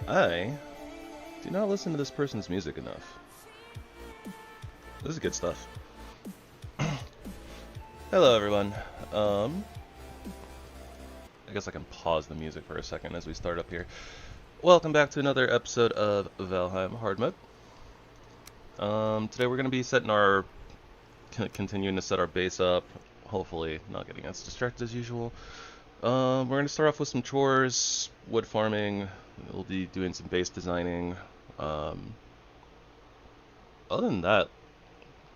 I do not listen to this person's music enough. This is good stuff. Hello, everyone. I guess I can pause the music for a second as we start up here. Welcome back to another episode of Valheim Hard Mode. Today we're going to be continuing to set our base up. Hopefully not getting us distracted as usual. We're going to start off with some chores, wood farming. We'll be doing some base designing. Other than that,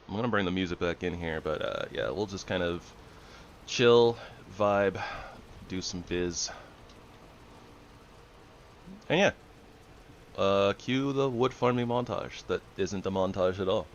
I'm going to bring the music back in here, but yeah, we'll just kind of chill, vibe, do some biz. And yeah, cue the wood farming montage that isn't a montage at all.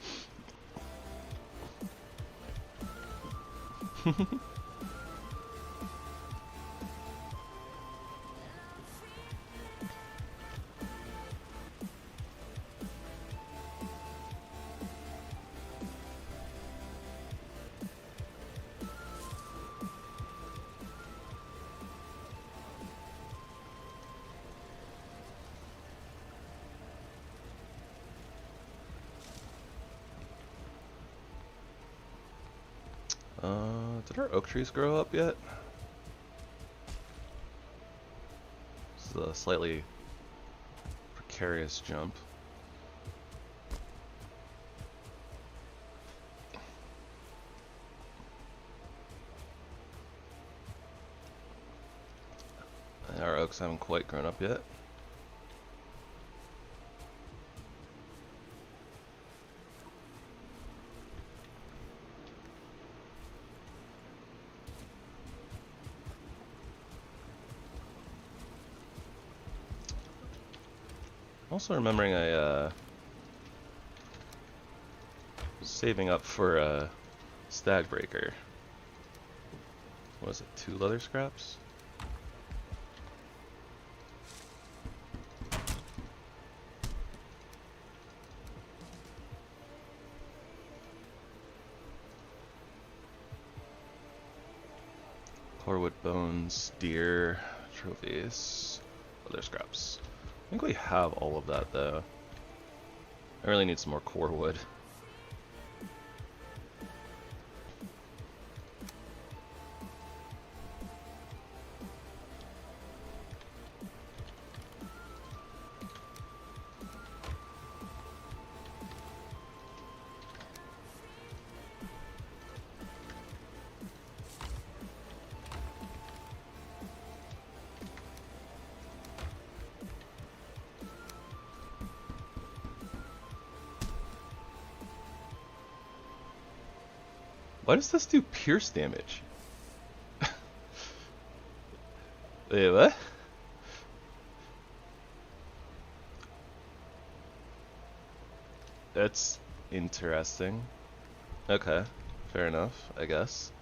Did our oak trees grow up yet? This is a slightly precarious jump. Our oaks haven't quite grown up yet. Also remembering I was saving up for a stag breaker. What was it, 2 leather scraps? Corewood bones, deer, trophies, leather scraps. I think we have all of that though. I really need some more core wood. Why does this do pierce damage? Wait, what? That's interesting. Okay, fair enough, I guess.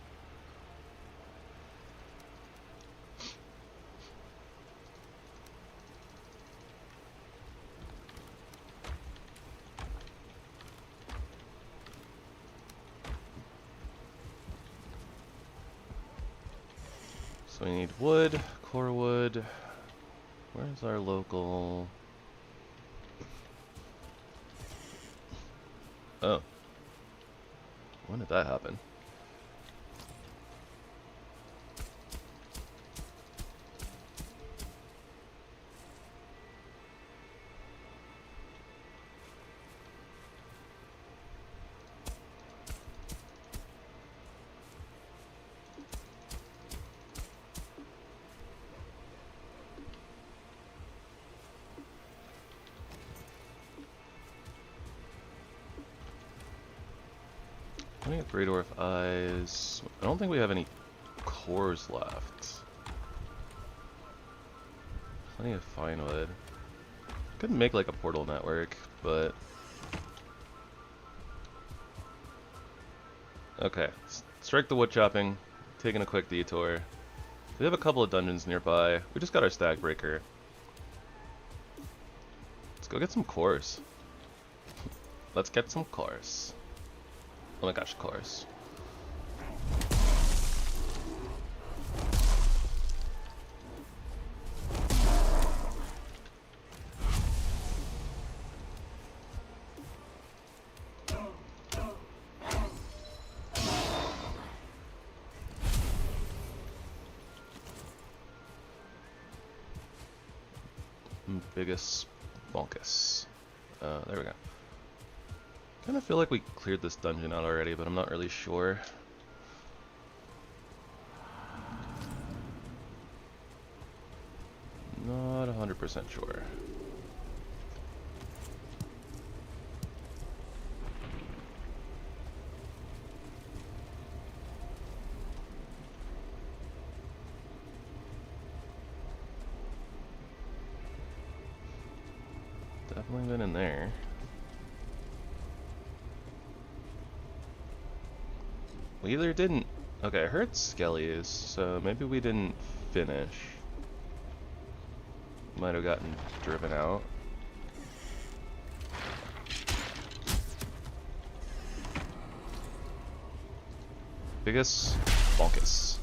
So we need wood, core wood. Where's our local? Oh. When did that happen? I got Grey Dwarf Eyes. I don't think we have any cores left. Plenty of fine wood. Could make like a portal network, but... Okay, strike the wood chopping, taking a quick detour. We have a couple of dungeons nearby. We just got our stag breaker. Let's go get some cores. Let's get some cores. Oh my gosh, cores. biggest bonkus. There we go. Kind of feel like we cleared this dungeon out already, but I'm not really sure. Not 100% sure. Definitely been in there. We either didn't... Okay, I heard skellies, so maybe we didn't finish. Might have gotten driven out. Biggest bonkus.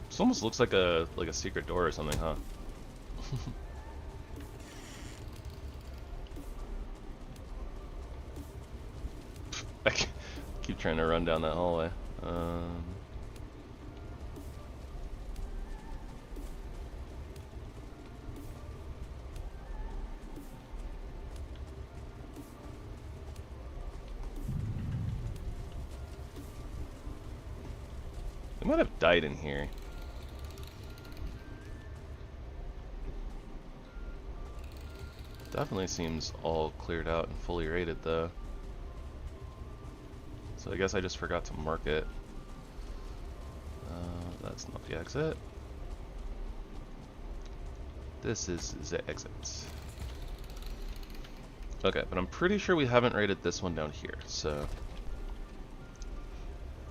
This almost looks like a secret door or something, huh? I keep trying to run down that hallway. I might have died in here. Definitely seems all cleared out and fully rated though. So I guess I just forgot to mark it. That's not the exit. This is the exit. Okay, but I'm pretty sure we haven't rated this one down here, so...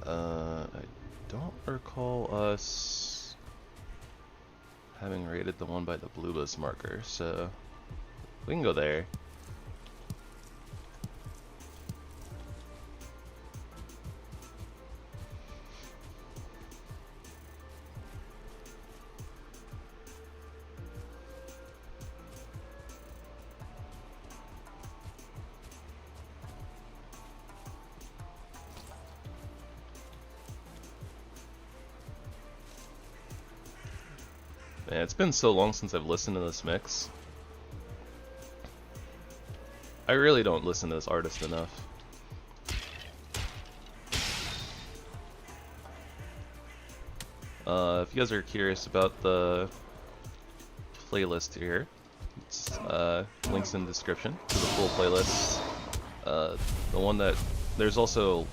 I don't recall us having rated the one by the blue list marker, so... we can go there. Man, it's been so long since I've listened to this mix. I really don't listen to this artist enough. If you guys are curious about the playlist here, it's links in the description to the full playlist. The one that there's also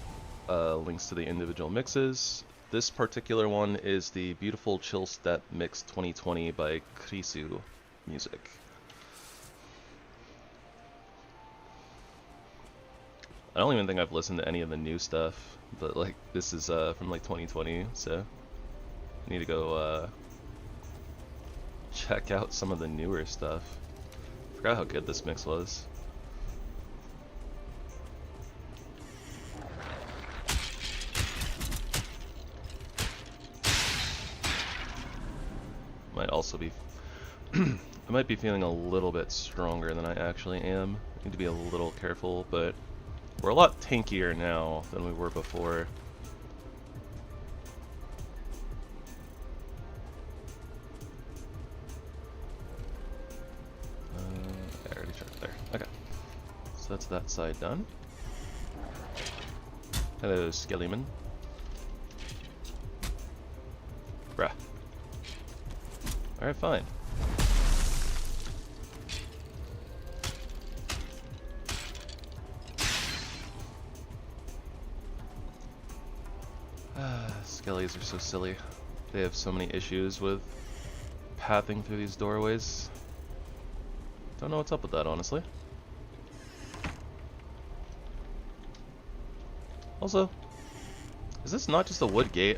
links to the individual mixes. This particular one is the beautiful Chillstep Mix 2020 by Krisu Music. I don't even think I've listened to any of the new stuff, but like this is from like 2020, so I need to go check out some of the newer stuff. Forgot how good this mix was. Might also be I might be feeling a little bit stronger than I actually am. I need to be a little careful, but we're a lot tankier now than we were before. I already checked there. Okay. So that's that side done. Hello, Skellyman. Bruh. Alright, fine. Skellies are so silly. They have so many issues with pathing through these doorways. Don't know what's up with that, honestly. Also, is this not just a wood gate?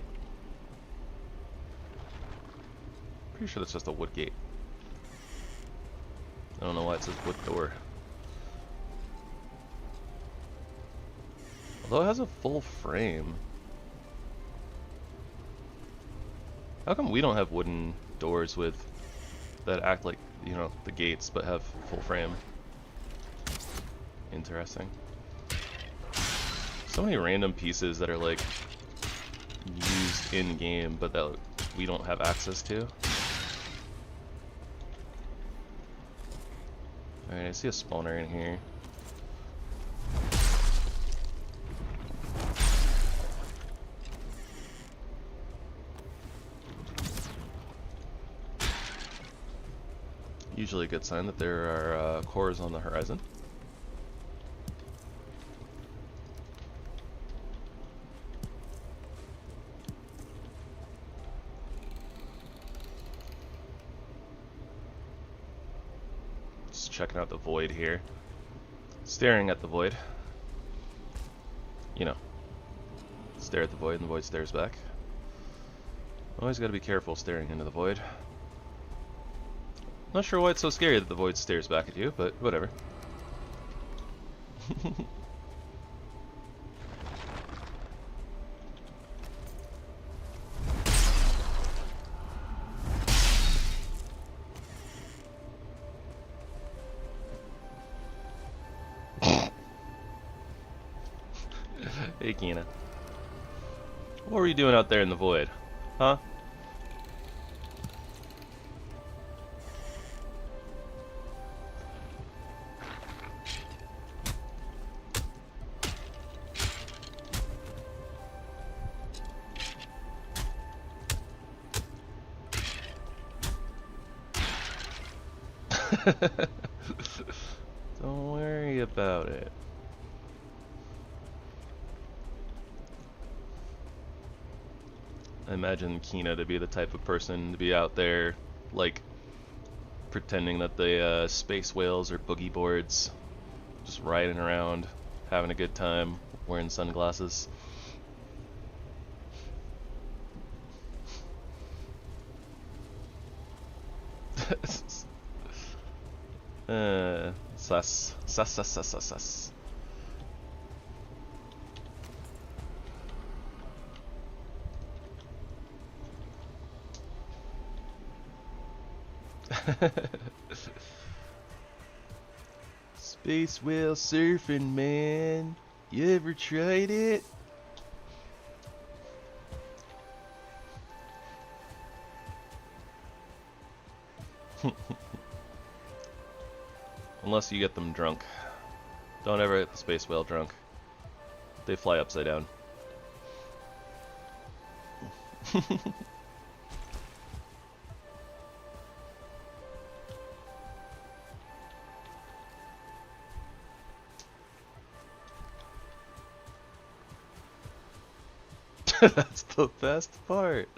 Pretty sure that's just a wood gate. I don't know why it says wood door. Although it has a full frame. How come we don't have wooden doors with that act like, you know, the gates but have full frame. Interesting. So many random pieces that are like used in game but that we don't have access to. Alright, I see a spawner in here. Usually a good sign that there are cores on the horizon. Just checking out the void here. Staring at the void. You know, stare at the void and the void stares back. Always gotta be careful staring into the void. Not sure why it's so scary that the void stares back at you, but whatever. Hey, Kina. What were you doing out there in the void? Huh? Don't worry about it. I imagine Kina to be the type of person to be out there, like, pretending that the space whales are boogie boards, just riding around, having a good time, wearing sunglasses. Sus. Space whale surfing, man. You ever tried it? Unless you get them drunk. Don't ever get the space whale drunk. They fly upside down. That's the best part.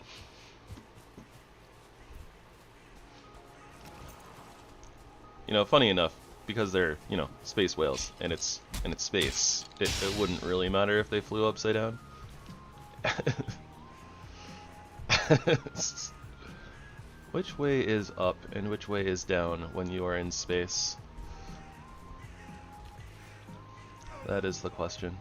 You know, funny enough, because they're, you know, space whales and it's space, it wouldn't really matter if they flew upside down. Which way is up and which way is down when you are in space? That is the question.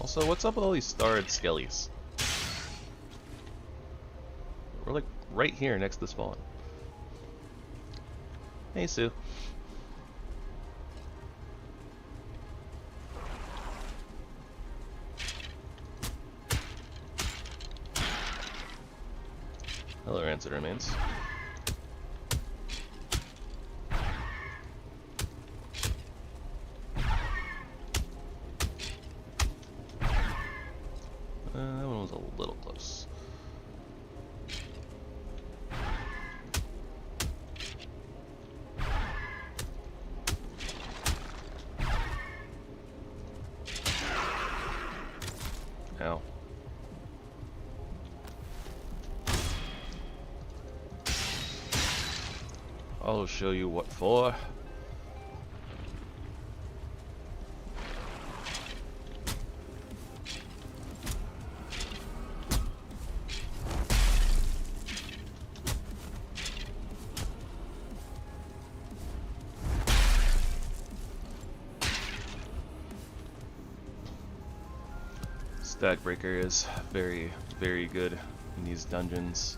Also, what's up with all these starred skellies? We're like right here next to spawn. Hey, Sue. Hello, Rancid Remains. That one was a little close. Ow. I'll show you what for. Stack Breaker is very, very good in these dungeons.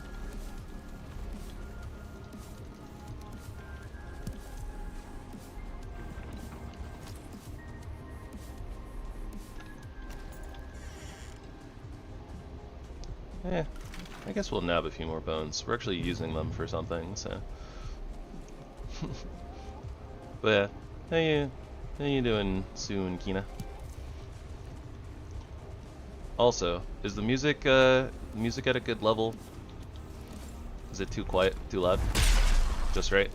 I guess we'll nab a few more bones. We're actually using them for something, so. But yeah, how you doing, Sue and Kina? Also, is the music at a good level? Is it too quiet, too loud? Just right?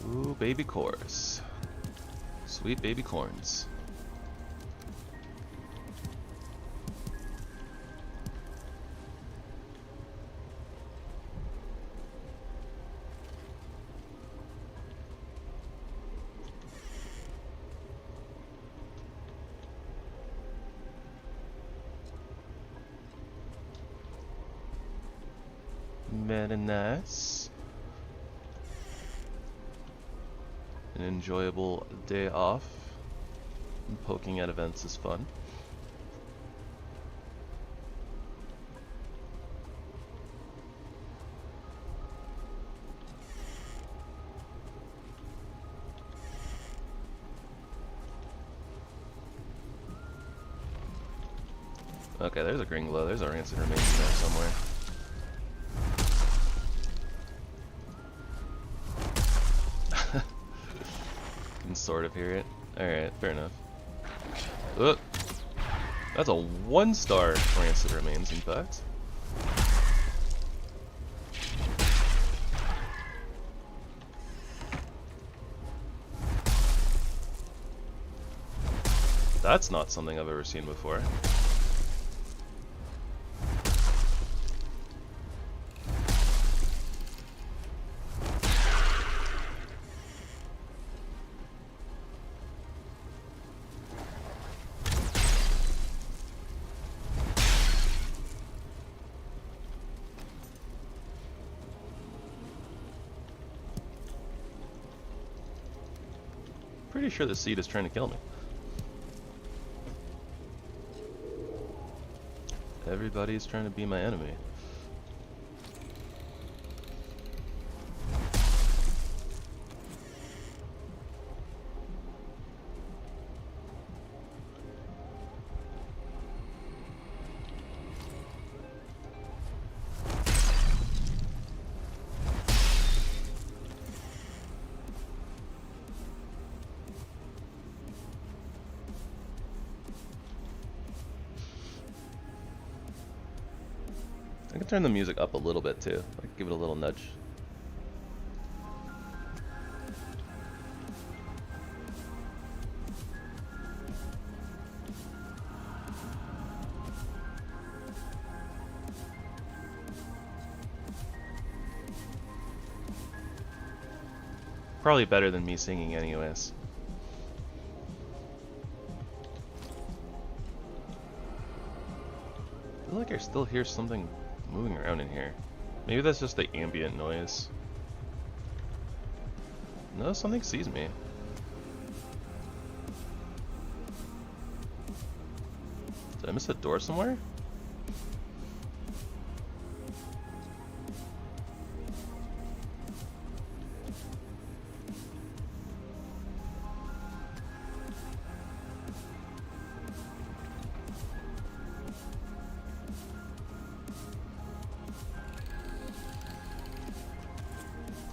Ooh, baby cores. Sweet baby corns. Very nice. An enjoyable day off. And poking at events is fun. Okay, there's a green glow. There's a rancid remains in there somewhere. Can sort of hear it. Alright, fair enough. Ugh. That's a 1-star rancid remains, in fact. That's not something I've ever seen before. Pretty sure the seed is trying to kill me. Everybody's trying to be my enemy. I can turn the music up a little bit too, like give it a little nudge. Probably better than me singing anyways. I feel like I still hear something moving around in here. Maybe that's just the ambient noise. No, something sees me. Did I miss a door somewhere?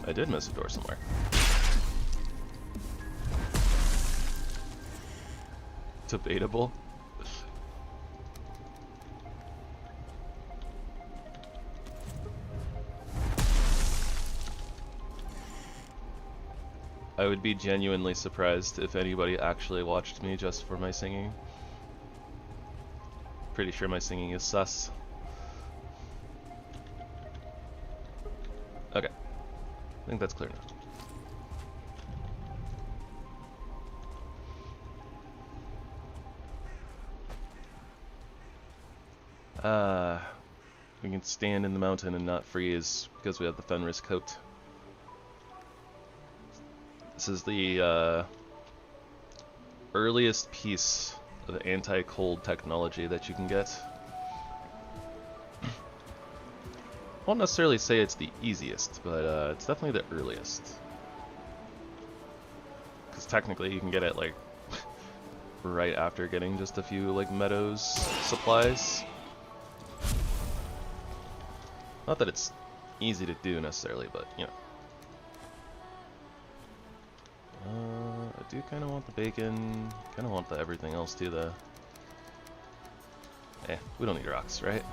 I did miss a door somewhere. Debatable. I would be genuinely surprised if anybody actually watched me just for my singing. Pretty sure my singing is sus. Okay. I think that's clear now. We can stand in the mountain and not freeze because we have the Fenris coat. This is the earliest piece of anti-cold technology that you can get. I won't necessarily say it's the easiest, but it's definitely the earliest. Because technically you can get it like right after getting just a few like meadows supplies. Not that it's easy to do necessarily, but you know. I do kind of want the bacon, kind of want the everything else too though. Eh, we don't need rocks, right?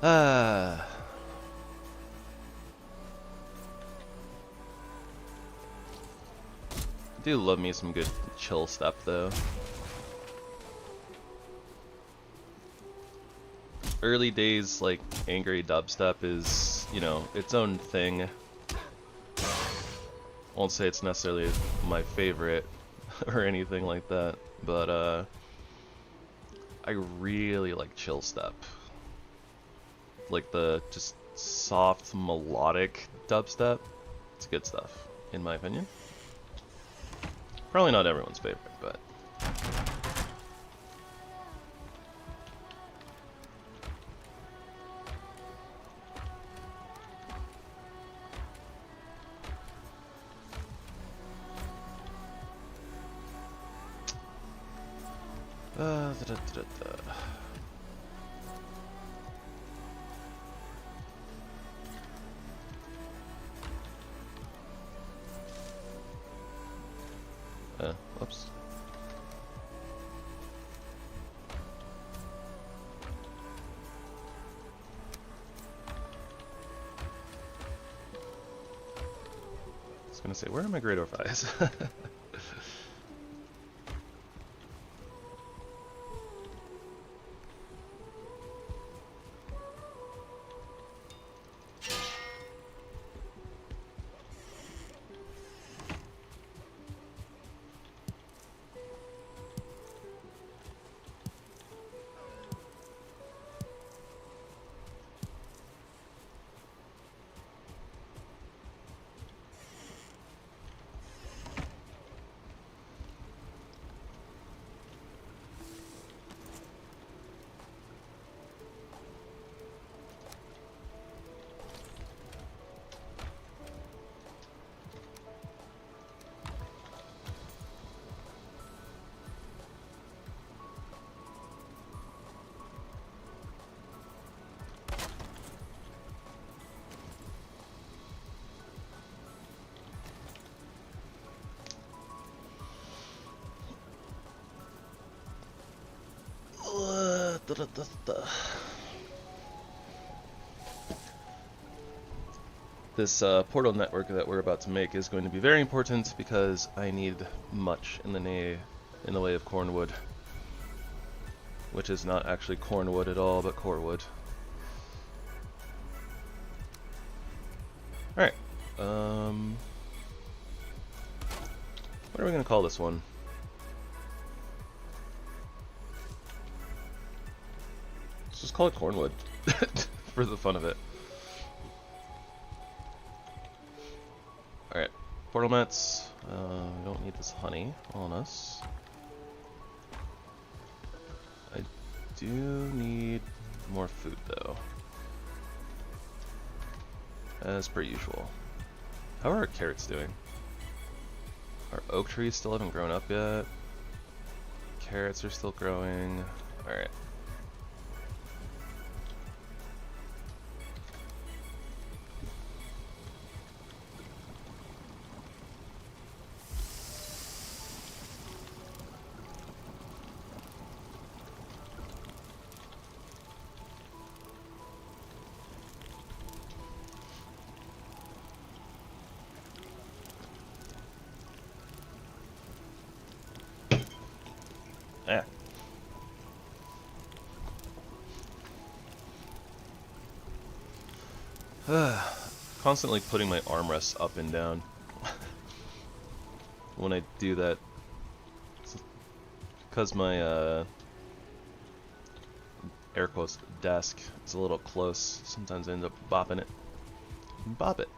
I do love me some good Chillstep though. Early days, like, angry dubstep is, you know, its own thing. Won't say it's necessarily my favorite or anything like that, but I really like Chillstep. Like the just soft melodic dubstep. It's good stuff, in my opinion. Probably not everyone's favorite, but whoops. I was gonna say, where are my great orphies? This portal network that we're about to make is going to be very important because I need much in the way of cornwood, which is not actually cornwood at all, but corewood. All right. What are we gonna call this one? Let's just call it cornwood for the fun of it. Alright, portal mats. We don't need this honey on us. I do need more food though, as per usual. How are our carrots doing? Our oak trees still haven't grown up yet. Carrots are still growing. Alright. Constantly putting my armrests up and down. When I do that, because my air quotes desk is a little close, sometimes I end up bopping it. Bop it.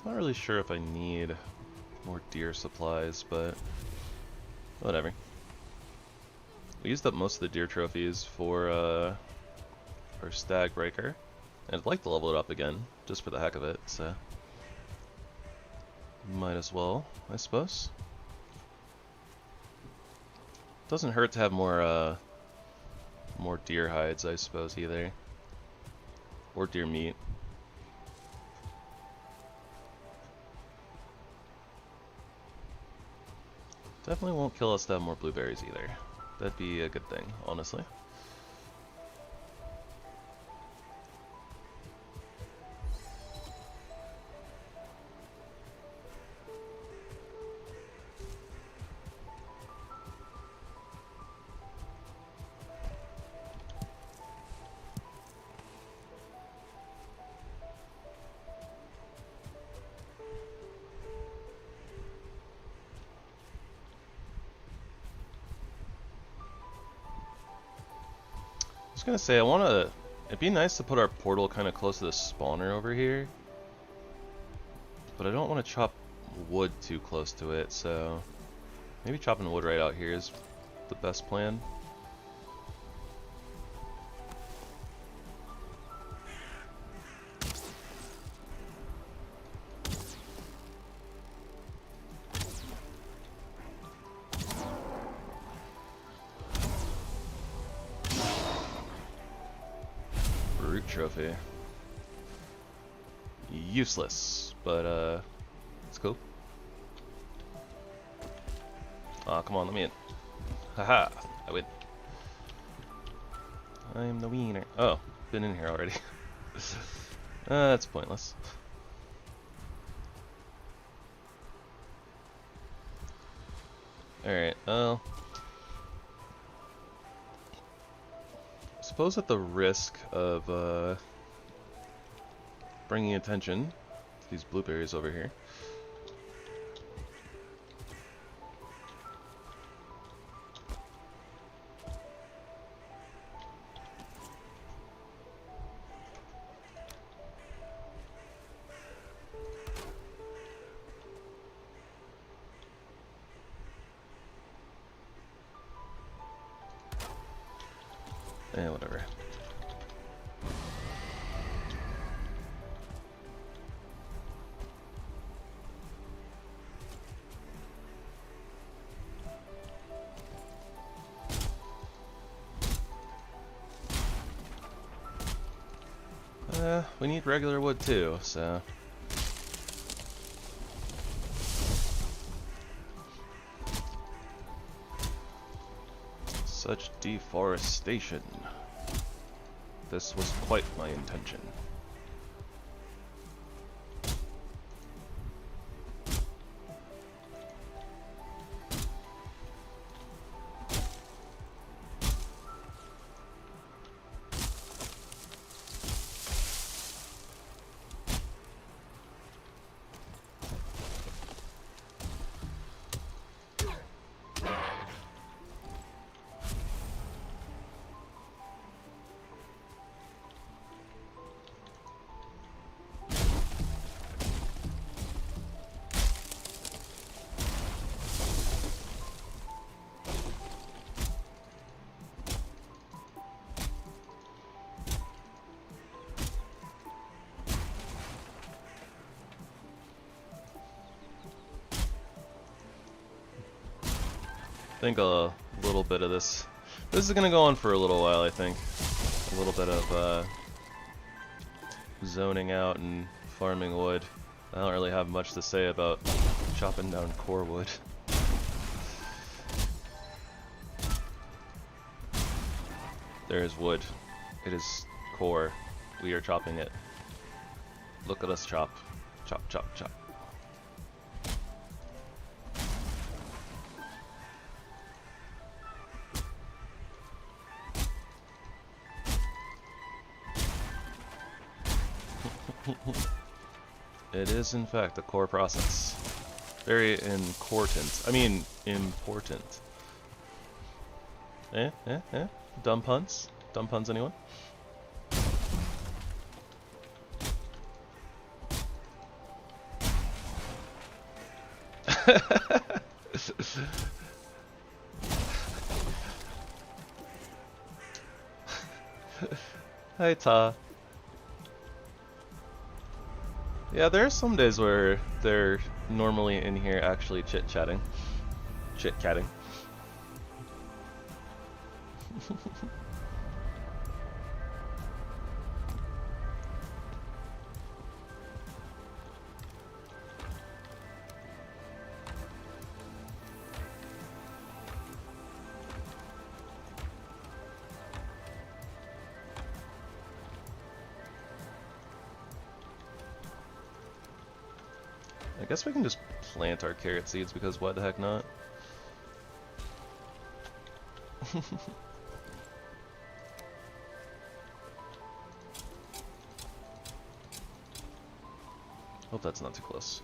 Not really sure if I need more deer supplies, but whatever. We used up most of the deer trophies for our stag breaker, and I'd like to level it up again, just for the heck of it, so might as well, I suppose. Doesn't hurt to have more deer hides, I suppose, either. Or deer meat. Definitely won't kill us to have more blueberries either. That'd be a good thing, honestly. I was gonna say, it'd be nice to put our portal kind of close to the spawner over here, but I don't want to chop wood too close to it, so maybe chopping wood right out here is the best plan. Root trophy. Useless, but it's cool. Aw, come on, let me in. Haha, I win. I'm the wiener. Oh, been in here already. That's pointless. Alright, well. I suppose at the risk of bringing attention to these blueberries over here. Whatever. We need regular wood too, so. Such deforestation. This was quite my intention. I think a little bit of this is gonna go on for a little while, I think. A little bit of zoning out and farming wood. I don't really have much to say about chopping down core wood. There is wood. It is core. We are chopping it. Look at us chop. Chop, chop, chop. It is, in fact, a core process. Very important. I mean, important. Dumb puns? Dumb puns, anyone? Hi, Ta. Yeah, there are some days where they're normally in here actually chit-chatting. Chit-catting. I guess we can just plant our carrot seeds because why the heck not? Hope that's not too close.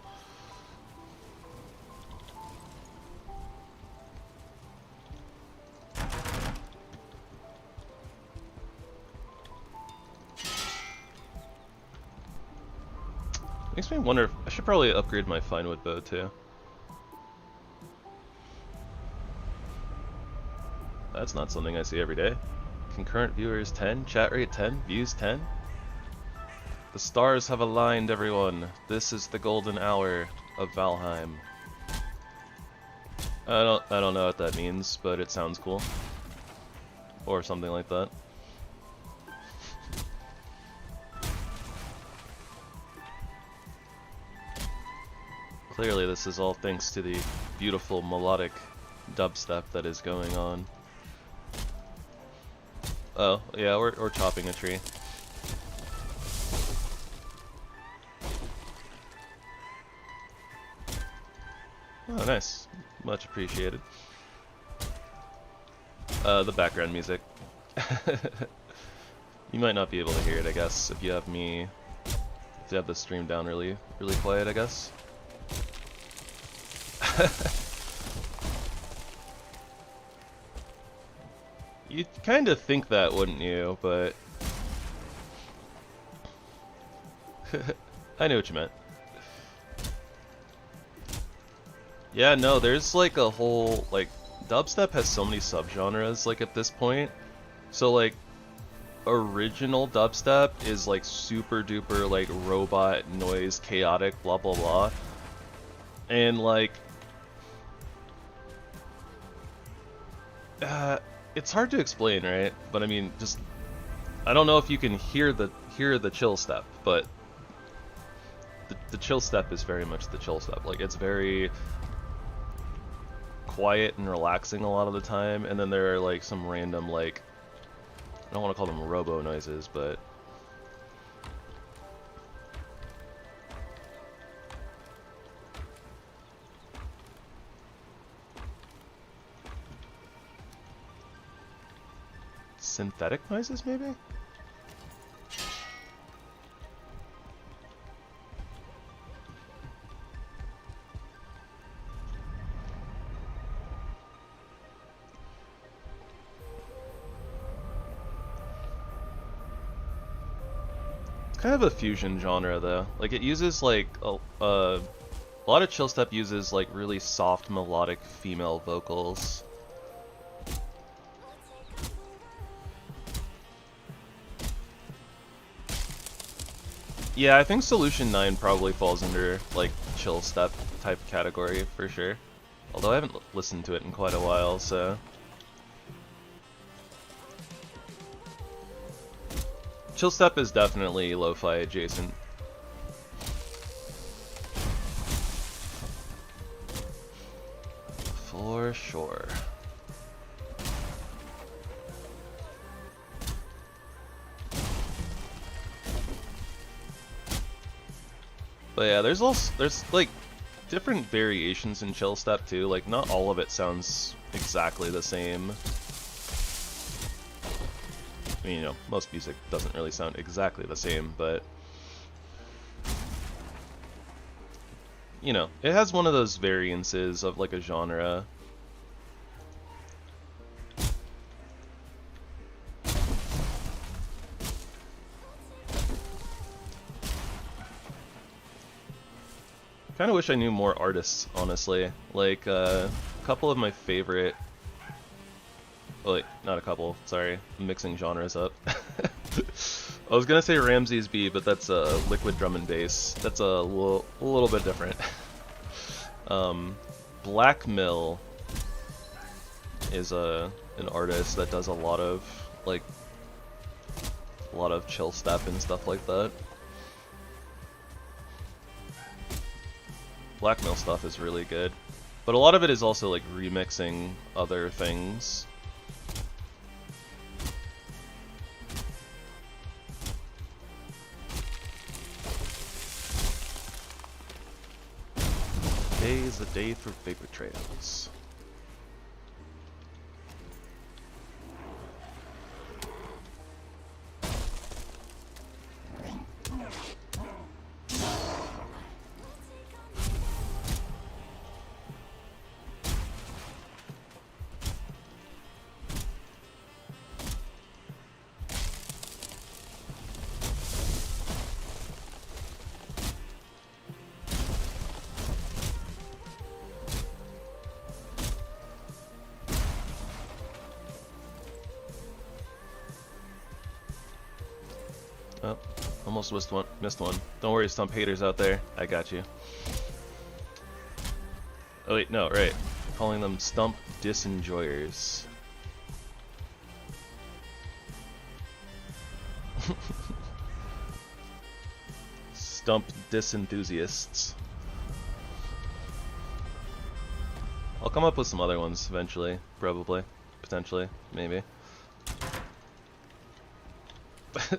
Makes me wonder if I should probably upgrade my fine wood bow too. That's not something I see every day. Concurrent viewers 10, chat rate 10, views 10. The stars have aligned, everyone. This is the golden hour of Valheim. I don't know what that means, but it sounds cool. Or something like that. Clearly this is all thanks to the beautiful melodic dubstep that is going on. Oh, yeah, we're chopping a tree. Oh, nice. Much appreciated. The background music. You might not be able to hear it, I guess, if you have the stream down really quiet, I guess. You'd kind of think that, wouldn't you? But I knew what you meant. Yeah, no, there's like a whole, like, dubstep has so many subgenres, like, at this point. So, like, original dubstep is, like, super duper, like, robot, noise, chaotic, blah blah blah. And, like, it's hard to explain, right? But I mean, just, I don't know if you can hear the chill step, but the chill step is very much the chill step. Like, it's very quiet and relaxing a lot of the time, and then there are like some random, like, I don't want to call them robo noises, but synthetic noises, maybe? It's kind of a fusion genre, though. Like, it uses, like, a lot of Chillstep uses, like, really soft, melodic female vocals. Yeah, I think Solution 9 probably falls under, like, chill step type category for sure. Although I haven't listened to it in quite a while, so. Chill step is definitely lo-fi adjacent. For sure. But yeah, there's like different variations in chill step too. Like, not all of it sounds exactly the same. I mean, you know, most music doesn't really sound exactly the same, but you know, it has one of those variances of like a genre. Kind of wish I knew more artists, honestly. Like, a couple of my favorite... Oh, wait, not a couple. Sorry, I'm mixing genres up. I was gonna say Ramses B, but that's a liquid drum and bass. That's a little bit different. Black Mill is an artist that does a lot of Chillstep and stuff like that. Black Mill stuff is really good, but a lot of it is also like remixing other things. Today is the day for vapor trails. Oh, almost missed one. Don't worry, Stump haters out there. I got you. Oh wait, no, right. Calling them Stump disenjoyers. Stump disenthusiasts. I'll come up with some other ones eventually, probably, potentially, maybe. I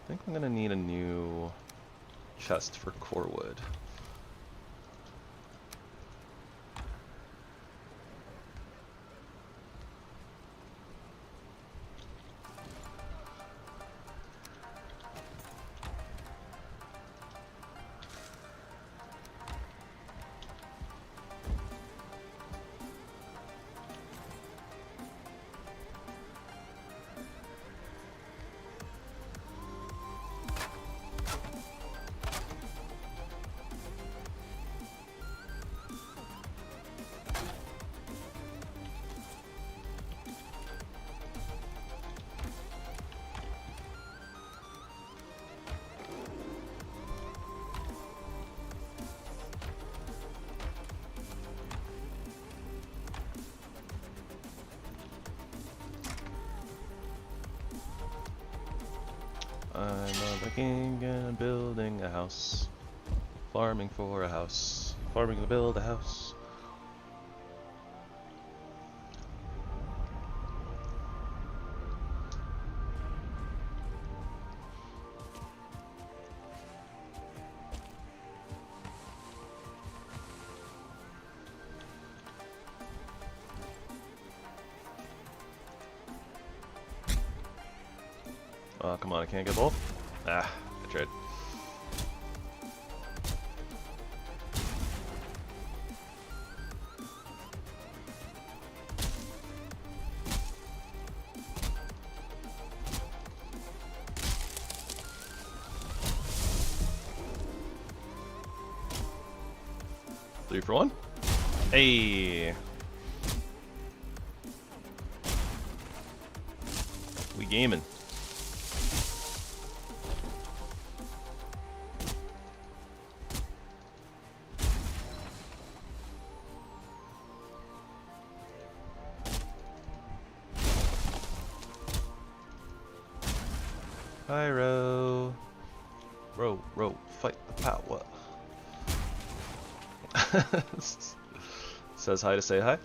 think I'm gonna need a new chest for core wood. I'm looking and building a house. Farming for a house. Farming to build a house. Oh, come on, I can't get both? Ah, I tried. Three for one? Hey! We gaming. Pyro. Row, fight the power. Says hi to say hi.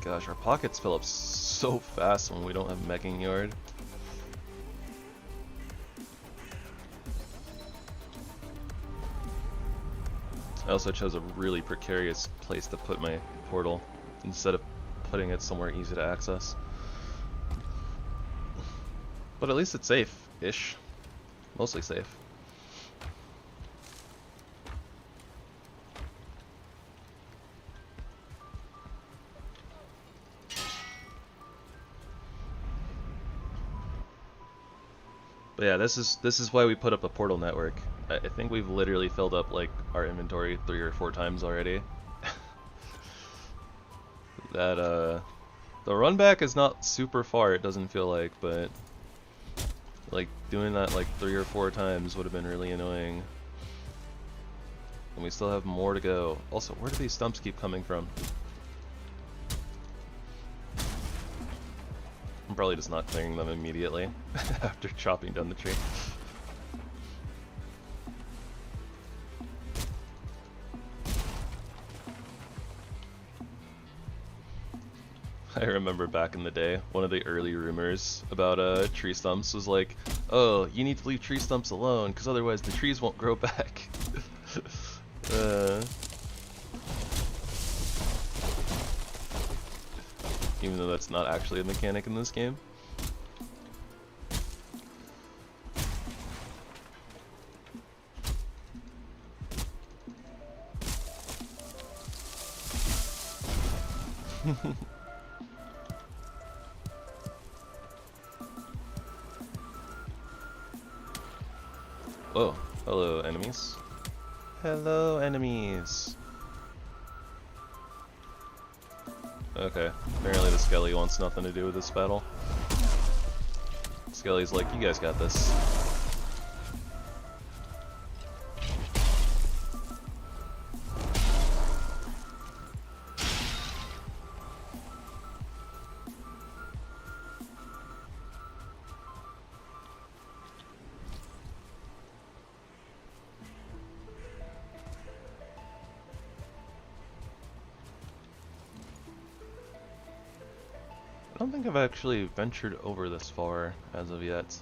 gosh, our pockets fill up so fast when we don't have meching yard. I also chose a really precarious place to put my portal instead of putting it somewhere easy to access. But at least it's safe-ish. Mostly safe. But yeah, this is why we put up a portal network. I think we've literally filled up like our inventory 3 or 4 times already. That the run back is not super far, it doesn't feel like, but like doing that like 3 or 4 times would have been really annoying. And we still have more to go. Also, where do these stumps keep coming from? I'm probably just not clearing them immediately after chopping down the tree. I remember back in the day, one of the early rumors about tree stumps was like, oh, you need to leave tree stumps alone, because otherwise the trees won't grow back. Even though that's not actually a mechanic in this game. Whoa, hello enemies. Hello enemies. Okay, apparently the Skelly wants nothing to do with this battle. Skelly's like, you guys got this. I don't think I've actually ventured over this far as of yet.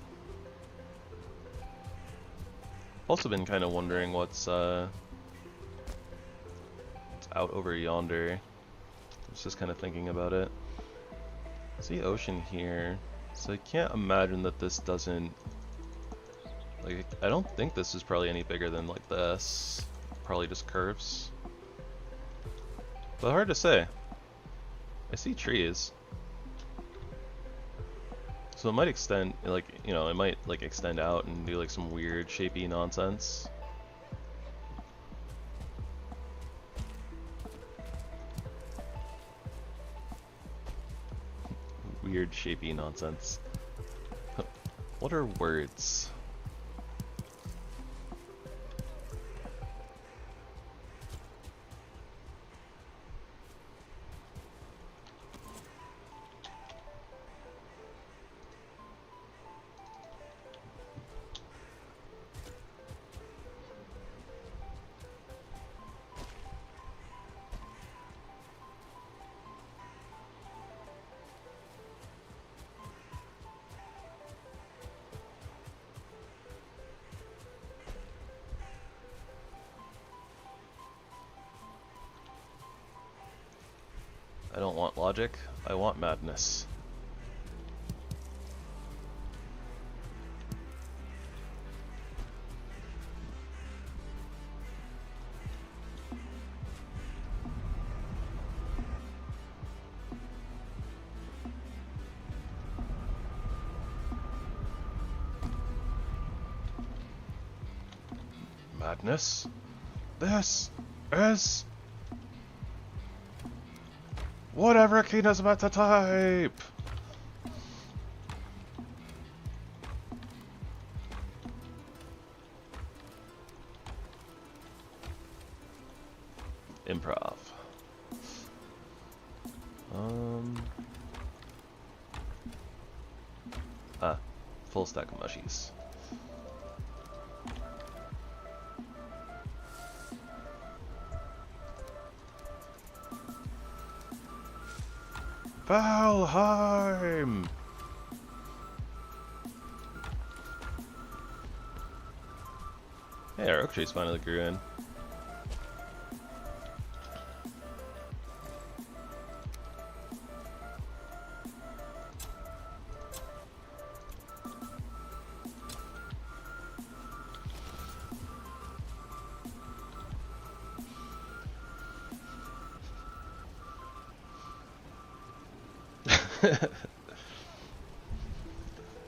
Also been kind of wondering what's out over yonder. I was just kind of thinking about it. I see ocean here, so I can't imagine that this doesn't... Like, I don't think this is probably any bigger than like this. Probably just curves. But hard to say. I see trees. So it might extend, like, you know, it might like extend out and do like some weird shapey nonsense. Weird shapey nonsense. What are words? I don't want logic, I want madness. Madness? This is... whatever Kina's about to type! Improv. Full stack of mushies. Valheim! Hey, our oak trees finally grew in.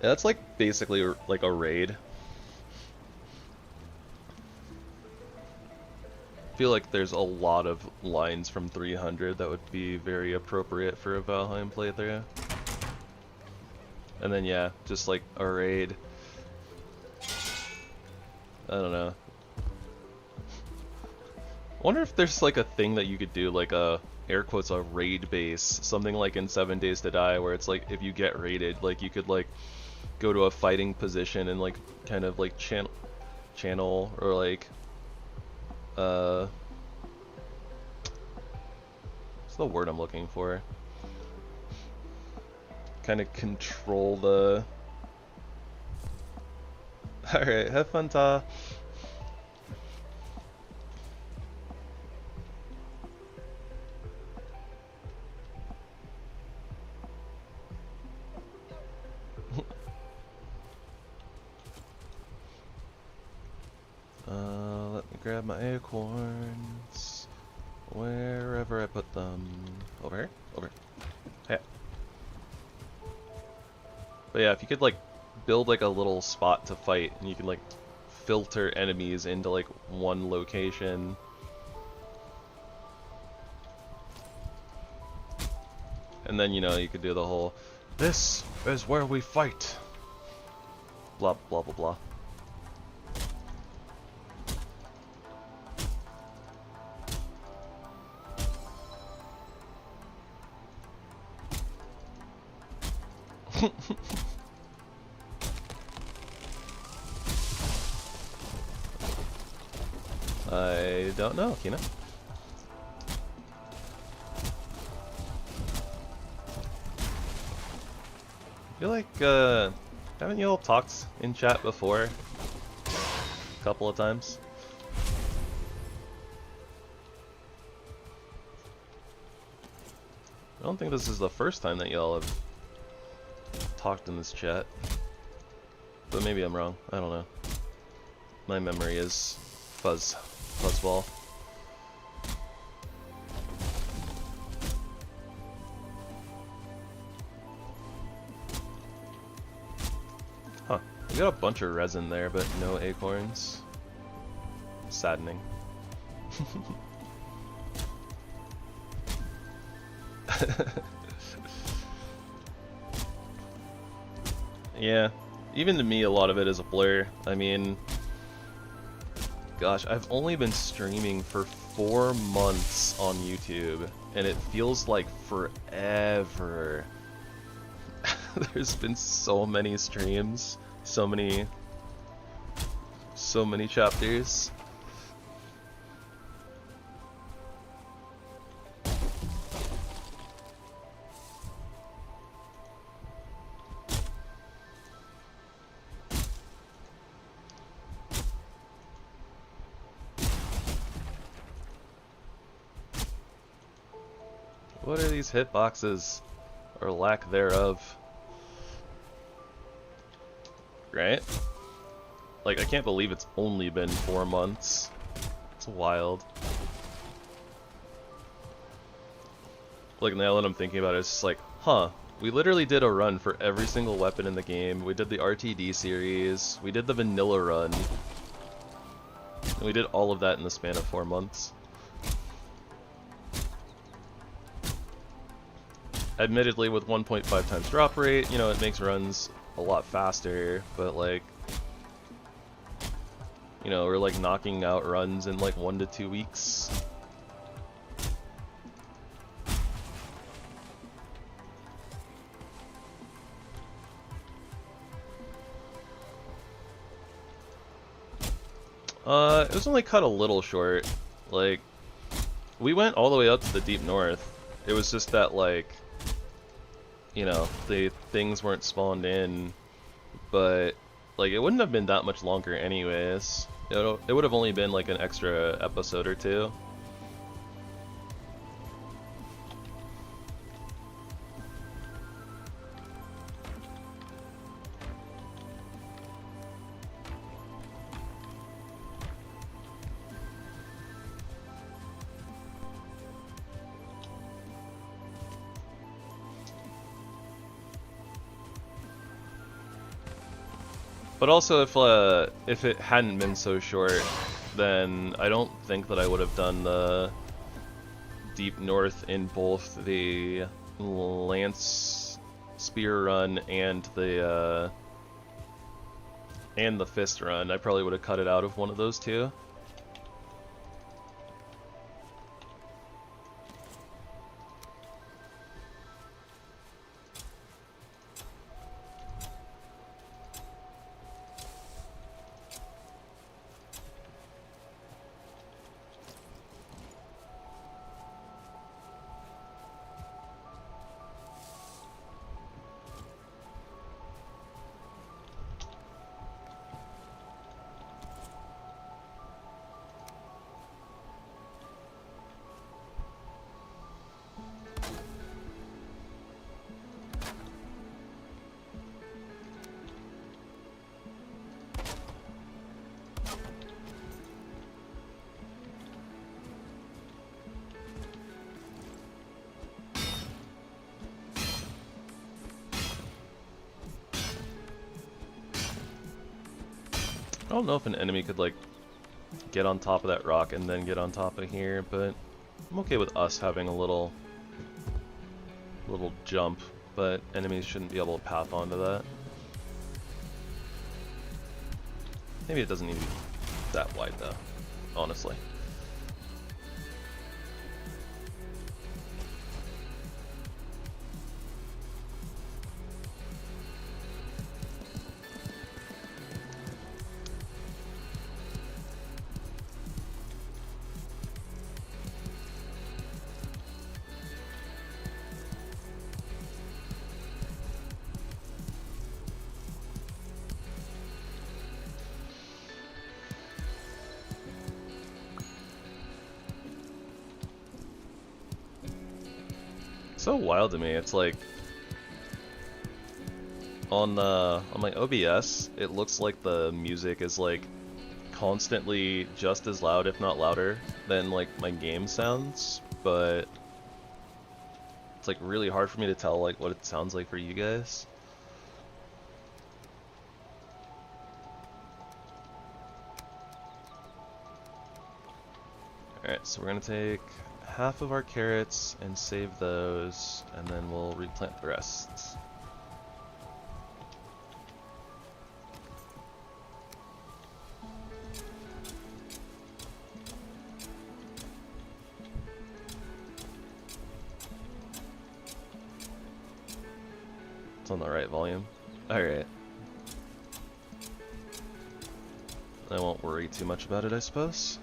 Yeah, that's like basically like a raid. I feel like there's a lot of lines from 300 that would be very appropriate for a Valheim playthrough. And then yeah, just like a raid. I don't know. I wonder if there's like a thing that you could do, like a air quotes a raid base, something like in 7 Days to Die, where it's like if you get raided, like you could like go to a fighting position and like kind of like channel or like what's the word I'm looking for? Kind of control the. All right, have fun, Ta. Let me grab my acorns. Wherever I put them. Over here? Over. Yeah. But yeah, if you could like build like a little spot to fight, and you can like filter enemies into like one location. And then, you know, you could do the whole, this is where we fight. Blah, blah, blah, blah. I don't know, Kina. I feel like, haven't you all talked in chat before? A couple of times. I don't think this is the first time that y'all have talked in this chat. But maybe I'm wrong. I don't know. My memory is fuzzball. Huh. We got a bunch of resin there, but no acorns. Saddening. Yeah, even to me a lot of it is a blur. I mean, gosh, I've only been streaming for 4 months on YouTube, and it feels like forever. There's been so many streams, so many chapters. What are these hitboxes, or lack thereof? Right? Like, I can't believe it's only been 4 months. It's wild. Like, now that I'm thinking about it, it's just like, huh, we literally did a run for every single weapon in the game. We did the RTD series, we did the vanilla run, and we did all of that in the span of 4 months. Admittedly, with 1.5 times drop rate, you know, it makes runs a lot faster, but like, you know, we're like knocking out runs in like 1 to 2 weeks. It was only cut a little short. Like, we went all the way up to the deep north. It was just that, like, you know, the things weren't spawned in, but like it wouldn't have been that much longer anyways. It would have only been like an extra episode or two. But also, if it hadn't been so short, then I don't think that I would have done the Deep North in both the Lance Spear run and the Fist run. I probably would have cut it out of one of those two. I don't know if an enemy could like get on top of that rock and then get on top of here, but I'm okay with us having a little jump, but enemies shouldn't be able to path onto that. Maybe it doesn't need to be that wide though, honestly. So wild to me. It's like on my OBS, it looks like the music is like constantly just as loud, if not louder, than like my game sounds, but it's like really hard for me to tell like what it sounds like for you guys. Alright, so we're gonna take half of our carrots and save those, and then we'll replant the rest. It's on the right volume. Alright. I won't worry too much about it, I suppose.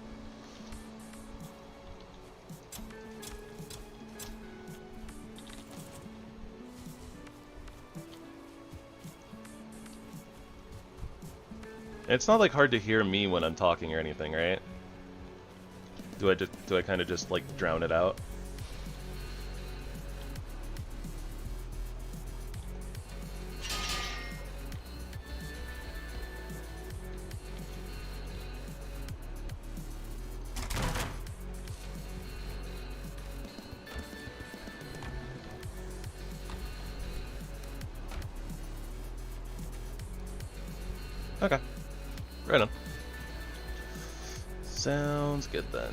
It's not like hard to hear me when I'm talking or anything, right? Do I kind of just like drown it out? Okay. Right on. Sounds good then.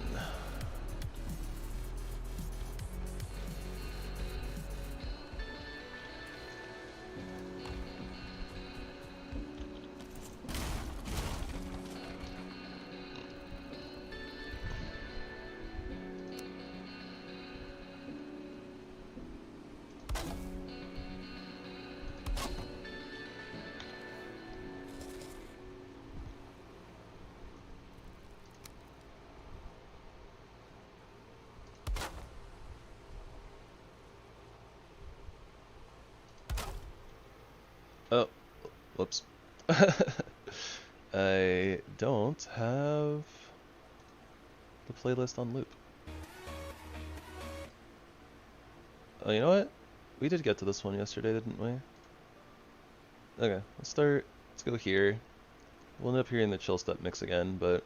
Whoops. I don't have the playlist on loop. Oh, you know what? We did get to this one yesterday, didn't we? Okay, let's go here. We'll end up hearing the Chillstep mix again, but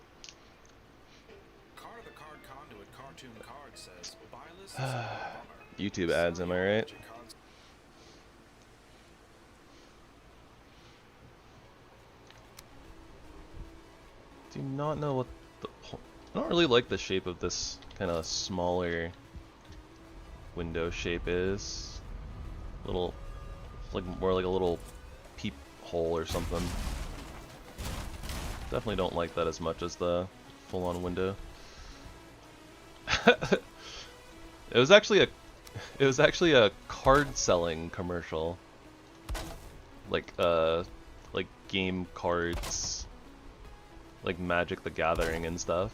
YouTube ads, am I right? Do not know what the I don't really like the shape of this kind of smaller window shape is. Little, like more like a little peep hole or something. Definitely don't like that as much as the full-on window. It was actually a card selling commercial. Like game cards, like Magic the Gathering and stuff.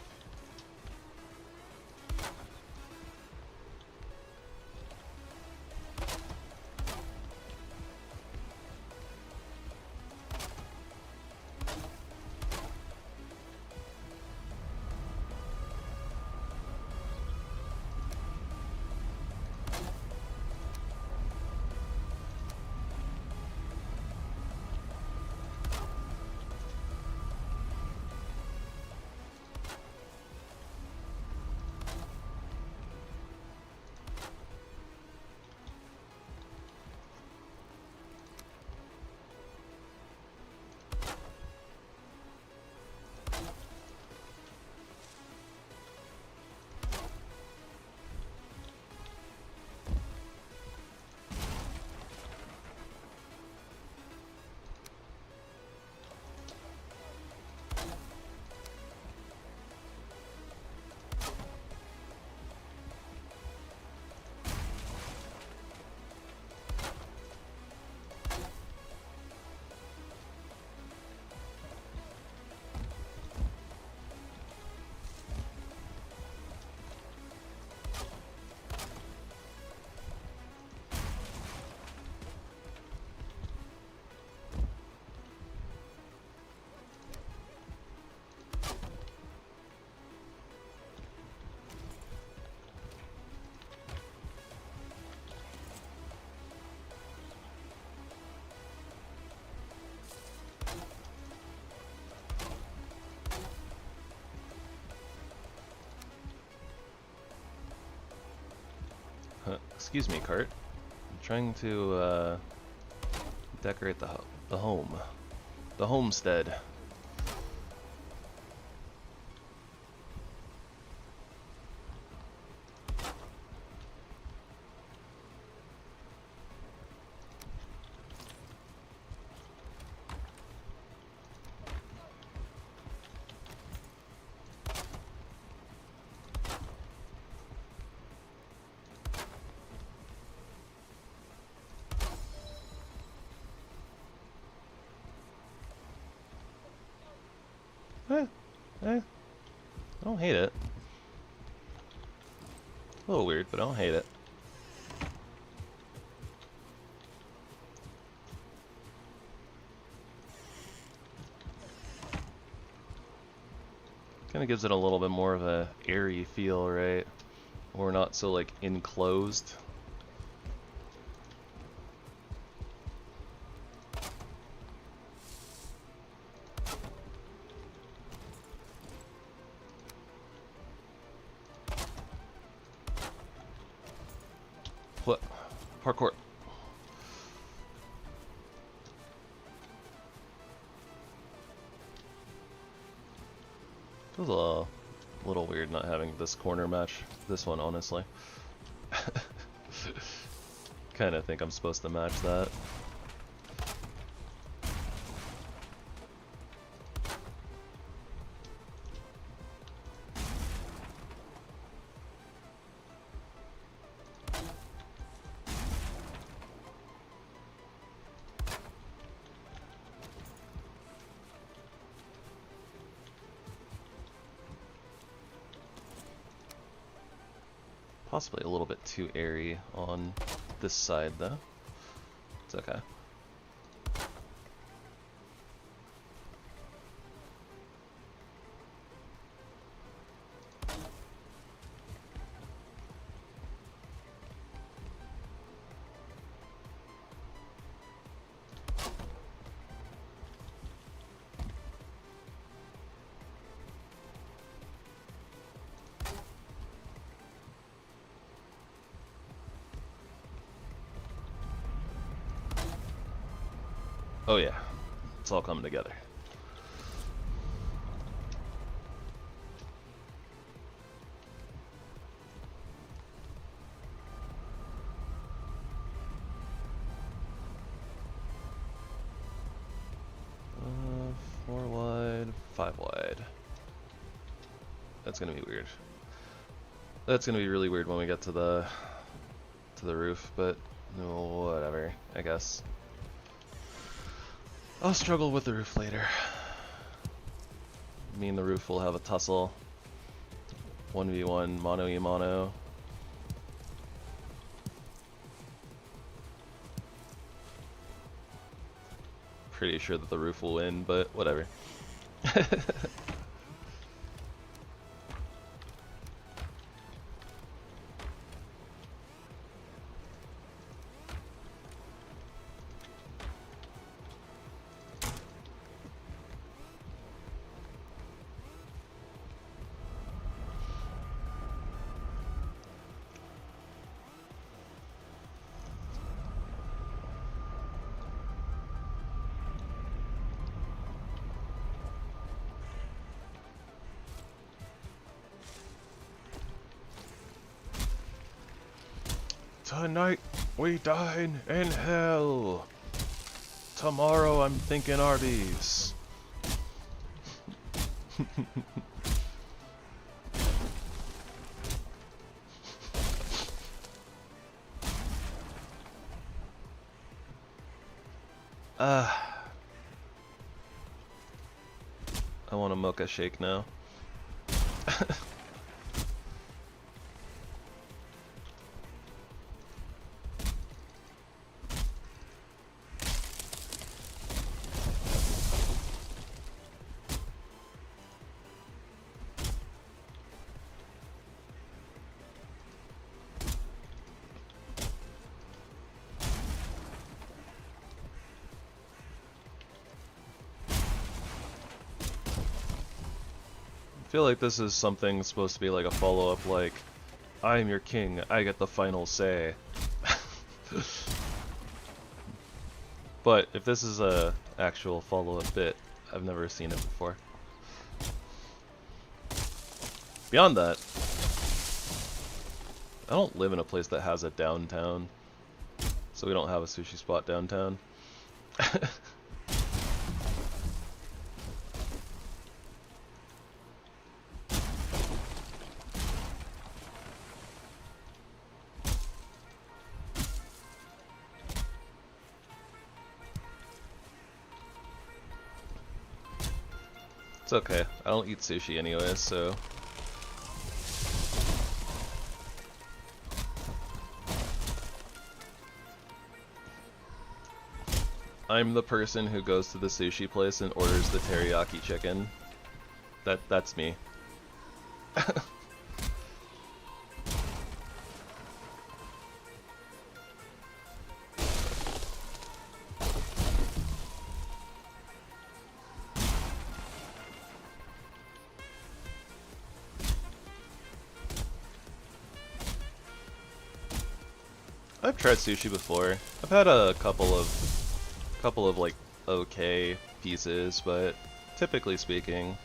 Excuse me, cart. I'm trying to decorate the home, the homestead. I don't hate it. A little weird, but I don't hate it. Kind of gives it a little bit more of a airy feel, right? Or not so like enclosed. What? Parkour. Feels a little weird not having this corner match this one, honestly. Kind of think I'm supposed to match that. Possibly a little bit too airy on this side, though. It's okay. Oh yeah, it's all coming together. Four wide, 5 wide. That's gonna be weird. That's gonna be really weird when we get to the roof, but whatever, I guess. I'll struggle with the roof later. Me and the roof will have a tussle. 1v1, mono y mono. Pretty sure that the roof will win, but whatever. Tonight we dine in hell. Tomorrow I'm thinking Arby's. I want a mocha shake now. I feel like this is something supposed to be like a follow-up, like, I'm your king, I get the final say. But if this is a actual follow-up bit, I've never seen it before. Beyond that, I don't live in a place that has a downtown, so we don't have a sushi spot downtown. It's okay. I don't eat sushi anyways, so... I'm the person who goes to the sushi place and orders the teriyaki chicken. That's me. I've tried sushi before. I've had a couple of like okay pieces, but typically speaking,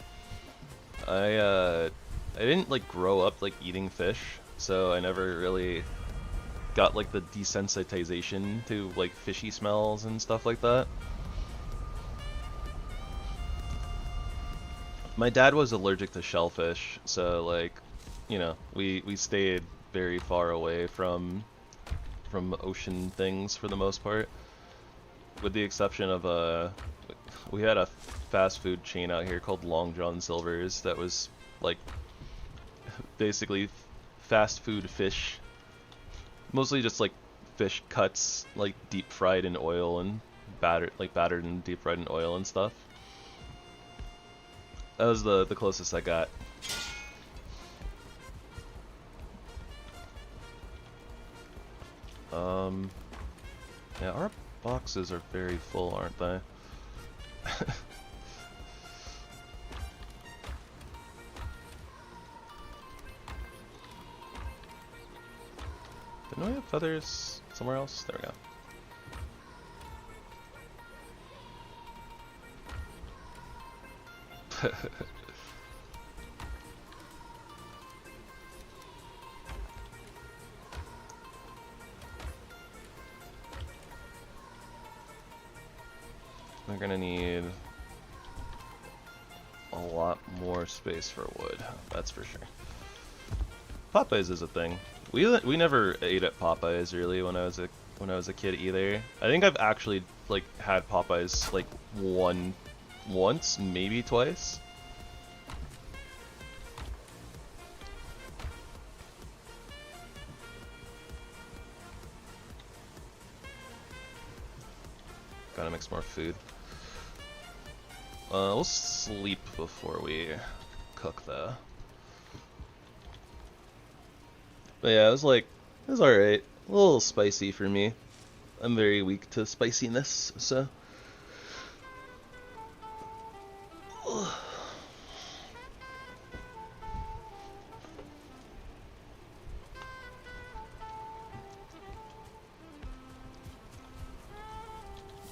I didn't like grow up like eating fish, so I never really got like the desensitization to like fishy smells and stuff like that. My dad was allergic to shellfish, so like, you know, we stayed very far away from ocean things for the most part, with the exception of we had a fast food chain out here called Long John Silver's that was like basically fast food fish, mostly just like fish cuts, like deep fried in oil and battered and deep fried in oil and stuff. That was the closest I got. Yeah, our boxes are very full, aren't they? Didn't we have feathers somewhere else? There we go. We're gonna need a lot more space for wood, that's for sure. Popeyes is a thing. We never ate at Popeyes really when I was a kid either. I think I've actually like had Popeyes like once, maybe twice. Gotta mix more food. We'll sleep before we cook though. But yeah, it was alright. A little spicy for me. I'm very weak to spiciness, so.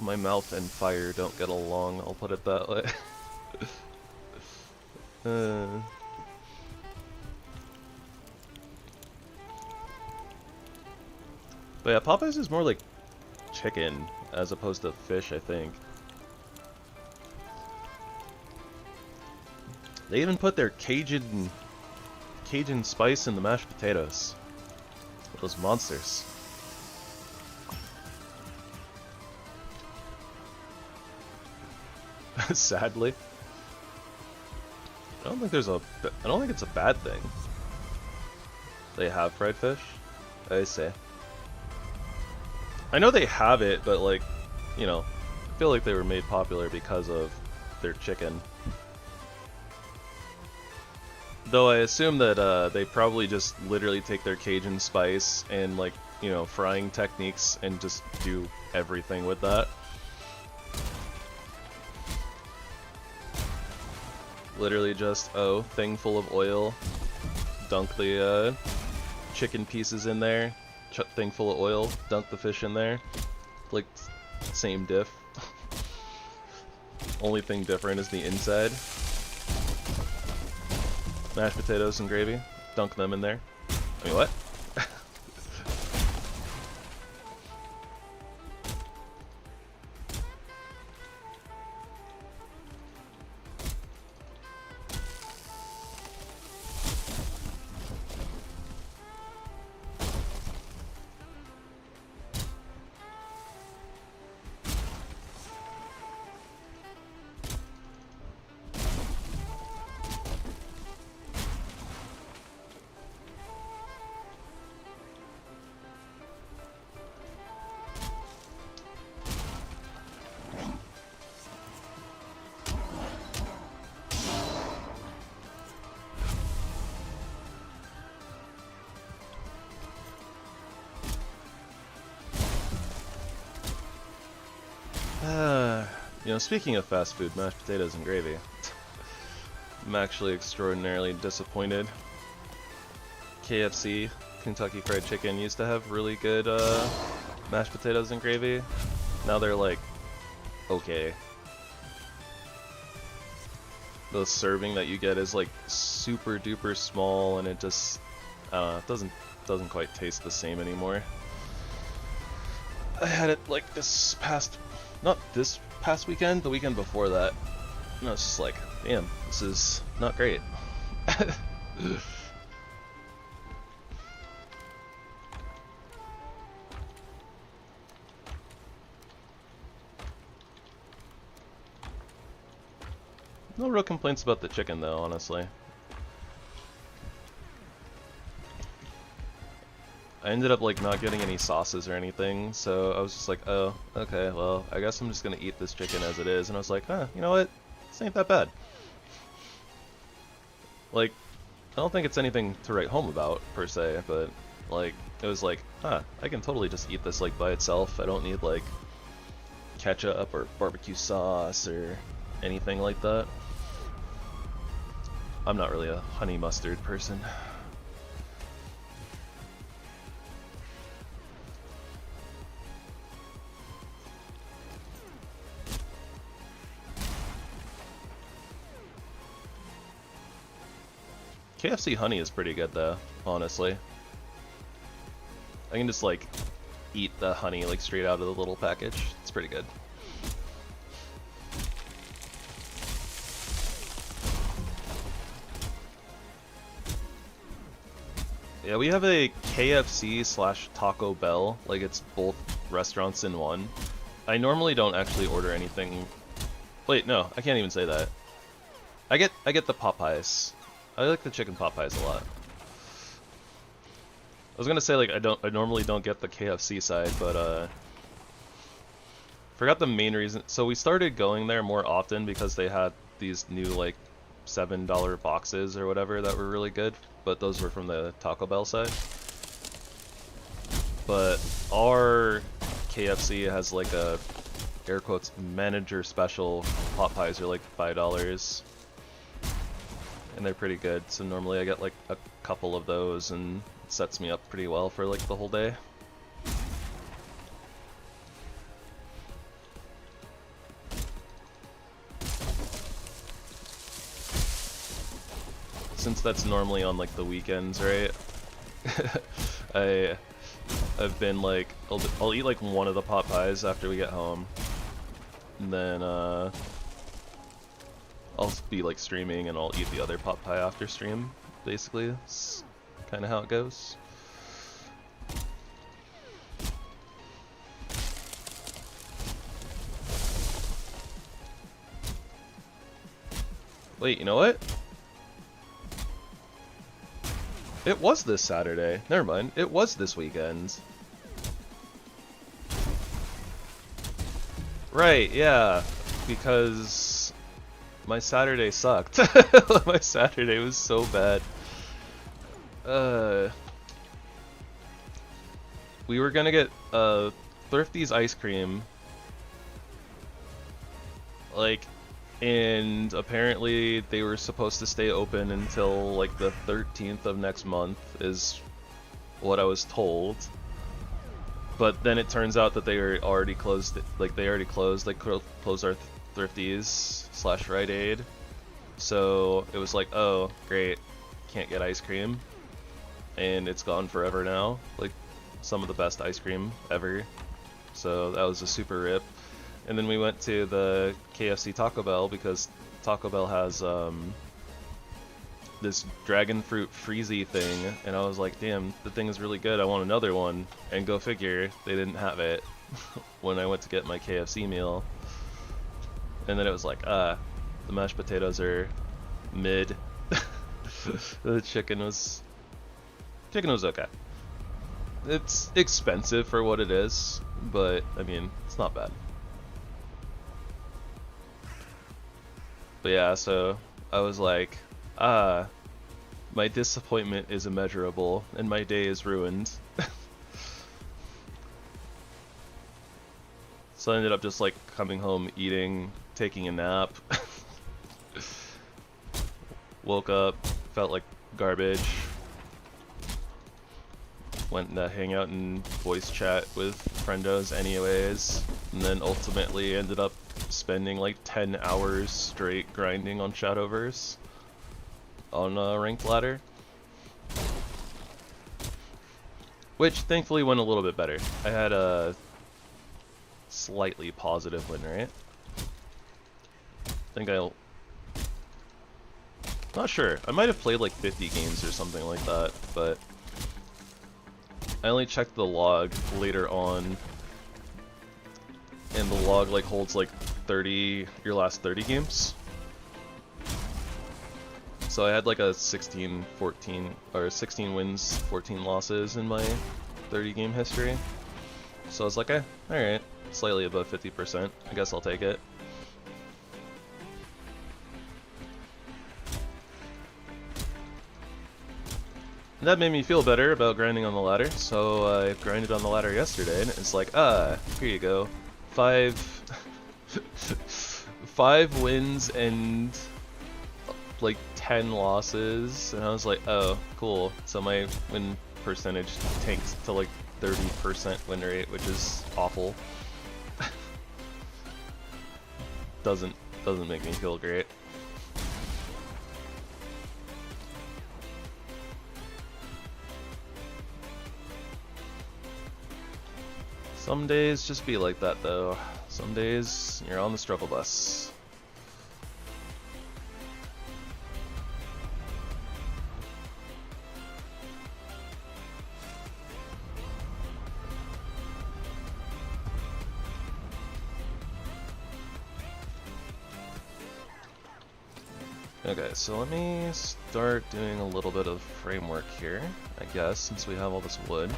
My mouth and fire don't get along, I'll put it that way. But yeah, Popeyes is more like chicken as opposed to fish, I think. They even put their Cajun spice in the mashed potatoes. Those monsters. Sadly. I don't think it's a bad thing. They have fried fish? I say. I know they have it, but like, you know, I feel like they were made popular because of their chicken. Though I assume that they probably just literally take their Cajun spice and like, you know, frying techniques and just do everything with that. Literally just, thing full of oil, dunk the chicken pieces in there, thing full of oil, dunk the fish in there, like, same diff. Only thing different is the inside. Mashed potatoes and gravy, dunk them in there. I mean, what? You know, speaking of fast food, mashed potatoes and gravy, I'm actually extraordinarily disappointed. KFC, Kentucky Fried Chicken, used to have really good mashed potatoes and gravy. Now they're like, okay. The serving that you get is like super duper small, and it just, doesn't quite taste the same anymore. I had it like not this past weekend, the weekend before that, and I was just like, damn, this is not great. No real complaints about the chicken though, honestly. I ended up like not getting any sauces or anything, so I was just like, oh, okay, well, I guess I'm just gonna eat this chicken as it is, and I was like, huh, you know what, this ain't that bad. Like, I don't think it's anything to write home about, per se, but, like, it was like, huh, I can totally just eat this, like, by itself. I don't need, like, ketchup or barbecue sauce or anything like that. I'm not really a honey mustard person. KFC honey is pretty good though, honestly. I can just like eat the honey like straight out of the little package. It's pretty good. Yeah, we have a KFC slash Taco Bell, like it's both restaurants in one. I normally don't actually order anything. Wait, no, I can't even say that. I get the Popeyes. I like the chicken Popeyes a lot. I was gonna say like I normally don't get the KFC side, but forgot the main reason. So we started going there more often because they had these new like $7 boxes or whatever that were really good, but those were from the Taco Bell side. But our KFC has like a air quotes manager special. Popeyes are like $5 and they're pretty good, so normally I get like a couple of those and it sets me up pretty well for like the whole day. Since that's normally on like the weekends, right? I've been like I'll eat like one of the Popeyes after we get home, and then I'll be like streaming and I'll eat the other Popeye after stream. Basically, it's kind of how it goes. Wait, you know what? It was this Saturday. Never mind. It was this weekend. Right, yeah. Because my Saturday sucked. My Saturday was so bad. We were gonna get Thrifty's ice cream. Like, and apparently they were supposed to stay open until like the 13th of next month is what I was told. But then it turns out that they are already closed, like closed our Thrifties / Rite Aid. So it was like, oh great, can't get ice cream. And it's gone forever now. Like some of the best ice cream ever. So that was a super rip. And then we went to the KFC Taco Bell because Taco Bell has this dragon fruit freezy thing, and I was like, damn, the thing is really good, I want another one. And go figure, they didn't have it when I went to get my KFC meal. And then it was like, the mashed potatoes are mid. The chicken was okay. It's expensive for what it is, but I mean, it's not bad. But yeah, so I was like, my disappointment is immeasurable and my day is ruined. So I ended up just like coming home, eating, taking a nap. Woke up, felt like garbage. Went to hang out and voice chat with friendos anyways, and then ultimately ended up spending like 10 hours straight grinding on Shadowverse on a ranked ladder, which thankfully went a little bit better. I had a slightly positive win rate. Not sure, I might have played like 50 games or something like that, but I only checked the log later on, and the log like holds like your last 30 games. So I had like a 16 wins, 14 losses in my 30 game history. So I was like, alright, slightly above 50%, I guess I'll take it. And that made me feel better about grinding on the ladder, so I grinded on the ladder yesterday, and it's like, here you go. 5 wins and like 10 losses, and I was like, oh, cool. So my win percentage tanked to like 30% win rate, which is awful. Doesn't make me feel great. Some days just be like that though. Some days you're on the struggle bus. Okay, so let me start doing a little bit of framework here, I guess, since we have all this wood.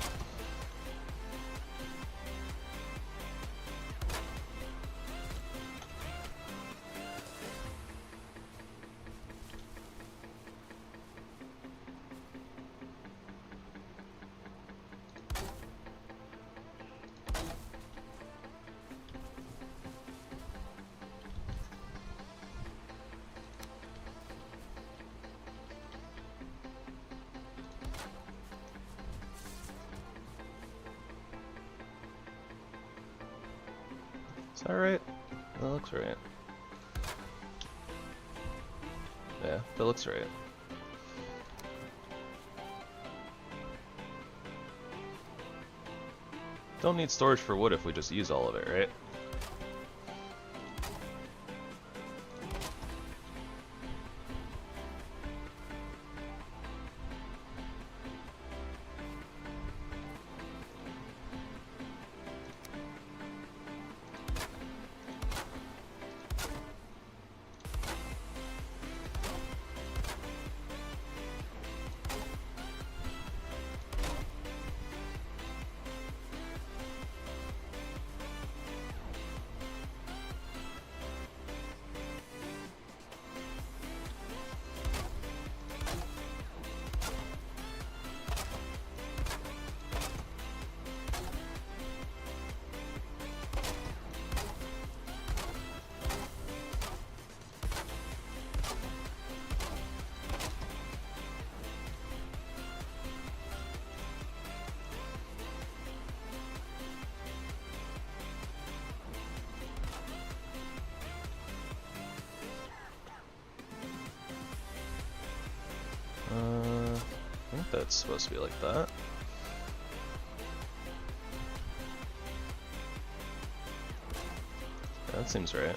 Is that right? That looks right. Yeah, that looks right. Don't need storage for wood if we just use all of it, right? I think that's supposed to be like that. Yeah, that seems right.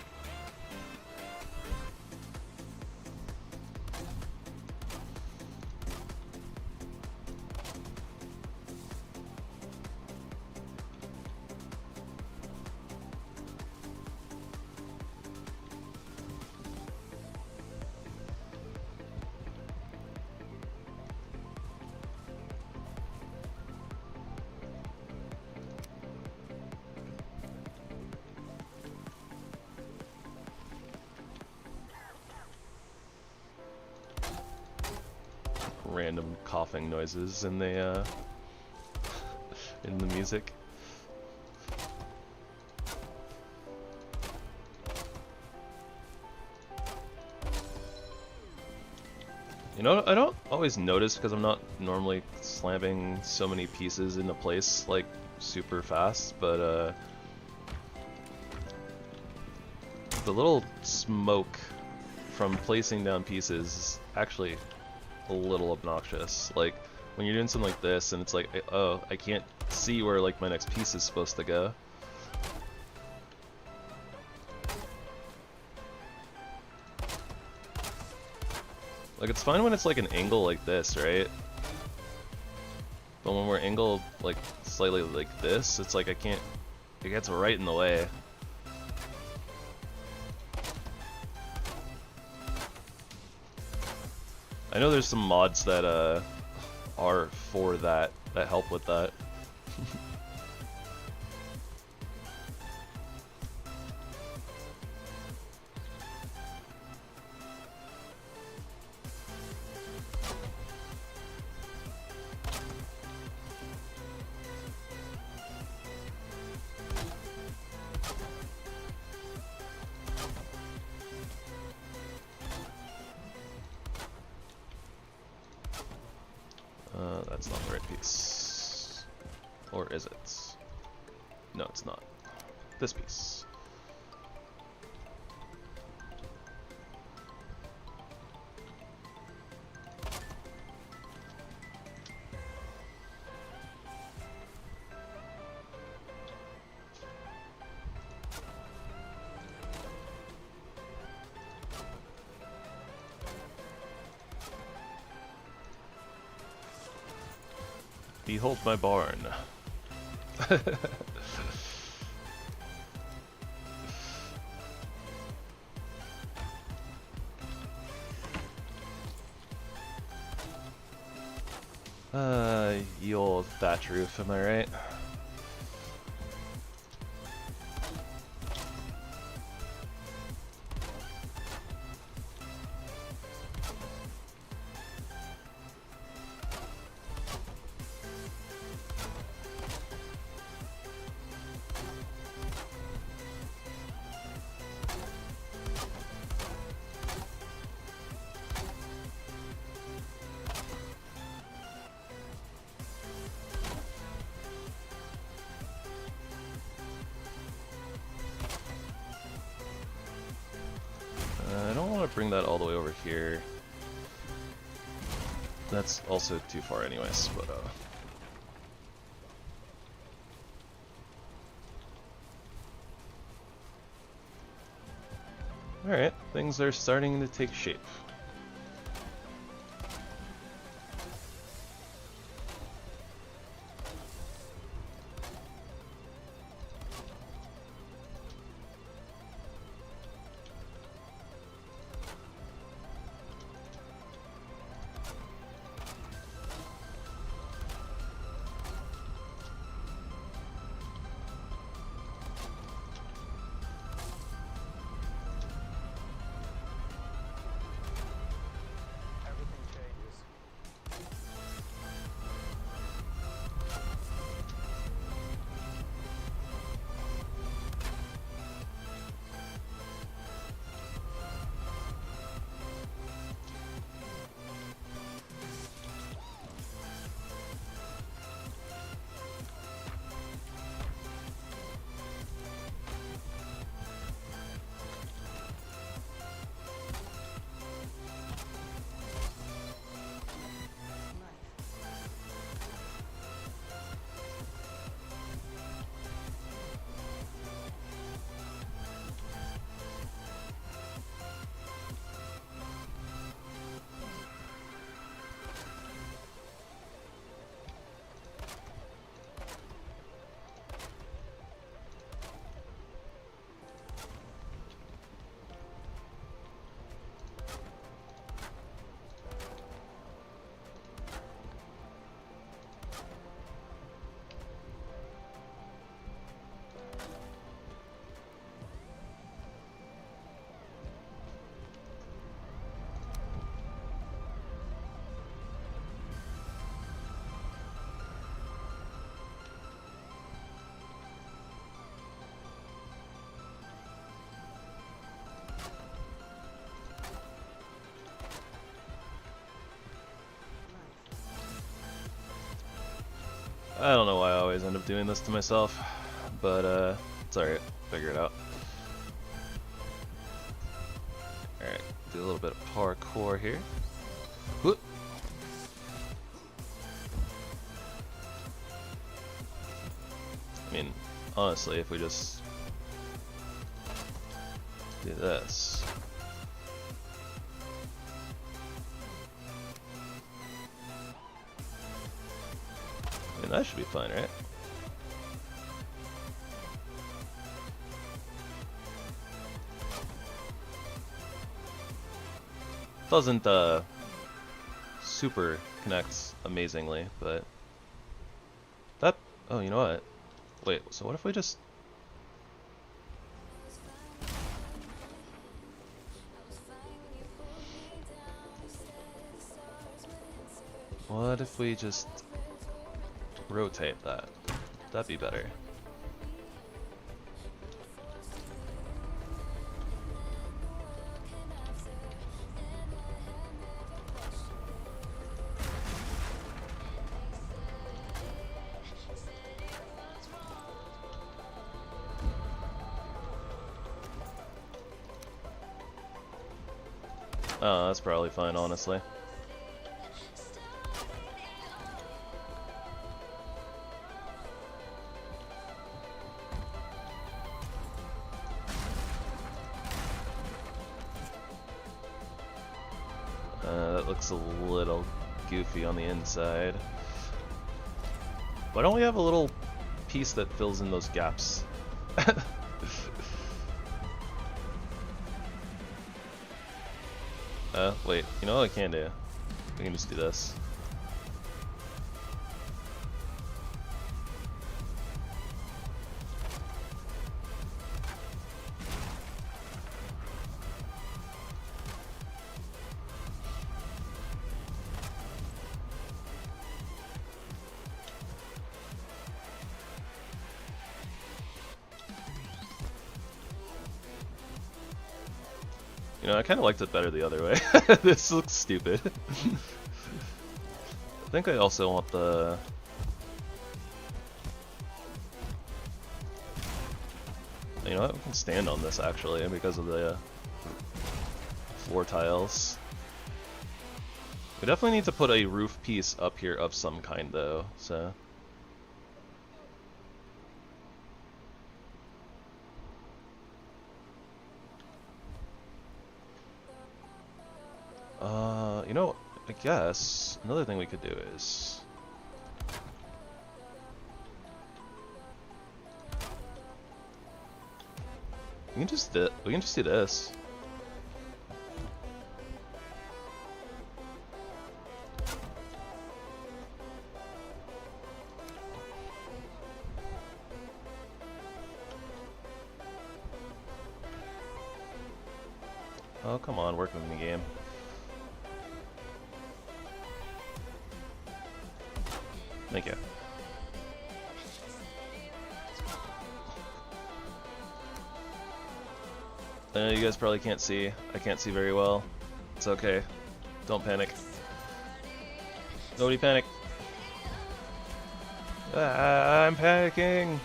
Random coughing noises in the music. You know, I don't always notice because I'm not normally slamming so many pieces into place like super fast, but the little smoke from placing down pieces is actually a little obnoxious. Like when you're doing something like this and it's like, oh, I can't see where like my next piece is supposed to go. Like it's fine when it's like an angle like this, right? But when we're angled like slightly like this, it's like I can't, it gets right in the way. I know there's some mods that are for that help with that. That's not the right piece. Or is it? No, it's not. This piece. Behold my barn. Ye old thatch roof, am I right? I don't want to bring that all the way over here. That's also too far anyways, but alright, things are starting to take shape. I don't know why I always end up doing this to myself, but it's alright, figure it out. Alright, do a little bit of parkour here. Whoop. I mean, honestly, if we just do this. I mean, that should be fine, right? Doesn't super connect amazingly, but that, oh, you know what? Wait, so what if we just rotate that? That'd be better. Oh, that's probably fine, honestly. That looks a little goofy on the inside. Why don't we have a little piece that fills in those gaps? Wait, you know what I can do? We can just do this. You know, I kind of liked it better the other way. This looks stupid. I think I also want the... You know what? We can stand on this actually because of the floor tiles. We definitely need to put a roof piece up here of some kind though, so... You know, I guess another thing we could do is we can just do this. Oh, come on, work with the game. Thank you. I know you guys probably can't see. I can't see very well. It's okay. Don't panic. Nobody panic. Ah, I'm panicking.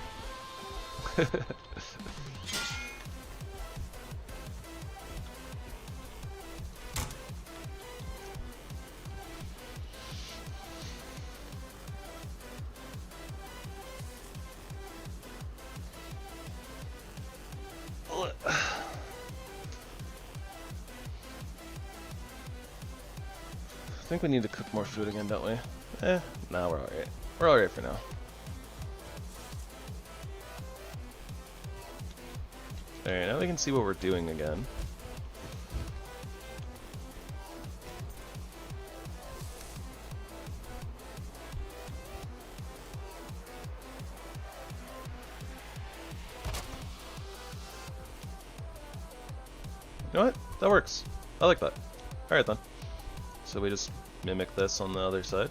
I think we need to cook more food again, don't we? Nah, we're alright. We're alright for now. Alright, now we can see what we're doing again. You know what? That works. I like that. Alright then. So we just mimic this on the other side.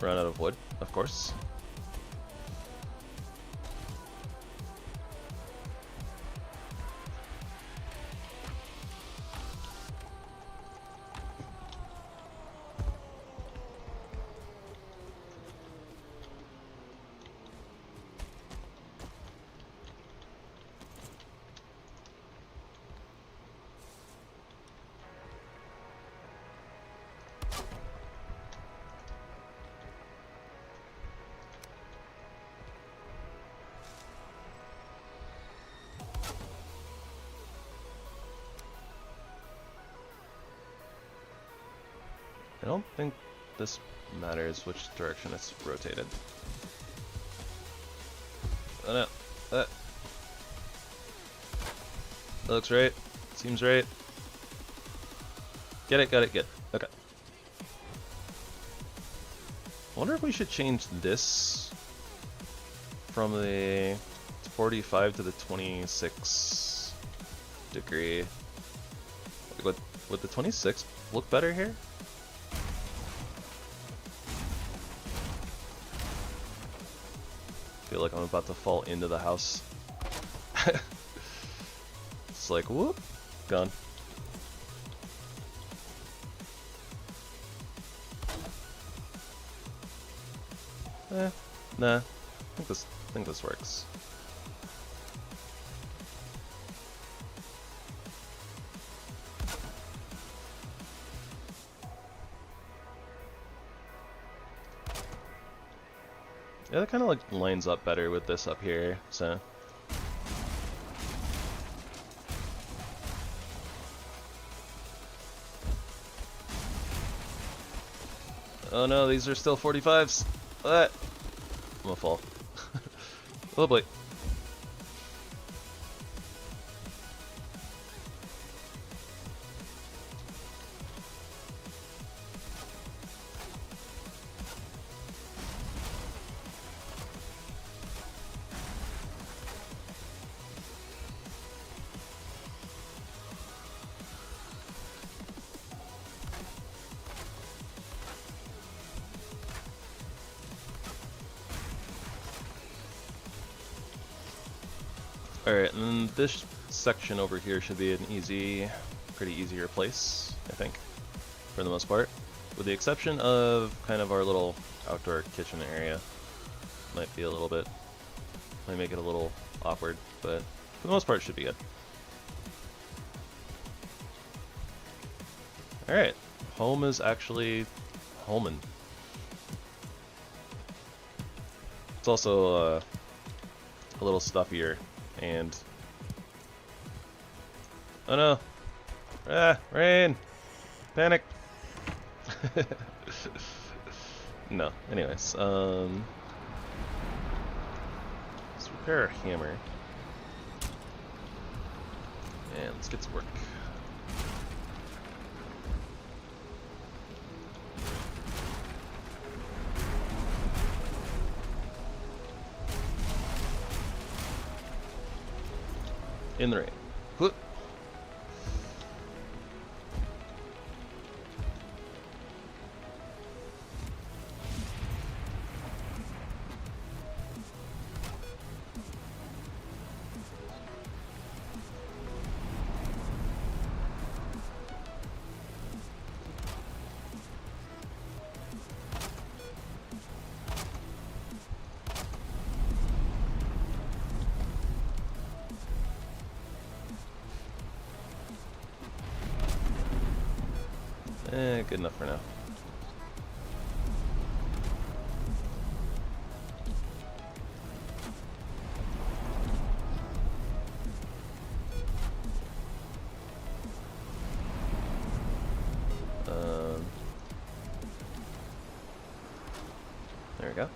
Run out of wood, of course. I don't think this matters which direction it's rotated. Oh no. That looks right. Seems right. Get it, got it, get. Okay. I wonder if we should change this from the 45 to the 26 degree. Would the 26 look better here? I feel like I'm about to fall into the house. It's like, whoop, gone. Nah. I think this works. Yeah, that kind of like lines up better with this up here, so. Oh no, these are still 45s. What? I'm gonna fall. Oh boy. Alright, and then this section over here should be an pretty easy replace, I think, for the most part. With the exception of kind of our little outdoor kitchen area. Might make it a little awkward, but for the most part it should be good. Alright, home is actually homing. It's also a little stuffier. And oh no! Ah, rain! Panic! No. Anyways, let's repair our hammer, and let's get to work. In the rain. Whoop. Good enough for now. There we go.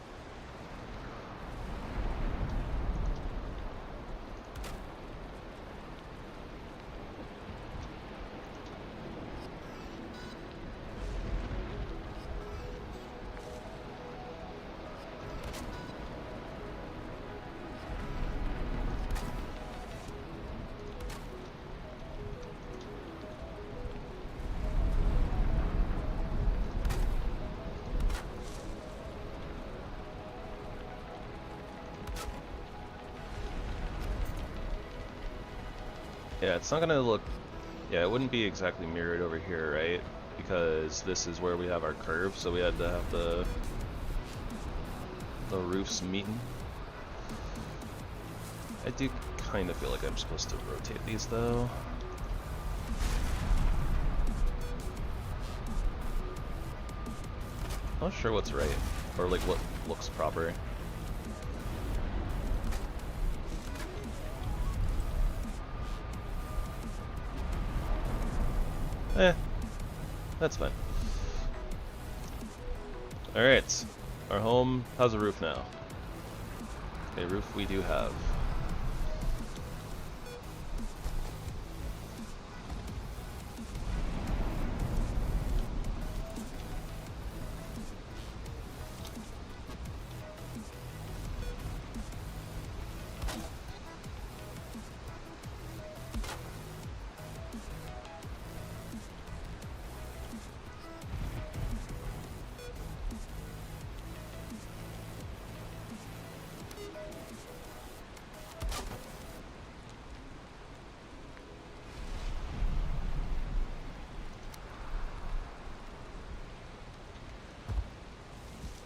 Yeah, it's not gonna look... Yeah, it wouldn't be exactly mirrored over here, right? Because this is where we have our curve, so we had to have the roofs meeting. I do kind of feel like I'm supposed to rotate these, though. Not sure what's right, or like what looks proper. That's fine. Alright, our home has a roof now. A roof we do have.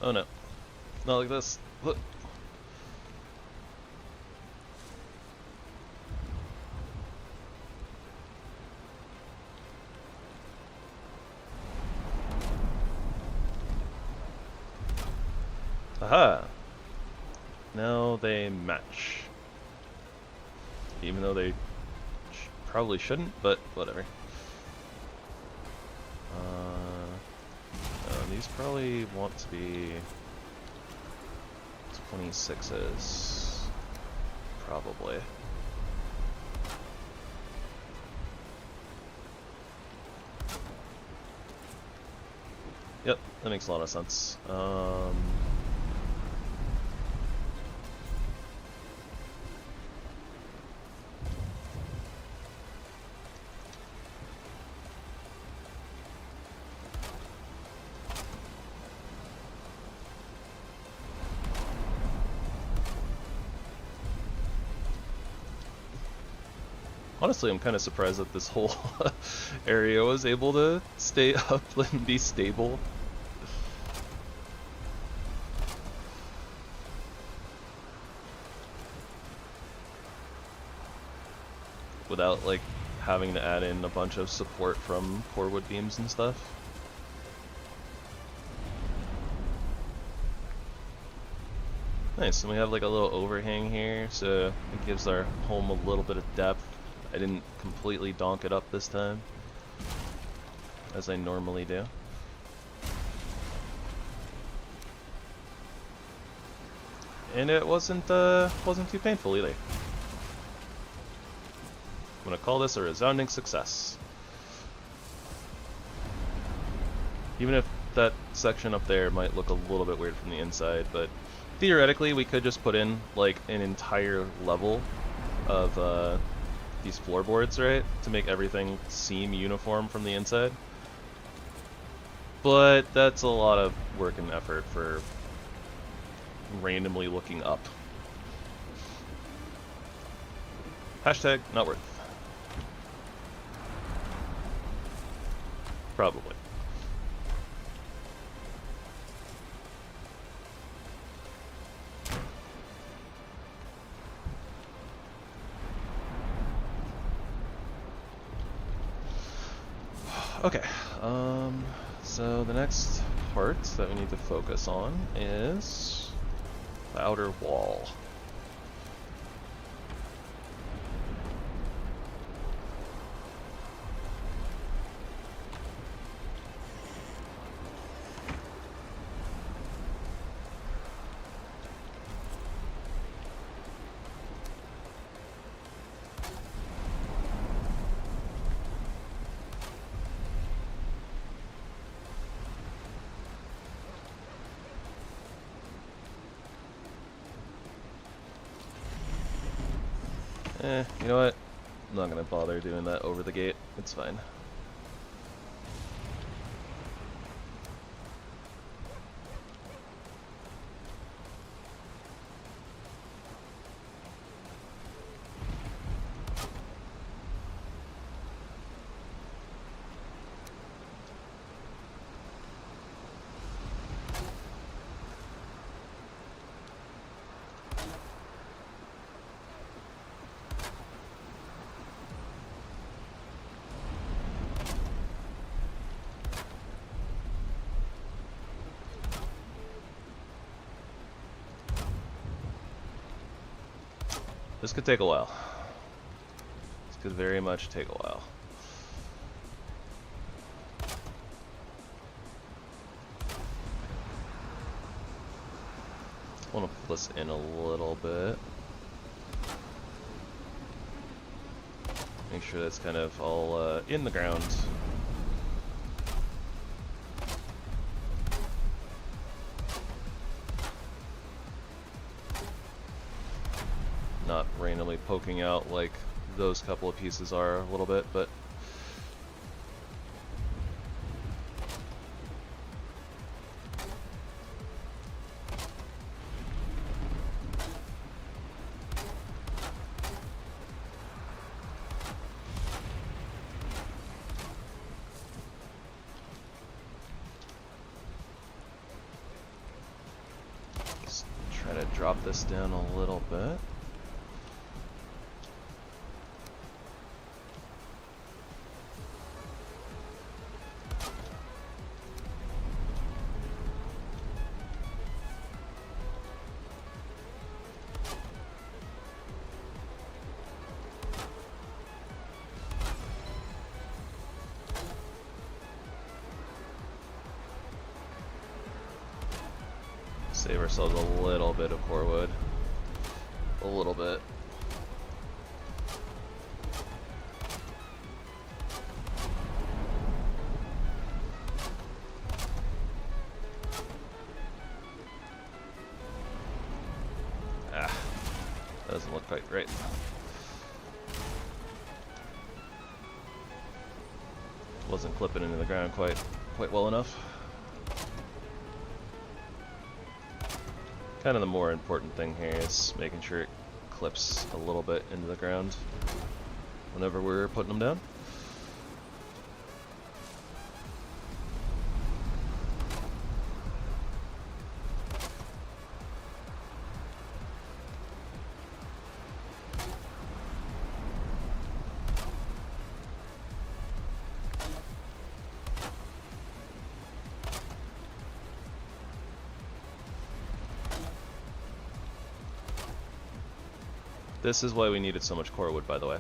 Oh no. Not like this. Look. Aha! Now they match. Even though they probably shouldn't, but whatever. These these probably want to be 26s. Probably. Yep, that makes a lot of sense. Honestly, I'm kind of surprised that this whole area was able to stay up and be stable. Without, like, having to add in a bunch of support from core wood beams and stuff. Nice, and we have like a little overhang here, so it gives our home a little bit of depth. I didn't completely donk it up this time, as I normally do. And it wasn't too painful either. I'm gonna call this a resounding success. Even if that section up there might look a little bit weird from the inside, but theoretically we could just put in like an entire level of these floorboards, right, to make everything seem uniform from the inside. But that's a lot of work and effort for randomly looking up. Hashtag not worth. Probably. Okay, so the next part that we need to focus on is the outer wall. You know what? I'm not gonna bother doing that over the gate. It's fine. This could take a while. This could very much take a while. I want to pull this in a little bit. Make sure that's kind of all in the ground. Not randomly poking out like those couple of pieces are a little bit, but just try to drop this down a little bit. Save ourselves a little bit of core wood. A little bit. Ah, doesn't look quite right. Wasn't clipping into the ground quite well enough. Kind of the more important thing here is making sure it clips a little bit into the ground whenever we're putting them down. This is why we needed so much core wood, by the way.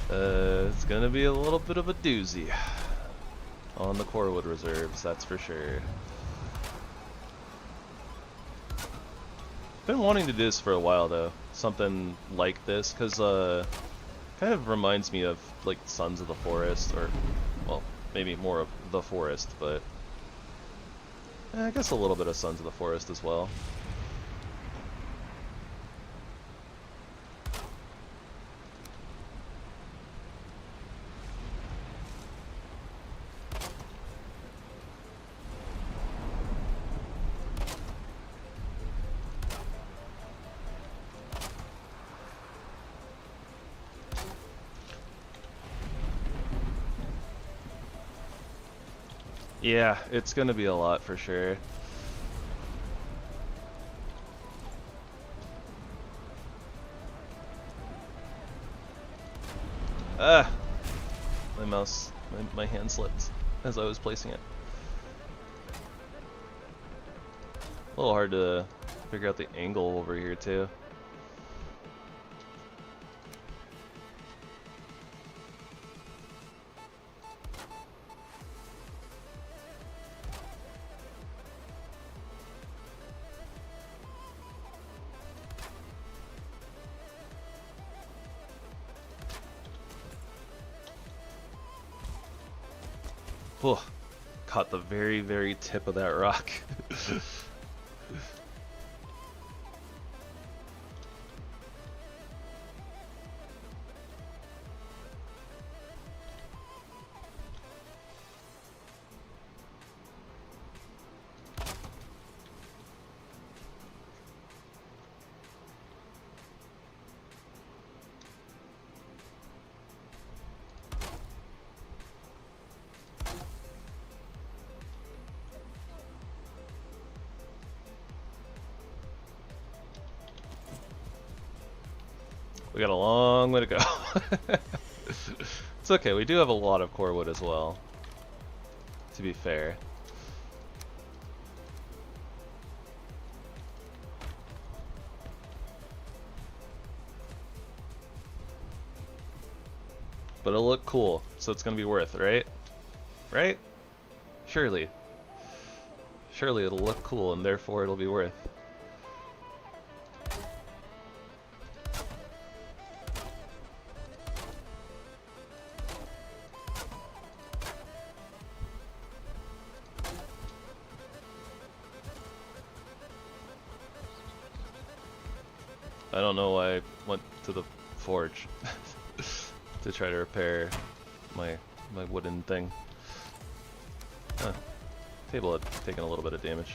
It's gonna be a little bit of a doozy on the core wood reserves, that's for sure. Been wanting to do this for a while though, something like this, because kind of reminds me of like Sons of the Forest, or well, maybe more of the Forest, but I guess a little bit of Sons of the Forest as well. Yeah, it's gonna be a lot for sure. Ah! My mouse, my hand slipped as I was placing it. A little hard to figure out the angle over here too. Oh, caught the very, very tip of that rock. We got a long way to go. It's okay, we do have a lot of core wood as well, to be fair. But it'll look cool, so it's gonna be worth it, right? Right? Surely. Surely it'll look cool, and therefore it'll be worth. I don't know why I went to the forge to try to repair my wooden thing. Huh. Table had taken a little bit of damage.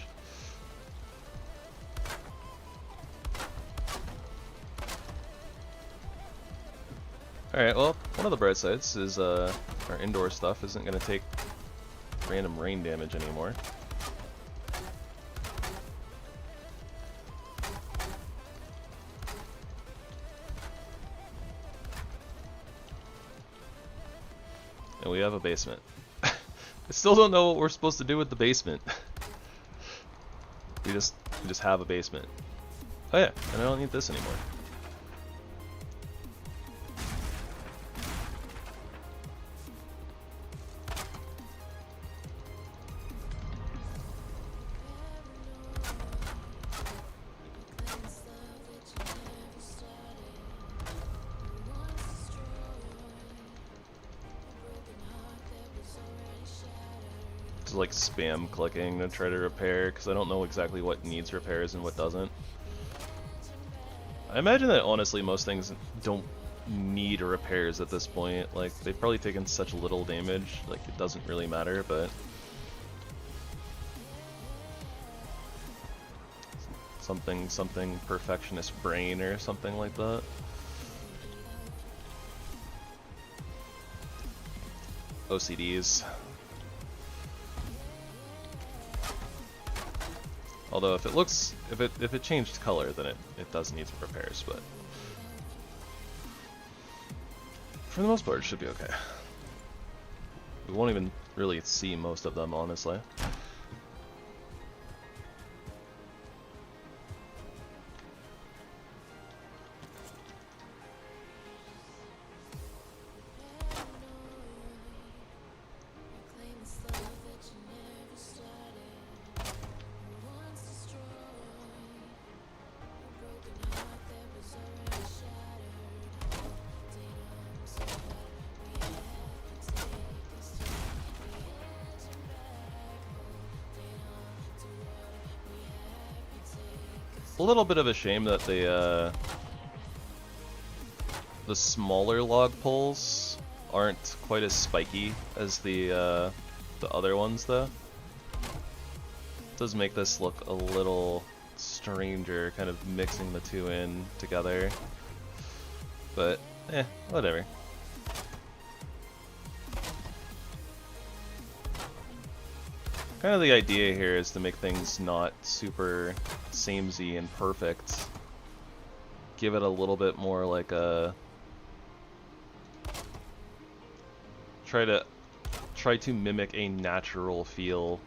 Alright, well, one of the bright sides is our indoor stuff isn't going to take random rain damage anymore. And we have a basement. I still don't know what we're supposed to do with the basement. we just have a basement. Oh yeah, and I don't need this anymore. just like spam clicking to try to repair, because I don't know exactly what needs repairs and what doesn't. I imagine that honestly most things don't need repairs at this point. Like, they've probably taken such little damage, like it doesn't really matter, but something perfectionist brain or something like that. OCDs. Although if it changed color, then it does need some repairs, but for the most part it should be okay. We won't even really see most of them, honestly. A little bit of a shame that the smaller log pulls aren't quite as spiky as the other ones, though. It does make this look a little stranger, kind of mixing the two in together. But whatever. Kind of the idea here is to make things not super samey and perfect. Give it a little bit more like a try to mimic a natural feel.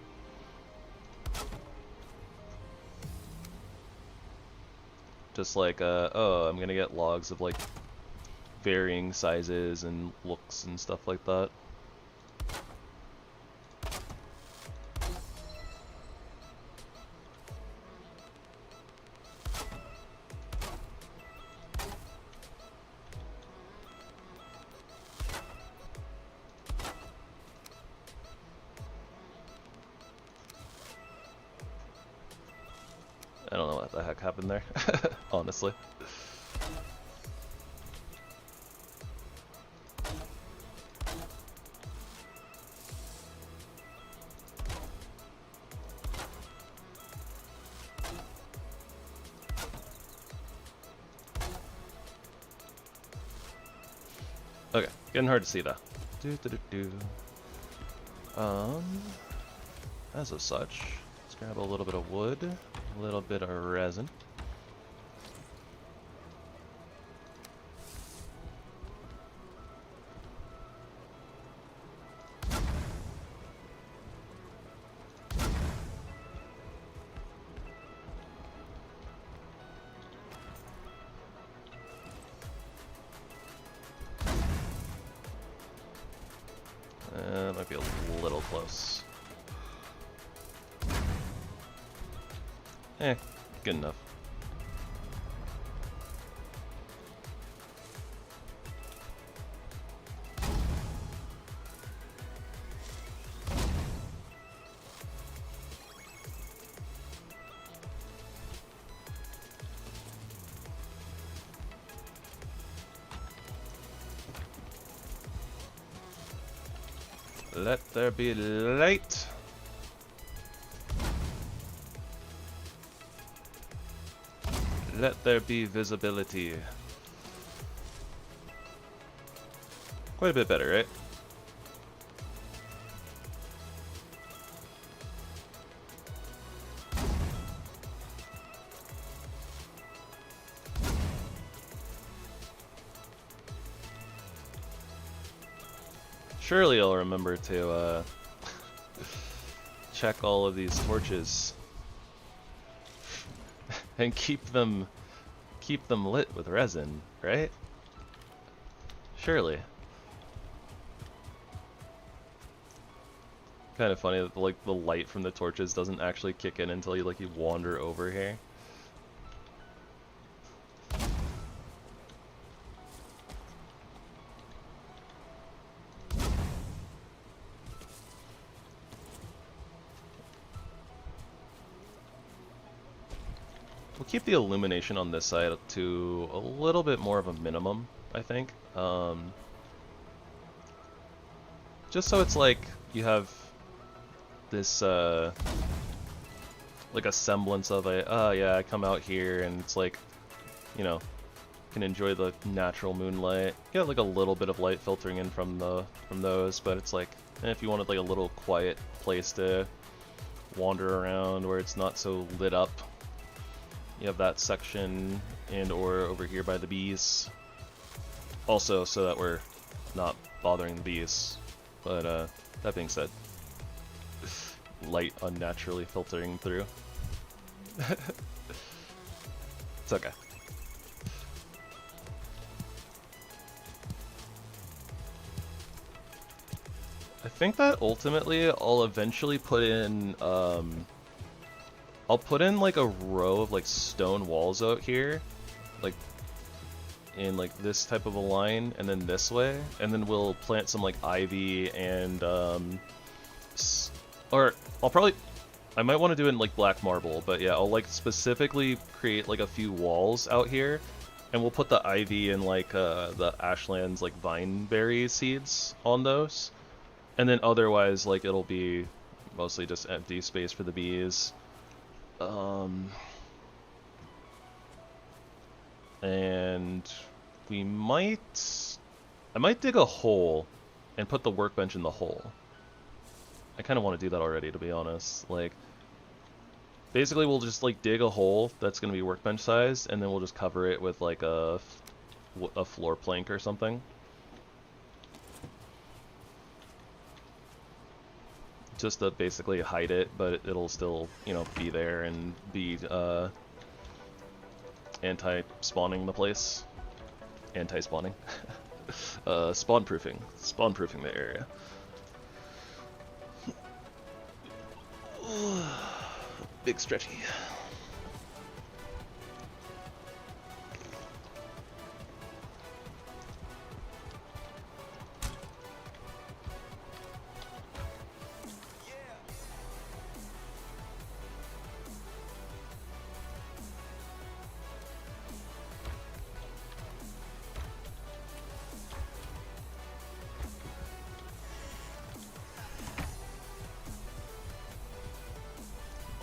Just like oh, I'm gonna get logs of like varying sizes and looks and stuff like that. I don't know what the heck happened there, honestly. Okay, getting hard to see though. As of such, let's grab a little bit of wood, a little bit of resin. Might be a little close. Good enough. Let there be light. Let there be visibility. Quite a bit better, right? Surely I'll remember to check all of these torches and keep them lit with resin, right? Surely. Kind of funny that like the light from the torches doesn't actually kick in until you wander over here. we'll keep the illumination on this side to a little bit more of a minimum, I think. Just so it's like you have this like a semblance of a, oh yeah, I come out here and it's like, you know, can enjoy the natural moonlight. Get like a little bit of light filtering in from those, but it's like, if you wanted like a little quiet place to wander around where it's not so lit up, you have that section, and or over here by the bees. Also, so that we're not bothering the bees. But that being said, light unnaturally filtering through. It's okay. I think that ultimately I'll eventually put in, I'll put in like a row of like stone walls out here, like in like this type of a line, and then this way, and then we'll plant some like ivy and or I might want to do it in like black marble, but yeah, I'll like specifically create like a few walls out here, and we'll put the ivy and like the ashlands like vineberry seeds on those, and then otherwise like it'll be mostly just empty space for the bees. And I might dig a hole and put the workbench in the hole. I kind of want to do that already, to be honest. Like, basically we'll just like dig a hole that's going to be workbench sized, and then we'll just cover it with like a floor plank or something. Just to basically hide it, but it'll still, you know, be there and be anti-spawning the place. Anti-spawning. Spawn-proofing. Spawn-proofing the area. Big stretchy.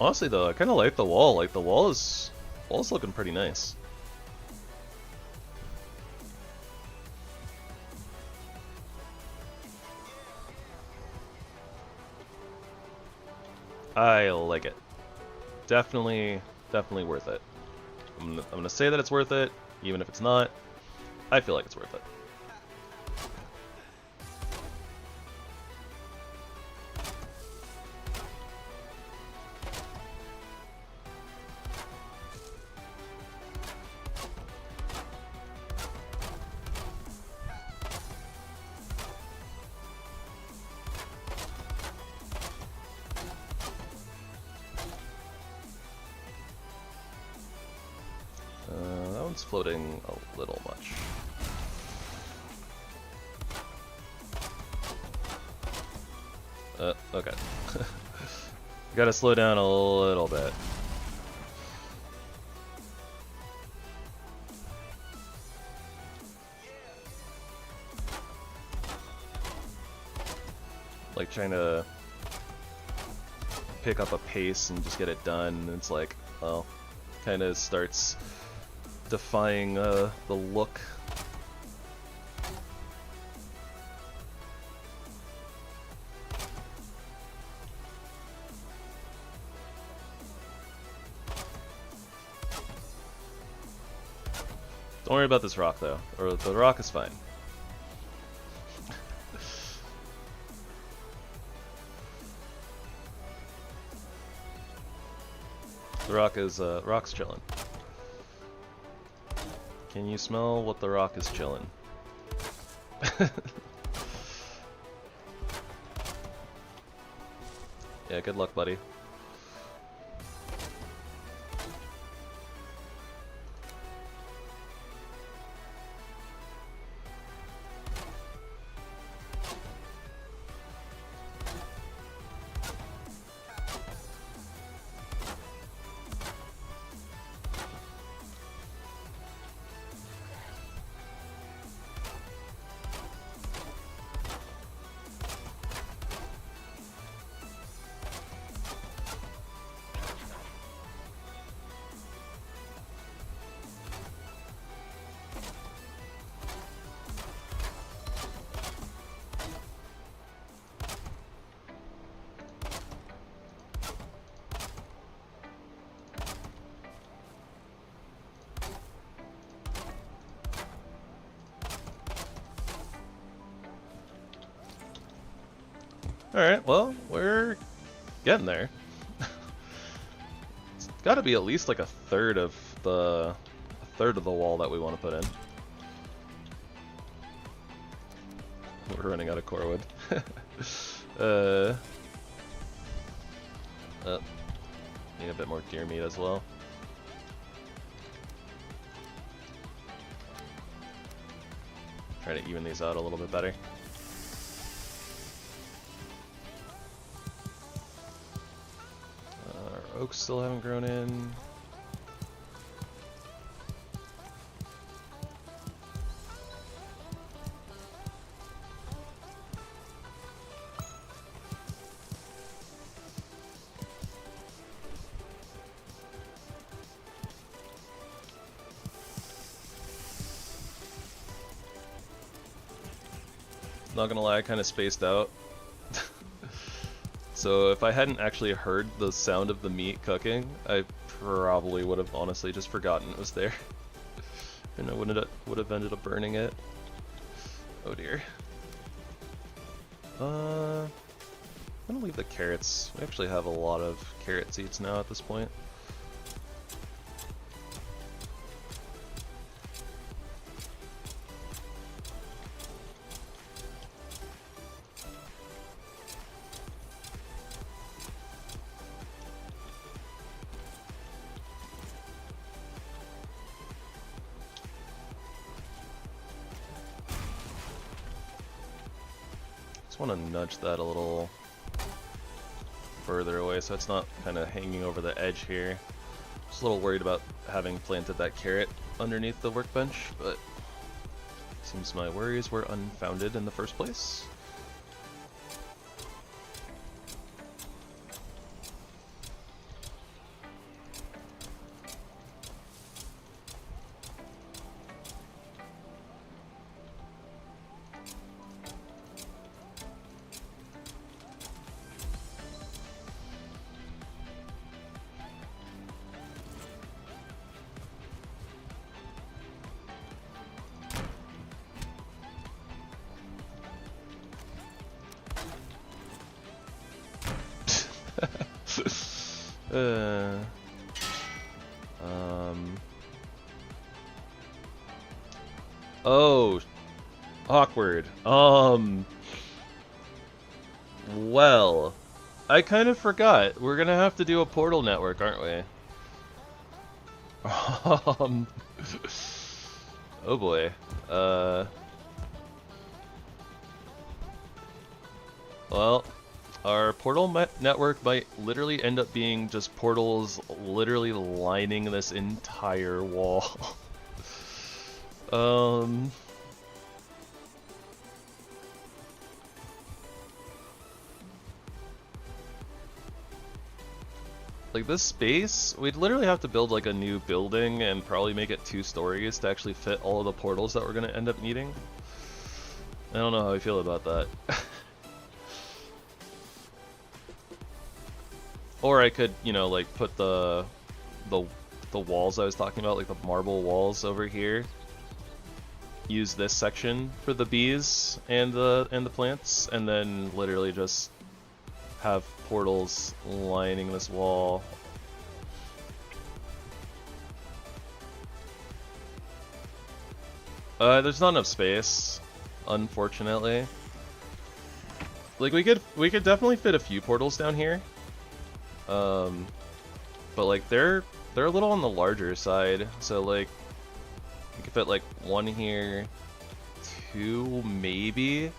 Honestly though, I kind of like the wall. Like the wall's looking pretty nice. I like it. Definitely worth it. I'm gonna say that it's worth it, even if it's not. I feel like it's worth it. That one's floating a little much. Okay. Gotta slow down a little bit. Like trying to pick up a pace and just get it done. It's like, well, kind of starts defying the look. Don't worry about this rock though, or the rock is fine. The rock is rock's chilling. Can you smell what the rock is chilling? Yeah, good luck, buddy. Alright, well, we're getting there. It's gotta be at least like a third of the wall that we want to put in. We're running out of core wood. Need a bit more deer meat as well. Try to even these out a little bit better. Our oaks still haven't grown in. Not gonna lie, I kind of spaced out. So if I hadn't actually heard the sound of the meat cooking, I probably would have honestly just forgotten it was there. And I would have ended up burning it. Oh dear. I'm gonna leave the carrots. We actually have a lot of carrot seeds now at this point. Just want to nudge that a little further away so it's not kind of hanging over the edge here. Just a little worried about having planted that carrot underneath the workbench, but seems my worries were unfounded in the first place. Oh, awkward. Well, I kind of forgot. We're gonna have to do a portal network, aren't we? Oh boy. Well, our portal network might literally end up being just portals literally lining this entire wall. Like this space, we'd literally have to build like a new building and probably make it 2 stories to actually fit all of the portals that we're gonna end up needing. I don't know how I feel about that. Or I could, you know, like put the walls I was talking about, like the marble walls over here. Use this section for the bees and the plants, and then literally just have portals lining this wall. There's not enough space, unfortunately. Like we could definitely fit a few portals down here. But like they're a little on the larger side, so like we could fit like 1 here, 2 maybe,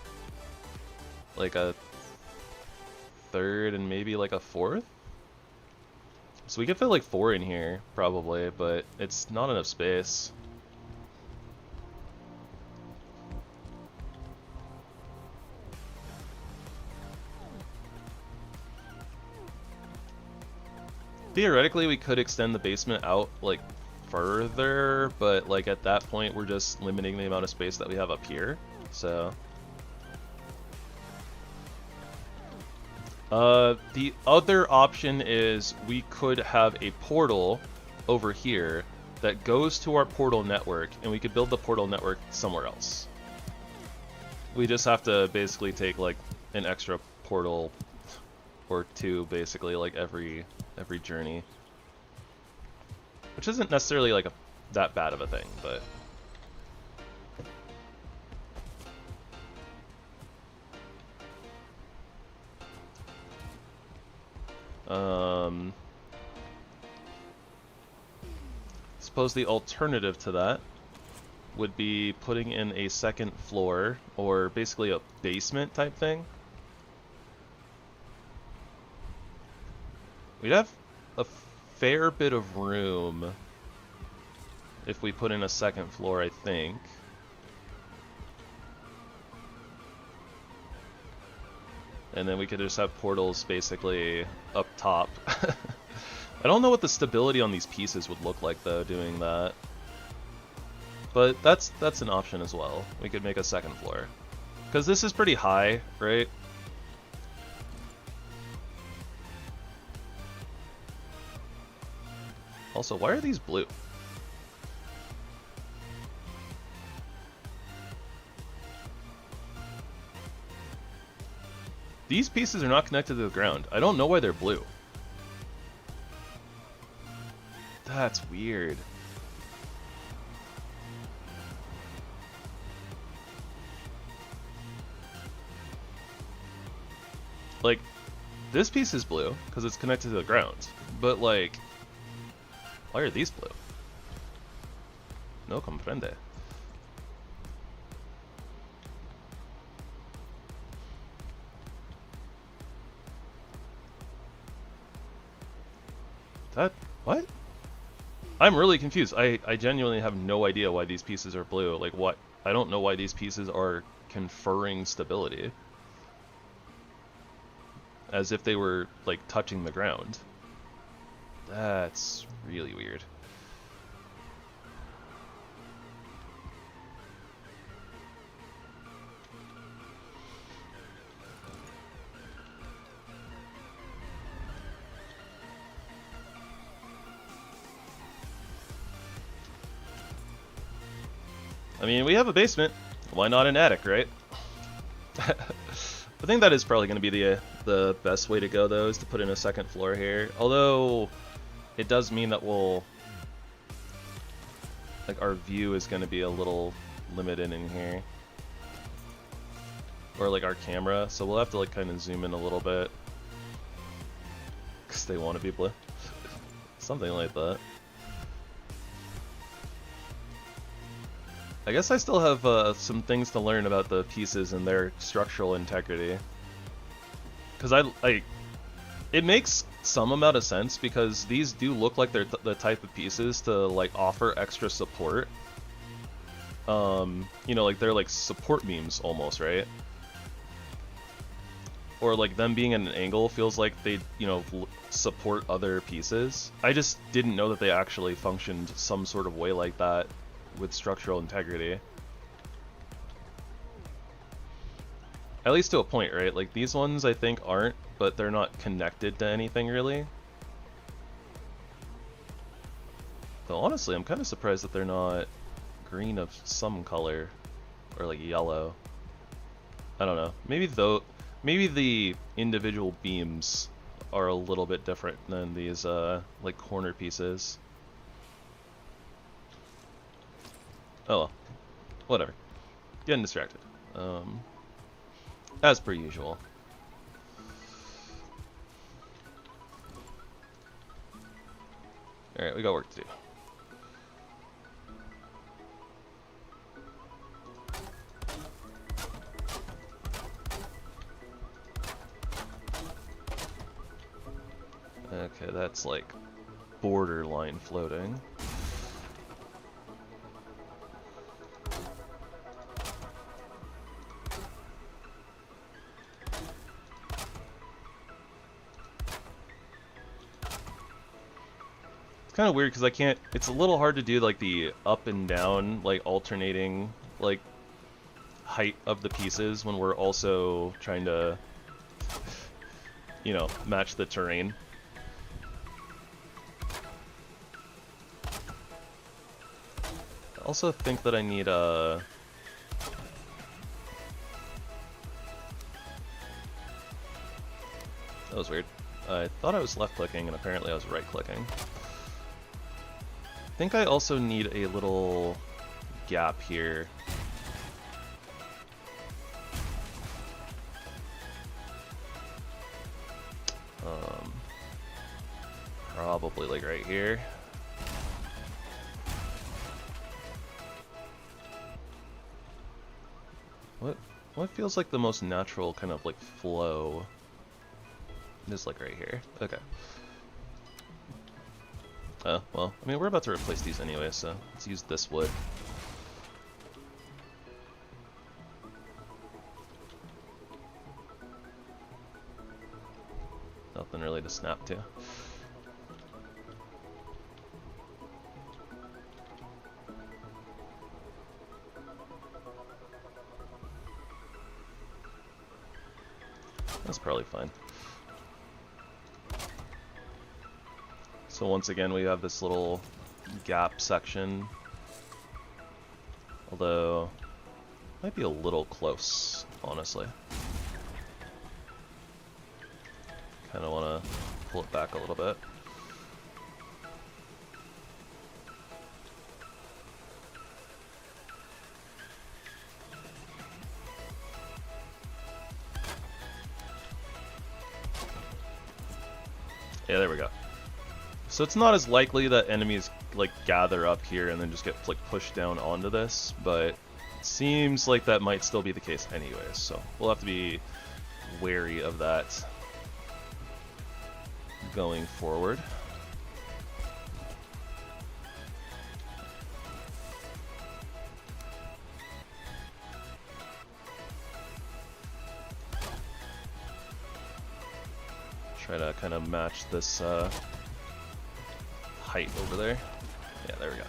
like a 3rd and maybe like a 4th. So we could fit like 4 in here probably, but it's not enough space. Theoretically, we could extend the basement out, like, further, but, like, at that point, we're just limiting the amount of space that we have up here, so... The other option is we could have a portal over here that goes to our portal network, and we could build the portal network somewhere else. We just have to basically take, like, an extra portal or two, basically, like every journey. Which isn't necessarily like that bad of a thing, but suppose the alternative to that would be putting in a second floor, or basically a basement type thing. We'd have a fair bit of room if we put in a second floor, I think. And then we could just have portals basically up top. I don't know what the stability on these pieces would look like though, doing that. But that's an option as well. We could make a second floor. Because this is pretty high, right? Also, why are these blue? These pieces are not connected to the ground. I don't know why they're blue. That's weird. Like, this piece is blue because it's connected to the ground. But like, why are these blue? No comprende. What? I'm really confused. I genuinely have no idea why these pieces are blue. Like, what? I don't know why these pieces are conferring stability. As if they were, like, touching the ground. That's really weird. I mean, we have a basement. Why not an attic, right? I think that is probably going to be the best way to go, though, is to put in a second floor here. Although, it does mean that we'll... like, our view is going to be a little limited in here. Or, like, our camera. So we'll have to, like, kind of zoom in a little bit. Because they want to be blue. Something like that. I guess I still have some things to learn about the pieces and their structural integrity. Because it makes some amount of sense, because these do look like they're the type of pieces to like offer extra support. You know, like they're like support beams almost, right? Or like them being at an angle feels like they, you know, support other pieces. I just didn't know that they actually functioned some sort of way like that with structural integrity. At least to a point, right? Like these ones I think aren't, but they're not connected to anything really. Though honestly, I'm kind of surprised that they're not green of some color, or like yellow. I don't know. Maybe the individual beams are a little bit different than these like corner pieces. Oh well, whatever. Getting distracted. As per usual. Alright, we got work to do. Okay, that's like borderline floating. Kind of weird because I can't, it's a little hard to do like the up and down, like alternating like height of the pieces when we're also trying to, you know, match the terrain. I also think that I need a That was weird. I thought I was left clicking and apparently I was right clicking. I think I also need a little gap here. Probably like right here. What feels like the most natural kind of like flow? Just like right here. Okay. Oh, well, I mean, we're about to replace these anyway, so let's use this wood. Nothing really to snap to. That's probably fine. So once again, we have this little gap section. Although, might be a little close, honestly. Kind of want to pull it back a little bit. Yeah, there we go. So it's not as likely that enemies like gather up here and then just get like pushed down onto this, but it seems like that might still be the case anyways, so we'll have to be wary of that going forward. Try to kind of match this height over there. Yeah, there we go.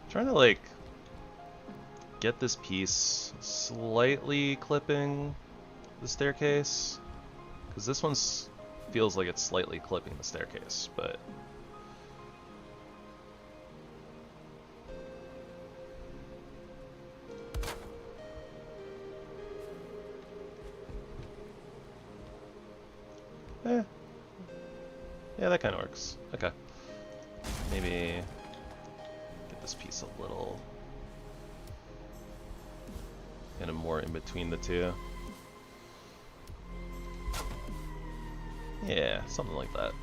Trying to like get this piece slightly clipping the staircase, because this one feels like it's slightly clipping the staircase, but yeah, that kind of works. Okay, maybe this piece a little kind of more in between the two. Yeah, something like that.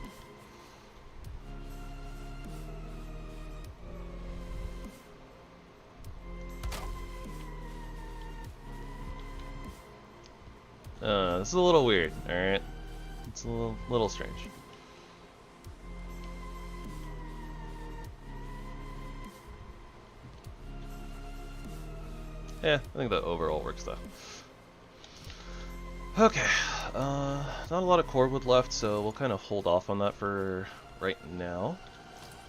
This is a little weird, alright? It's a little strange. Yeah, I think that overall works though. Okay, not a lot of cordwood left, so we'll kind of hold off on that for right now.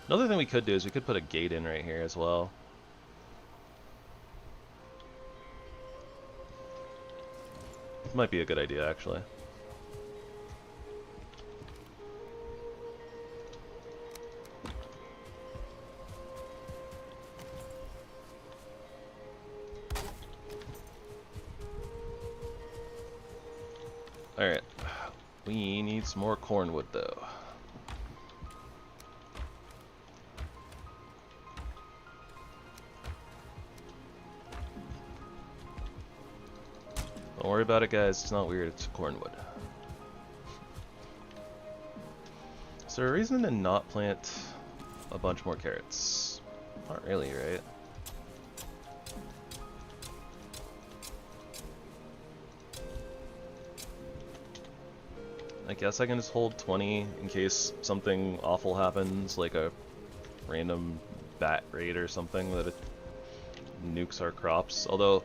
Another thing we could do is we could put a gate in right here as well. Might be a good idea, actually. Alright, we need some more cornwood though. Don't worry about it, guys, it's not weird, it's cornwood. Is there a reason to not plant a bunch more carrots? Not really, right? I guess I can just hold 20 in case something awful happens, like a random bat raid or something that it nukes our crops. Although,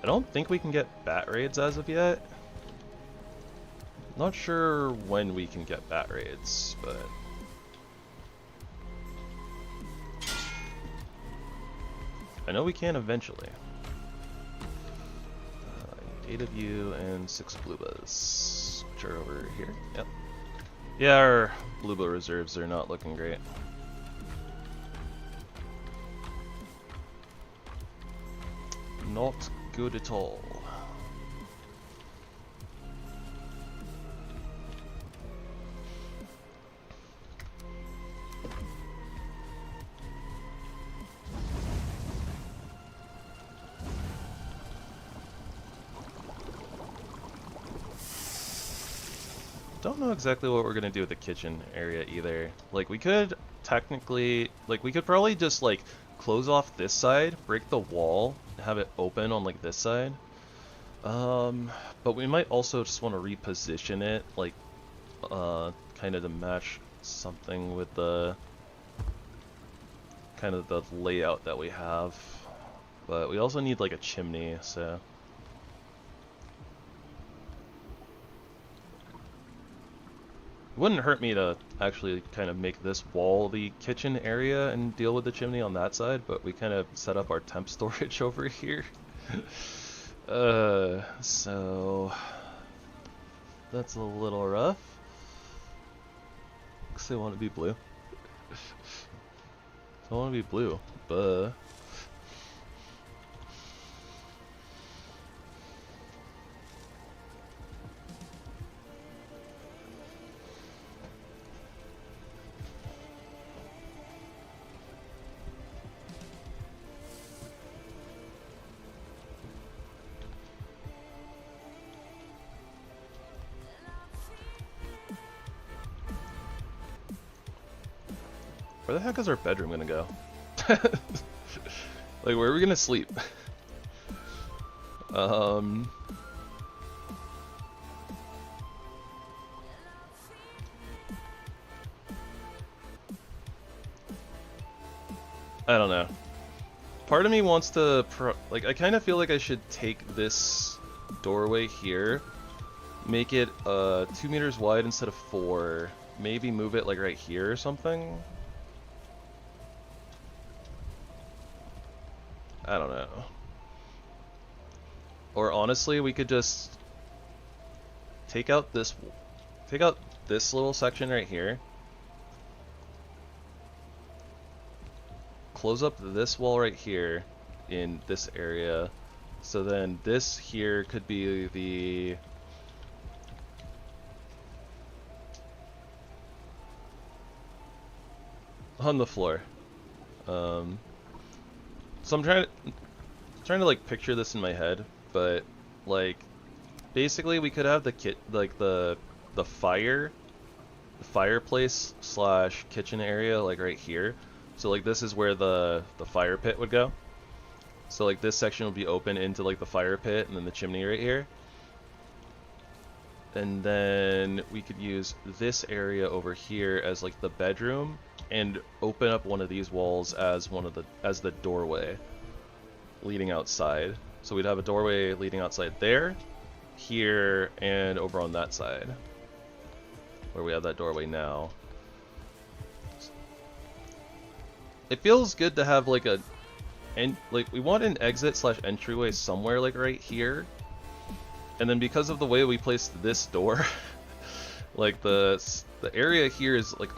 I don't think we can get bat raids as of yet. Not sure when we can get bat raids, but... I know we can eventually. 8 of you and 6 bluebas, which are over here. Yep. Yeah, our blueba reserves are not looking great. Not good at all. Don't know exactly what we're gonna do with the kitchen area either. Like, we could technically, like, we could probably just like close off this side, break the wall, have it open on like this side. But we might also just want to reposition it, like, kind of to match something with the kind of the layout that we have. But we also need like a chimney, so. It wouldn't hurt me to actually kind of make this wall the kitchen area and deal with the chimney on that side, but we kind of set up our temp storage over here. So that's a little rough. Because I want to be blue. I want to be blue, but... Where the heck is our bedroom gonna go? Like, where are we gonna sleep? I don't know. Part of me wants to, like, I kind of feel like I should take this doorway here, make it 2 meters wide instead of 4, maybe move it like right here or something. I don't know. Or honestly, we could just take out this little section right here. Close up this wall right here in this area. So then this here could be the on the floor. So I'm trying to like picture this in my head, but like basically we could have the fireplace slash kitchen area like right here. So like this is where the fire pit would go. So like this section would be open into like the fire pit and then the chimney right here. And then we could use this area over here as like the bedroom and open up one of these walls as the doorway leading outside. So we'd have a doorway leading outside there, here, and over on that side where we have that doorway now. It feels good to have like we want an exit slash entryway somewhere like right here. And then because of the way we placed this door, like the area here is like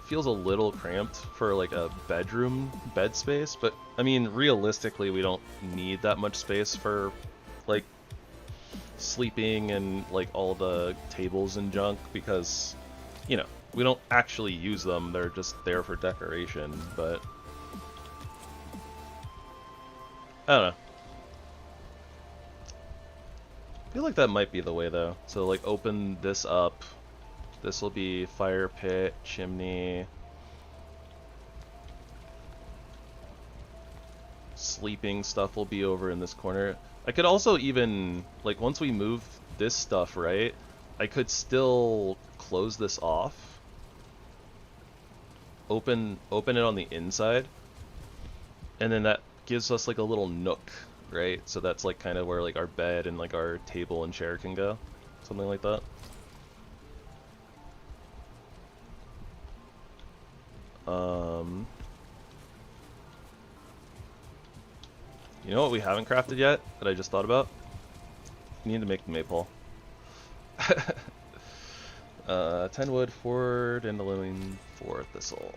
feels a little cramped for like a bedroom bed space, but I mean realistically we don't need that much space for like sleeping and like all the tables and junk because, you know, we don't actually use them, they're just there for decoration. But I don't know. I feel like that might be the way though. So like open this up. This will be fire pit, chimney, sleeping stuff will be over in this corner. I could also even, like, once we move this stuff, right, I could still close this off, open it on the inside, and then that gives us like a little nook, right? So that's like kind of where like our bed and like our table and chair can go, something like that. You know what we haven't crafted yet that I just thought about? We need to make the maypole. 10 wood, 4 dandelion, 4 thistle.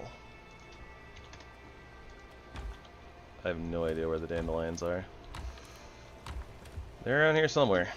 I have no idea where the dandelions are. They're around here somewhere.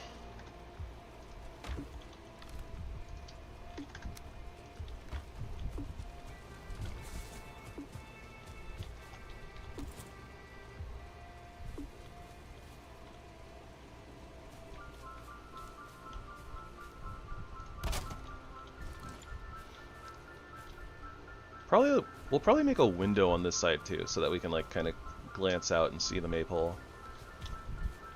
We'll probably make a window on this side too, so that we can like kind of glance out and see the maypole.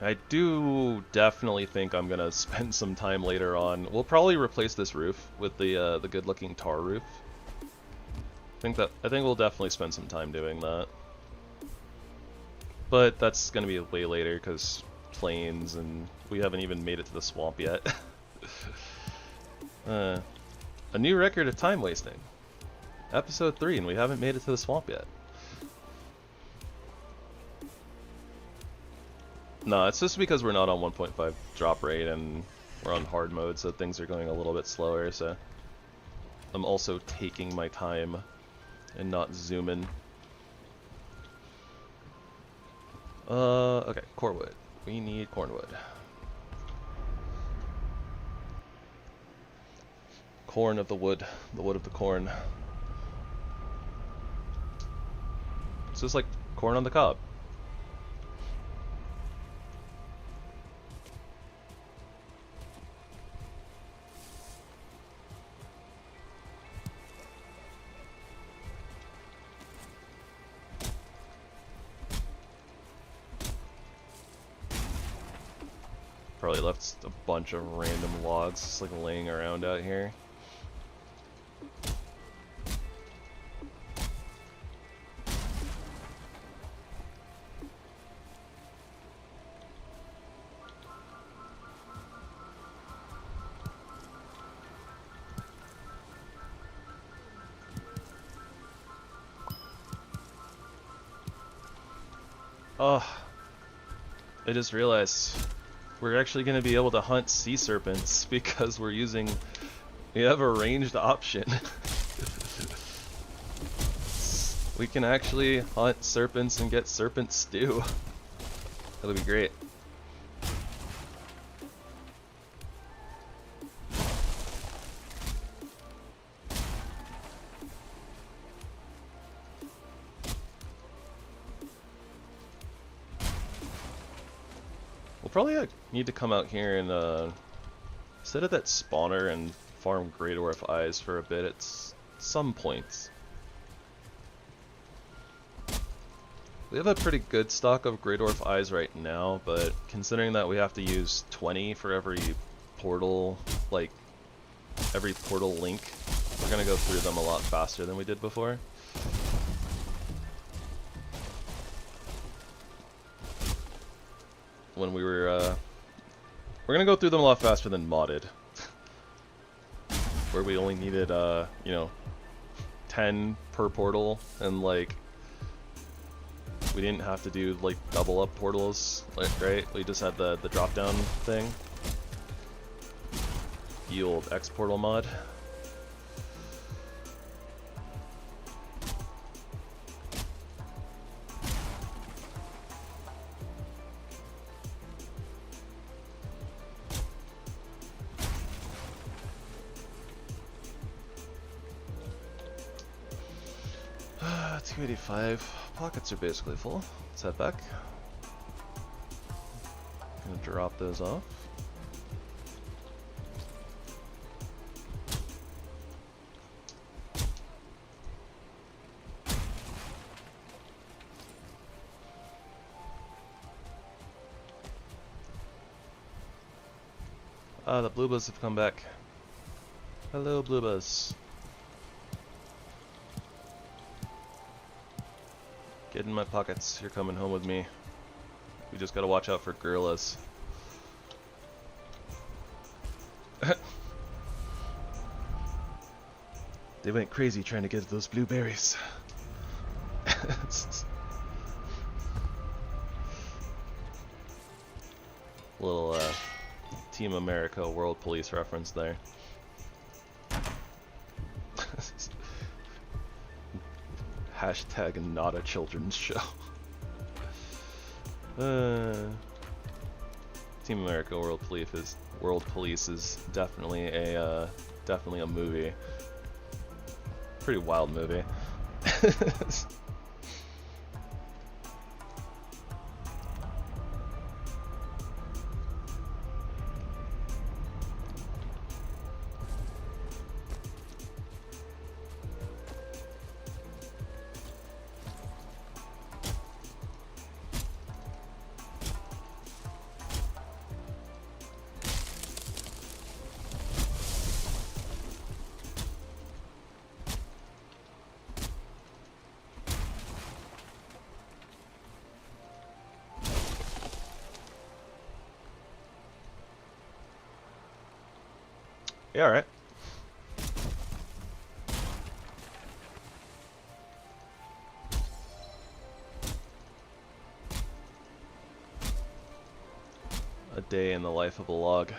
I do definitely think I'm gonna spend some time later on. We'll probably replace this roof with the good-looking tar roof. I think we'll definitely spend some time doing that. But that's gonna be way later because plains and we haven't even made it to the swamp yet. A new record of time wasting. Episode 3 and we haven't made it to the swamp yet. No, it's just because we're not on 1.5 drop rate and we're on hard mode, so things are going a little bit slower, so I'm also taking my time and not zooming. Okay, core wood. We need cornwood. Corn of the wood of the corn. It's just like corn on the cob. Probably left a bunch of random logs just like laying around out here. Oh, I just realized we're actually going to be able to hunt sea serpents because we have a ranged option. We can actually hunt serpents and get serpent stew. That'll be great. Probably need to come out here and sit at that spawner and farm Great Dwarf Eyes for a bit at some points. We have a pretty good stock of Great Dwarf Eyes right now, but considering that we have to use 20 for every portal, like every portal link, we're gonna go through them a lot faster than we did before. When we were, we're gonna go through them a lot faster than modded, where we only needed, you know, 10 per portal, and like, we didn't have to do like double up portals, like, right? We just had the drop down thing. The old X portal mod. $285. Pockets are basically full. Let's head back. Gonna drop those off. The blue bloods have come back. Hello, Bluebus. Get in my pockets. You're coming home with me. We just gotta watch out for gorillas. They went crazy trying to get those blueberries. Little Team America World Police reference there. Hashtag not a children's show. Team America World Police is definitely a movie. Pretty wild movie. Yeah, alright. A day in the life of a log.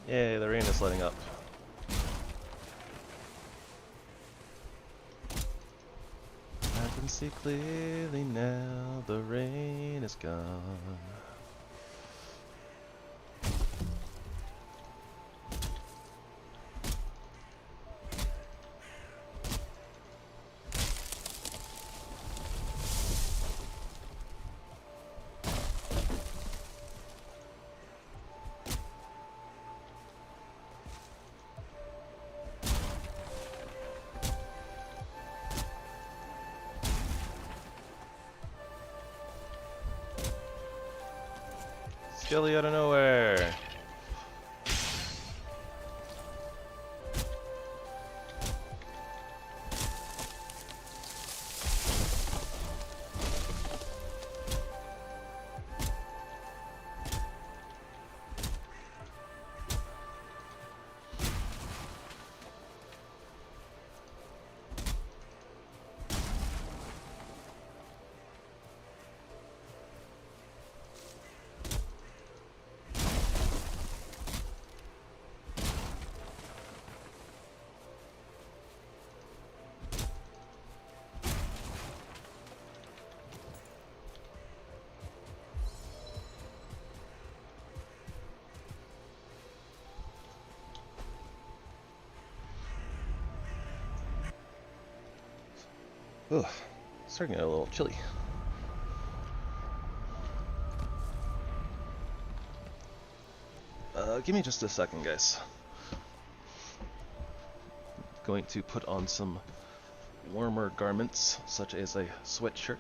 Yay, the rain is letting up. I can see clearly now, the rain is gone. Skelly out of nowhere. Ugh, starting to get a little chilly. Give me just a second, guys. Going to put on some warmer garments, such as a sweatshirt.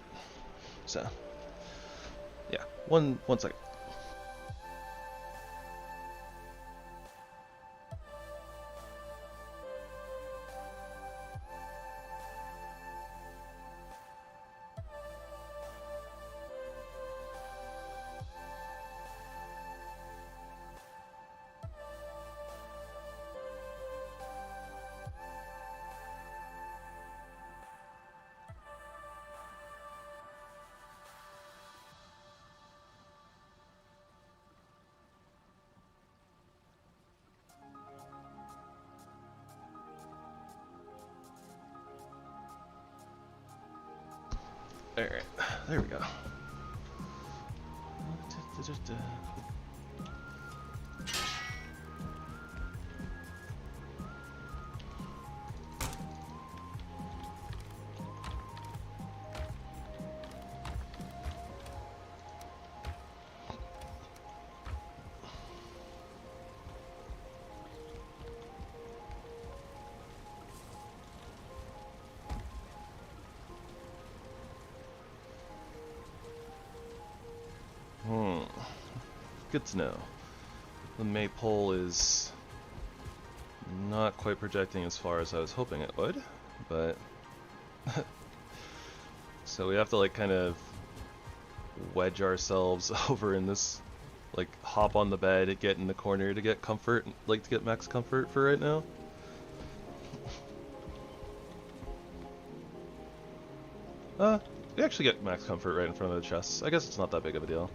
So, yeah, one second. Alright, there we go. Good to know. The maypole is not quite projecting as far as I was hoping it would, but so we have to like kind of wedge ourselves over in this, like hop on the bed, get in the corner to get comfort, like to get max comfort for right now. We actually get max comfort right in front of the chests. I guess it's not that big of a deal.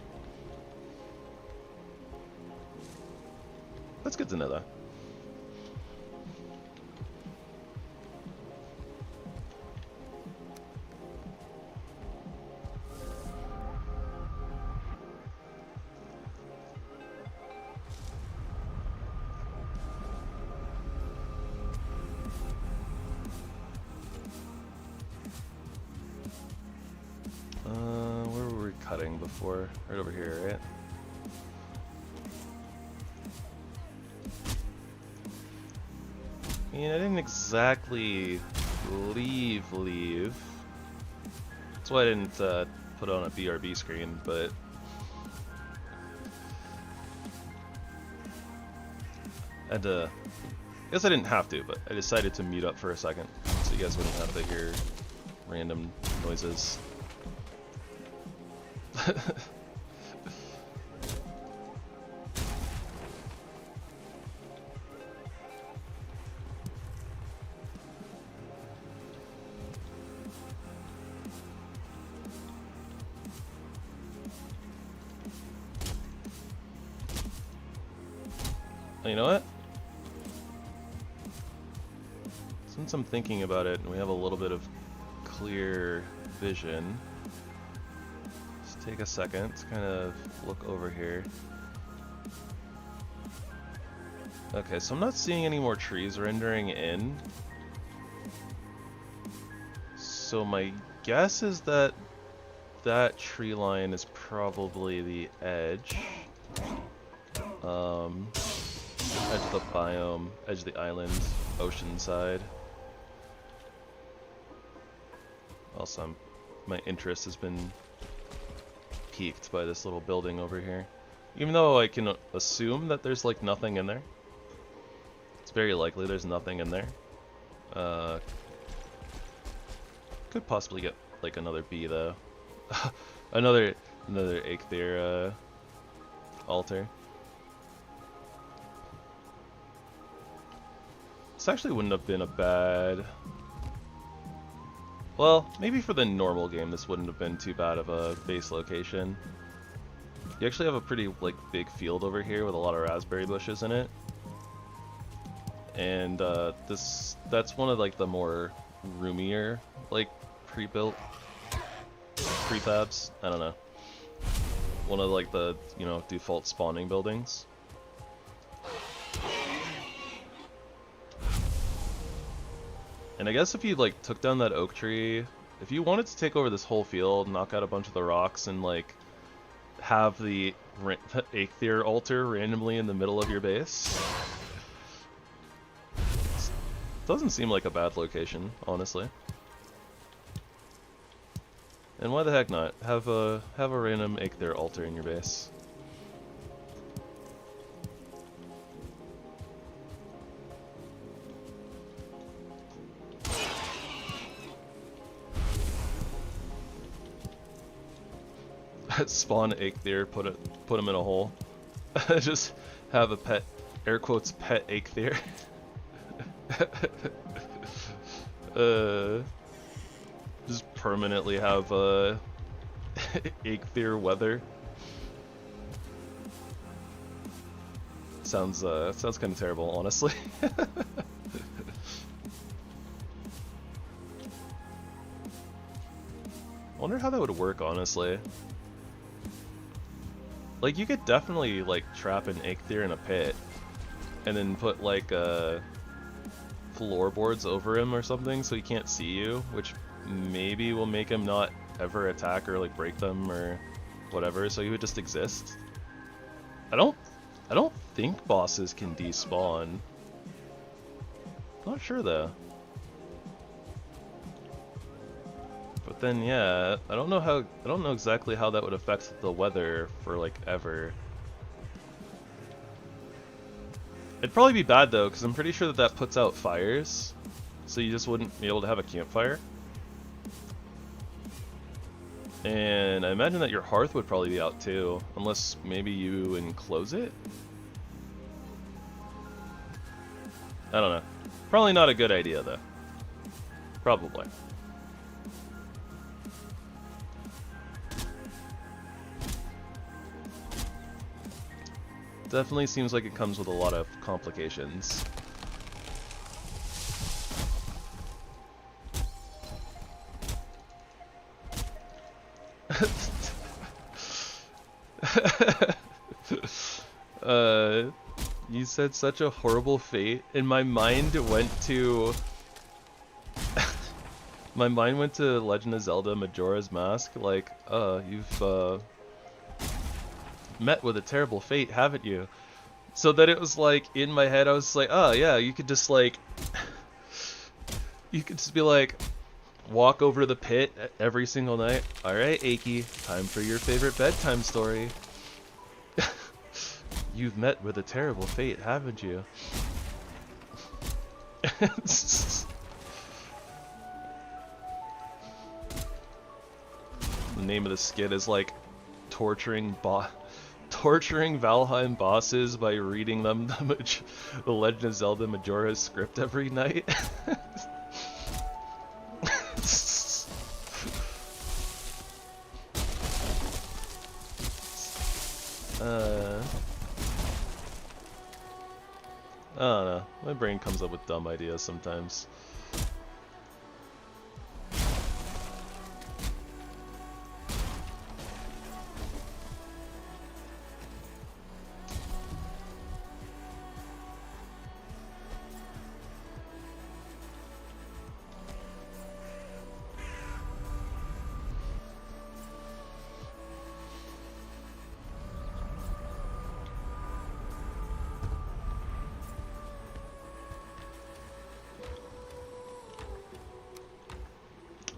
That's good to know, though. Where were we cutting before? Right over here, right? I mean, I didn't exactly leave. That's why I didn't put on a BRB screen, but I guess I didn't have to, but I decided to mute up for a second so you guys wouldn't have to hear random noises. You know what? Since I'm thinking about it and we have a little bit of clear vision, just take a second to kind of look over here. Okay, so I'm not seeing any more trees rendering in. So my guess is that that tree line is probably the edge. Edge of the biome, edge of the island, ocean side. Also, my interest has been piqued by this little building over here. Even though I can assume that there's like nothing in there. It's very likely there's nothing in there. Could possibly get like another bee though. another Eikthyr altar. This actually wouldn't have been a bad... Well, maybe for the normal game this wouldn't have been too bad of a base location. You actually have a pretty like big field over here with a lot of raspberry bushes in it. And that's one of like the more roomier like pre-built prefabs. I don't know. One of like the, you know, default spawning buildings. And I guess if you like took down that oak tree, if you wanted to take over this whole field, knock out a bunch of the rocks, and like have the Eikthyr altar randomly in the middle of your base, doesn't seem like a bad location, honestly. And why the heck not? Have a random Eikthyr altar in your base. Spawn Eikthyr, put him in a hole. Just have a pet, air quotes, pet Eikthyr. Just permanently have Eikthyr weather. Sounds kind of terrible, honestly. Wonder how that would work, honestly. Like, you could definitely, like, trap an Ichthir in a pit, and then put, like, floorboards over him or something so he can't see you, which maybe will make him not ever attack or, like, break them or whatever, so he would just exist. I don't think bosses can despawn. Not sure, though. But then, yeah, I don't know exactly how that would affect the weather for, like, ever. It'd probably be bad, though, because I'm pretty sure that that puts out fires, so you just wouldn't be able to have a campfire. And I imagine that your hearth would probably be out, too, unless maybe you enclose it? I don't know. Probably not a good idea, though. Probably. Definitely seems like it comes with a lot of complications. You said such a horrible fate, and my mind went to my mind went to Legend of Zelda Majora's Mask, like, you've met with a terrible fate, haven't you? So that it was like, in my head I was like, oh yeah, you could just like you could just be like, walk over to the pit every single night. Alright, Aki, time for your favorite bedtime story. You've met with a terrible fate, haven't you? The name of the skit is like torturing Valheim bosses by reading them the Legend of Zelda Majora's script every night. I don't know. My brain comes up with dumb ideas sometimes.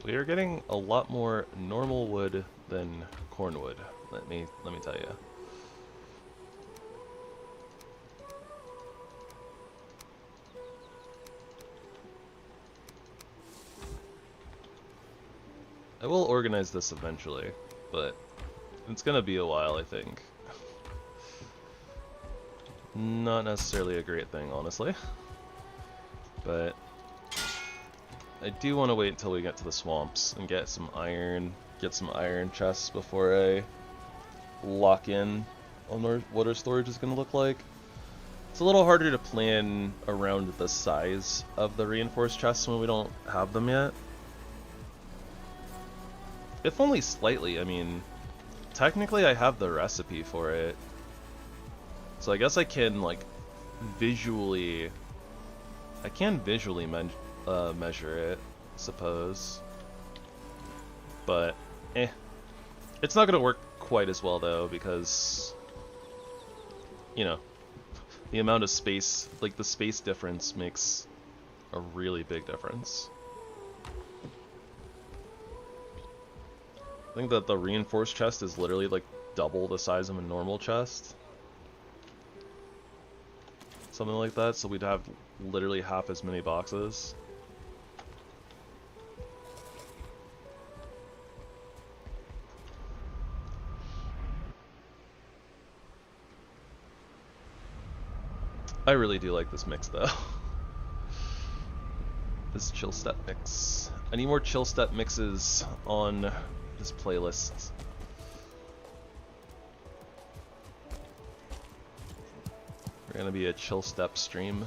We are getting a lot more normal wood than cornwood. Let me tell you. I will organize this eventually, but it's gonna be a while, I think. Not necessarily a great thing, honestly, but I do want to wait until we get to the swamps and get some iron chests before I lock in on what our storage is going to look like. It's a little harder to plan around the size of the reinforced chests when we don't have them yet. If only slightly. I mean, technically I have the recipe for it, so I guess I can like visually measure it, I suppose. But, it's not gonna work quite as well though, because, you know, the amount of space, like the space difference makes a really big difference. I think that the reinforced chest is literally like double the size of a normal chest. Something like that, so we'd have literally half as many boxes. I really do like this mix though. This Chillstep mix. I need more Chillstep mixes on this playlist. We're gonna be a Chillstep stream.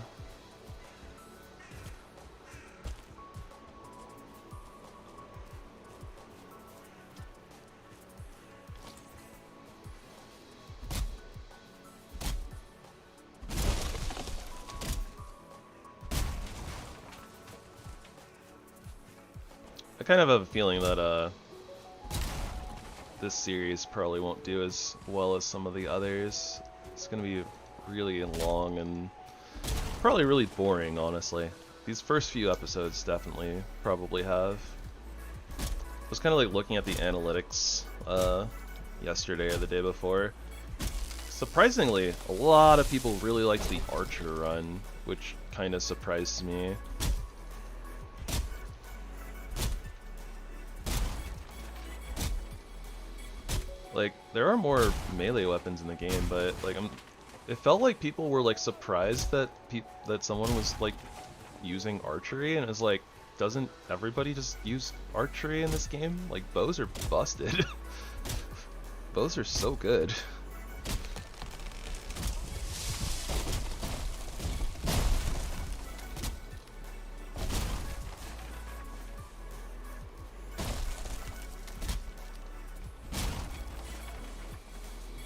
kind of have a feeling that this series probably won't do as well as some of the others. It's gonna be really long and probably really boring, honestly. These first few episodes definitely probably have. I was kind of like looking at the analytics yesterday or the day before. Surprisingly, a lot of people really liked the Archer run, which kind of surprised me. Like, there are more melee weapons in the game, but like it felt like people were like surprised that that someone was like using archery, and it was like, doesn't everybody just use archery in this game? Like, bows are busted. Bows are so good.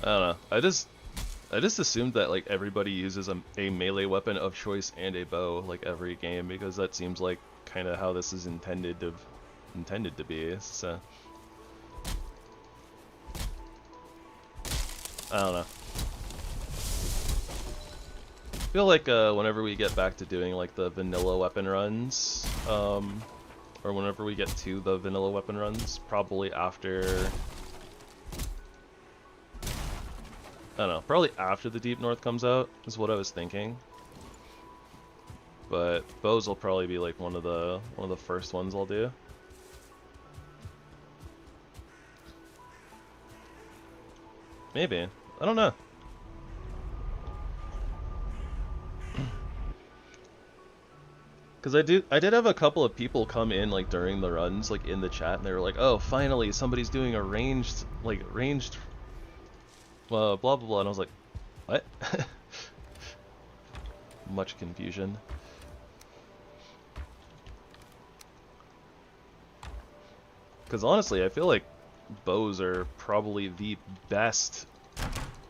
I don't know. I just assumed that like everybody uses a melee weapon of choice and a bow like every game, because that seems like kind of how this is intended to be. So I don't know. I feel like whenever we get back to doing like the vanilla weapon runs, or whenever we get to the vanilla weapon runs, probably after, I don't know, probably after the Deep North comes out is what I was thinking. But bows will probably be like one of the first ones I'll do. Maybe. I don't know. Cause I did have a couple of people come in like during the runs, like in the chat, and they were like, "Oh, finally somebody's doing a ranged blah blah blah," and I was like, "What?" Much confusion. Because honestly, I feel like bows are probably the best,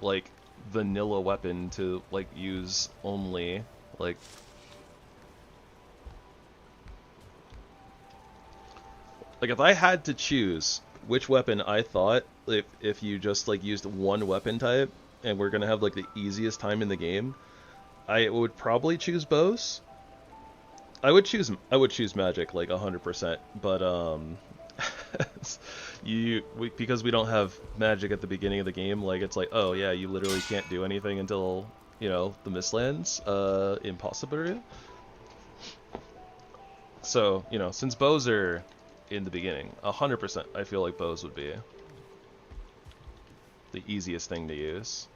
like, vanilla weapon to like use only, like. Like, if I had to choose which weapon I thought, if you just like used one weapon type and we're gonna have like the easiest time in the game, I would probably choose bows. I would choose magic like 100%, but because we don't have magic at the beginning of the game, like it's like, oh yeah, you literally can't do anything until, you know, the Mistlands, impossible. So, you know, since bows are in the beginning, 100%, I feel like bows would be the easiest thing to use.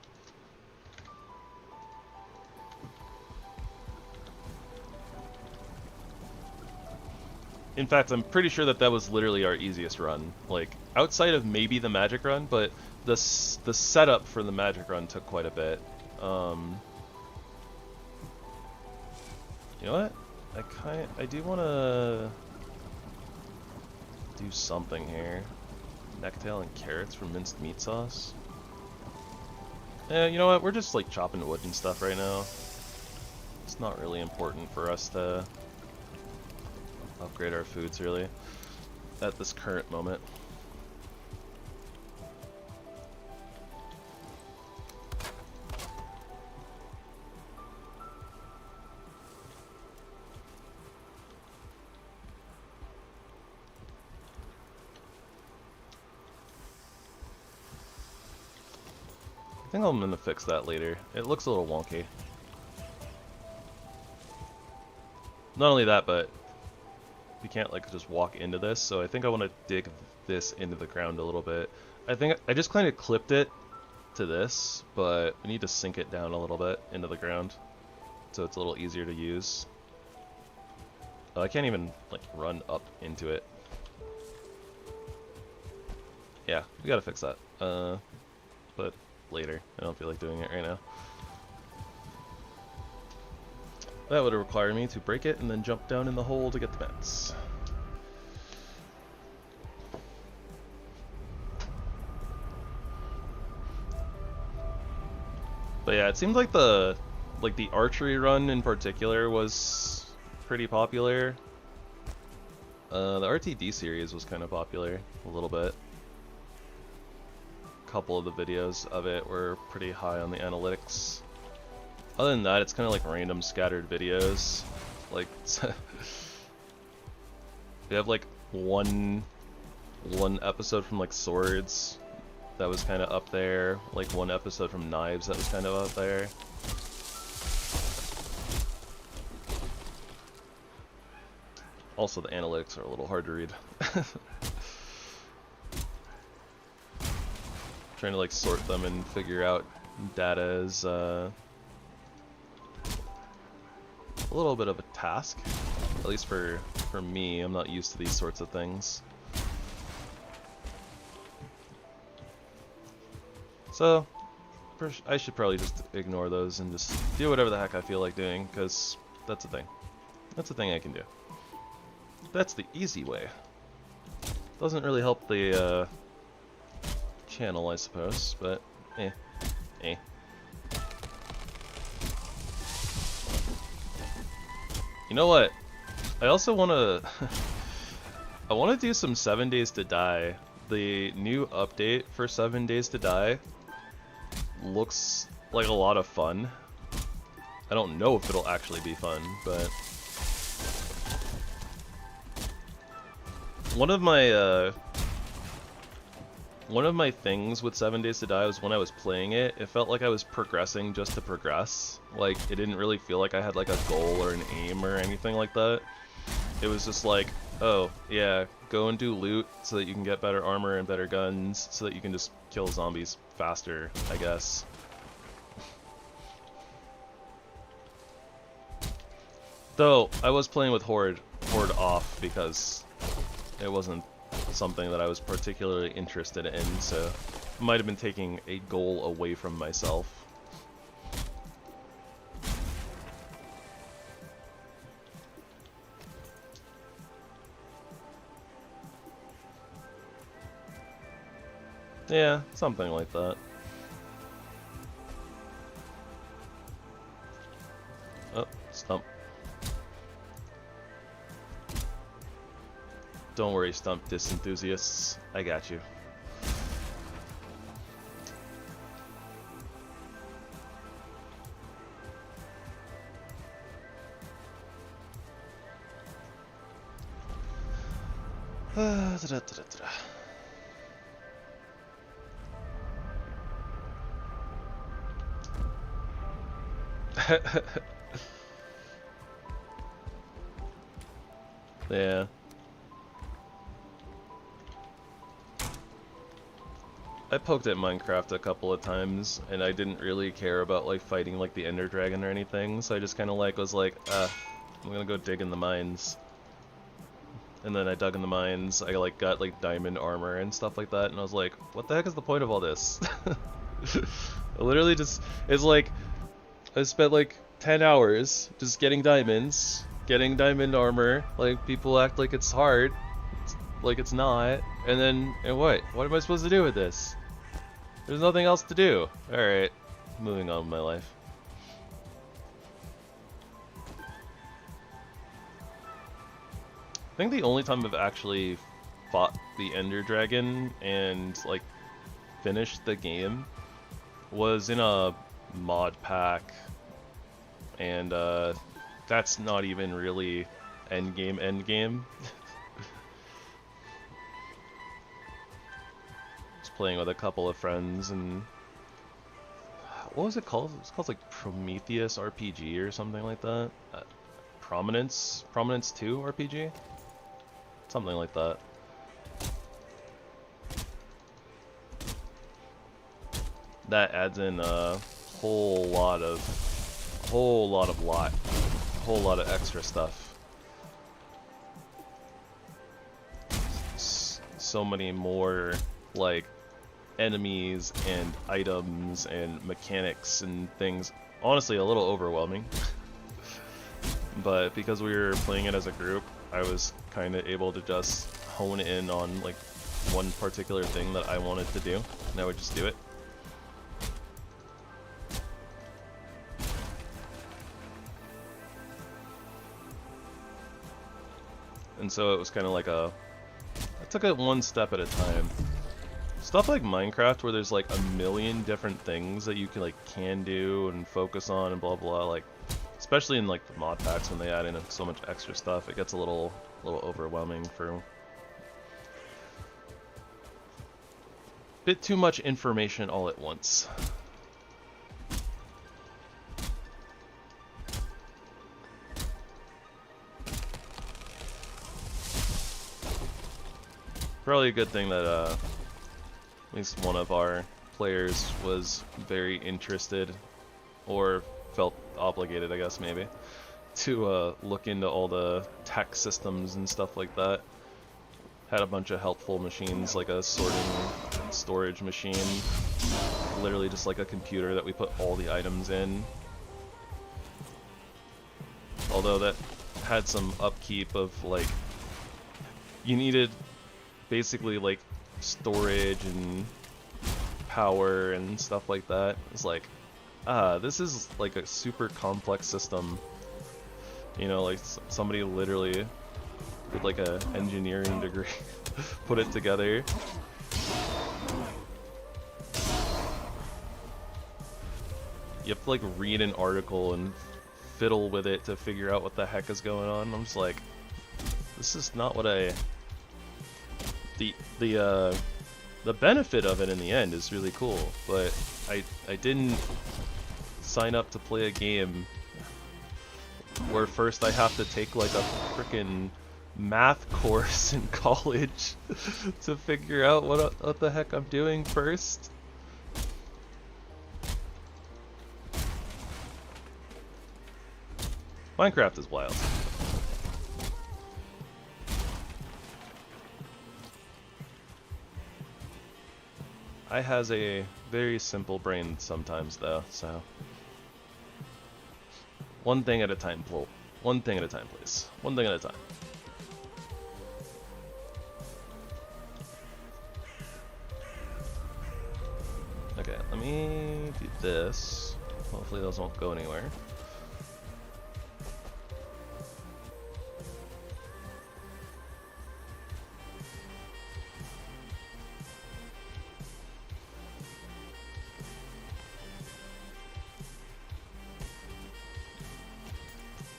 In fact, I'm pretty sure that was literally our easiest run. Like, outside of maybe the magic run, but the setup for the magic run took quite a bit. You know what? I do want to do something here. Necktail and carrots for minced meat sauce. You know what? We're just like chopping wood and stuff right now. It's not really important for us to upgrade our foods really at this current moment. I think I'm gonna fix that later. It looks a little wonky. Not only that, but you can't like just walk into this, so I think I want to dig this into the ground a little bit. I think I just kind of clipped it to this, but we need to sink it down a little bit into the ground so it's a little easier to use. Oh, I can't even like run up into it. Yeah, we gotta fix that. But later. I don't feel like doing it right now. That would require me to break it and then jump down in the hole to get the mats. But yeah, it seemed like the archery run in particular was pretty popular. The RTD series was kind of popular a little bit. A couple of the videos of it were pretty high on the analytics. Other than that, it's kind of like random scattered videos. Like, we have like one episode from like Swords that was kind of up there. Like one episode from Knives that was kind of up there. Also, the analytics are a little hard to read. Trying to like sort them and figure out data is a little bit of a task. At least for me, I'm not used to these sorts of things. So, I should probably just ignore those and just do whatever the heck I feel like doing, because that's a thing. That's a thing I can do. That's the easy way. Doesn't really help the channel, I suppose, but eh. You know what? I also want to I want to do some 7 Days to Die. The new update for 7 Days to Die looks like a lot of fun. I don't know if it'll actually be fun, but one of my things with 7 Days to Die was when I was playing it, it felt like I was progressing just to progress. Like, it didn't really feel like I had like a goal or an aim or anything like that. It was just like, oh, yeah, go and do loot so that you can get better armor and better guns so that you can just kill zombies faster, I guess. Though, I was playing with Horde off because it wasn't something that I was particularly interested in, so I might have been taking a goal away from myself. Yeah, something like that. Oh, Stump. Don't worry, Stump Disc enthusiasts. I got you. Yeah. I poked at Minecraft a couple of times, and I didn't really care about like fighting like the Ender Dragon or anything, so I just kind of like was like, I'm gonna go dig in the mines. And then I dug in the mines, I like got like diamond armor and stuff like that, and I was like, what the heck is the point of all this? I literally just, it's like, I spent like 10 hours just getting diamonds, getting diamond armor, like people act like it's hard, like it's not, and then, and what? What am I supposed to do with this? There's nothing else to do. Alright, moving on with my life. I think the only time I've actually fought the Ender Dragon and like finished the game was in a mod pack, and that's not even really endgame. Just playing with a couple of friends, and what was it called? It was called like Prometheus RPG or something like that. Prominence 2 RPG? Something like that. That adds in a whole lot of extra stuff. So many more like enemies and items and mechanics and things. Honestly, a little overwhelming. But because we were playing it as a group, I was kind of able to just hone in on like one particular thing that I wanted to do, and I would just do it. and so it was kind of like I took it one step at a time. Stuff like Minecraft, where there's like a million different things that you can do and focus on and blah blah, like especially in like the mod packs when they add in so much extra stuff, it gets a little overwhelming for bit too much information all at once. Probably a good thing that at least one of our players was very interested, or felt obligated, I guess maybe, to look into all the tech systems and stuff like that. Had a bunch of helpful machines, like a sorting storage machine, literally just like a computer that we put all the items in. Although that had some upkeep of like, you needed basically like storage and power and stuff like that. It's like, this is like a super complex system. You know, like somebody literally with like a engineering degree put it together. You have to like read an article and fiddle with it to figure out what the heck is going on. I'm just like, this is not what I... The benefit of it in the end is really cool, but I didn't sign up to play a game where first I have to take like a frickin' math course in college to figure out what the heck I'm doing first. Minecraft is wild. I has a very simple brain sometimes though, so one thing at a time, one thing at a time, please. One thing at a time. Okay, let me do this. Hopefully those won't go anywhere.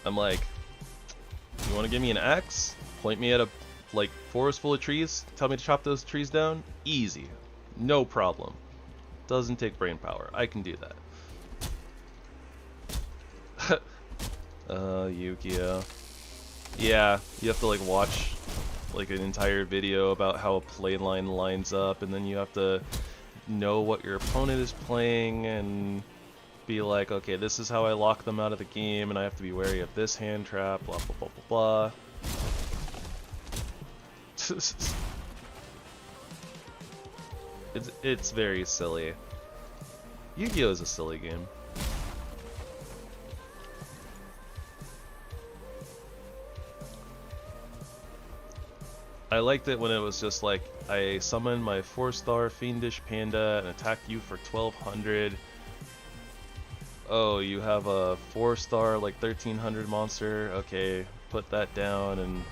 I'm like, you want to give me an axe? Point me at a like forest full of trees? Tell me to chop those trees down? Easy. No problem. Doesn't take brain power. I can do that. Yukio. Yeah, you have to like watch like an entire video about how a play line lines up, and then you have to know what your opponent is playing and be like, okay, this is how I lock them out of the game, and I have to be wary of this hand trap, blah blah blah blah blah. It's very silly. Yu-Gi-Oh! Is a silly game. I liked it when it was just like, I summon my 4-star Fiendish Panda and attack you for 1200. Oh, you have a 4-star like 1300 monster. Okay, put that down and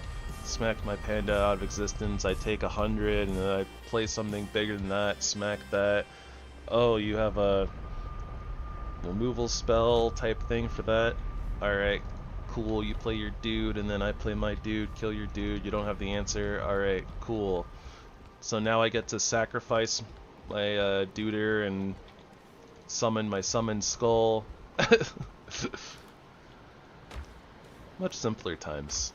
smack my panda out of existence. I take 100 and then I play something bigger than that, smack that. Oh, you have a removal spell type thing for that. Alright, cool. You play your dude and then I play my dude, kill your dude. You don't have the answer. Alright, cool. So now I get to sacrifice my duder and summon my summoned skull. Much simpler times.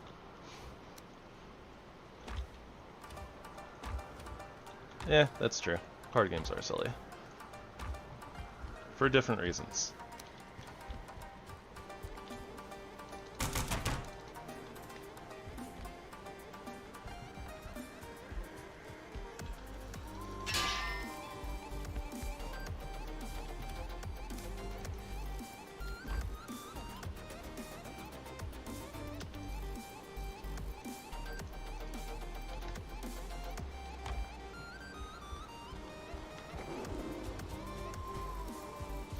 Yeah, that's true. Card games are silly. For different reasons.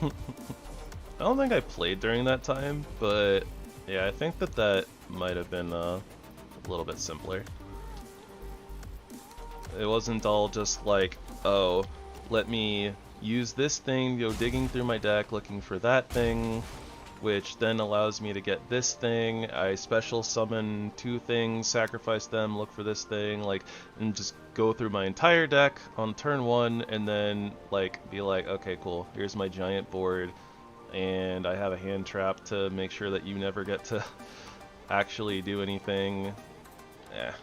I don't think I played during that time, but yeah, I think that might have been a little bit simpler. It wasn't all just like, oh, let me use this thing, go digging through my deck looking for that thing, which then allows me to get this thing. I special summon 2 things, sacrifice them, look for this thing, like, and just go through my entire deck on turn 1 and then like be like, okay, cool, here's my giant board and I have a hand trap to make sure that you never get to actually do anything. Yeah.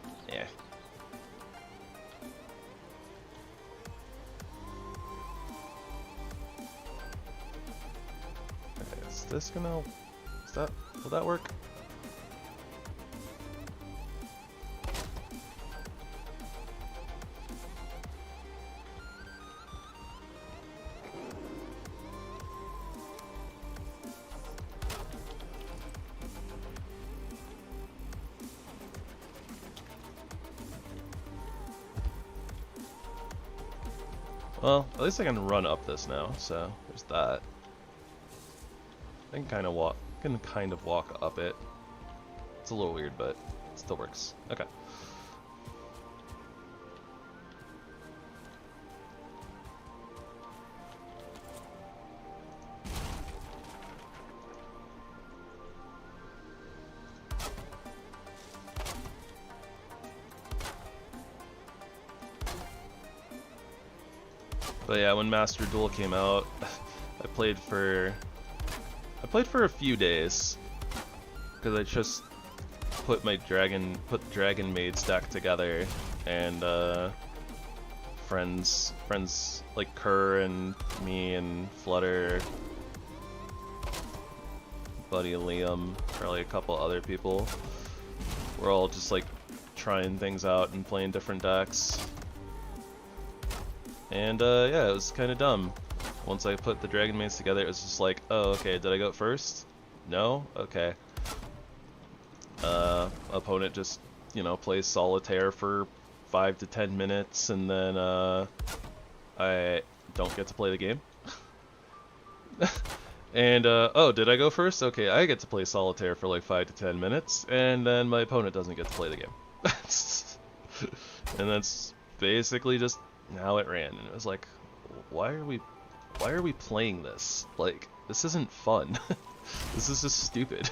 Is this gonna... will that work? Well, at least I can run up this now, so there's that. I can kind of walk up it. It's a little weird, but it still works. Okay. But yeah, when Master Duel came out, I played for a few days because I just put the Dragon Maid stack together, and friends like Kerr and me and Flutter, Buddy Liam, probably a couple other people. We're all just like trying things out and playing different decks. And yeah, it was kind of dumb. Once I put the Dragon Maids together, it was just like, oh, okay, did I go first? No? Okay. Opponent just, you know, plays Solitaire for 5 to 10 minutes, and then I don't get to play the game. And, oh, did I go first? Okay, I get to play Solitaire for like 5 to 10 minutes, and then my opponent doesn't get to play the game. And that's basically just how it ran. And it was like, why are we playing this? Like, this isn't fun. This is just stupid.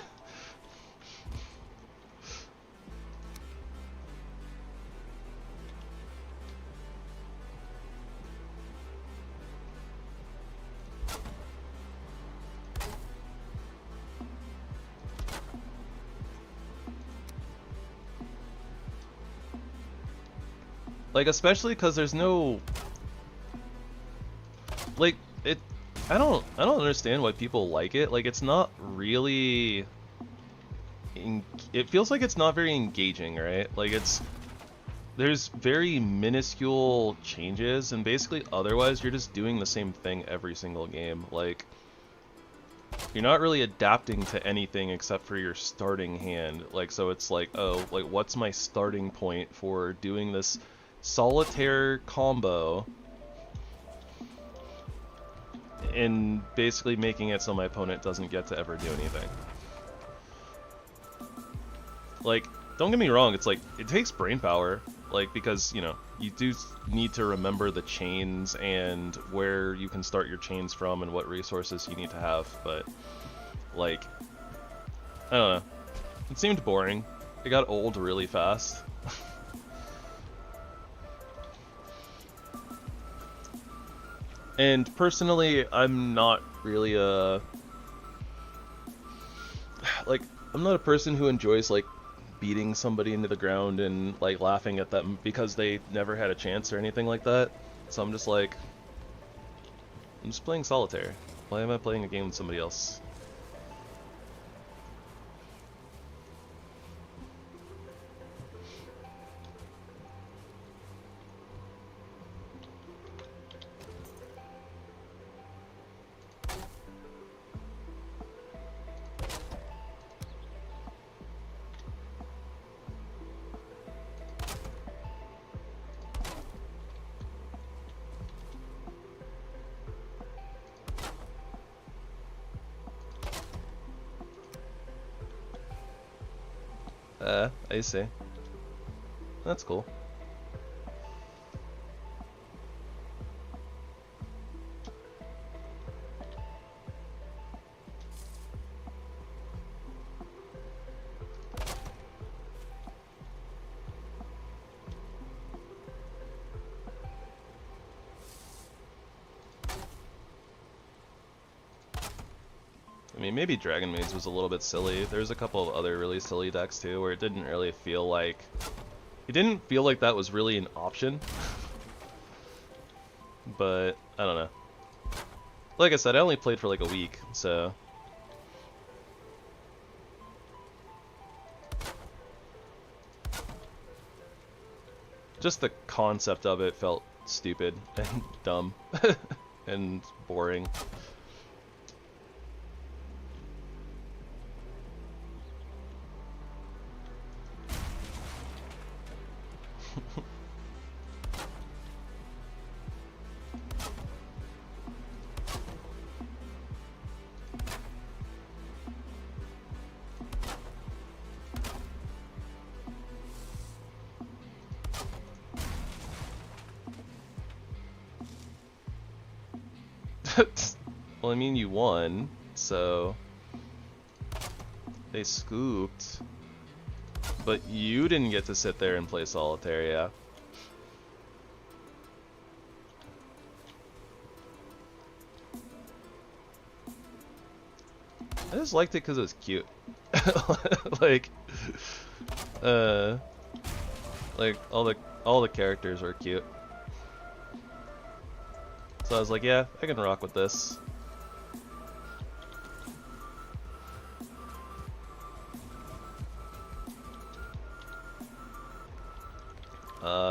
Like, especially because there's no, like, I don't understand why people like it. Like, it's not really, it feels like it's not very engaging, right? Like, there's very minuscule changes, and basically otherwise you're just doing the same thing every single game. Like, you're not really adapting to anything except for your starting hand. Like, so it's like, oh, like, what's my starting point for doing this Solitaire combo and basically making it so my opponent doesn't get to ever do anything. Like, don't get me wrong, it's like, it takes brain power, like, because, you know, you do need to remember the chains and where you can start your chains from and what resources you need to have, but, like, I don't know, it seemed boring. It got old really fast. And personally, I'm not really like, I'm not a person who enjoys, like, beating somebody into the ground and, like, laughing at them because they never had a chance or anything like that. So I'm just like, I'm just playing Solitaire. Why am I playing a game with somebody else? I see. That's cool. I mean, maybe Dragon Maids was a little bit silly. There's a couple of other really silly decks too, where it didn't really feel like... It didn't feel like that was really an option. But, I don't know. Like I said, I only played for like a week, so... Just the concept of it felt stupid and dumb and boring. Well, I mean, you won, so... They scooped. But you didn't get to sit there and play solitaire, yeah? I just liked it because it was cute. like all the characters were cute. So I was like, yeah, I can rock with this.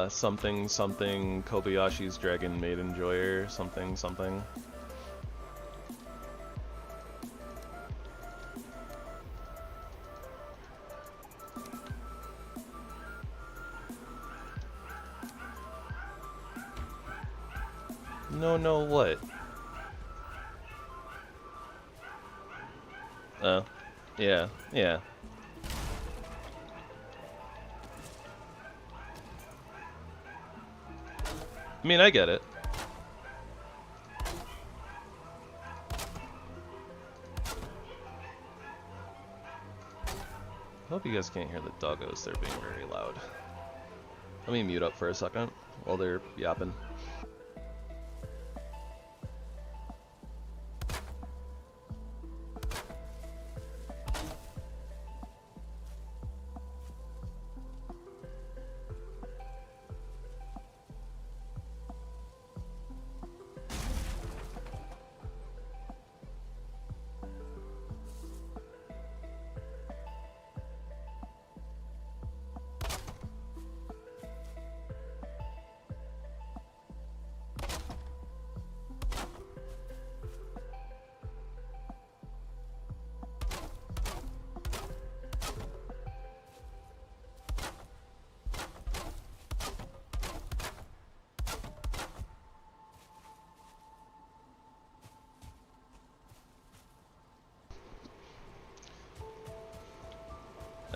Something something Kobayashi's Dragon Maid Enjoyer, something something. No, what? Oh, yeah. I mean, I get it. I hope you guys can't hear the doggos, they're being very loud. Let me mute up for a second while they're yapping.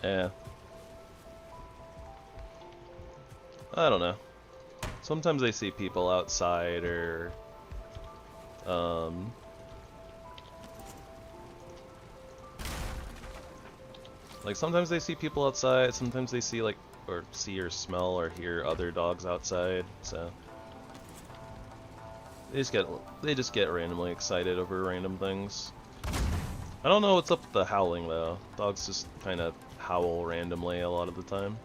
Yeah. I don't know. Sometimes I see people outside or like sometimes they see people outside, sometimes they see like or see or smell or hear other dogs outside, so they just get randomly excited over random things. I don't know what's up with the howling though. Dogs just kind of howl randomly a lot of the time.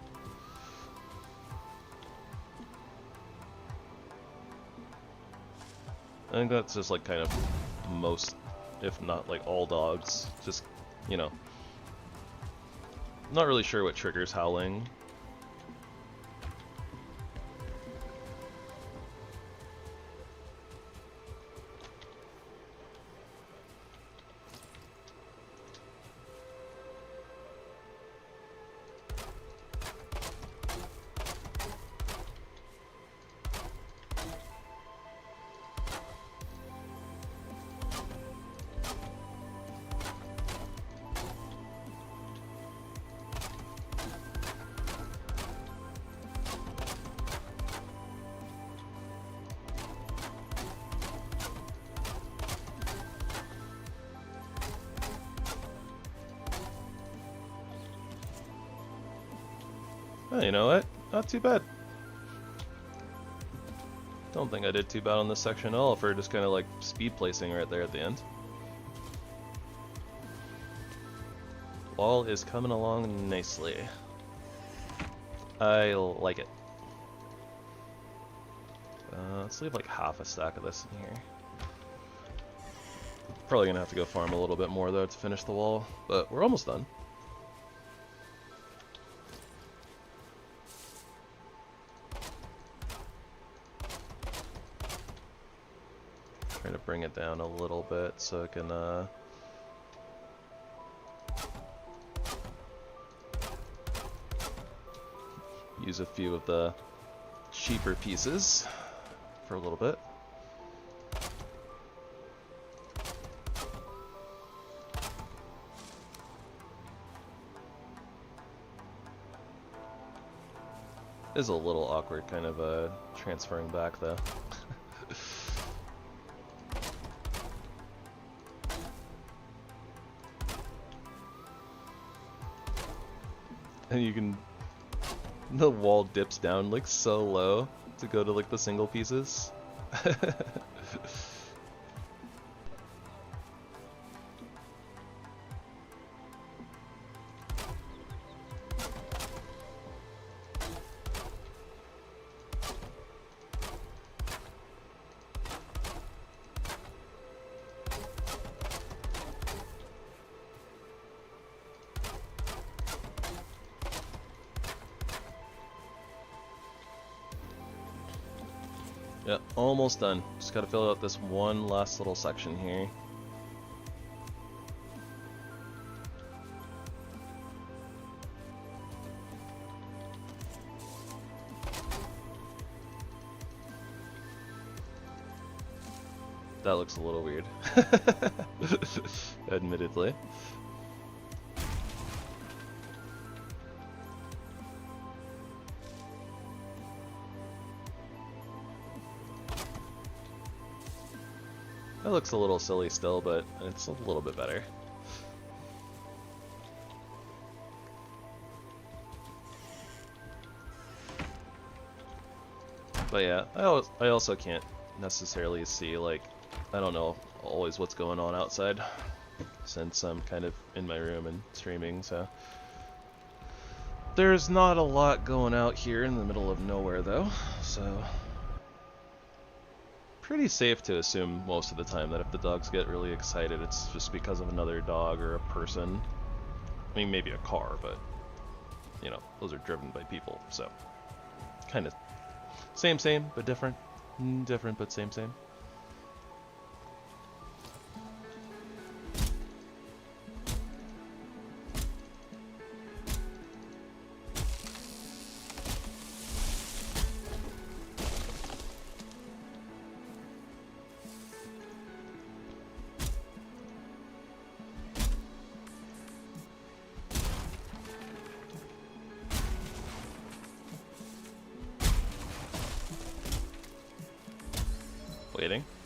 I think that's just like kind of most, if not like all dogs. Just, you know, not really sure what triggers howling. Oh, you know what? Not too bad. Don't think I did too bad on this section at all for just kind of like speed placing right there at the end. Wall is coming along nicely. I like it. Let's leave like half a stack of this in here. Probably gonna have to go farm a little bit more though to finish the wall, but we're almost done. Trying to bring it down a little bit so it can use a few of the cheaper pieces for a little bit. It is a little awkward kind of transferring back though. And you can, the wall dips down like so low to go to like the single pieces. Yeah, almost done. Just gotta fill out this one last little section here. That looks a little weird. Admittedly. That looks a little silly still, but it's a little bit better. But yeah, I also can't necessarily see, like, I don't know always what's going on outside, since I'm kind of in my room and streaming, so. There's not a lot going out here in the middle of nowhere though, so. Pretty safe to assume most of the time that if the dogs get really excited, it's just because of another dog or a person. I mean, maybe a car, but, you know, those are driven by people, so. Kind of same, but different. Different, but same.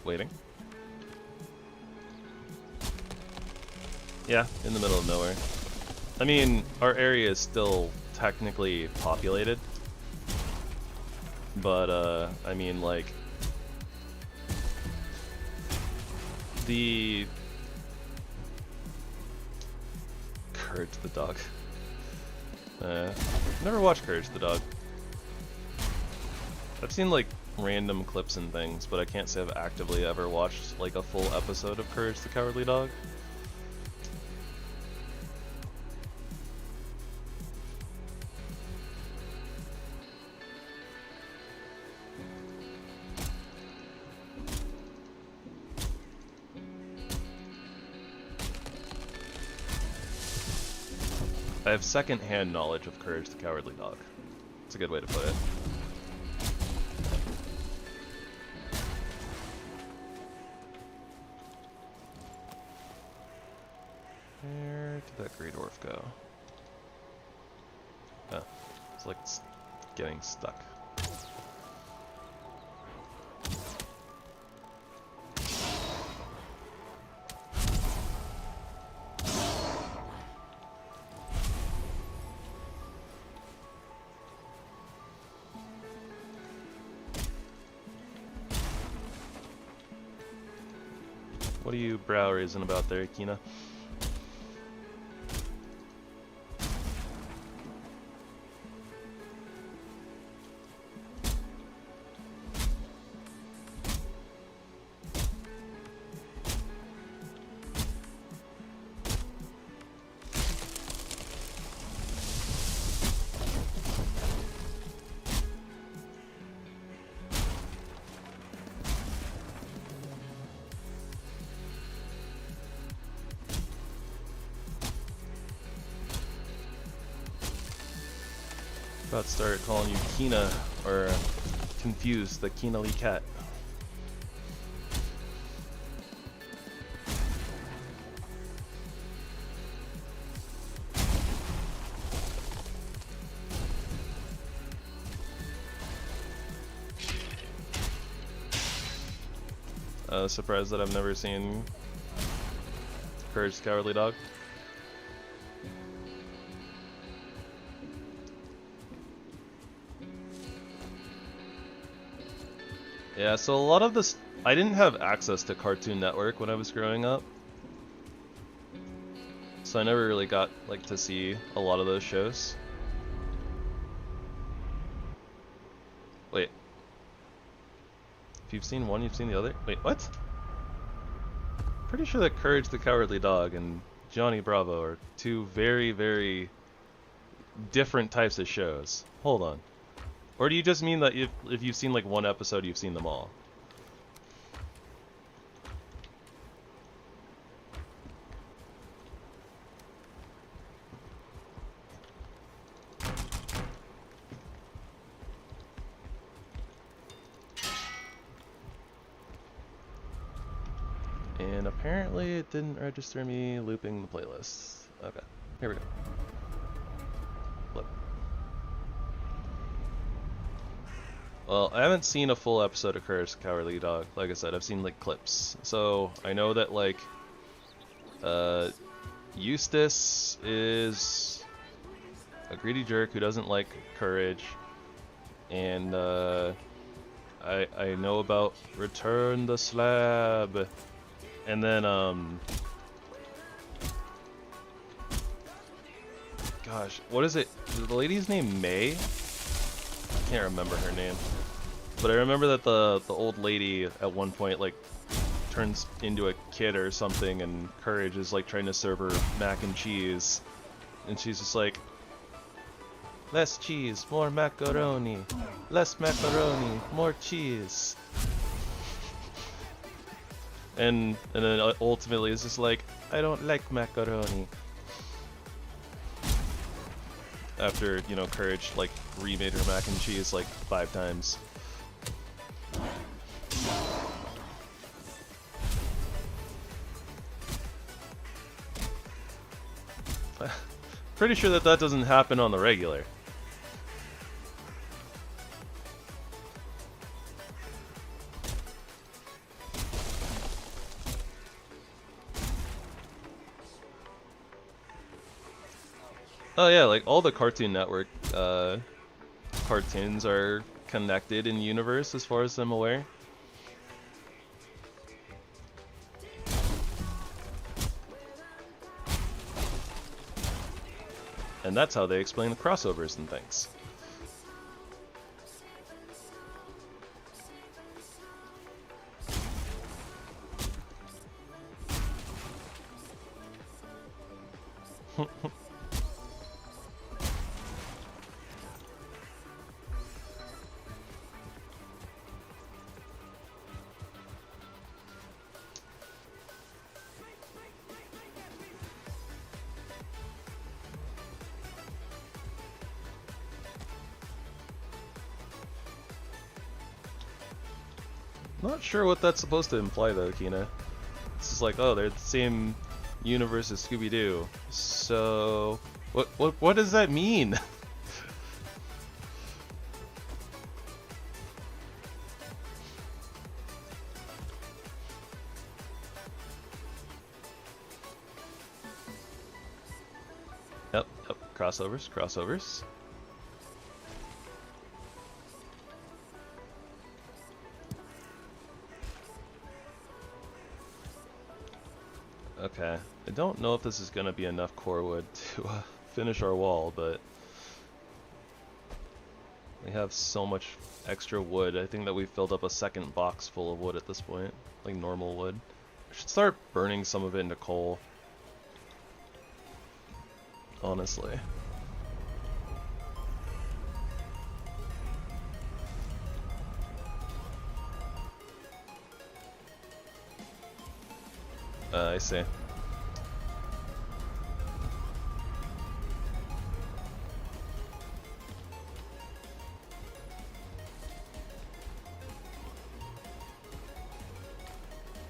Waiting. Yeah, in the middle of nowhere. I mean, our area is still technically populated, but I mean, like, the Courage the Dog. Never watched Courage the Dog. I've seen like random clips and things, but I can't say I've actively ever watched like a full episode of Courage the Cowardly Dog. I have second-hand knowledge of Courage the Cowardly Dog. It's a good way to put it. Where did that Grey Dwarf go? Oh, it's like getting stuck. What are you brow raising about there, Kina? About to start calling you Kina, or confused, the Kina Lee cat. Surprised that I've never seen Courage the Cowardly Dog. Yeah, so a lot of this, I didn't have access to Cartoon Network when I was growing up, so I never really got like to see a lot of those shows. Wait, if you've seen one, you've seen the other? Wait, what? Pretty sure that Courage the Cowardly Dog and Johnny Bravo are two very, very different types of shows. Hold on. Or do you just mean that if you've seen like one episode, you've seen them all? And apparently it didn't register me looping the playlist. Okay, here we go. Flip. Well, I haven't seen a full episode of Courage the Cowardly Dog. Like I said, I've seen like clips. So I know that like Eustace is a greedy jerk who doesn't like Courage, and I know about Return the Slab, and then gosh, what is it? Is the lady's name May? I can't remember her name, but I remember that the old lady at one point like turns into a kid or something, and Courage is like trying to serve her mac and cheese, and she's just like, less cheese, more macaroni, less macaroni, more cheese, and then ultimately it's just like, I don't like macaroni. After, you know, Courage like remade her mac and cheese like 5 times. Pretty sure that that doesn't happen on the regular. Oh yeah, like all the Cartoon Network cartoons are connected in universe as far as I'm aware. And that's how they explain the crossovers and things. Not sure what that's supposed to imply though, Kina. It's just like, oh, they're the same universe as Scooby-Doo. So, what does that mean? Yep, crossovers, crossovers. Okay, I don't know if this is gonna be enough core wood to finish our wall, but we have so much extra wood. I think that we filled up a second box full of wood at this point, like normal wood. I should start burning some of it into coal, honestly. I see.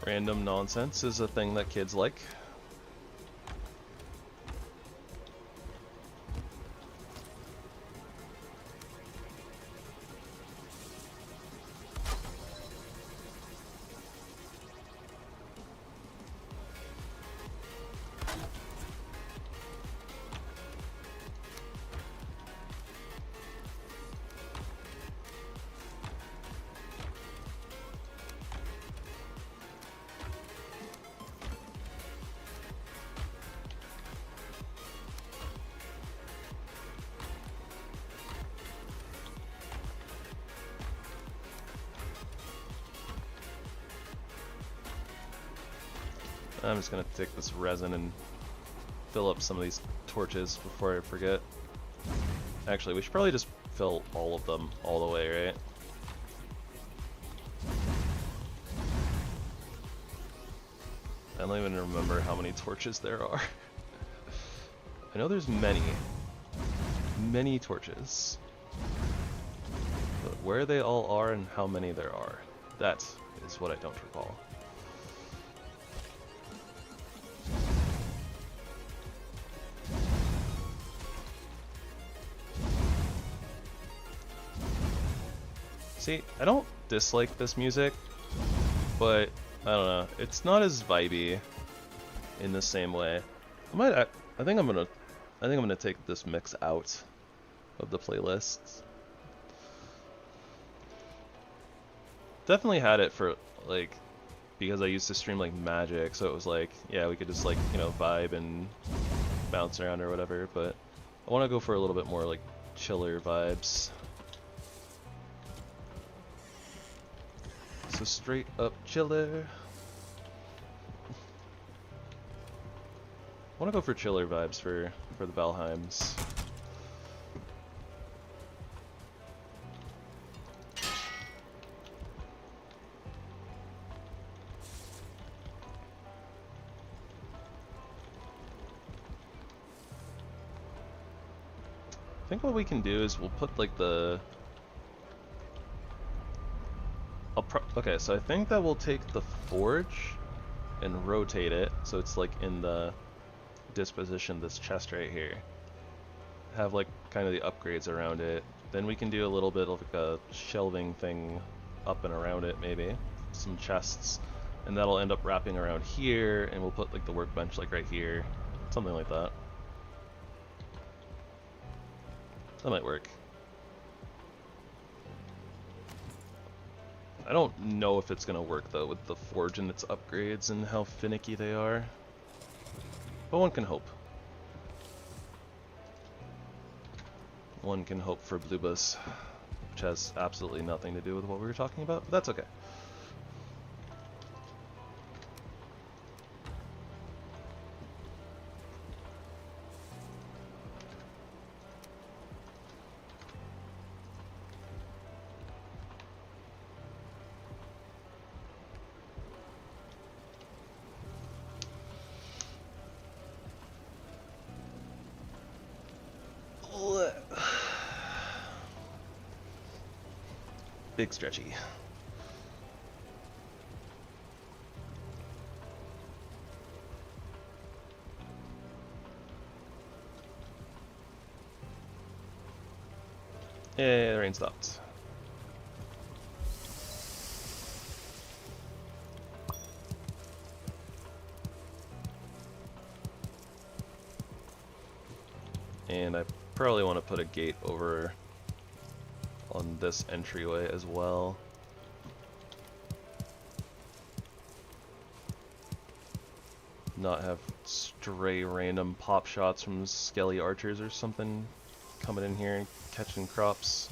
Random nonsense is a thing that kids like. I'm just gonna take this resin and fill up some of these torches before I forget. Actually, we should probably just fill all of them all the way, right? I don't even remember how many torches there are. I know there's many torches. But where they all are and how many there are, that is what I don't recall. See, I don't dislike this music, but I don't know, it's not as vibey in the same way. I think I'm gonna take this mix out of the playlist. Definitely had it for like, because I used to stream like Magic, so it was like, yeah, we could just like, you know, vibe and bounce around or whatever, but I want to go for a little bit more like chiller vibes. So straight up chiller. I want to go for chiller vibes for the Valheims. I think what we can do is we'll put like the... Okay, so I think that we'll take the forge and rotate it so it's like in the disposition, this chest right here. Have like kind of the upgrades around it. Then we can do a little bit of like a shelving thing up and around it, maybe. Some chests. And that'll end up wrapping around here, and we'll put like the workbench like right here. Something like that. That might work. I don't know if it's gonna work though with the forge and its upgrades and how finicky they are. But one can hope. One can hope for Bluebus, which has absolutely nothing to do with what we were talking about, but that's okay. Big stretchy. Yeah, the rain stopped. And I probably want to put a gate over on this entryway as well. not have stray random pop shots from skelly archers or something coming in here and catching crops.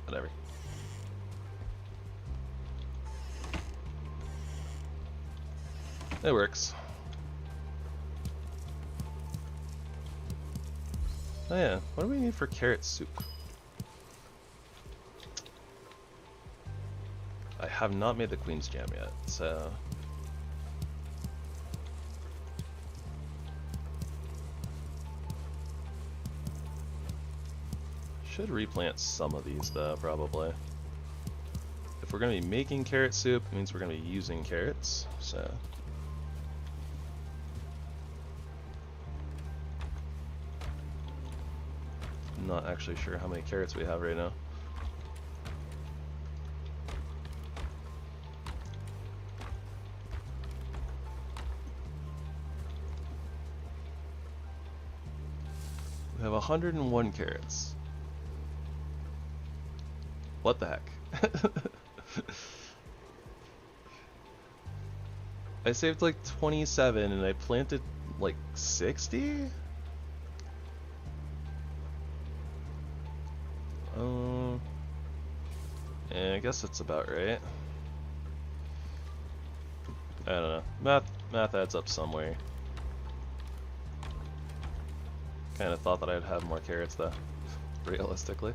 Whatever. It works. Oh yeah, what do we need for carrot soup? I have not made the Queen's Jam yet, so... Should replant some of these though, probably. If we're going to be making carrot soup, it means we're going to be using carrots, so... I'm not actually sure how many carrots we have right now. We have 101 carrots. What the heck? I saved like 27 and I planted like 60? Yeah, I guess that's about right. I don't know. Math adds up somewhere. Kinda thought that I'd have more carrots though, realistically.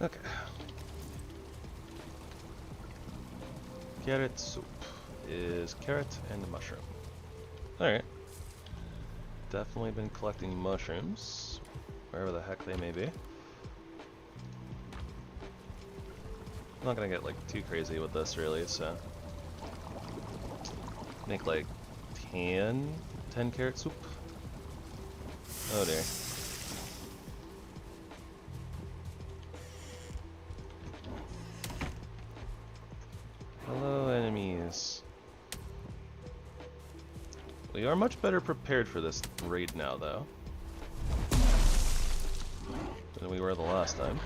Okay. Carrot soup is carrot and mushroom. Alright. Definitely been collecting mushrooms, wherever the heck they may be. I'm not gonna get like too crazy with this really, so make like 10 carrot soup. Oh dear. Hello enemies. We are much better prepared for this raid now though than we were the last time.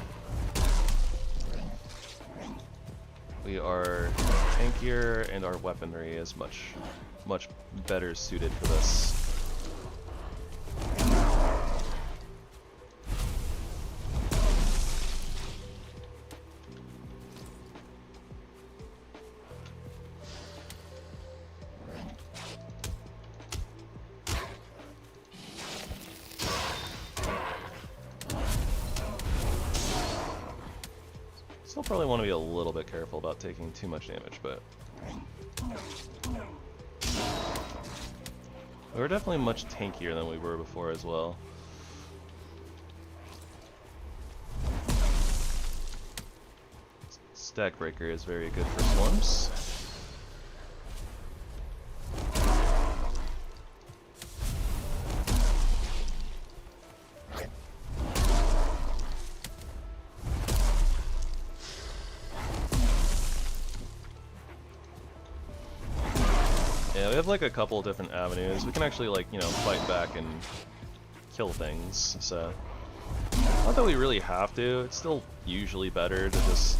We are tankier and our weaponry is much better suited for this. Still probably want to be a little bit careful about taking too much damage, but we're definitely much tankier than we were before as well. Stack Breaker is very good for swarms. Yeah, we have like a couple of different avenues. We can actually like, you know, fight back and kill things, so... Not that we really have to, it's still usually better to just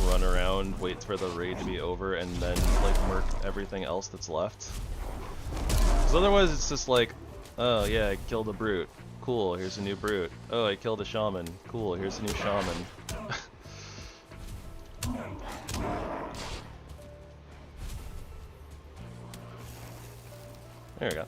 run around, wait for the raid to be over, and then like murk everything else that's left. Because otherwise it's just like, oh yeah, I killed a brute. Cool, here's a new brute. Oh, I killed a shaman. Cool, here's a new shaman. There we go.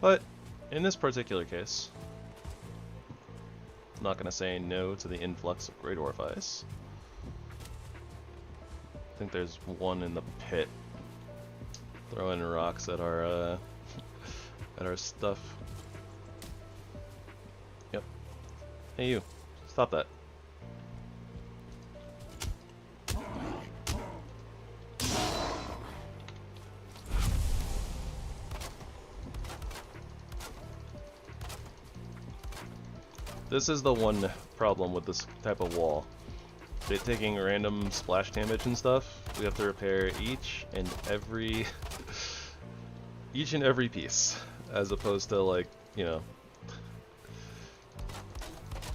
But in this particular case, I'm not going to say no to the influx of Great Orifice. I think there's one in the pit throwing rocks at our at our stuff. Yep. Hey you, stop that. This is the one problem with this type of wall. It taking random splash damage and stuff, we have to repair each and every piece, as opposed to like, you know,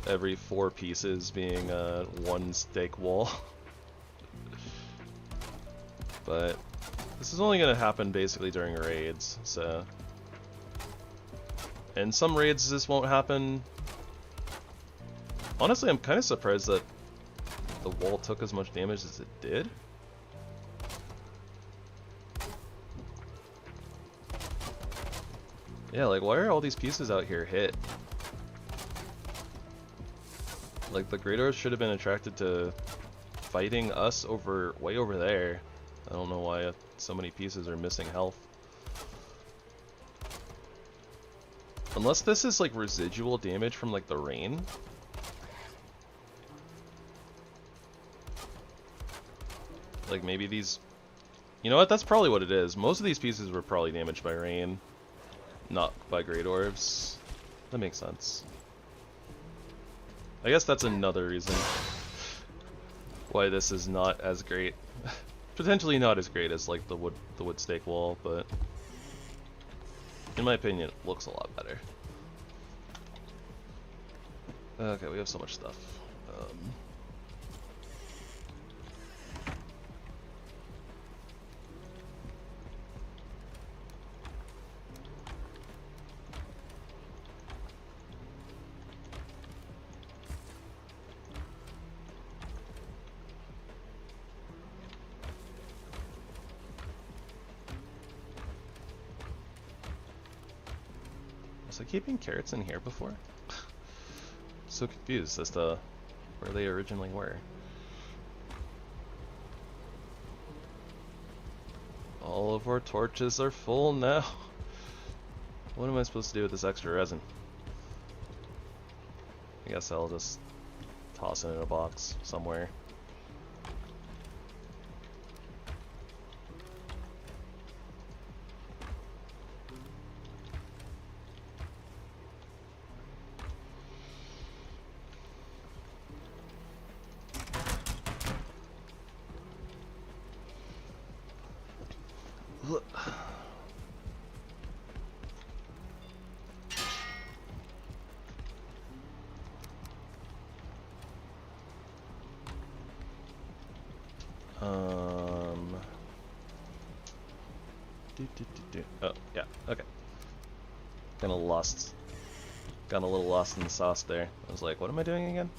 every 4 pieces being one stake wall. But this is only going to happen basically during raids, so... And some raids this won't happen. Honestly, I'm kind of surprised that the wall took as much damage as it did. Yeah, like, why are all these pieces out here hit? Like, the Great Orbs should have been attracted to fighting us over, way over there. I don't know why so many pieces are missing health. Unless this is, like, residual damage from, like, the rain. Like, maybe these... You know what? That's probably what it is. Most of these pieces were probably damaged by rain, not by Great Orbs. That makes sense. I guess that's another reason why this is not as great. Potentially not as great as, like, the wood stake wall, but... In my opinion, it looks a lot better. Okay, we have so much stuff. Was I keeping carrots in here before? So confused as to where they originally were. All of our torches are full now. What am I supposed to do with this extra resin? I guess I'll just toss it in a box somewhere. Oh, yeah, okay. Got a little lost in the sauce there. I was like, what am I doing again?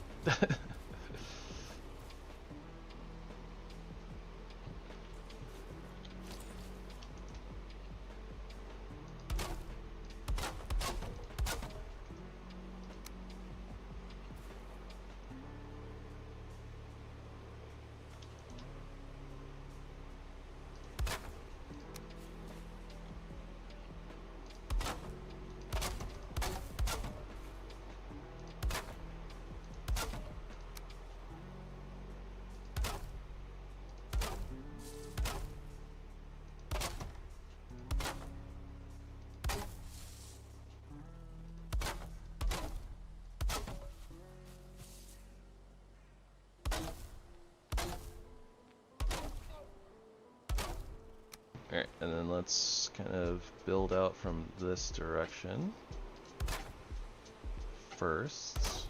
And then let's kind of build out from this direction first.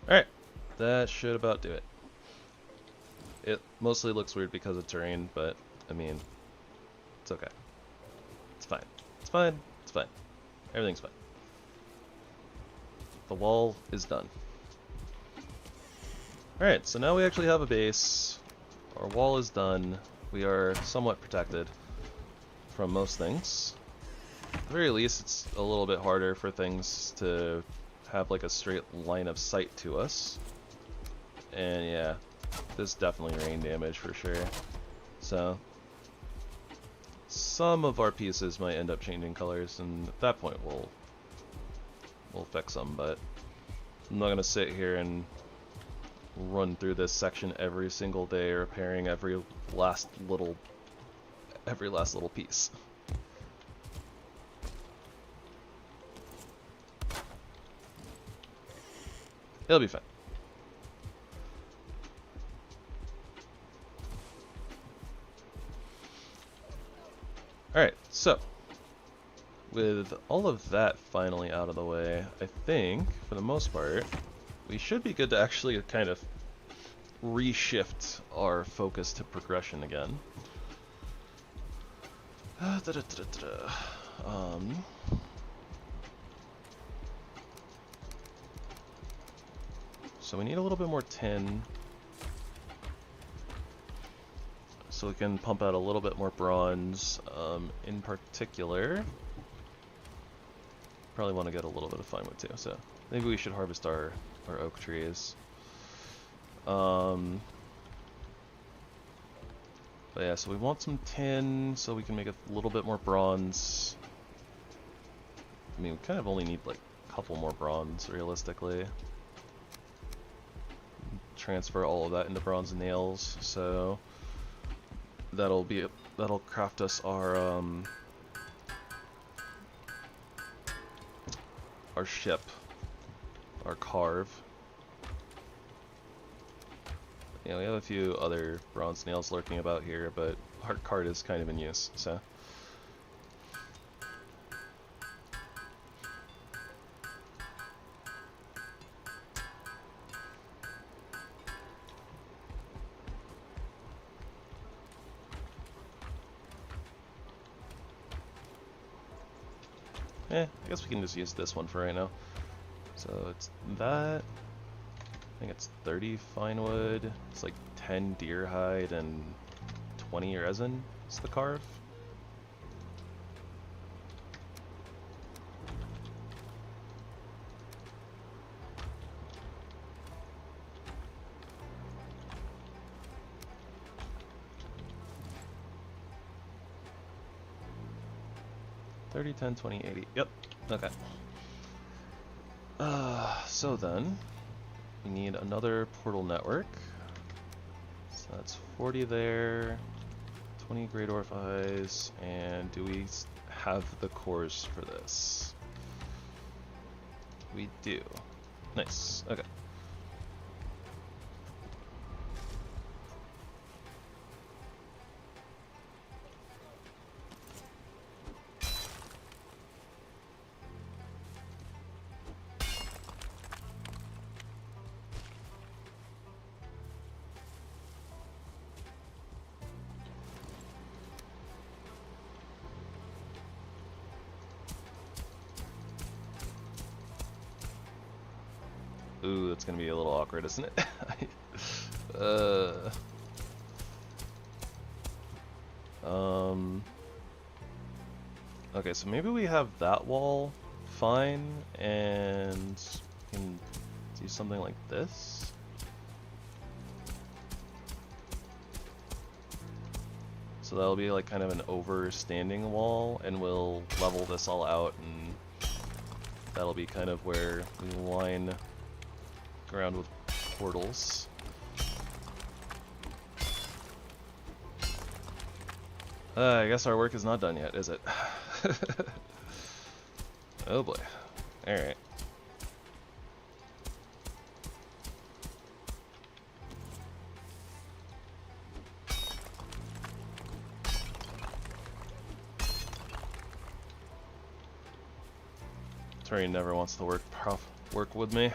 Alright, that should about do it. It mostly looks weird because of terrain, but I mean, it's okay. It's fine. It's fine. It's fine. Everything's fine. The wall is done. Alright, so now we actually have a base. Our wall is done. We are somewhat protected from most things. At the very least, it's a little bit harder for things to have like a straight line of sight to us. And yeah, this definitely rain damage for sure. So some of our pieces might end up changing colors, and at that point we'll fix them, but I'm not gonna sit here and run through this section every single day repairing every last little piece. It'll be fine. Alright, so with all of that finally out of the way, I think, for the most part, we should be good to actually kind of reshift our focus to progression again. So we need a little bit more tin, so we can pump out a little bit more bronze. In particular, probably want to get a little bit of fine wood too, so maybe we should harvest our oak trees. But yeah, so we want some tin so we can make a little bit more bronze. I mean, we kind of only need like a couple more bronze realistically. Transfer all of that into bronze nails, so that'll craft us our ship, our carve. Yeah, we have a few other bronze nails lurking about here, but our cart is kind of in use, so. I guess we can just use this one for right now. So it's that. I think it's 30 fine wood. It's like 10 deer hide and 20 resin. It's the carve. $30, $10, $20, $80. Yep. Okay. So then, we need another portal network. So that's 40 there, 20 great orifice, and do we have the cores for this? We do. Nice. Okay. Ooh, that's gonna be a little awkward, isn't it? Okay, so maybe we have that wall fine, and we can do something like this. So So that'll be like kind of an overstanding wall, and we'll level this all out, and that'll be kind of where we line ground with portals. I guess our work is not done yet, is it? Oh boy. Alright. Terry never wants to work with me.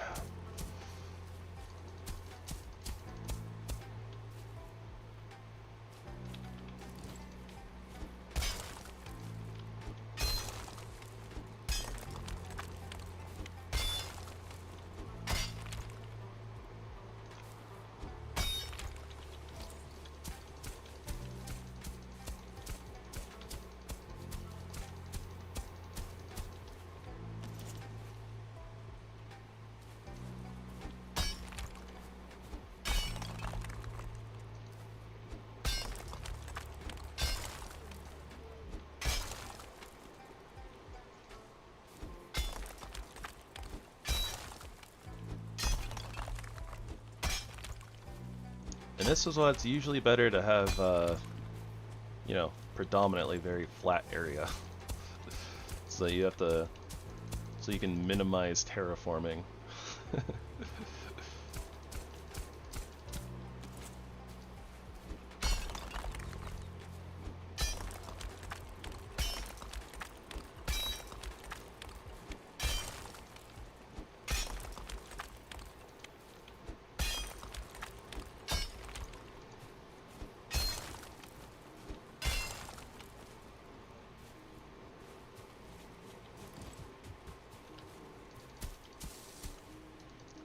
And this is why it's usually better to have, you know, predominantly very flat area. So you have to, so you can minimize terraforming.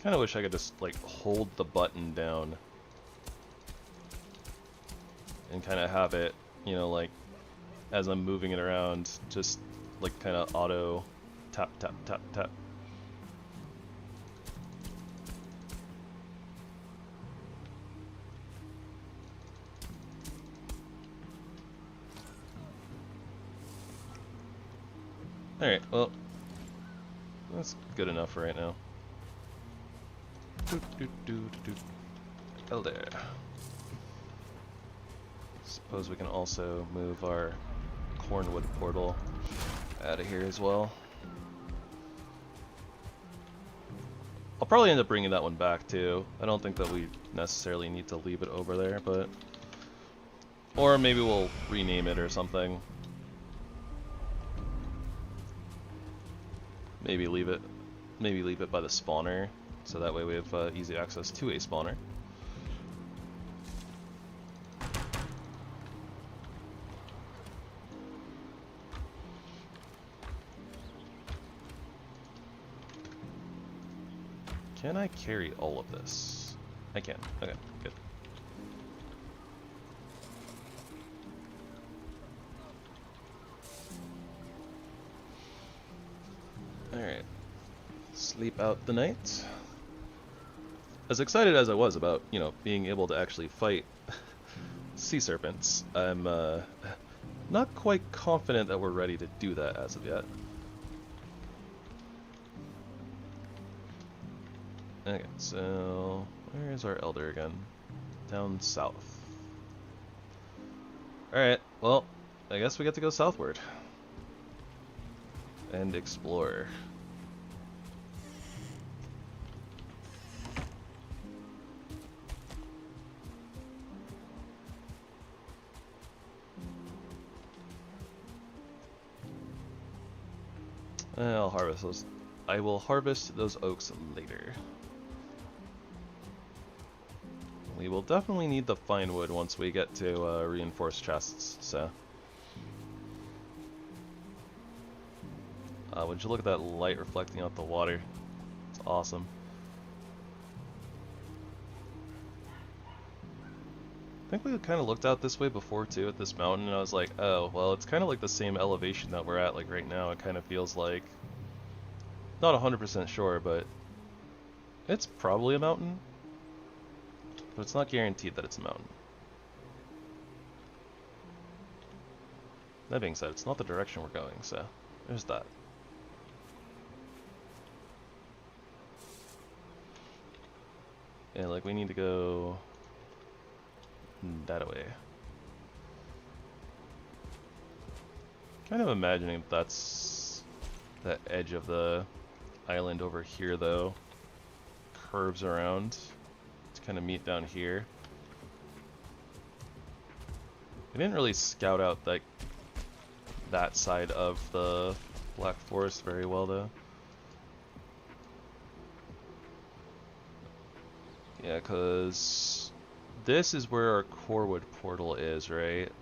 Kind of wish I could just like hold the button down and kind of have it, you know, like as I'm moving it around, just like kind of auto tap tap tap tap. Alright, well, that's good enough for right now. Oh, there. Suppose we can also move our Cornwood portal out of here as well. I'll probably end up bringing that one back too. I don't think that we necessarily need to leave it over there, but... Or maybe we'll rename it or something. Maybe leave it by the spawner. So that way we have easy access to a spawner. Can I carry all of this? I can. Okay, good. Alright. Sleep out the night. As excited as I was about, you know, being able to actually fight sea serpents, I'm not quite confident that we're ready to do that as of yet. Okay, so where's our elder again? Down south. Alright, well, I guess we get to go southward and explore. I'll harvest those. I will harvest those oaks later. We will definitely need the fine wood once we get to reinforced chests, so. Would you look at that light reflecting off the water? It's awesome. I think we kind of looked out this way before too at this mountain, and I was like, oh, well, it's kind of like the same elevation that we're at like right now. It kind of feels like, not 100% sure, but it's probably a mountain, but it's not guaranteed that it's a mountain. That being said, it's not the direction we're going, so there's that. Yeah, like we need to go that way. Kind of imagining that's the edge of the island over here, though. Curves around to kind of meet down here. I didn't really scout out like that side of the Black Forest very well, though. Yeah, because this is where our Corewood portal is, right?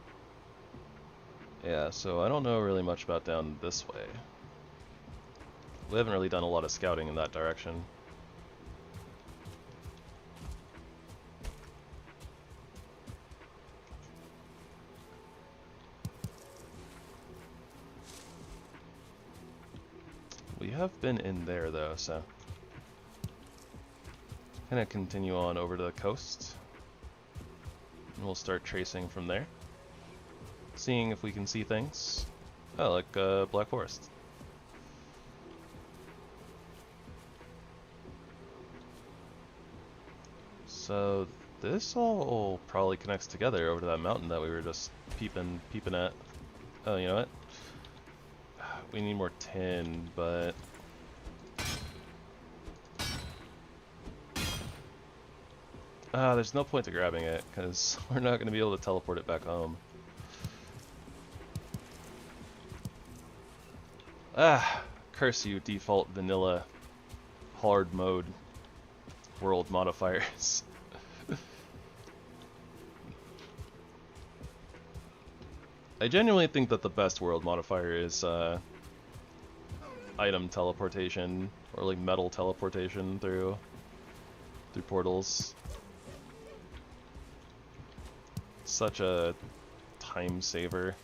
Yeah, so I don't know really much about down this way. We haven't really done a lot of scouting in that direction. We have been in there though, so gonna continue on over to the coast. And we'll start tracing from there. Seeing if we can see things. Oh, like Black Forest. So this all probably connects together over to that mountain that we were just peeping at. Oh, you know what? We need more tin, but there's no point to grabbing it because we're not going to be able to teleport it back home. Curse you, default vanilla hard mode world modifiers. I genuinely think that the best world modifier is item teleportation or like metal teleportation through portals. Such a time saver.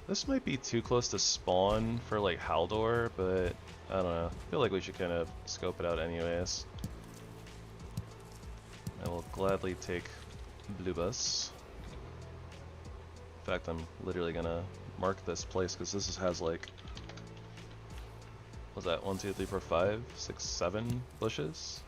This might be too close to spawn for like Haldor, but I don't know. I feel like we should kind of scope it out anyways. I will gladly take Blue Bus. In fact, I'm literally gonna mark this place because this has like, what's that? 1, 2, 3, 4, 5, 6, 7 bushes.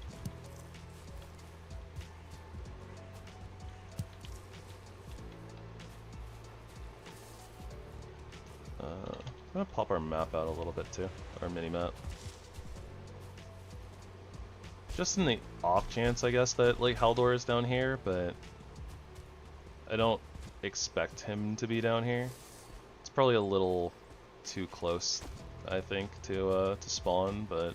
I'm gonna pop our map out a little bit too, our mini map. Just in the off chance, I guess, that like Haldor is down here, but I don't expect him to be down here. It's probably a little too close, I think, to spawn, but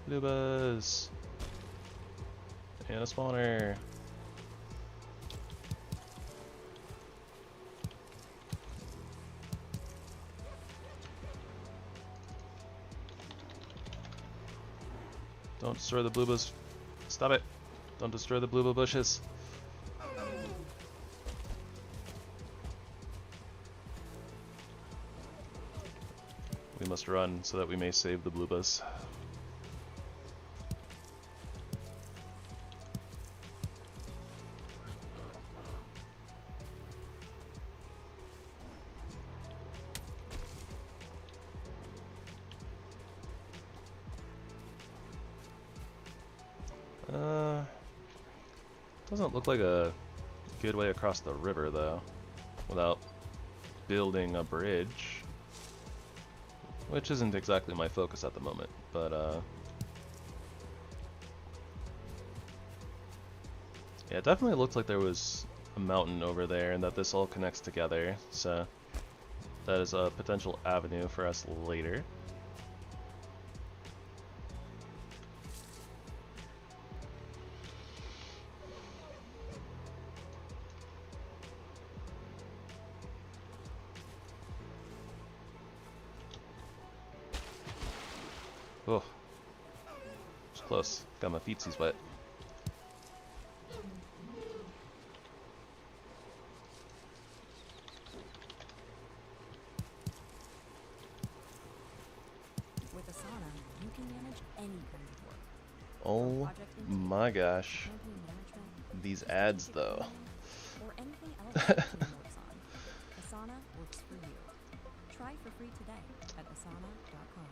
Lubas and a spawner. Don't destroy the bluebas. Stop it. Don't destroy the blueba bushes. We must run so that we may save the bluebas. Doesn't look like a good way across the river though, without building a bridge, which isn't exactly my focus at the moment, but yeah, it definitely looked like there was a mountain over there and that this all connects together, so that is a potential avenue for us later. Oh, it's close. Got my feetsies wet. Oh my gosh. These ads though. Or anything else your team works on. Asana works for you. Try for free today at asana.com.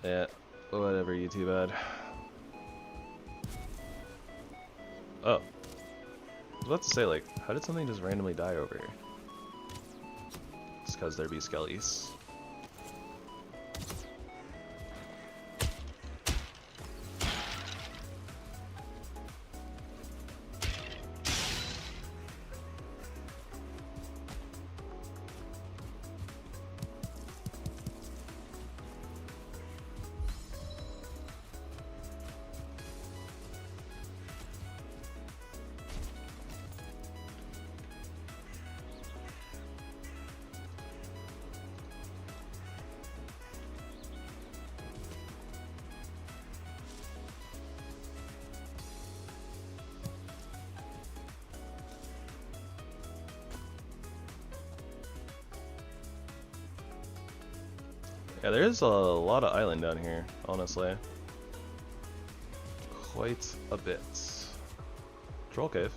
Yeah, whatever, YouTube ad. Oh. I was about to say, like, how did something just randomly die over here? It's because there be skellies. Yeah, there's a lot of island down here, honestly. Quite a bit. Troll cave.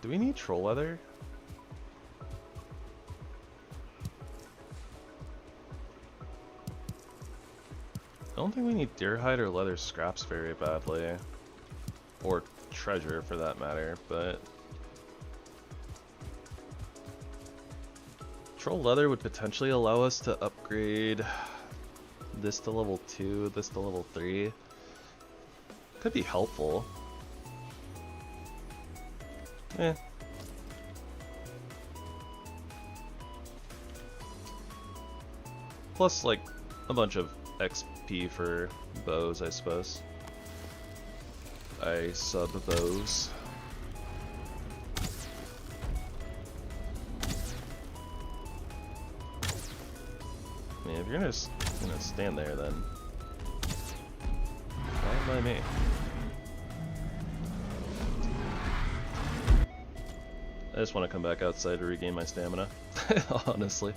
Do we need troll leather? I don't think we need deer hide or leather scraps very badly. Or treasure for that matter, but troll leather would potentially allow us to upgrade this to level 2, this to level 3. Could be helpful. Eh. Plus, like, a bunch of XP for bows, I suppose. I sub bows. I mean, if you're just gonna stand there, then fine by me. I just want to come back outside to regain my stamina, honestly.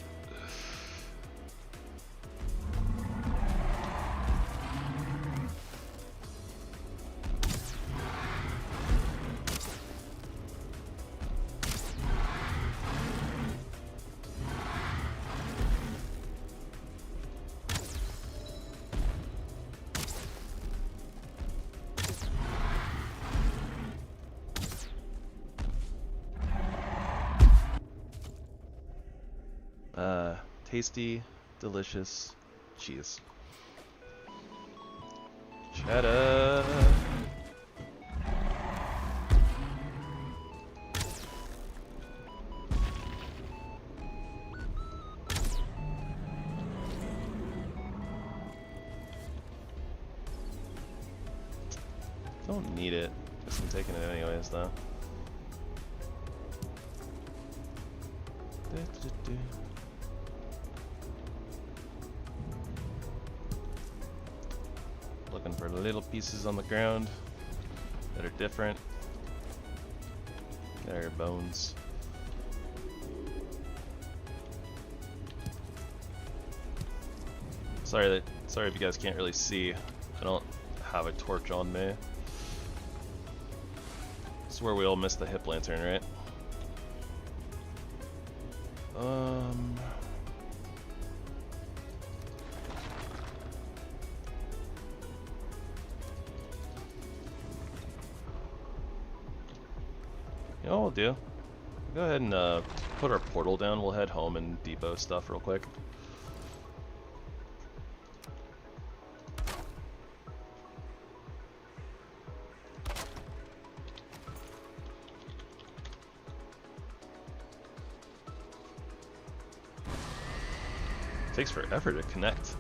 Tasty, delicious cheese. Cheddar. Don't need it. Guess I'm taking it anyways, though. Looking for little pieces on the ground that are different. There are bones. Sorry if you guys can't really see. I don't have a torch on me. This is where we all missed the hip lantern, right? You know what we'll do? Go ahead and put our portal down. We'll head home and depot stuff real quick. Takes forever to connect.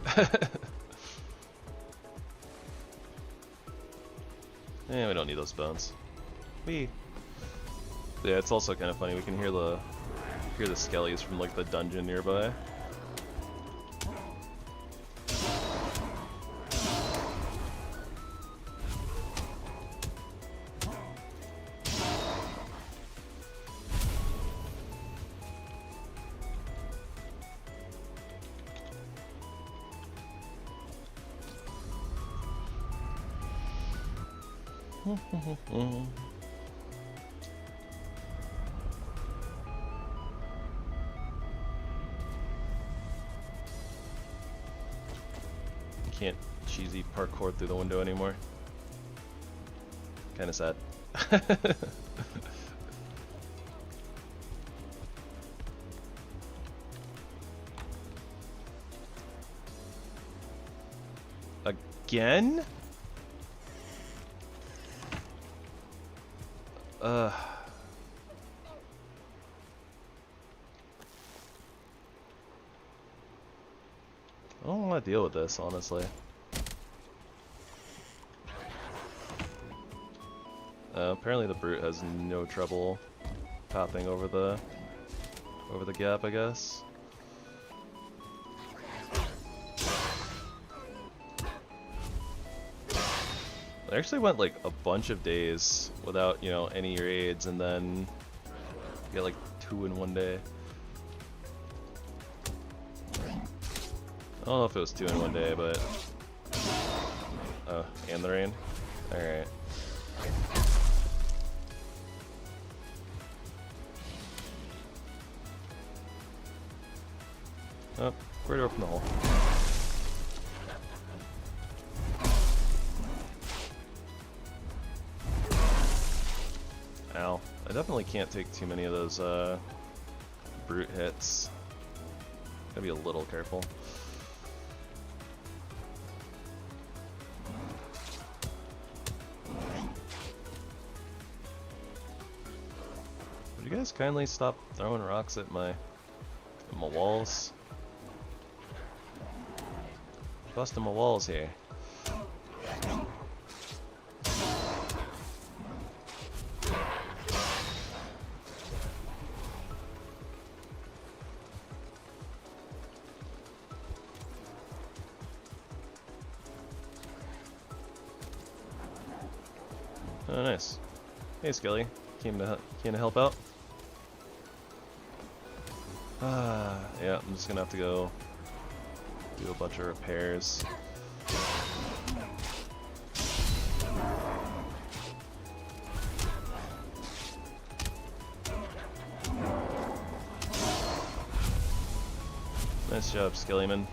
Eh, we don't need those bones. Yeah, it's also kind of funny. We can hear the skellies from like the dungeon nearby. Can't cheesy parkour through the window anymore. Kinda sad. Again? I don't want to deal with this, honestly. Apparently the brute has no trouble pathing over the gap, I guess. I actually went like a bunch of days without, you know, any raids, and then get like 2 in one day. I don't know if it was 2 in one day, but oh, and the rain. All right. Oh, right open the hole. Ow. I definitely can't take too many of those brute hits. Gotta be a little careful. Would you guys kindly stop throwing rocks at my walls? Busting my walls here. Oh, nice. Hey, Skelly. Came to help out. Yeah, I'm just gonna have to go do a bunch of repairs. Nice job, Skellyman.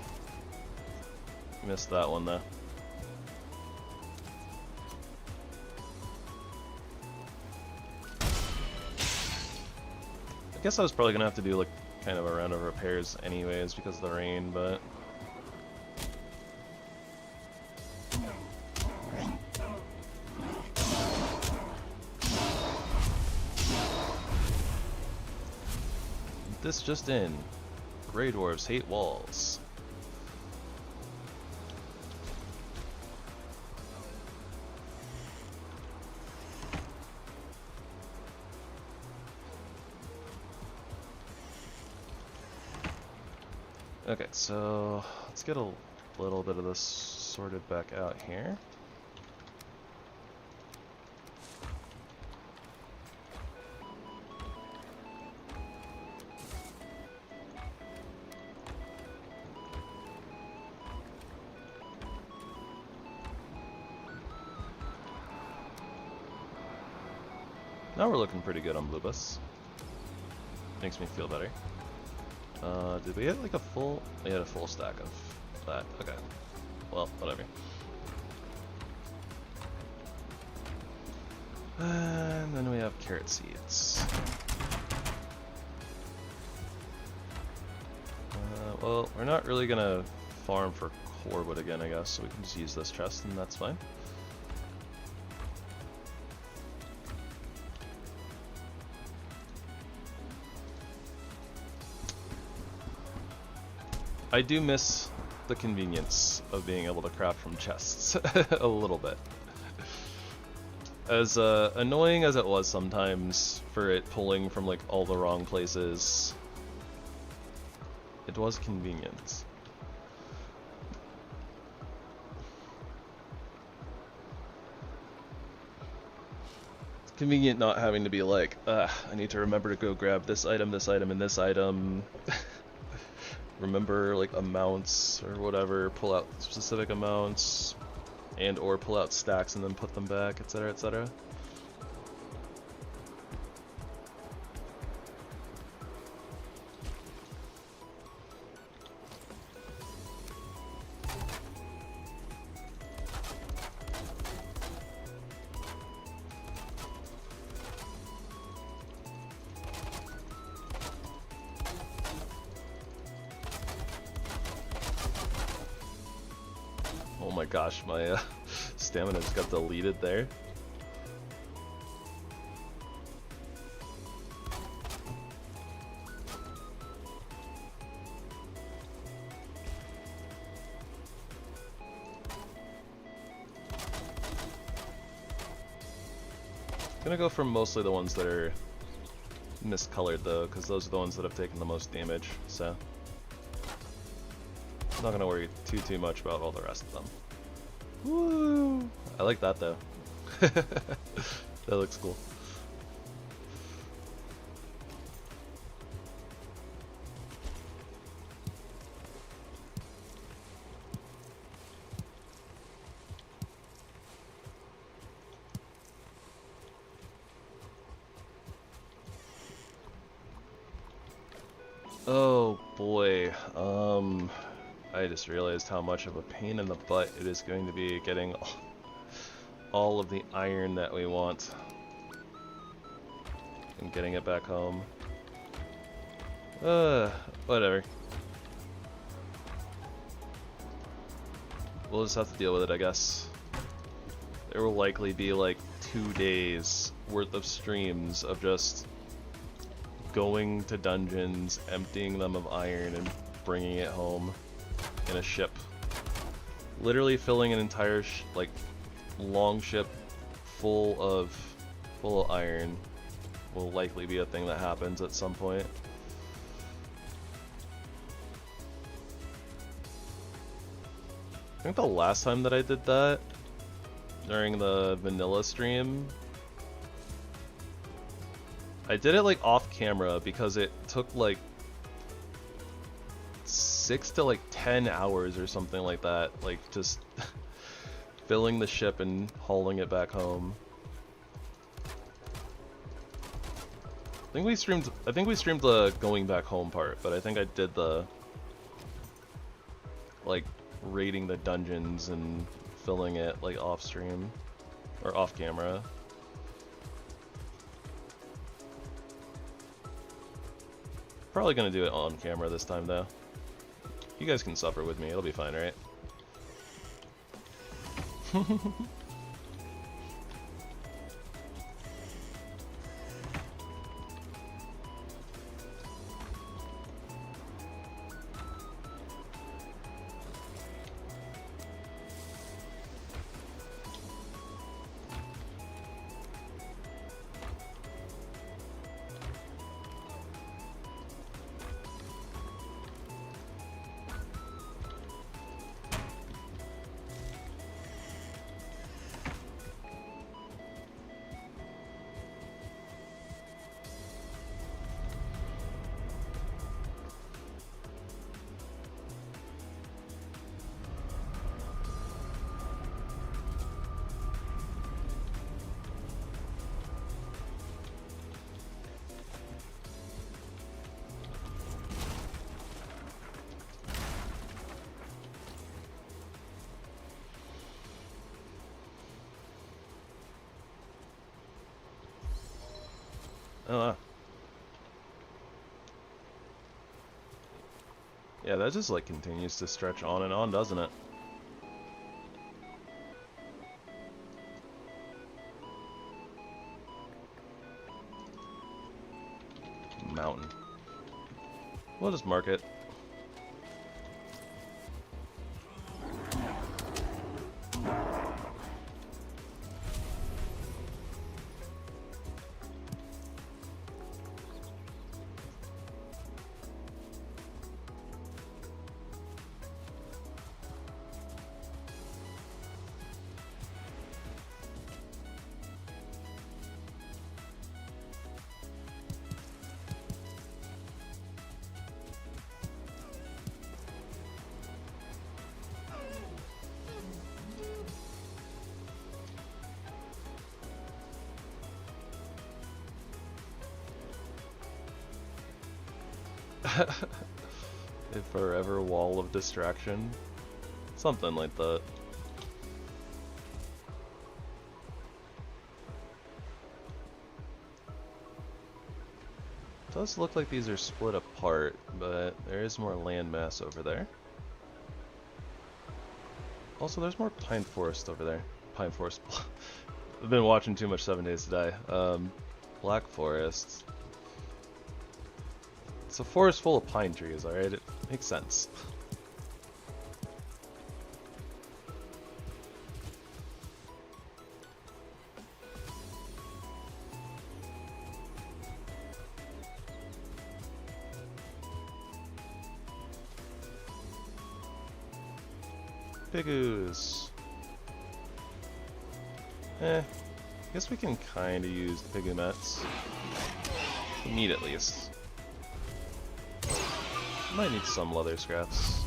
Missed that one though. I guess I was probably gonna have to do like kind of a round of repairs anyways because of the rain, but this just in. Grey Dwarves hate walls. Okay, so let's get a little bit of this sorted back out here. Now we're looking pretty good on Blue Bus. Makes me feel better. Did we get like a full... We had a full stack of that. Okay. Well, whatever. And then we have carrot seeds. Well, we're not really gonna farm for core wood again, I guess, so we can just use this chest and that's fine. I do miss the convenience of being able to craft from chests a little bit. As annoying as it was sometimes for it pulling from like all the wrong places, it was convenient. It's convenient not having to be like, I need to remember to go grab this item, and this item. Remember like amounts or whatever, pull out specific amounts, and or pull out stacks and then put them back, etc., etc. Oh my gosh, my stamina just got deleted there. Gonna go for mostly the ones that are miscolored though, because those are the ones that have taken the most damage, so I'm not gonna worry too much about all the rest of them. Woo! I like that though. That looks cool. Oh boy, I just realized how much of a pain in the butt it is going to be getting all of the iron that we want and getting it back home. Whatever. We'll just have to deal with it, I guess. There will likely be like 2 days worth of streams of just going to dungeons, emptying them of iron, and bringing it home in a ship. Literally filling an entire like long ship full of iron will likely be a thing that happens at some point. I think the last time that I did that, during the vanilla stream, I did it like off camera because it took like 6 to like 10 hours or something like that, like just filling the ship and hauling it back home. I think we streamed the going back home part, but I think I did the like raiding the dungeons and filling it like off stream or off camera. Probably gonna do it on camera this time though. You guys can suffer with me, it'll be fine, right? Oh, wow. Yeah, that just like continues to stretch on and on, doesn't it? Mountain. We'll just mark it. A forever wall of distraction. Something like that. It does look like these are split apart, but there is more landmass over there. Also, there's more pine forest over there. Pine forest. I've been watching too much 7 Days to Die. Black forest. It's a forest full of pine trees, alright? It makes sense. Pigoos. I guess we can kind of use the pigoo mats. Meat at least. Might need some leather scraps.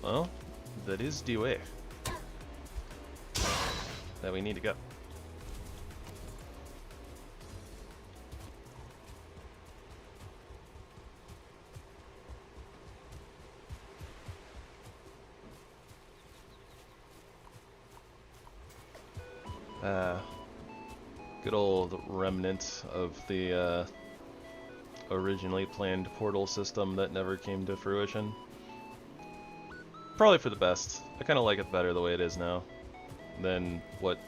Well, that is the way that we need to go. Good old remnant of the originally planned portal system that never came to fruition. Probably for the best. I kind of like it better the way it is now than what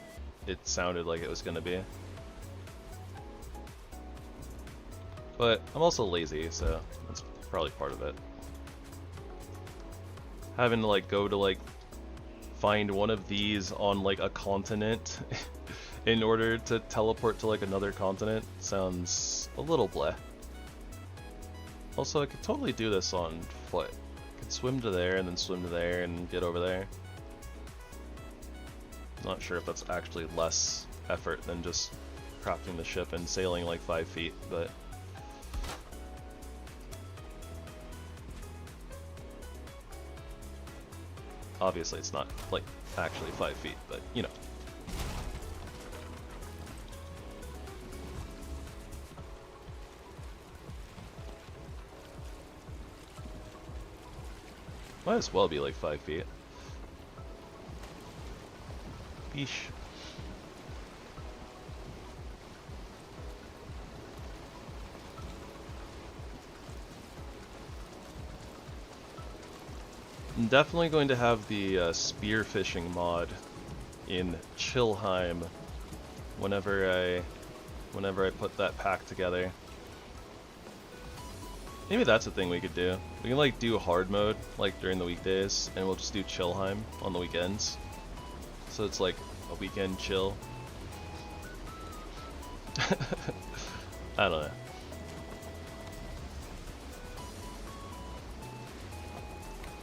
it sounded like it was going to be. But I'm also lazy, so that's probably part of it. Having to like go to like find one of these on like a continent in order to teleport to like another continent sounds a little bleh. Also, I could totally do this on foot. I could swim to there and then swim to there and get over there. Not sure if that's actually less effort than just crafting the ship and sailing like 5 feet, but obviously it's not like actually 5 feet, but you know. Might as well be like 5 feet. Yeesh. I'm definitely going to have the spearfishing mod in Chillheim whenever I put that pack together. Maybe that's a thing we could do. We can like do hard mode like during the weekdays, and we'll just do Chillheim on the weekends. So it's like a weekend chill. I don't know.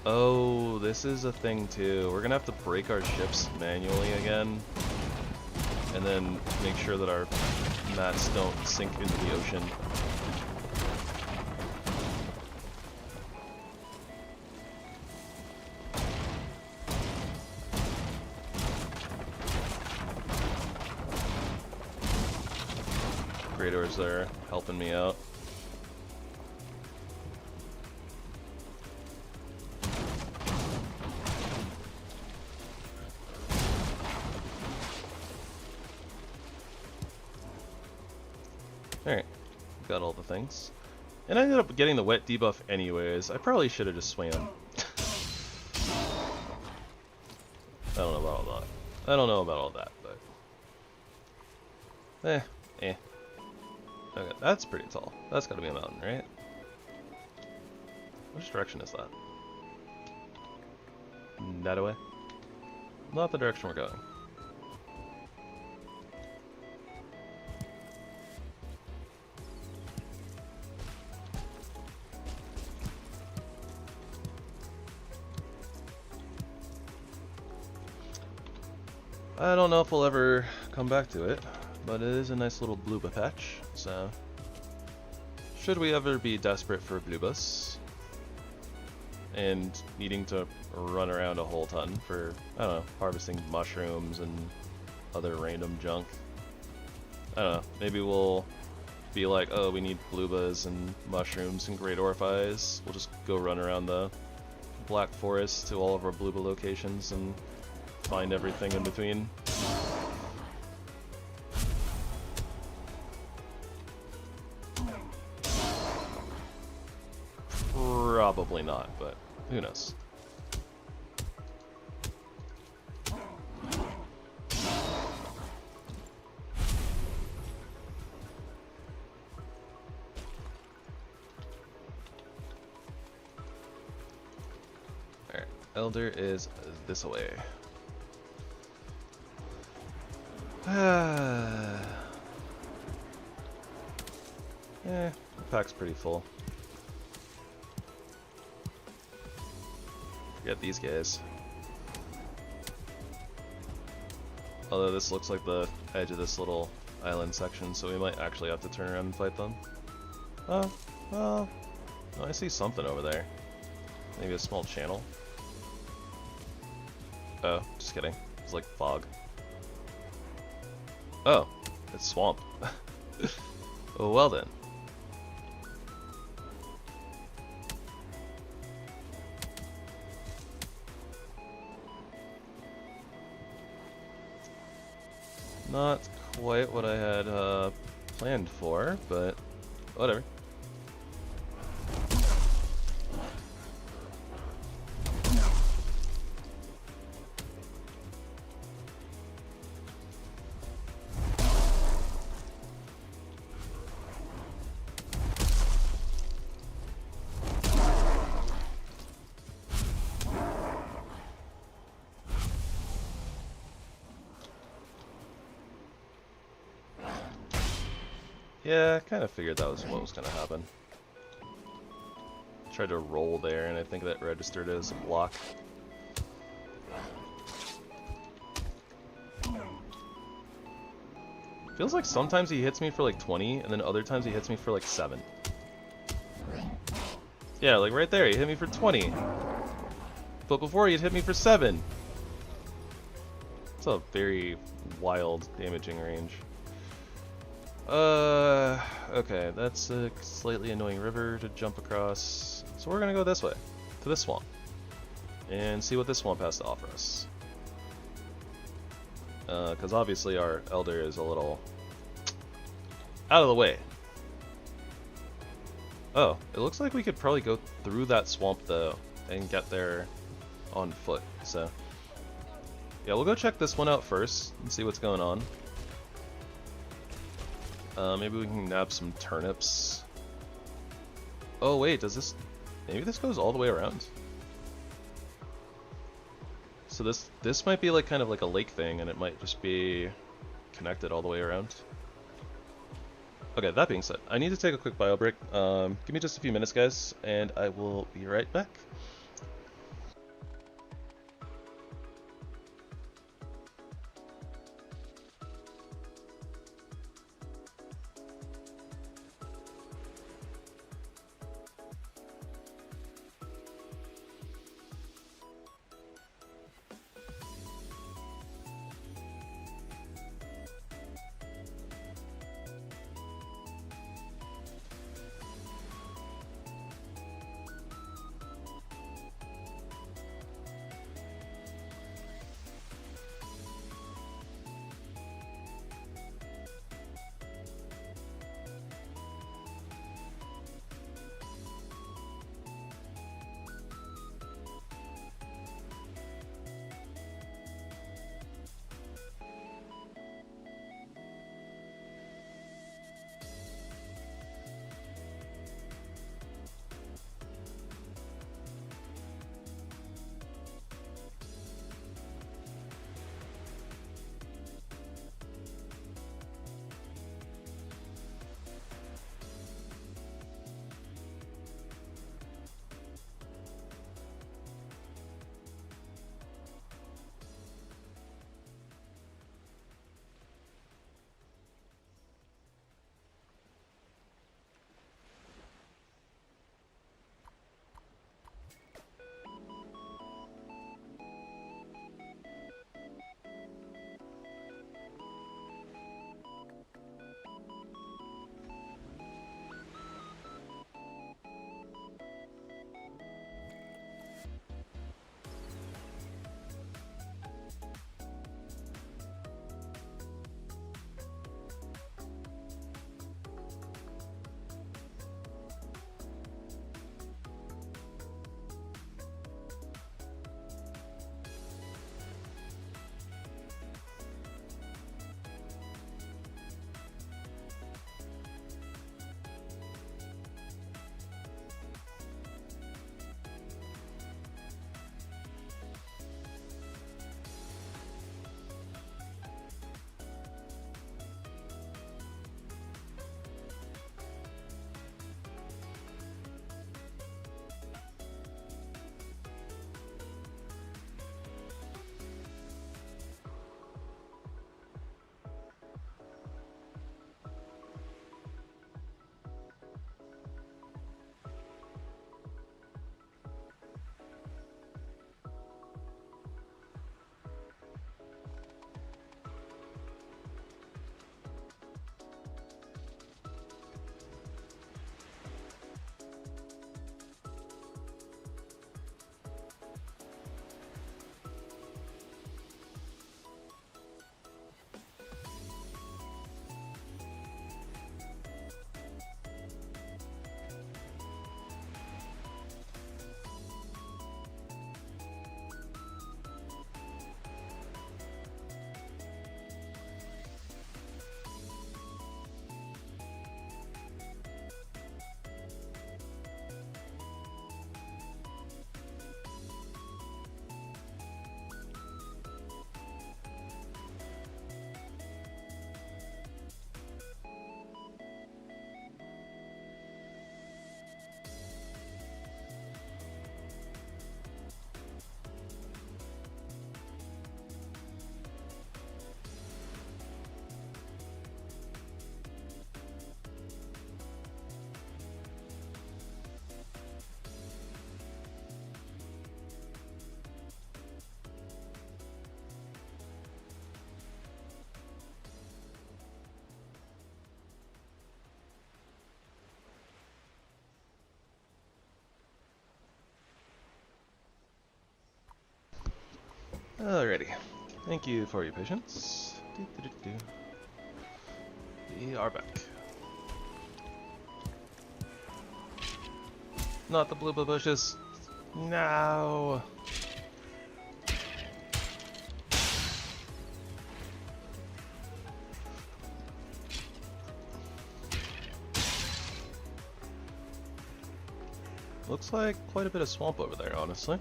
Oh, this is a thing too. We're gonna have to break our ships manually again, and then make sure that our mats don't sink into the ocean. Gradors are helping me out. Alright, got all the things. And I ended up getting the wet debuff anyways. I probably should have just swam. I don't know about all that. I don't know about all that, but... Okay, that's pretty tall. That's gotta be a mountain, right? Which direction is that? That way? Not the direction we're going. I don't know if we'll ever come back to it, but it is a nice little blooba patch, so should we ever be desperate for bloobas and needing to run around a whole ton for, I don't know, harvesting mushrooms and other random junk, I don't know, maybe we'll be like, oh, we need bloobas and mushrooms and great orphies, we'll just go run around the Black Forest to all of our blooba locations and find everything in between. Probably not, but who knows. Alright, Elder is this way. Yeah, the pack's pretty full. Forget these guys. Although this looks like the edge of this little island section, so we might actually have to turn around and fight them. Oh, well, I see something over there. Maybe a small channel. Oh, just kidding. It's like fog. Oh, it's swamp. Oh, well then. Not quite what I had planned for, but whatever. Yeah, I kind of figured that was what was going to happen. Tried to roll there, and I think that registered as a block. Feels like sometimes he hits me for like 20, and then other times he hits me for like 7. Yeah, like right there, he hit me for 20. But before he'd hit me for 7. It's a very wild damaging range. Okay, that's a slightly annoying river to jump across. So we're gonna go this way, to this swamp, and see what this swamp has to offer us. Because obviously our Elder is a little out of the way. Oh, it looks like we could probably go through that swamp though, and get there on foot, so. Yeah, we'll go check this one out first, and see what's going on. Maybe we can nab some turnips. Oh wait, does this... Maybe this goes all the way around? So this might be like kind of like a lake thing, and it might just be connected all the way around. Okay, that being said, I need to take a quick bio break. Give me just a few minutes, guys, and I will be right back. Alrighty. Thank you for your patience. We are back. Not the blue bushes. No. Looks like quite a bit of swamp over there, honestly.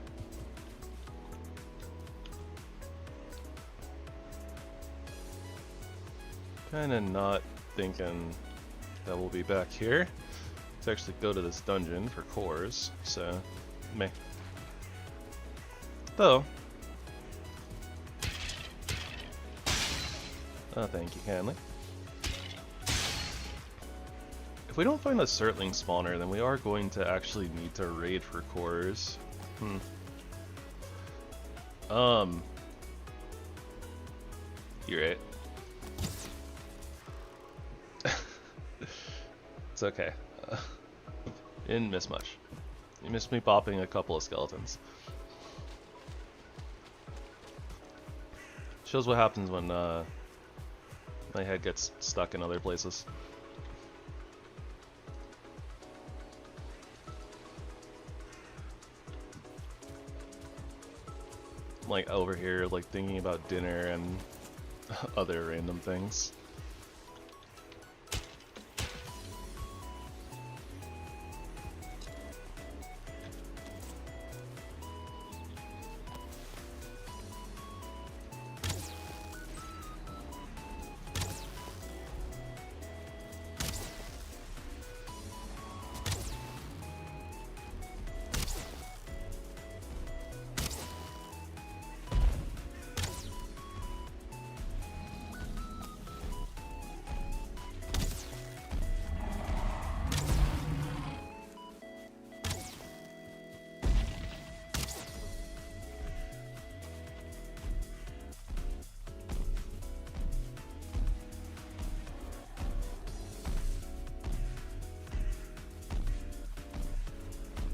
Kinda not thinking that we'll be back here to actually go to this dungeon for cores, so meh. Though, oh, thank you kindly. If we don't find a Surtling spawner, then we are going to actually need to raid for cores. You're right. It's okay. Didn't miss much. You missed me popping a couple of skeletons. Shows what happens when my head gets stuck in other places. Like over here, like thinking about dinner and other random things.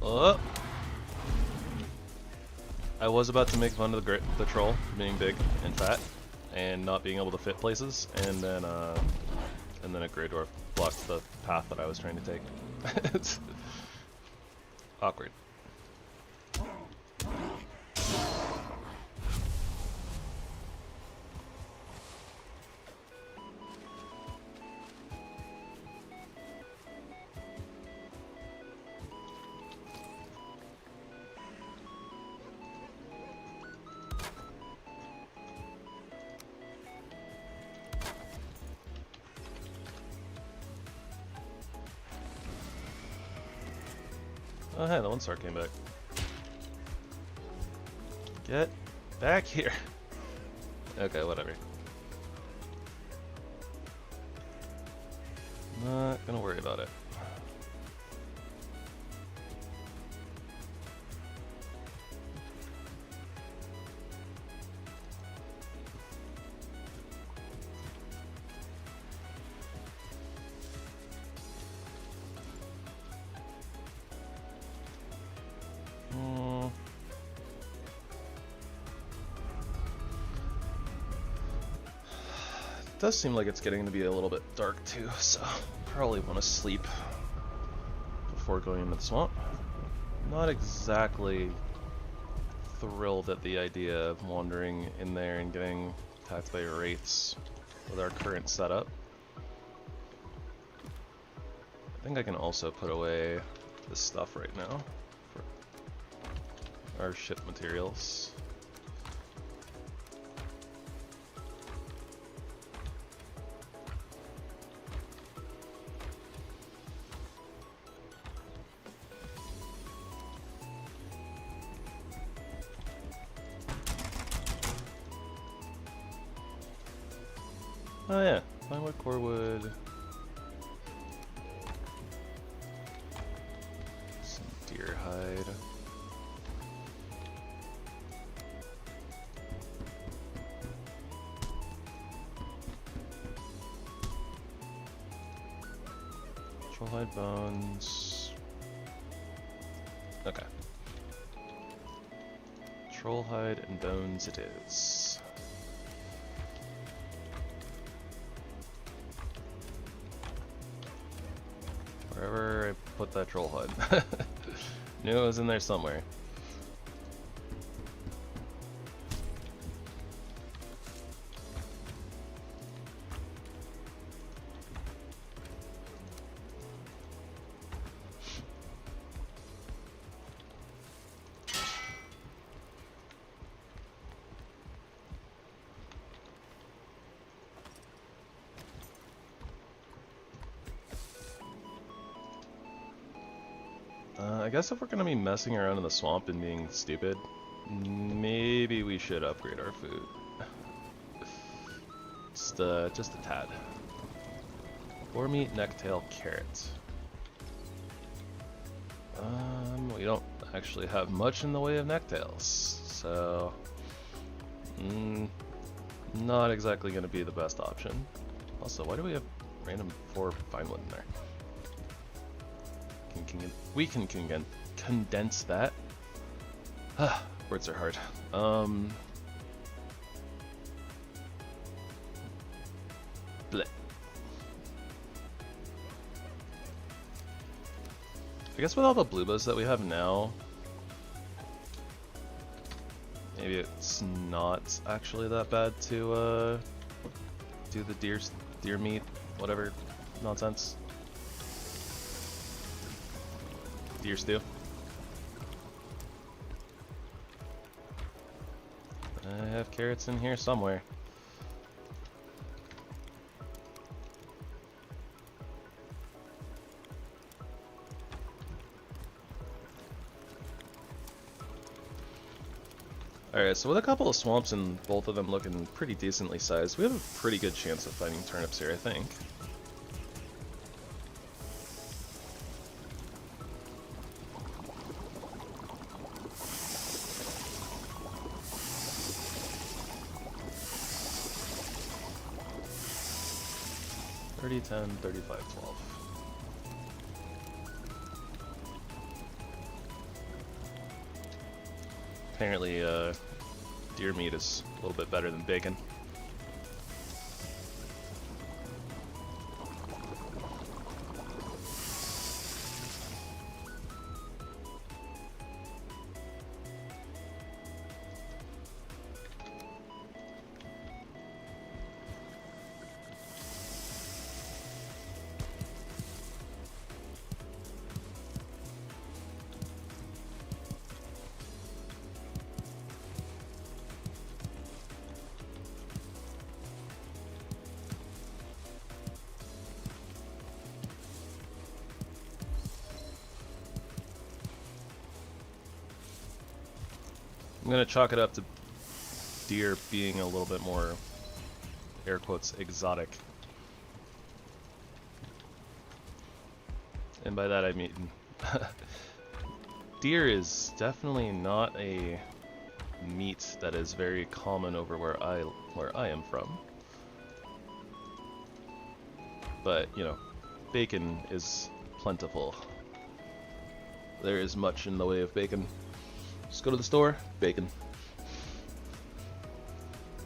Oh. I was about to make fun of the troll being big and fat and not being able to fit places, and then a Grey Dwarf blocked the path that I was trying to take. It's awkward. Oh hey, the one star came back. Get back here. Okay, whatever. Not gonna worry about it. It does seem like it's getting to be a little bit dark too, so probably want to sleep before going into the swamp. Not exactly thrilled at the idea of wandering in there and getting attacked by wraiths with our current setup. I think I can also put away this stuff right now for our ship materials. Oh yeah, fine wood, core wood. Some deer hide. Troll hide bones. Okay. Troll hide and bones it is. Wherever I put that troll hide. Knew it was in there somewhere. I guess if we're gonna be messing around in the swamp and being stupid, maybe we should upgrade our food. Just a tad. Boar meat, necktail, carrot. We don't actually have much in the way of necktails, so not exactly gonna be the best option. Also, why do we have random 4 fine wood in there? We can condense that. Words are hard. Bleh. I guess with all the blue bows that we have now, maybe it's not actually that bad to do the deer meat, whatever nonsense. Deer stew. I have carrots in here somewhere. Alright, so with a couple of swamps and both of them looking pretty decently sized, we have a pretty good chance of finding turnips here, I think. $30, $10, $35, $12. Apparently, deer meat is a little bit better than bacon. I'm gonna chalk it up to deer being a little bit more, air quotes, exotic. And by that I mean, deer is definitely not a meat that is very common over where I am from. But, you know, bacon is plentiful. There is much in the way of bacon. Just go to the store, bacon.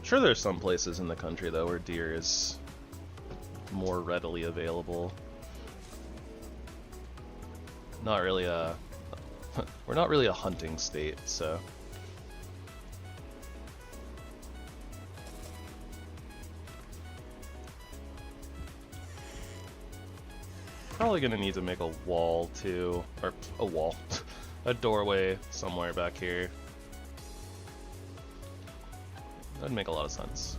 Sure, there's some places in the country though where deer is more readily available. Not really a we're not really a hunting state, so probably gonna need to make a wall too, or a wall. A doorway somewhere back here. That'd make a lot of sense.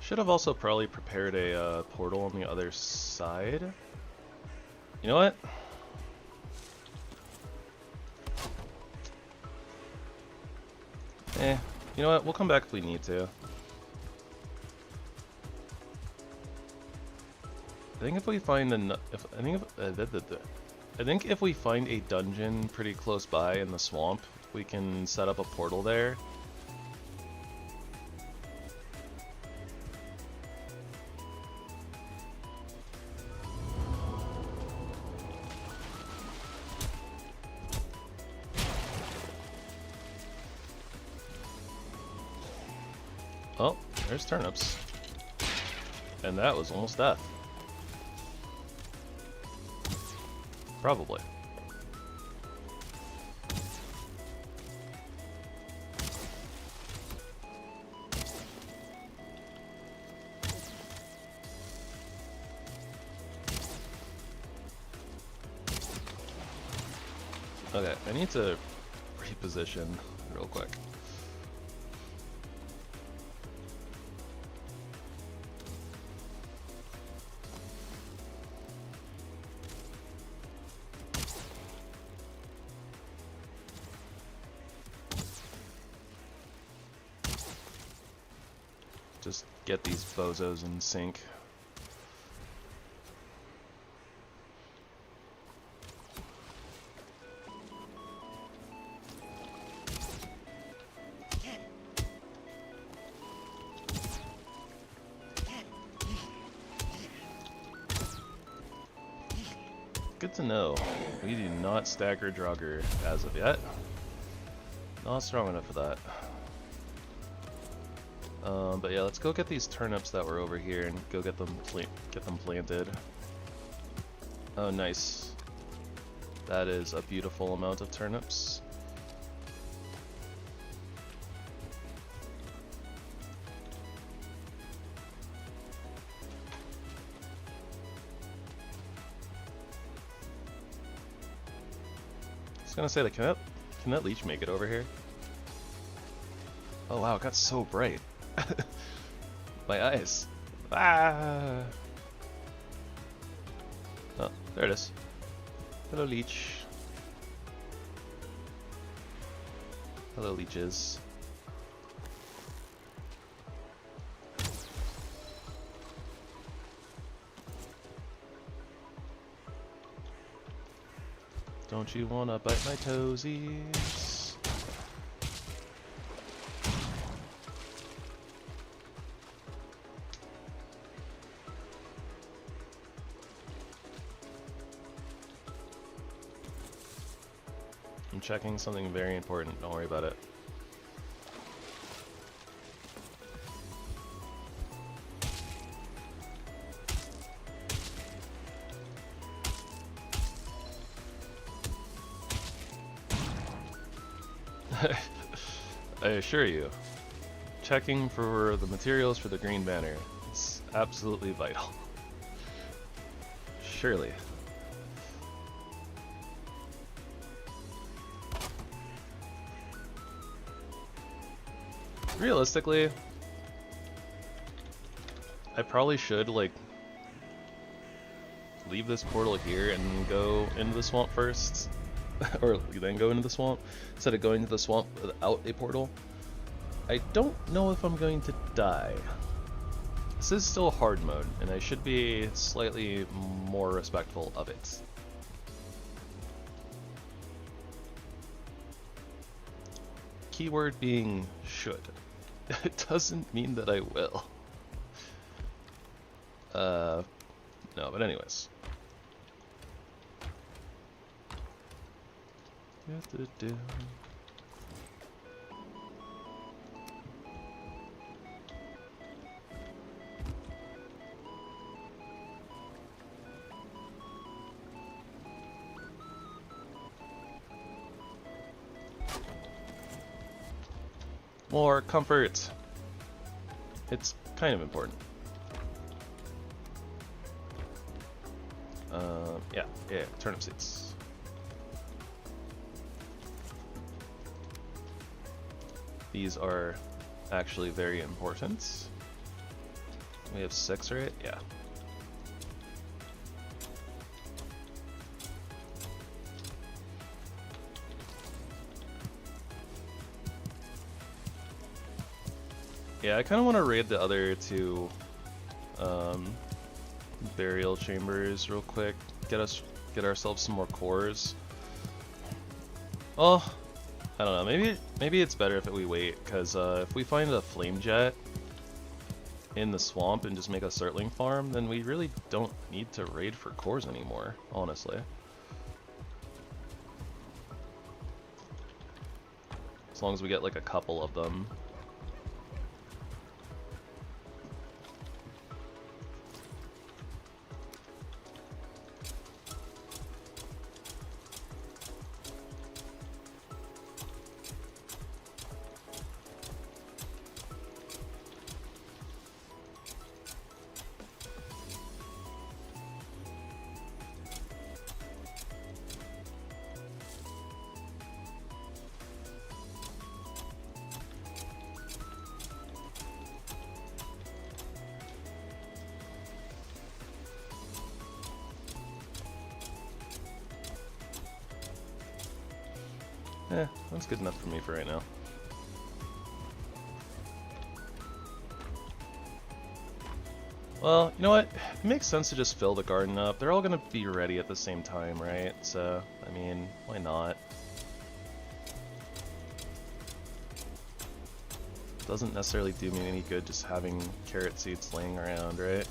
Should have also probably prepared a portal on the other side. You know what? You know what? We'll come back if we need to. I think if we find enough, I think if I think if we find a dungeon pretty close by in the swamp, we can set up a portal there. Oh, there's turnips. And that was almost death. Probably. Okay, I need to reposition real quick. Just get these bozos in sync. Good to know. We do not stagger Draugr as of yet. Not strong enough for that. But yeah, let's go get these turnips that were over here and go get them planted. Oh, nice. That is a beautiful amount of turnips. I was gonna say, can that leech make it over here? Oh wow, it got so bright. My eyes. Ah! Oh, there it is. Hello, leech. Hello, leeches. Don't you wanna bite my toesies? I'm checking something very important, don't worry about it. I assure you, checking for the materials for the green banner is absolutely vital. Surely. Realistically, I probably should, like, leave this portal here and go into the swamp first. Or then go into the swamp, instead of going to the swamp without a portal. I don't know if I'm going to die. This is still hard mode, and I should be slightly more respectful of it. Keyword being should. It doesn't mean that I will. No, but anyways. More comfort. It's kind of important. Yeah, turnip seeds. These are actually very important. We have 6, right? Yeah. Yeah, I kind of want to raid the other two burial chambers real quick. Get us get ourselves some more cores. Well, I don't know, maybe it's better if we wait, because if we find a flame jet in the swamp and just make a Surtling farm, then we really don't need to raid for cores anymore, honestly. As long as we get like a couple of them. That's good enough for me for right now. Well, you know what? It makes sense to just fill the garden up. They're all gonna be ready at the same time, right? So, I mean, why not? Doesn't necessarily do me any good just having carrot seeds laying around, right?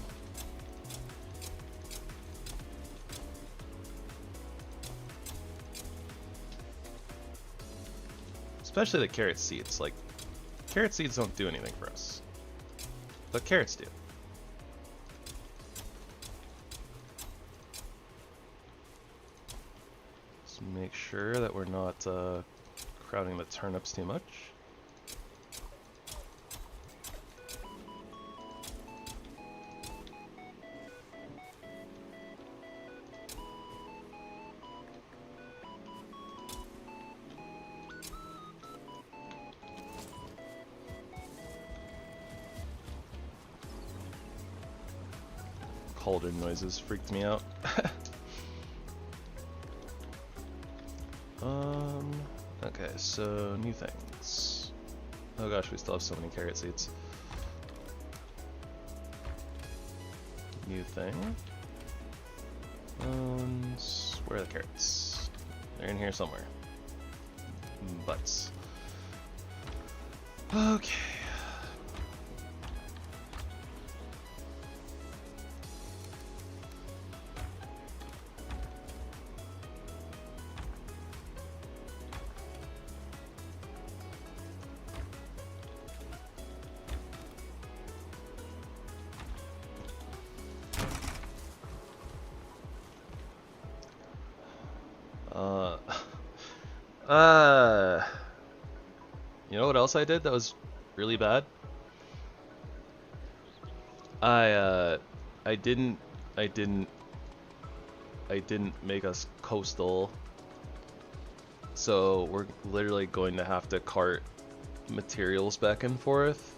Especially the carrot seeds. Like, carrot seeds don't do anything for us. But carrots do. Just make sure that we're not crowding the turnips too much. Cauldron noises freaked me out. Okay, so new things. Oh gosh, we still have so many carrot seeds. New thing. Where are the carrots? They're in here somewhere. Butts. Okay. You know what else I did that was really bad? I didn't make us coastal, so we're literally going to have to cart materials back and forth.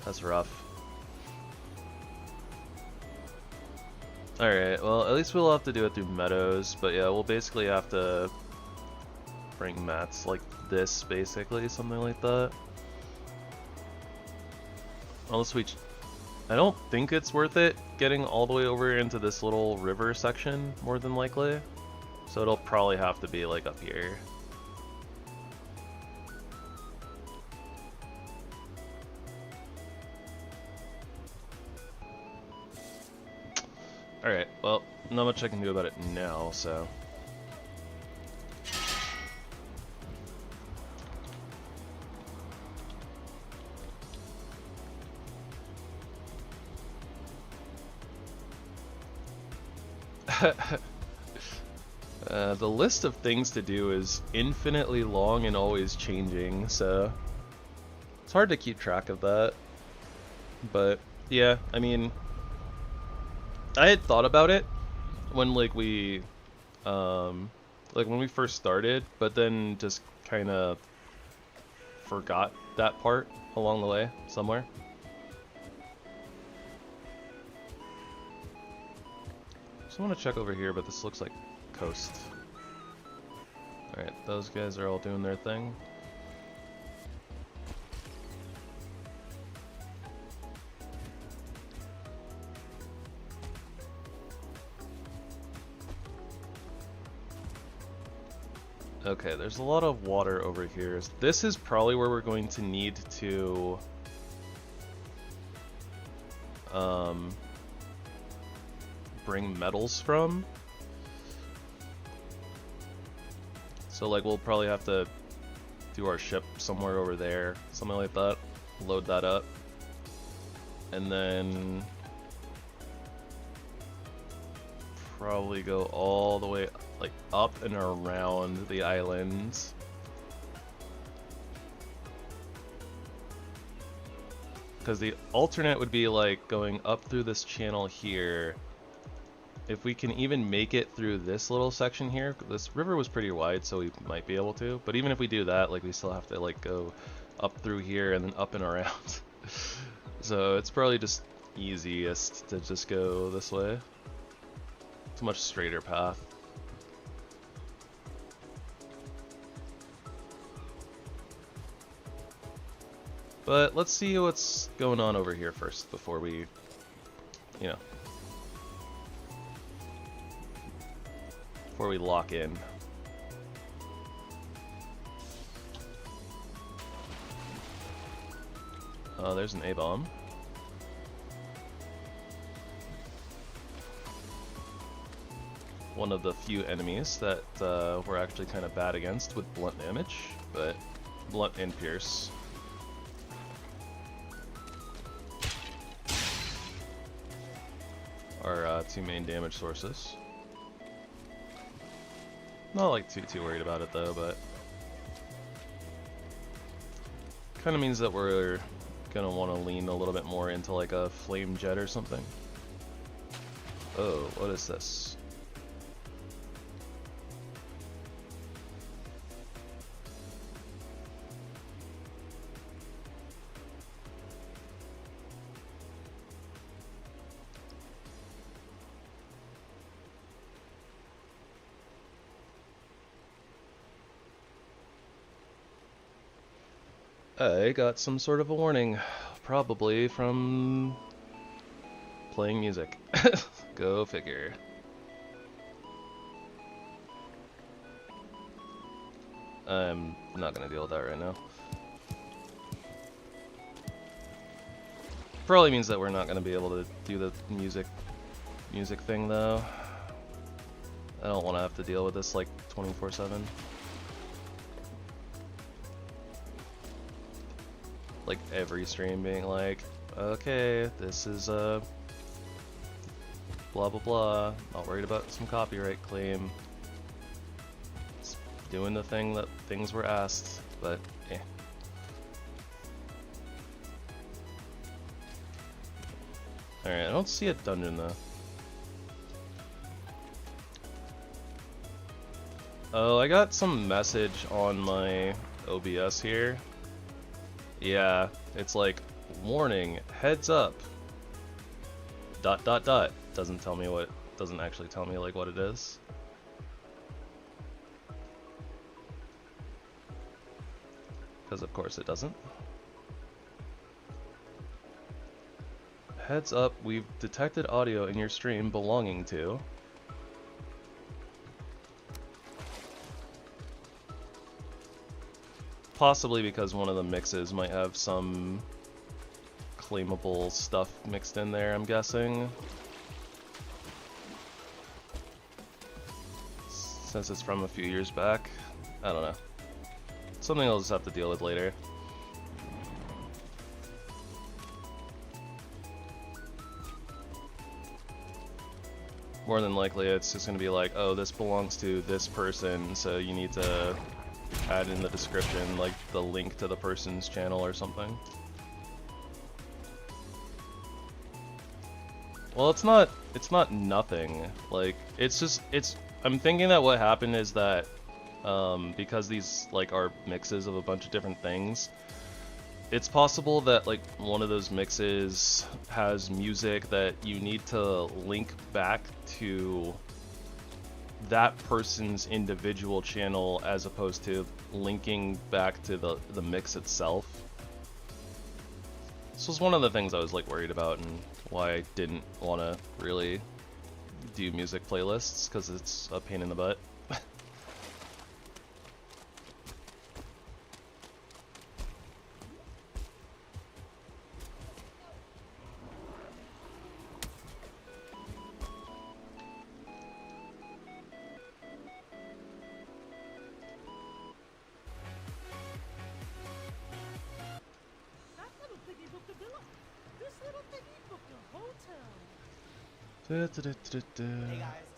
That's rough. Alright, well, at least we'll have to do it through meadows, but yeah, we'll basically have to bring mats like this, basically, something like that. Unless we... I don't think it's worth it getting all the way over into this little river section, more than likely. So it'll probably have to be, like, up here. Alright, well, not much I can do about it now, so... The list of things to do is infinitely long and always changing, so... It's hard to keep track of that. But, yeah, I mean... I had thought about it when when we first started, but then just kind of forgot that part along the way somewhere. Just want to check over here, but this looks like coast. Alright, those guys are all doing their thing. Okay, there's a lot of water over here. This is probably where we're going to need to bring metals from. So like we'll probably have to do our ship somewhere over there, something like that. Load that up. And then probably go all the way like up and around the island. Because the alternate would be like going up through this channel here. If we can even make it through this little section here, this river was pretty wide, so we might be able to. But even if we do that, like we still have to like go up through here and then up and around. So it's probably just easiest to just go this way. It's a much straighter path. But let's see what's going on over here first before we, you know, before we lock in. There's an A-bomb. One of the few enemies that we're actually kind of bad against with blunt damage, but blunt and pierce. Our two main damage sources. Not like too worried about it though, but kind of means that we're gonna want to lean a little bit more into like a flame jet or something. Oh, what is this? I got some sort of a warning, probably from playing music. Go figure. I'm not gonna deal with that right now. Probably means that we're not gonna be able to do the music thing though. I don't want to have to deal with this like 24/7. Like every stream being like, okay, this is blah blah blah, not worried about some copyright claim. It's doing the thing that things were asked, but eh. Alright, I don't see a dungeon though. Oh, I got some message on my OBS here. Yeah, it's like, warning, heads up, ... Doesn't tell me what, doesn't actually tell me like what it is. Because of course it doesn't. Heads up, we've detected audio in your stream belonging to... Possibly because one of the mixes might have some claimable stuff mixed in there, I'm guessing. Since it's from a few years back. I don't know. Something I'll just have to deal with later. More than likely it's just going to be like, oh, this belongs to this person, so you need to add in the description like the link to the person's channel or something. Well, it's not nothing. Like I'm thinking that what happened is that because these like are mixes of a bunch of different things, it's possible that like one of those mixes has music that you need to link back to that person's individual channel as opposed to linking back to the mix itself. This was one of the things I was like worried about and why I didn't want to really do music playlists, because it's a pain in the butt. Hey guys,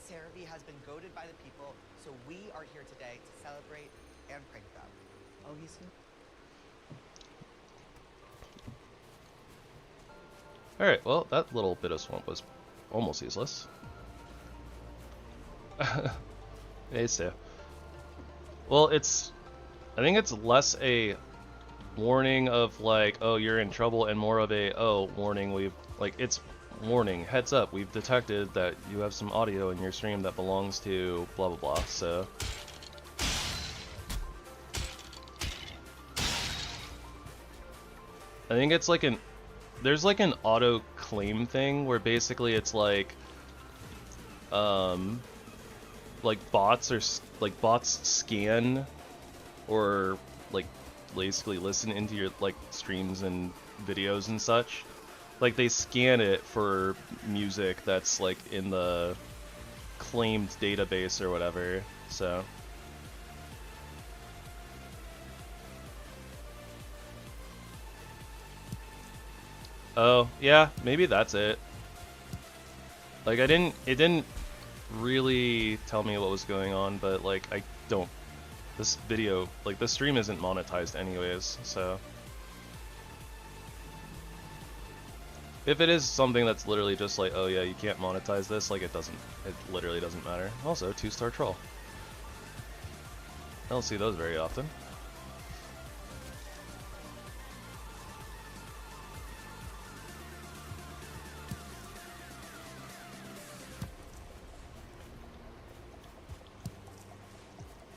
Sarah V has been goaded by the people, so we are here today to celebrate and prank them. Oh, he's here? Alright, well, that little bit of swamp was almost useless. Hey, Sue. Well, I think it's less a warning of like, oh, you're in trouble, and more of a, oh, warning, it's warning, heads up, we've detected that you have some audio in your stream that belongs to blah blah blah, so. I think it's like there's like an auto claim thing where basically it's like bots scan or like basically listen into your like streams and videos and such. Like they scan it for music that's like in the claimed database or whatever, so. Oh, yeah, maybe that's it. Like it didn't really tell me what was going on, but like this video, like this stream isn't monetized anyways, so. If it is something that's literally just like, oh yeah, you can't monetize this, like it literally doesn't matter. Also, 2-star troll. I don't see those very often.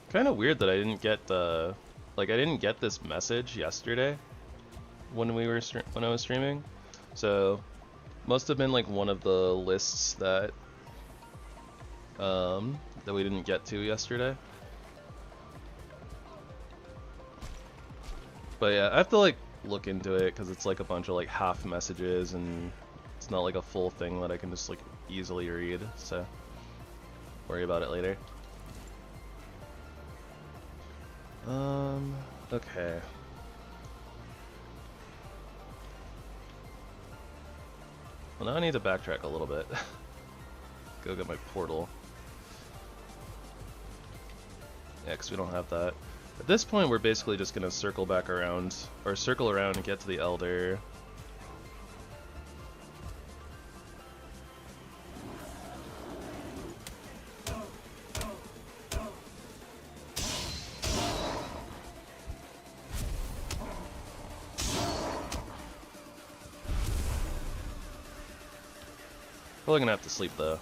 Kind of weird that I didn't get I didn't get this message yesterday when I was streaming. So must have been like one of the lists that that we didn't get to yesterday. But yeah, I have to like look into it because it's like a bunch of like half messages and it's not like a full thing that I can just like easily read, so worry about it later. Okay. Well, now I need to backtrack a little bit. Go get my portal. Yeah, because we don't have that. At this point, we're basically just gonna circle back around, or circle around and get to the Elder. Probably gonna have to sleep though.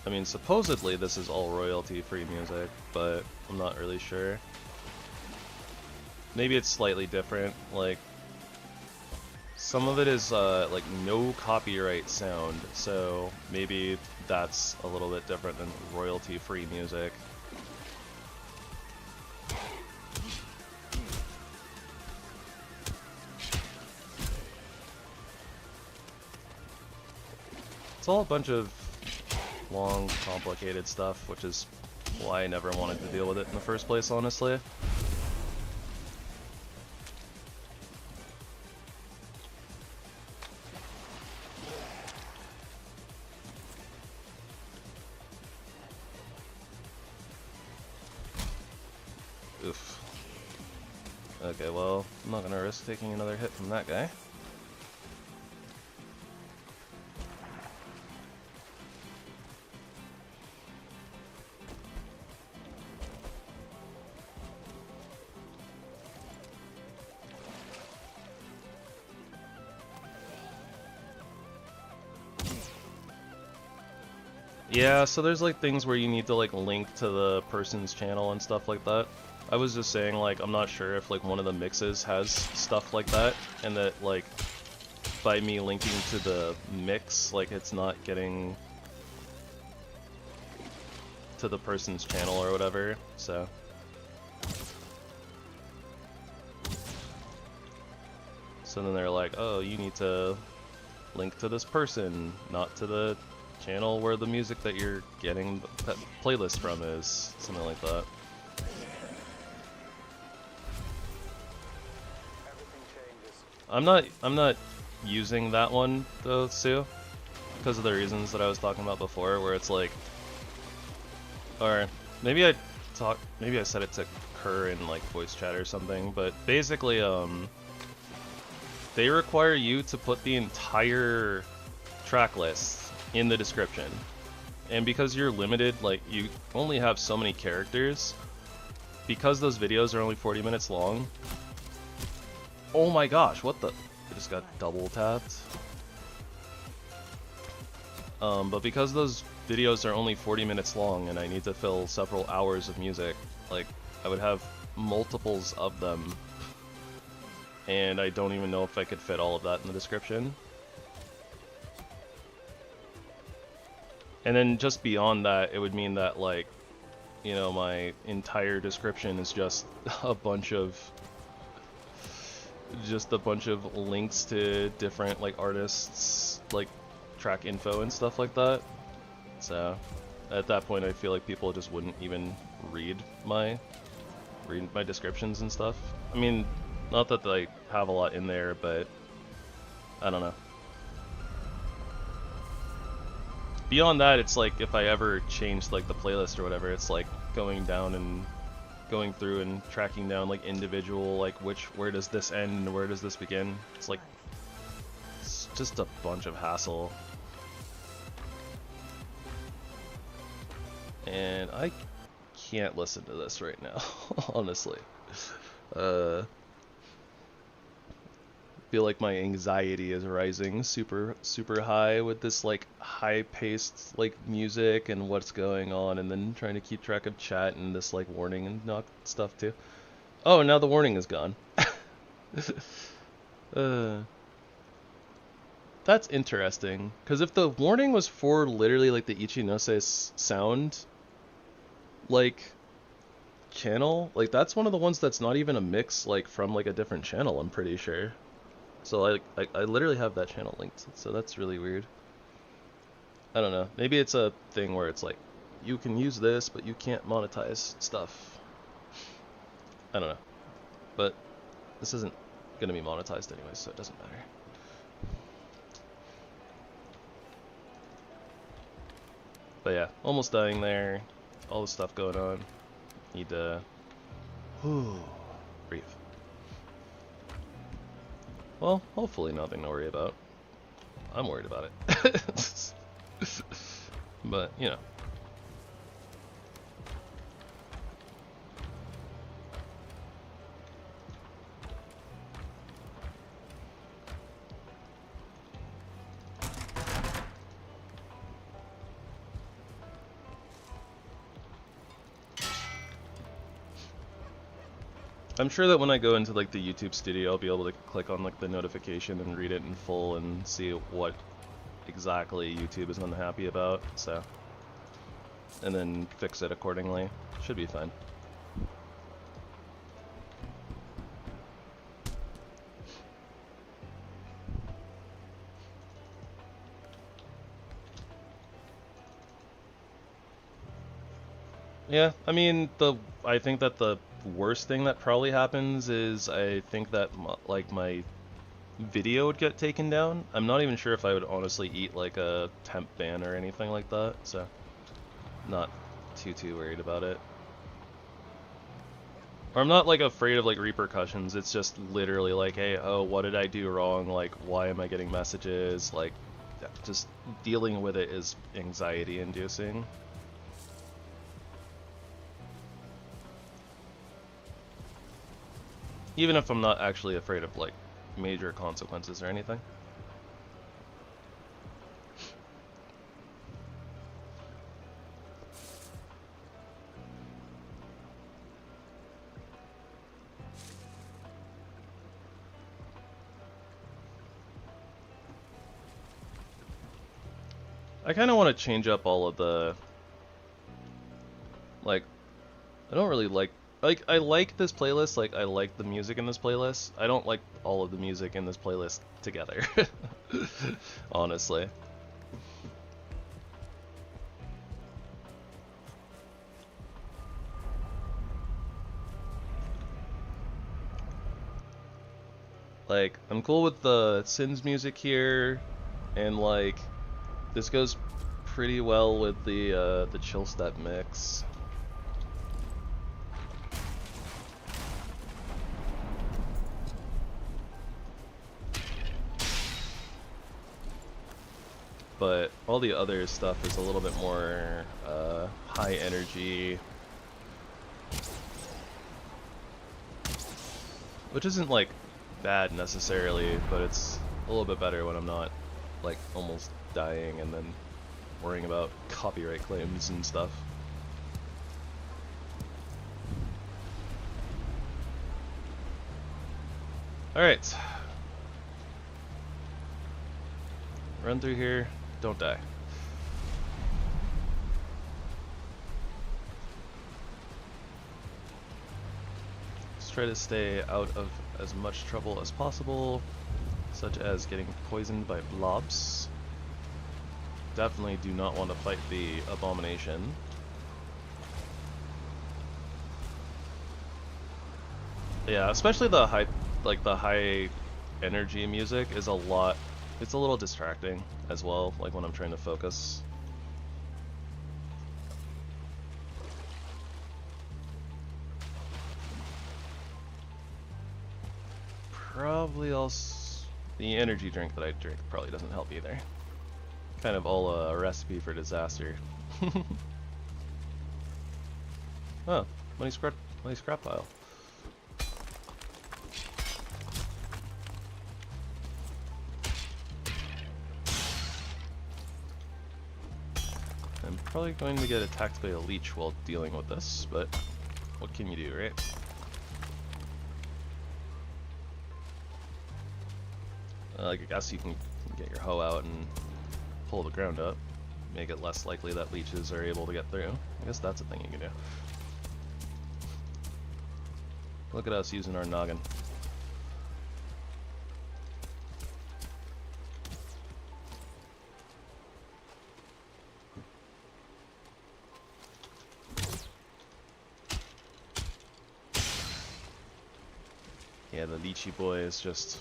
I mean, supposedly this is all royalty-free music, but I'm not really sure. Maybe it's slightly different, like some of it is like no copyright sound, so maybe that's a little bit different than royalty-free music. It's all a bunch of long, complicated stuff, which is why I never wanted to deal with it in the first place, honestly. Oof. Okay, well, I'm not gonna risk taking another hit from that guy. Yeah, so there's like things where you need to like link to the person's channel and stuff like that. I was just saying like I'm not sure if like one of the mixes has stuff like that, and that like by me linking to the mix, like it's not getting to the person's channel or whatever, so. So then they're like, oh, you need to link to this person, not to the channel where the music that you're getting that playlist from is. Something like that. I'm not using that one though, Sue, because of the reasons that I was talking about before, where it's like, or maybe I set it to Kerr in like voice chat or something, but basically they require you to put the entire track list in the description. And because you're limited, like you only have so many characters, because those videos are only 40 minutes long. Oh my gosh, what the? I just got double tapped. But because those videos are only 40 minutes long and I need to fill several hours of music, like I would have multiples of them. And I don't even know if I could fit all of that in the description. And then just beyond that, it would mean that, like, you know, my entire description is just a bunch of links to different like artists, like track info and stuff like that. So at that point I feel like people just wouldn't even read my descriptions and stuff. I mean, not that they have a lot in there, but I don't know. Beyond that, it's like if I ever changed like the playlist or whatever, it's like going down and going through and tracking down like individual, like where does this end and where does this begin. It's like, it's just a bunch of hassle. And I can't listen to this right now, honestly. Feel like my anxiety is rising super high with this like high-paced like music and what's going on, and then trying to keep track of chat and this like warning and knock stuff too. Oh, now the warning is gone. That's interesting, because if the warning was for literally like the Ichinose sound like channel, like that's one of the ones that's not even a mix like from like a different channel, I'm pretty sure. So I literally have that channel linked, so that's really weird. I don't know, maybe it's a thing where it's like, you can use this, but you can't monetize stuff. I don't know. But this isn't gonna be monetized anyway, so it doesn't matter. But yeah, almost dying there. All the stuff going on. Need to breathe. Well, hopefully nothing to worry about. I'm worried about it. But, you know. I'm sure that when I go into like the YouTube studio, I'll be able to click on like the notification and read it in full and see what exactly YouTube is unhappy about, so, and then fix it accordingly. Should be fine. Yeah, I mean, I think that the worst thing that probably happens is I think that like my video would get taken down. I'm not even sure if I would honestly eat like a temp ban or anything like that, so not too worried about it. Or I'm not like afraid of like repercussions, it's just literally like, hey, oh, what did I do wrong? Like, why am I getting messages? Like, just dealing with it is anxiety inducing. Even if I'm not actually afraid of like major consequences or anything. I kind of want to change up all of the, like, I don't really like Like, I like this playlist, like, I like the music in this playlist. I don't like all of the music in this playlist together. Honestly. Like, I'm cool with the Sins music here, and like, this goes pretty well with the Chillstep mix. But all the other stuff is a little bit more high energy, which isn't like bad necessarily, but it's a little bit better when I'm not like almost dying and then worrying about copyright claims and stuff. Alright. Run through here, don't die. Let's try to stay out of as much trouble as possible, such as getting poisoned by blobs. Definitely do not want to fight the abomination. Yeah, especially the high energy music is a lot. It's a little distracting as well, like when I'm trying to focus. Probably also the energy drink that I drink probably doesn't help either. Kind of all a recipe for disaster. Oh, money scrap pile. I'm probably going to get attacked by a leech while dealing with this, but what can you do, right? I guess you can get your hoe out and pull the ground up, make it less likely that leeches are able to get through. I guess that's a thing you can do. Look at us using our noggin. Yeah, the lychee boy is just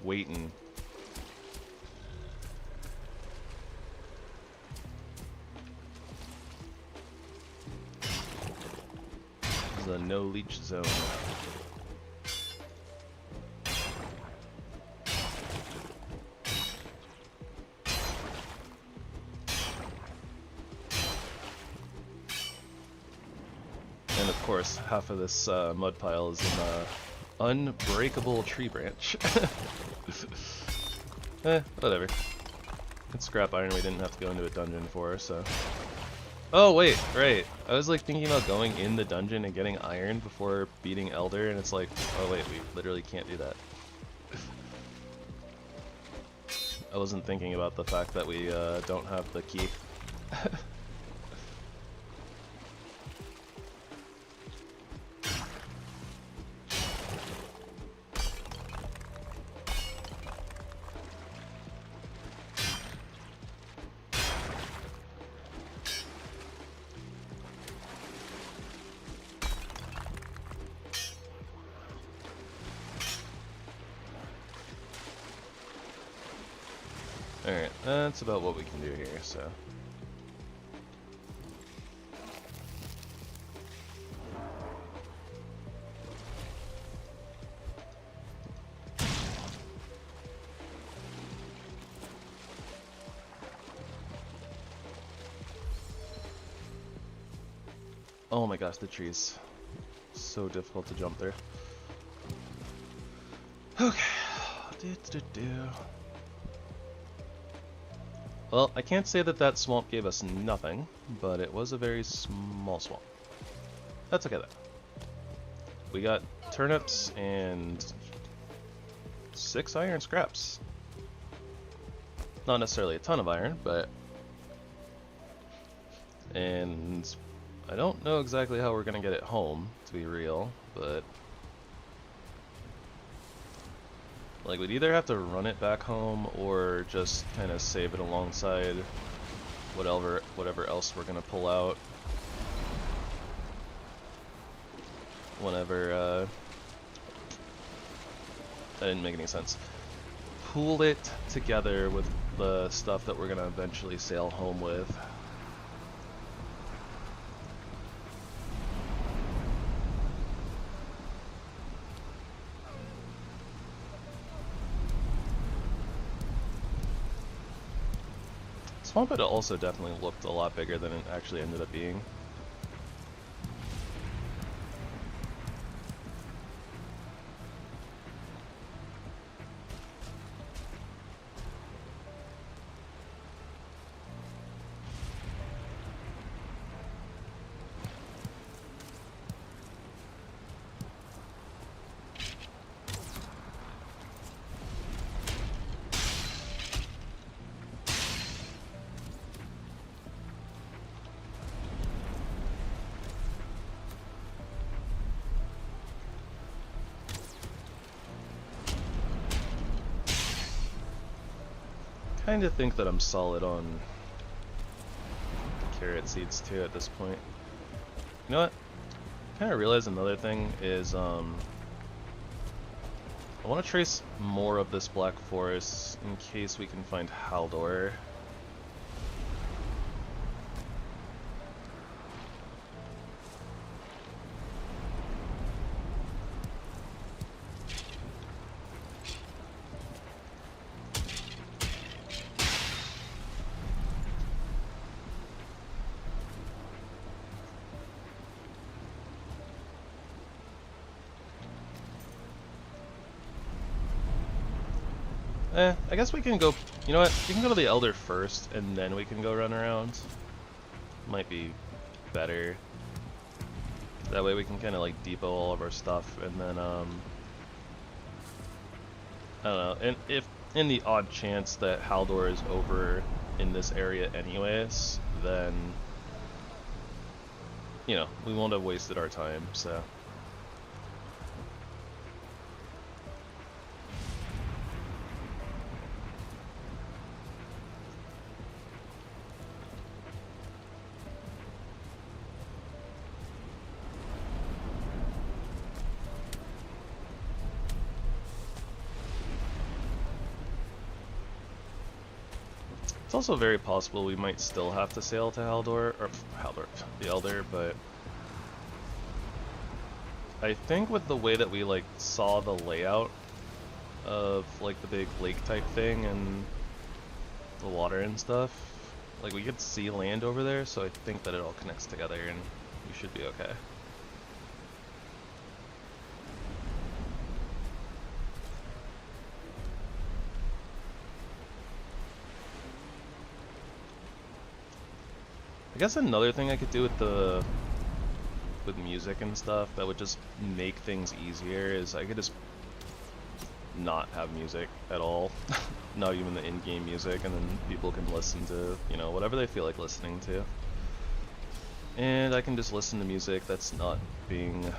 waiting. This is a no leech zone. And of course, half of this mud pile is in unbreakable tree branch. Whatever. It's scrap iron we didn't have to go into a dungeon for, so. Oh wait, right. I was like thinking about going in the dungeon and getting iron before beating Elder, and it's like, oh wait, we literally can't do that. I wasn't thinking about the fact that we don't have the key. Alright, that's about what we can do here, so. Oh my gosh, the trees. So difficult to jump through. Okay. Well, I can't say that that swamp gave us nothing, but it was a very small swamp. That's okay though. We got turnips and 6 iron scraps. Not necessarily a ton of iron, but... And I don't know exactly how we're gonna get it home, to be real, but like we'd either have to run it back home or just kind of save it alongside whatever else we're gonna pull out whenever that didn't make any sense. Pool it together with the stuff that we're gonna eventually sail home with. Swamp It also definitely looked a lot bigger than it actually ended up being. Kind of think that I'm solid on carrot seeds too at this point. You know what? Kind of realize another thing is I want to trace more of this Black Forest in case we can find Haldor. I guess we can go, you know what, we can go to the Elder first, and then we can go run around. Might be better. That way we can kind of like depot all of our stuff, and then, I don't know, and if in the odd chance that Haldor is over in this area anyways, then, you know, we won't have wasted our time, so. It's also very possible we might still have to sail to Haldor, or the Elder, but I think with the way that we like saw the layout of like the big lake type thing and the water and stuff, like we could see land over there, so I think that it all connects together and we should be okay. I guess another thing I could do with music and stuff that would just make things easier is I could just not have music at all, not even the in-game music, and then people can listen to, you know, whatever they feel like listening to. And I can just listen to music that's not being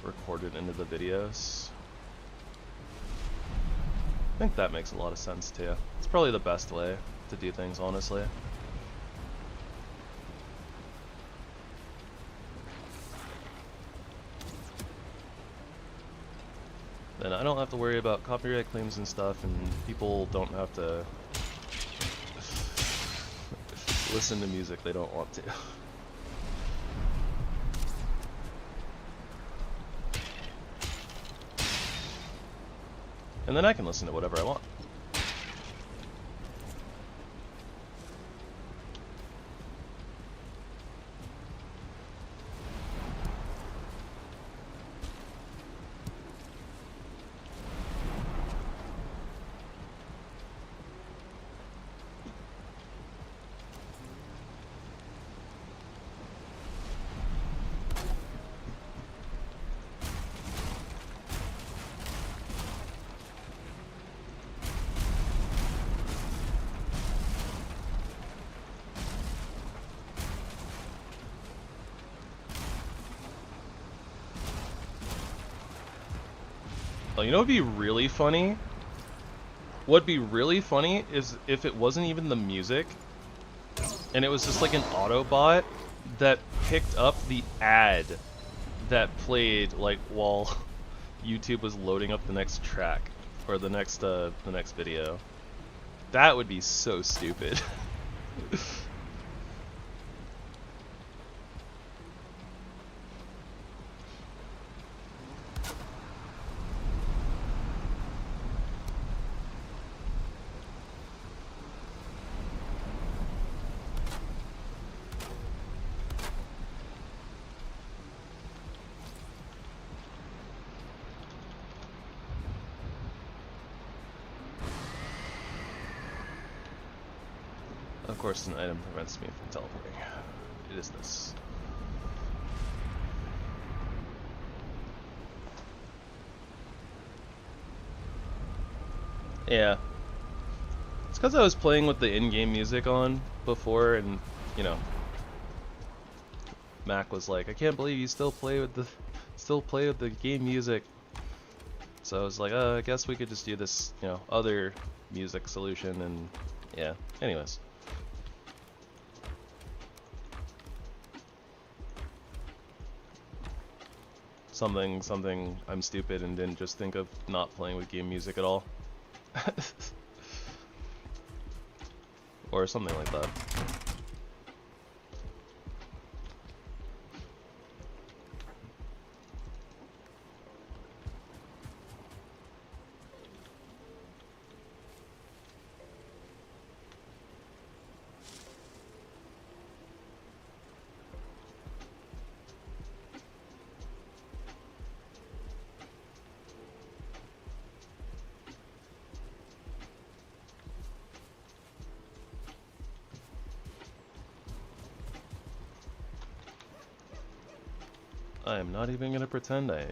recorded into the videos. I think that makes a lot of sense too. It's probably the best way to do things, honestly. Then I don't have to worry about copyright claims and stuff, and people don't have to listen to music they don't want to. And then I can listen to whatever I want. Oh, you know what'd be really funny? What'd be really funny is if it wasn't even the music, and it was just like an Autobot that picked up the ad that played like while YouTube was loading up the next track or the next video. That would be so stupid. Of course, an item prevents me from teleporting. It is this. Yeah. It's because I was playing with the in-game music on before, and, you know, Mac was like, I can't believe you still play with the game music. So I was like, I guess we could just do this, you know, other music solution, and yeah. Anyways. Something, I'm stupid and didn't just think of not playing with game music at all. Or something like that. I am not even gonna pretend I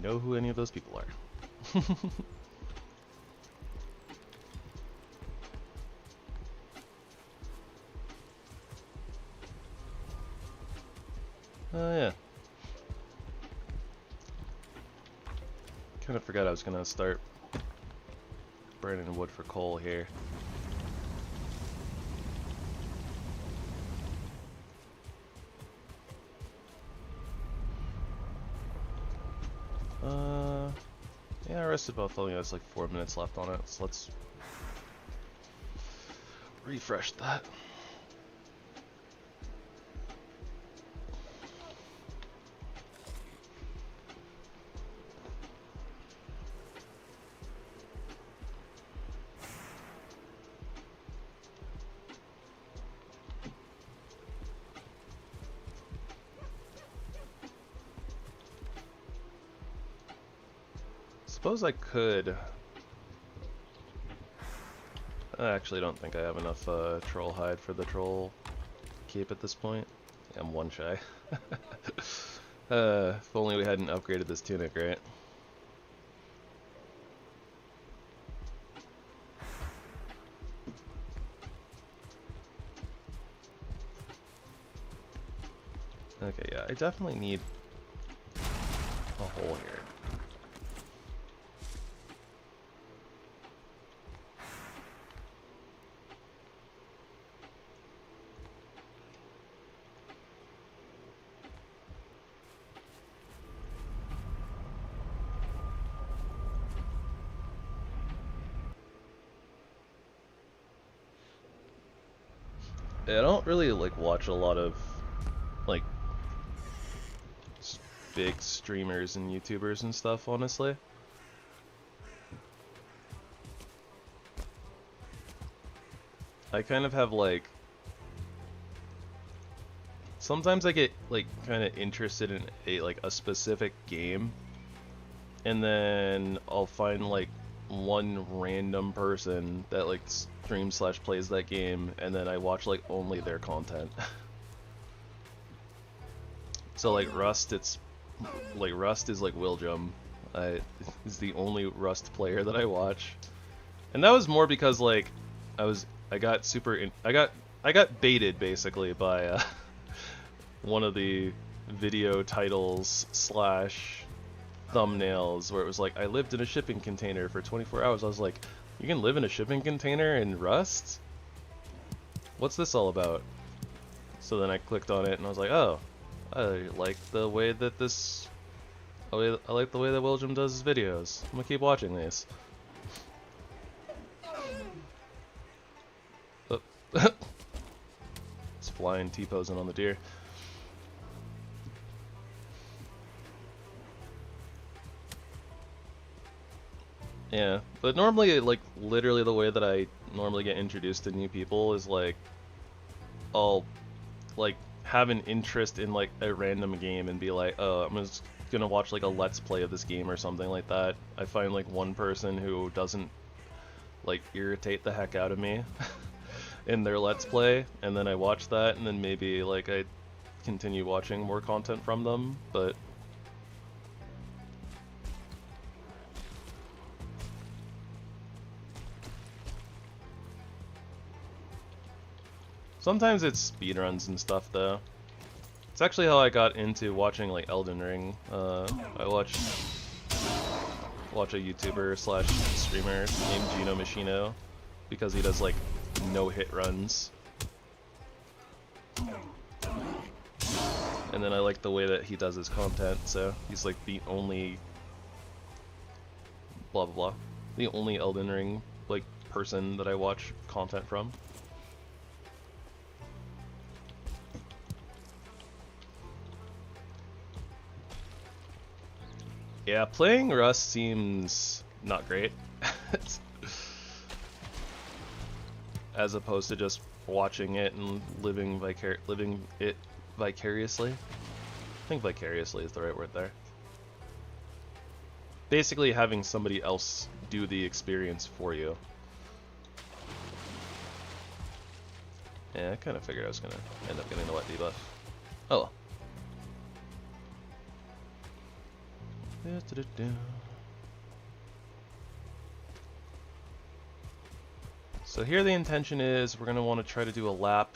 know who any of those people are. Oh yeah. Kind of forgot I was gonna start burning wood for coal here. Yeah, I rested both. Only has like 4 minutes left on it, so let's refresh that. Suppose I could. I actually don't think I have enough troll hide for the troll cape at this point. I'm one shy. If only we hadn't upgraded this tunic, right? Okay, yeah, I definitely need a hole here. I don't really like watch a lot of like big streamers and YouTubers and stuff, honestly. I kind of have like sometimes I get like kind of interested in a specific game, and then I'll find like one random person that like streams / plays that game, and then I watch like only their content. So like Rust, it's like Rust is like Willjum. Is the only Rust player that I watch, and that was more because like I got baited basically by one of the video titles / thumbnails where it was like, I lived in a shipping container for 24 hours. I was like, you can live in a shipping container in Rust? What's this all about? So then I clicked on it and I was like, oh, I like the way that I like the way that William does his videos. I'm gonna keep watching these. Oh. It's flying T-posing on the deer. Yeah, but normally, like, literally the way that I normally get introduced to new people is like, I'll like have an interest in like a random game and be like, oh, I'm just gonna watch like a let's play of this game or something like that. I find like one person who doesn't like irritate the heck out of me in their let's play, and then I watch that, and then maybe like I continue watching more content from them. But sometimes it's speedruns and stuff though. It's actually how I got into watching like Elden Ring. I watch a YouTuber slash streamer named Gino Machino because he does like no hit runs. And then I like the way that he does his content, so he's like the only blah blah blah. The only Elden Ring like person that I watch content from. Yeah, playing Rust seems not great. As opposed to just watching it and living it vicariously. I think vicariously is the right word there. Basically having somebody else do the experience for you. Yeah, I kind of figured I was gonna end up getting the wet debuff. Oh well. So here the intention is we're going to want to try to do a lap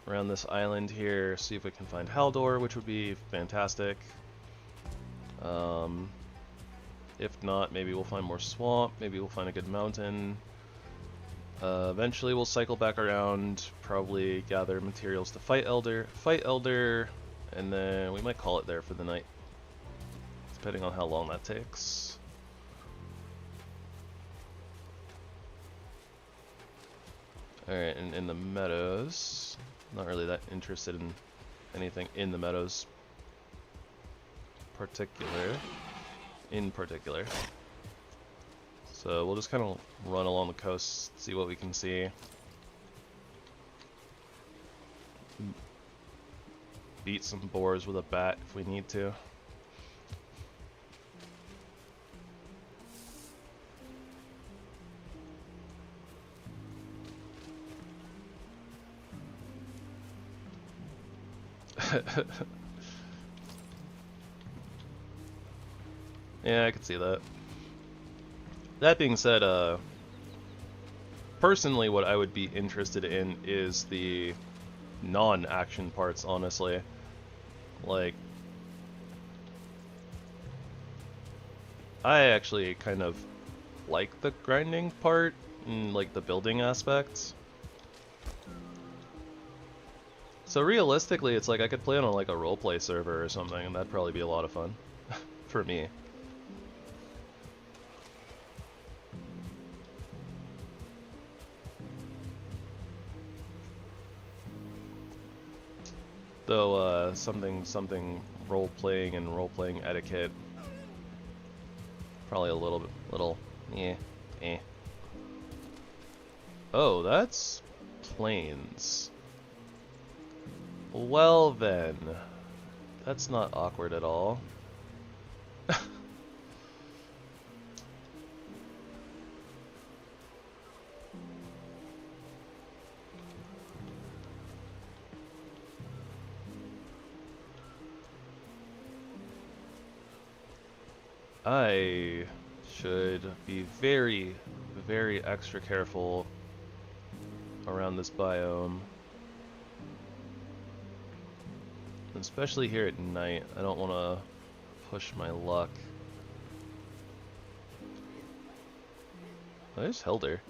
around this island here, see if we can find Haldor, which would be fantastic. If not, maybe we'll find more swamp, maybe we'll find a good mountain. Eventually we'll cycle back around, probably gather materials to fight Elder, and then we might call it there for the night, depending on how long that takes. Alright, and in the meadows, not really that interested in anything in the meadows in particular. So we'll just kind of run along the coast, see what we can see. Beat some boars with a bat if we need to. Yeah, I could see that. That being said, personally what I would be interested in is the non-action parts, honestly. Like, I actually kind of like the grinding part and like the building aspects. So realistically, it's like I could play on like a roleplay server or something, and that'd probably be a lot of fun for me. Though something role-playing and role-playing etiquette, probably a little eh. Oh, that's plains. Well then, that's not awkward at all. I should be very, very extra careful around this biome. Especially here at night. I don't want to push my luck. Oh, there's Helder.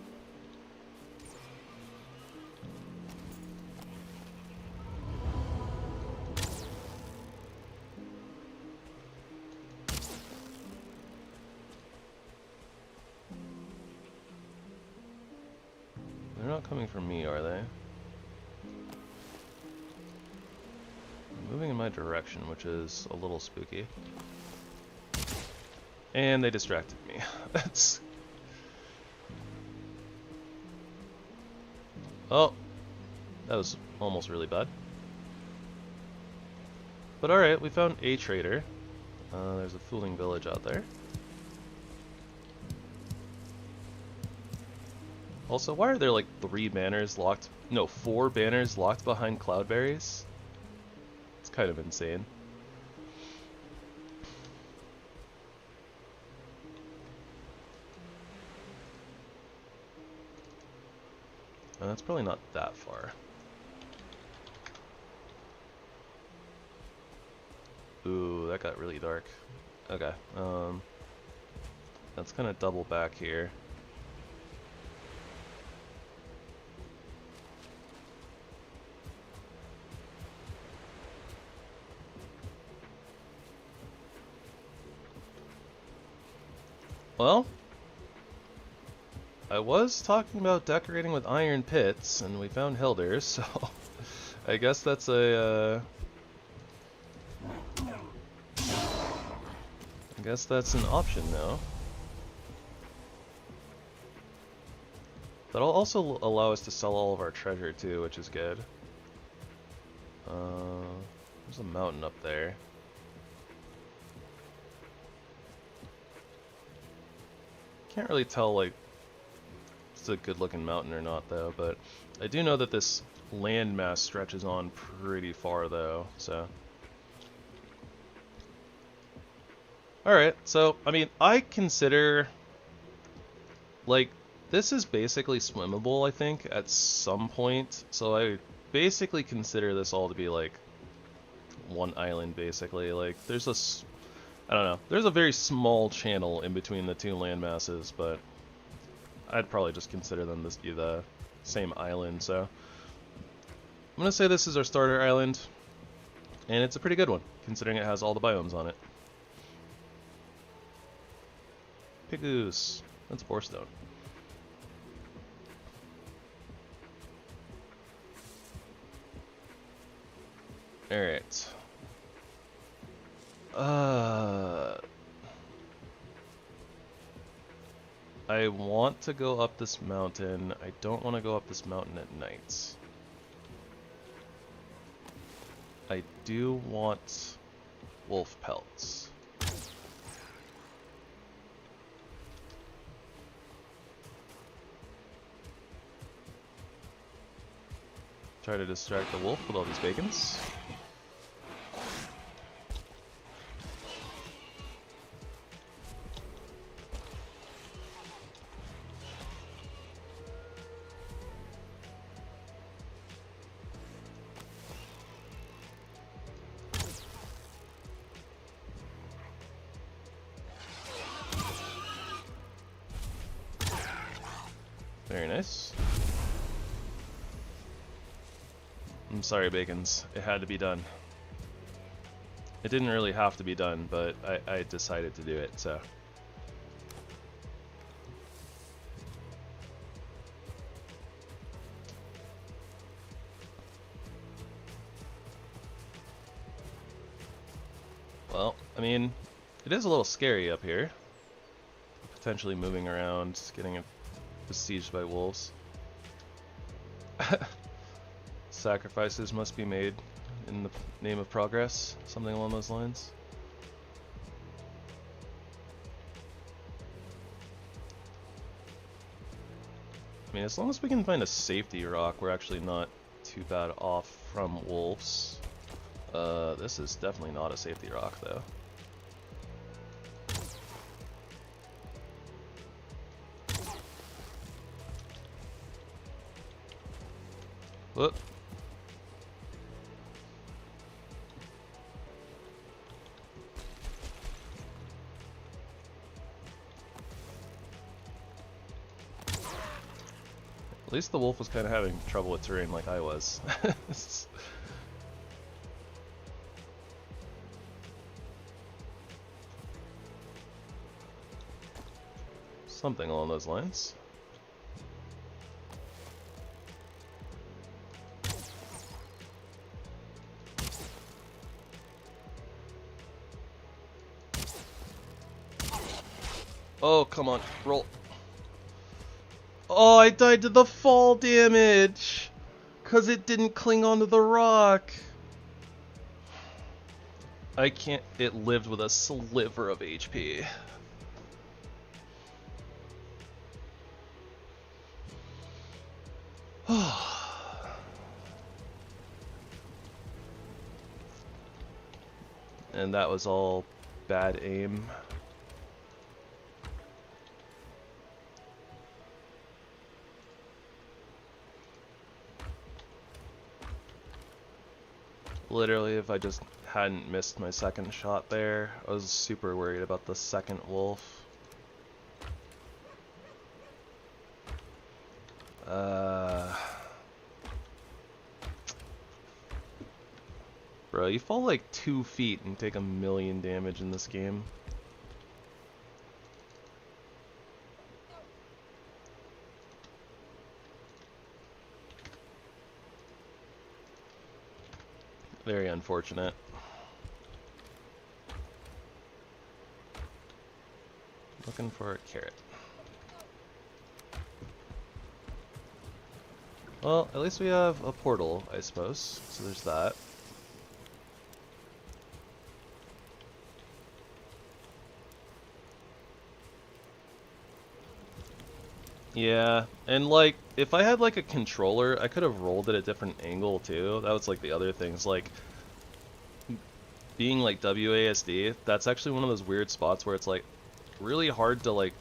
They're not coming from me, are they? Moving in my direction, which is a little spooky. And they distracted me. That's... Oh! That was almost really bad. But alright, we found a trader. There's a fooling village out there. Also, why are there like 3 banners locked? No, 4 banners locked behind cloudberries? It's kind of insane. That's probably not that far. Ooh, that got really dark. Okay, let's kind of double back here. Well, I was talking about decorating with iron pits, and we found Hilder, so I guess that's a, I guess that's an option now. That'll also allow us to sell all of our treasure too, which is good. There's a mountain up there. Can't really tell like it's a good looking mountain or not though, but I do know that this landmass stretches on pretty far though, so. Alright, so I mean I consider like this is basically swimmable I think at some point, so I basically consider this all to be like one island basically. Like there's a I don't know. There's a very small channel in between the 2 land masses, but I'd probably just consider them to be the same island, so I'm gonna say this is our starter island, and it's a pretty good one, considering it has all the biomes on it. Pigoose. That's Borestone. Alright. I want to go up this mountain. I don't want to go up this mountain at night. I do want wolf pelts. Try to distract the wolf with all these bacons. Very nice. I'm sorry, Bacons. It had to be done. It didn't really have to be done, but I decided to do it, so. Well, I mean, it is a little scary up here. Potentially moving around, getting besieged by wolves. Sacrifices must be made in the name of progress, something along those lines. I mean, as long as we can find a safety rock, we're actually not too bad off from wolves. This is definitely not a safety rock, though. Whoop. least the wolf was kind of having trouble with terrain like I was. Something along those lines. Oh, come on, roll. Oh, I died to the fall damage! Cause it didn't cling onto the rock! I can't, it lived with a sliver of HP. And that was all bad aim. Literally, if I just hadn't missed my second shot there, I was super worried about the second wolf. Bro, you fall like 2 feet and take 1,000,000 damage in this game. Very unfortunate. Looking for a carrot. Well, at least we have a portal, I suppose. So there's that. Yeah, and like, if I had like a controller, I could have rolled at a different angle too. That was like the other things, like, being like WASD, that's actually one of those weird spots where it's like, really hard to like,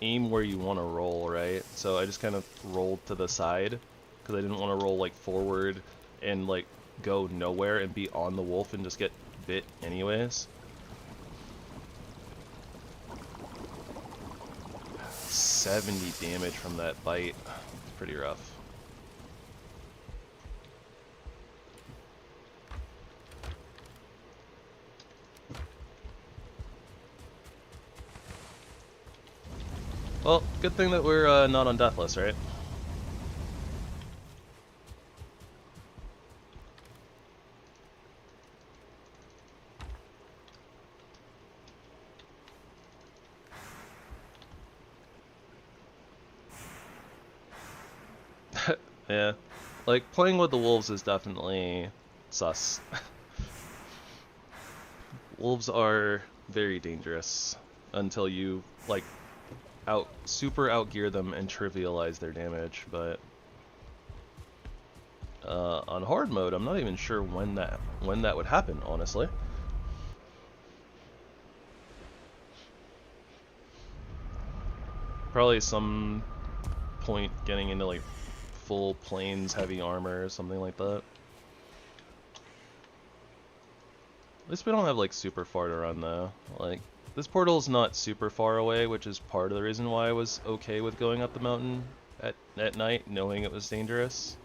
aim where you want to roll, right? So I just kind of rolled to the side, because I didn't want to roll like forward and like, go nowhere and be on the wolf and just get bit anyways. 70 damage from that bite. It's pretty rough. Well, good thing that we're not on Deathless, right? Yeah, like, playing with the wolves is definitely sus. Wolves are very dangerous until you, like, super outgear them and trivialize their damage, but on hard mode, I'm not even sure when that would happen, honestly. Probably some point getting into like full plains heavy armor or something like that. At least we don't have like super far to run though. Like, this portal's not super far away, which is part of the reason why I was okay with going up the mountain at night, knowing it was dangerous.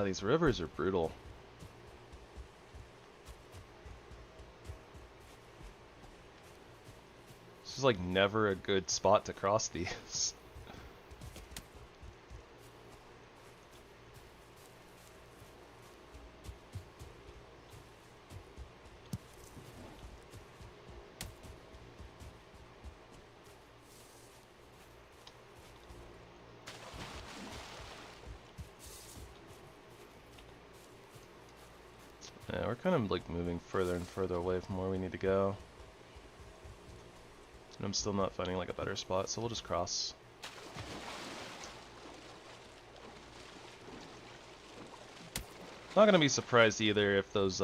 These rivers are brutal. This is like never a good spot to cross these. Yeah, we're kind of like moving further and further away from where we need to go. And I'm still not finding like a better spot, so we'll just cross. Not gonna be surprised either if those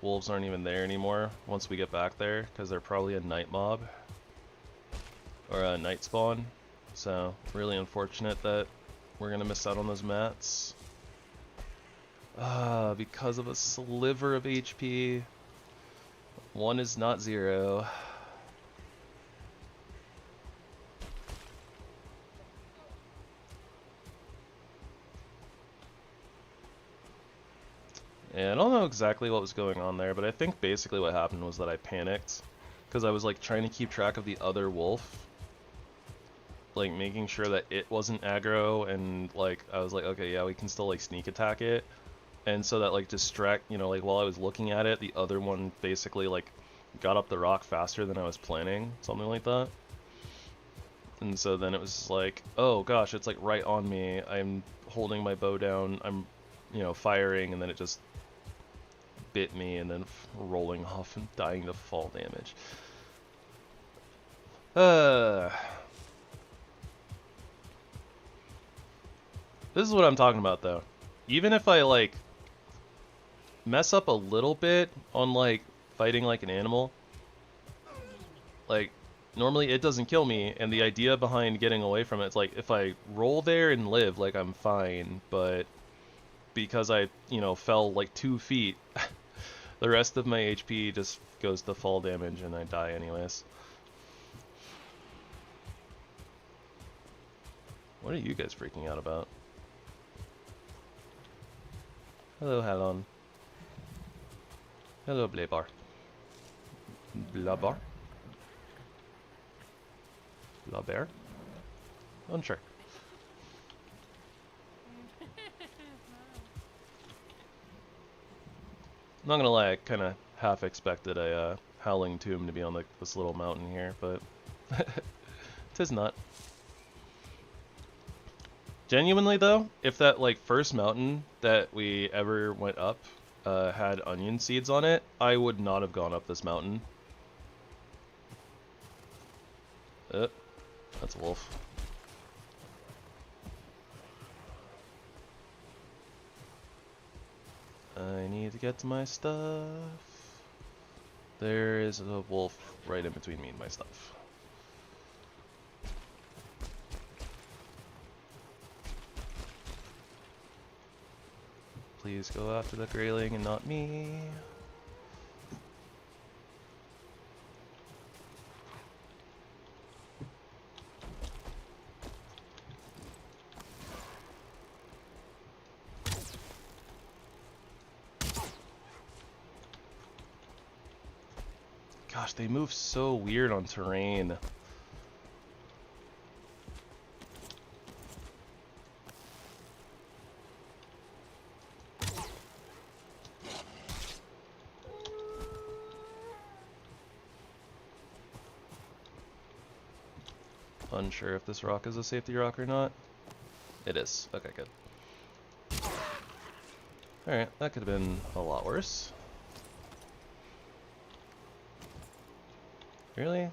wolves aren't even there anymore once we get back there, because they're probably a night mob. or a night spawn. So really unfortunate that we're gonna miss out on those mats. Because of a sliver of HP. One is not 0. And I don't know exactly what was going on there, but I think basically what happened was that I panicked. Because I was like trying to keep track of the other wolf. Like making sure that it wasn't aggro, and like I was like, okay, yeah, we can still like sneak attack it. And so that like distract, you know, like while I was looking at it, the other one basically like got up the rock faster than I was planning, something like that. And so then it was like, oh gosh, it's like right on me. I'm holding my bow down, I'm, you know, firing, and then it just bit me and then rolling off and dying to fall damage. This is what I'm talking about though. Even if I like mess up a little bit on like fighting like an animal, like normally it doesn't kill me, and the idea behind getting away from it's like if I roll there and live, like I'm fine, but because I, you know, fell like 2 feet, the rest of my HP just goes to fall damage and I die anyways. What are you guys freaking out about? Hello, Halon. Hello, Blabar. Blabar? Blaber? Unsure. I'm not gonna lie, I kinda half expected a howling tomb to be on this little mountain here, but tis not. Genuinely though, if that like first mountain that we ever went up had onion seeds on it, I would not have gone up this mountain. That's a wolf. I need to get to my stuff. There is a wolf right in between me and my stuff. Please go after the grayling and not me. Gosh, they move so weird on terrain. Unsure if this rock is a safety rock or not. It is. Okay, good. Alright, that could have been a lot worse. Really?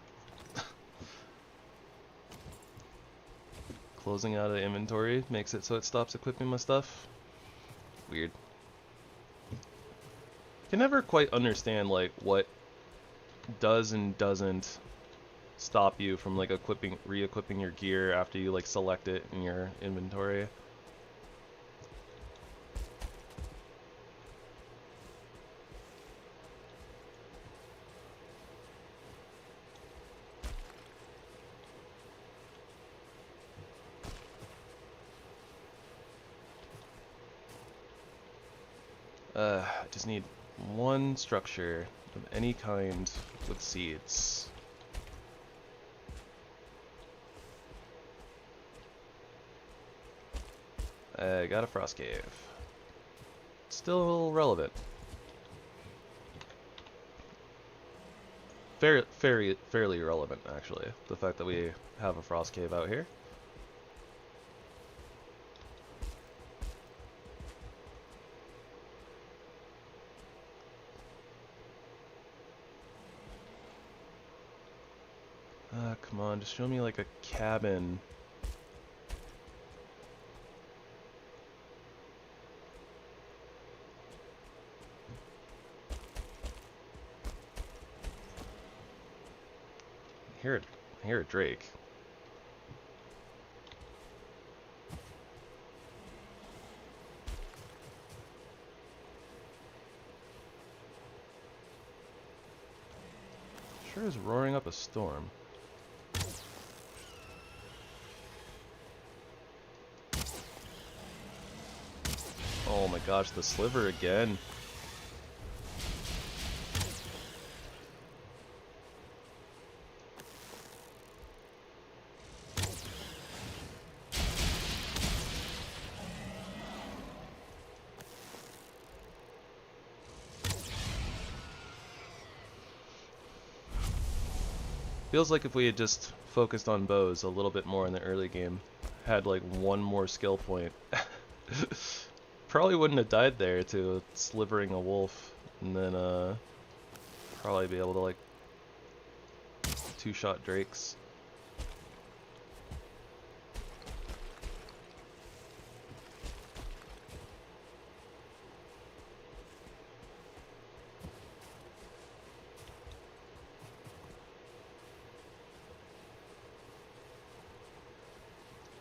Closing out of inventory makes it so it stops equipping my stuff. Weird. Can never quite understand like what does and doesn't stop you from like re-equipping your gear after you like select it in your inventory. I just need one structure of any kind with seeds. I got a frost cave. Still relevant. Fairly relevant, actually. The fact that we have a frost cave out here. Come on, just show me like a cabin. I hear a drake. sure is roaring up a storm. Oh my gosh, the sliver again. Feels like if we had just focused on bows a little bit more in the early game, had like one more skill point, probably wouldn't have died there to slivering a wolf, and then probably be able to like two-shot drakes.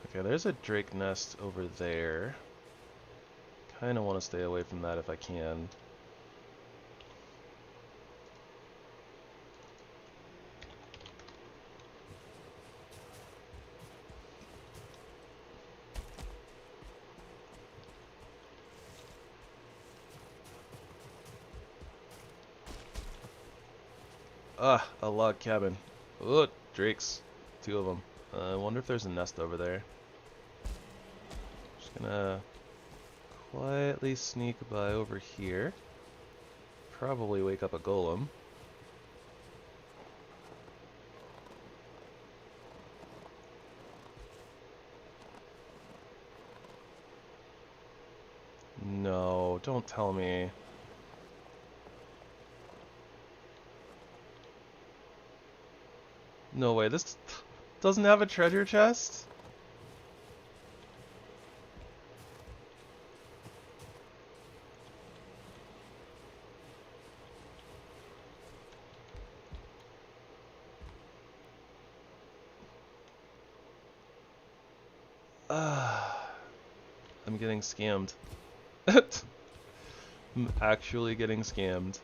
Okay, there's a drake nest over there. Kinda want to stay away from that if I can. Ah, a log cabin. Oh, drakes. Two of them. I wonder if there's a nest over there. Just gonna quietly sneak by over here. Probably wake up a golem. No, don't tell me. No way, this doesn't have a treasure chest? I'm getting scammed. I'm actually getting scammed.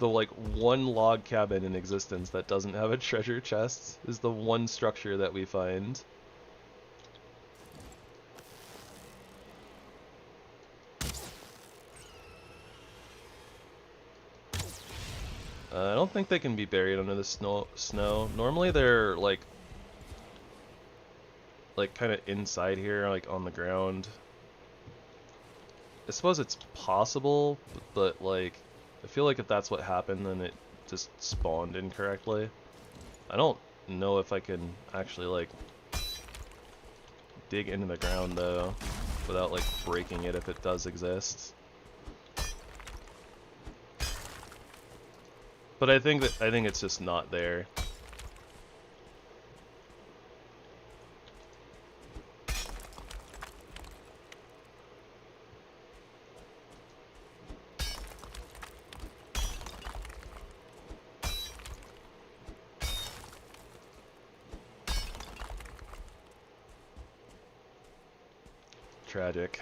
The like one log cabin in existence that doesn't have a treasure chest is the one structure that we find. I don't think they can be buried under the snow. Normally they're like kind of inside here, like on the ground. I suppose it's possible, but like I feel like if that's what happened, then it just spawned incorrectly. I don't know if I can actually like dig into the ground though without like breaking it if it does exist. But I think it's just not there. Tragic.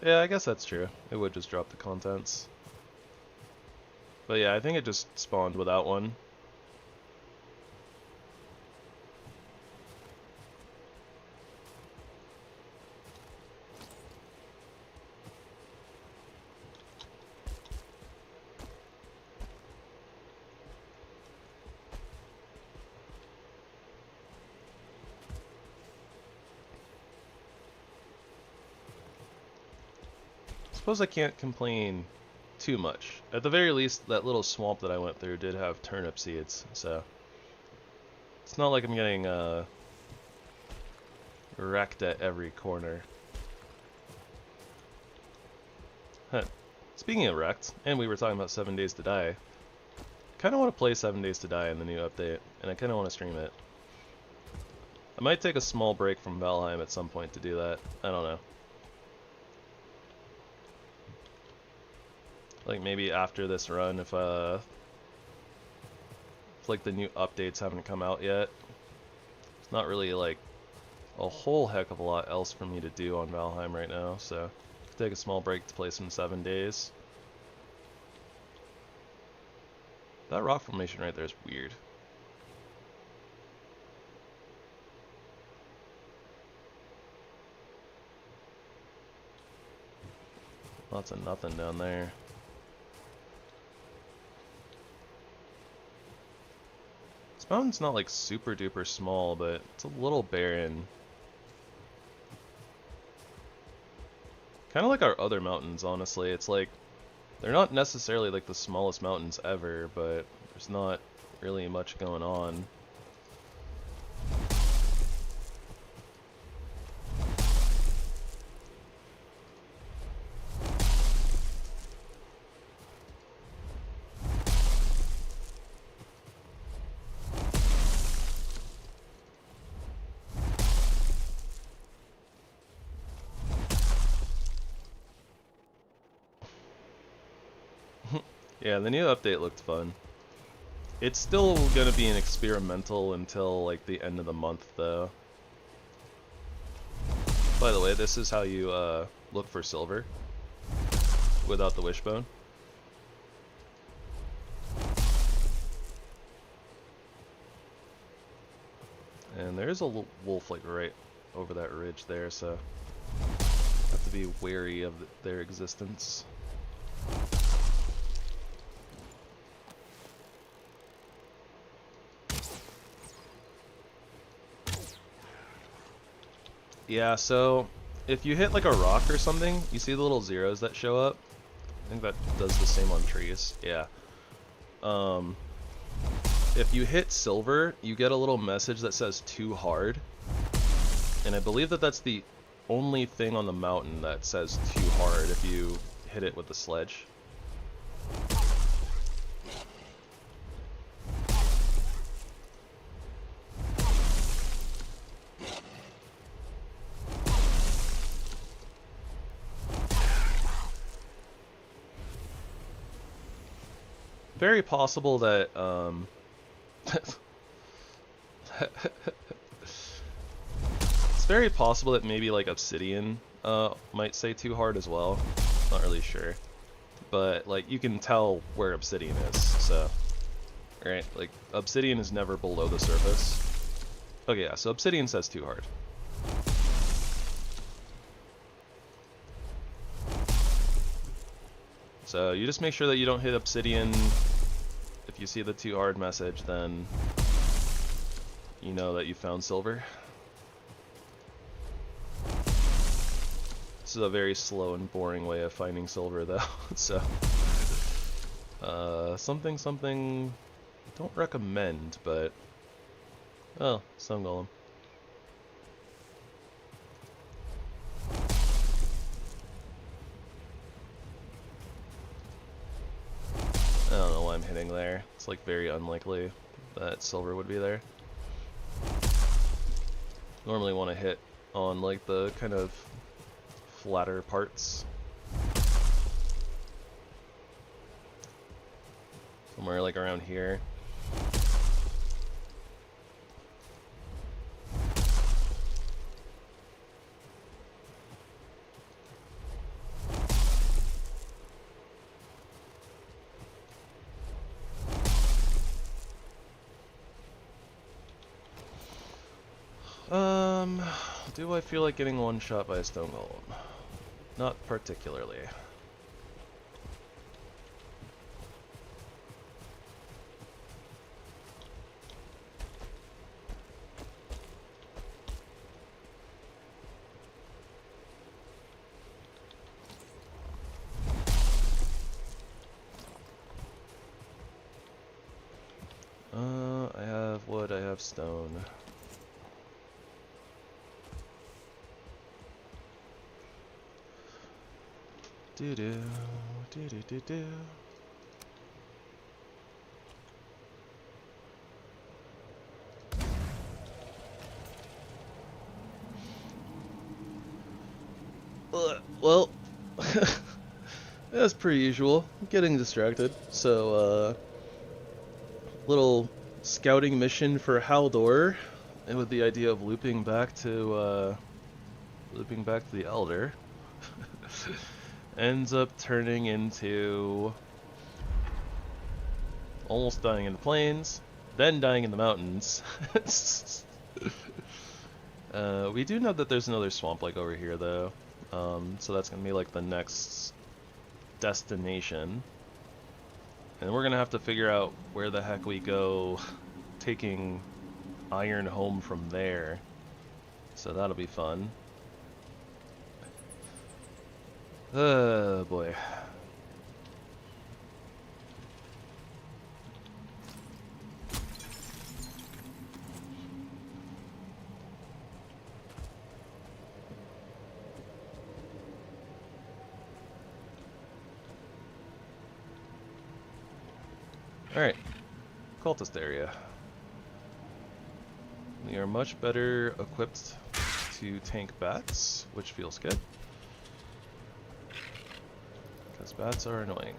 Yeah, I guess that's true. It would just drop the contents. But yeah, I think it just spawned without one. Suppose I can't complain too much. At the very least, that little swamp that I went through did have turnip seeds, so it's not like I'm getting wrecked at every corner. Huh. Speaking of wrecked, and we were talking about 7 Days to Die, I kind of want to play 7 Days to Die in the new update, and I kind of want to stream it. I might take a small break from Valheim at some point to do that. I don't know. like maybe after this run, if like the new updates haven't come out yet. It's not really like a whole heck of a lot else for me to do on Valheim right now, so take a small break to play some 7 days. That rock formation right there is weird. Lots of nothing down there. This mountain's not like super duper small, but it's a little barren. Kind of like our other mountains, honestly. It's like, they're not necessarily like the smallest mountains ever, but there's not really much going on. Yeah, the new update looked fun. It's still gonna be an experimental until like the end of the month though. By the way, this is how you look for silver without the wishbone. And there's a wolf like right over that ridge there, so have to be wary of their existence. Yeah, so if you hit like a rock or something, you see the little zeros that show up? I think that does the same on trees. Yeah. If you hit silver, you get a little message that says too hard. And I believe that that's the only thing on the mountain that says too hard if you hit it with the sledge. Very possible that, it's very possible that maybe like Obsidian might say too hard as well. Not really sure. But like you can tell where Obsidian is, so right, like Obsidian is never below the surface. Okay, yeah, so Obsidian says too hard. So you just make sure that you don't hit Obsidian. If you see the too hard message, then you know that you found silver. This is a very slow and boring way of finding silver though, so something don't recommend, but oh, Stone Golem. I don't know why I'm hitting there. It's like very unlikely that silver would be there. Normally want to hit on like the kind of flatter parts. Somewhere like around here. Do I feel like getting one shot by a Stone Golem? Not particularly. I have wood, I have stone. Do do do do do do. Well, As per usual, getting distracted. So, little scouting mission for Haldor, and with the idea of looping back to the Elder, ends up turning into almost dying in the plains, then dying in the mountains. We do know that there's another swamp like over here though, so that's gonna be like the next destination. And we're gonna have to figure out where the heck we go taking iron home from there. So that'll be fun. Oh boy. Alright. Cultist area. We are much better equipped to tank bats, which feels good. Because bats are annoying.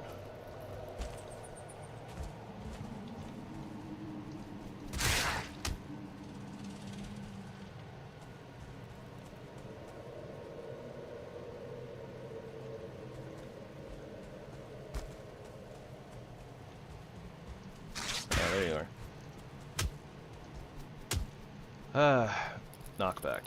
Ah, there you are. Knockback.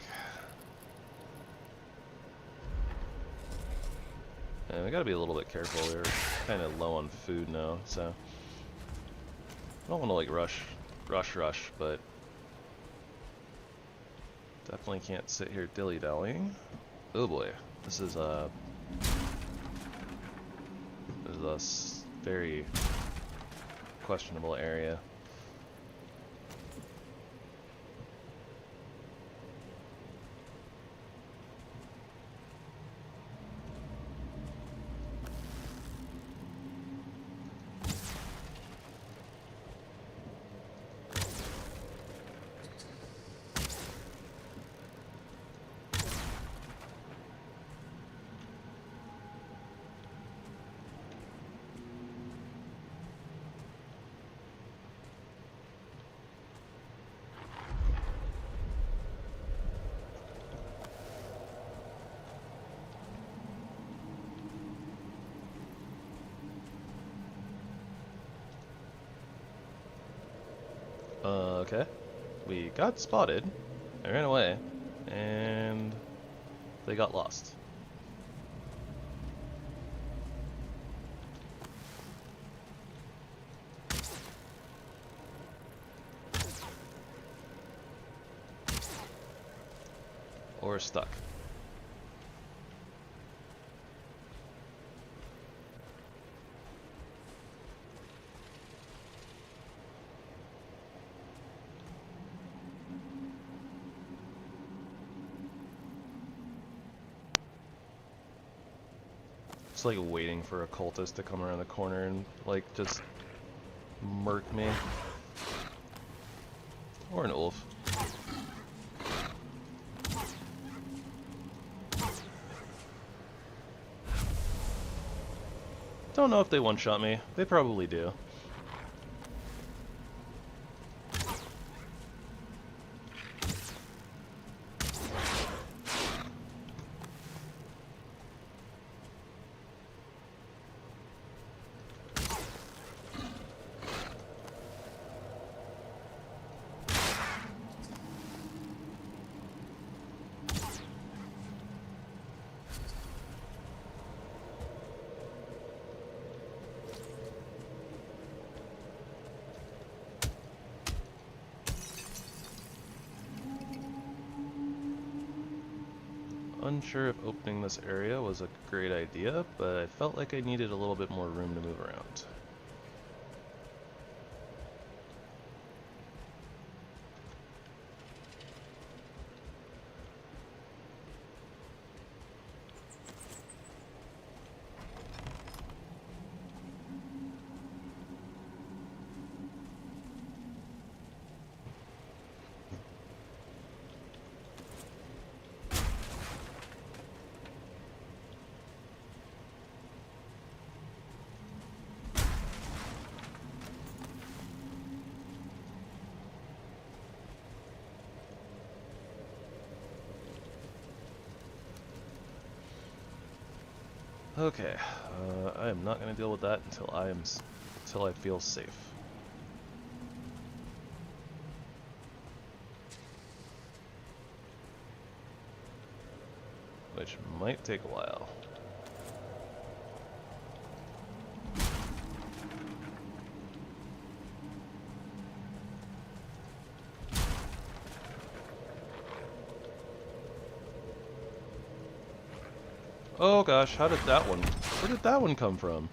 And we gotta be a little bit careful. We're kind of low on food now, so I don't want to like rush, but definitely can't sit here dilly-dallying. Oh boy, this is a very questionable area. Okay. We got spotted. They ran away. And they got lost. Or stuck. It's like waiting for a cultist to come around the corner and like just murk me. Or an wolf. Don't know if they one-shot me. They probably do. Unsure if opening this area was a great idea, but I felt like I needed a little bit more room to move around. Okay, I am not going to deal with that until until I feel safe. Which might take a while. Oh gosh, how did that one... Where did that one come from?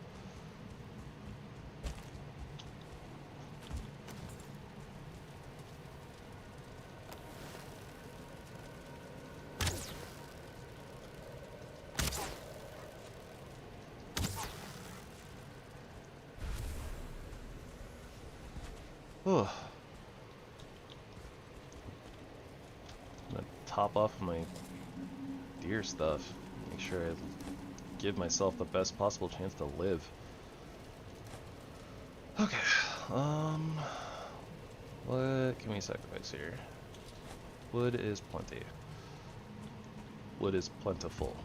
Ugh. I'm gonna top off my deer stuff. Make sure I give myself the best possible chance to live. Okay, what can we sacrifice here? Wood is plenty. Wood is plentiful.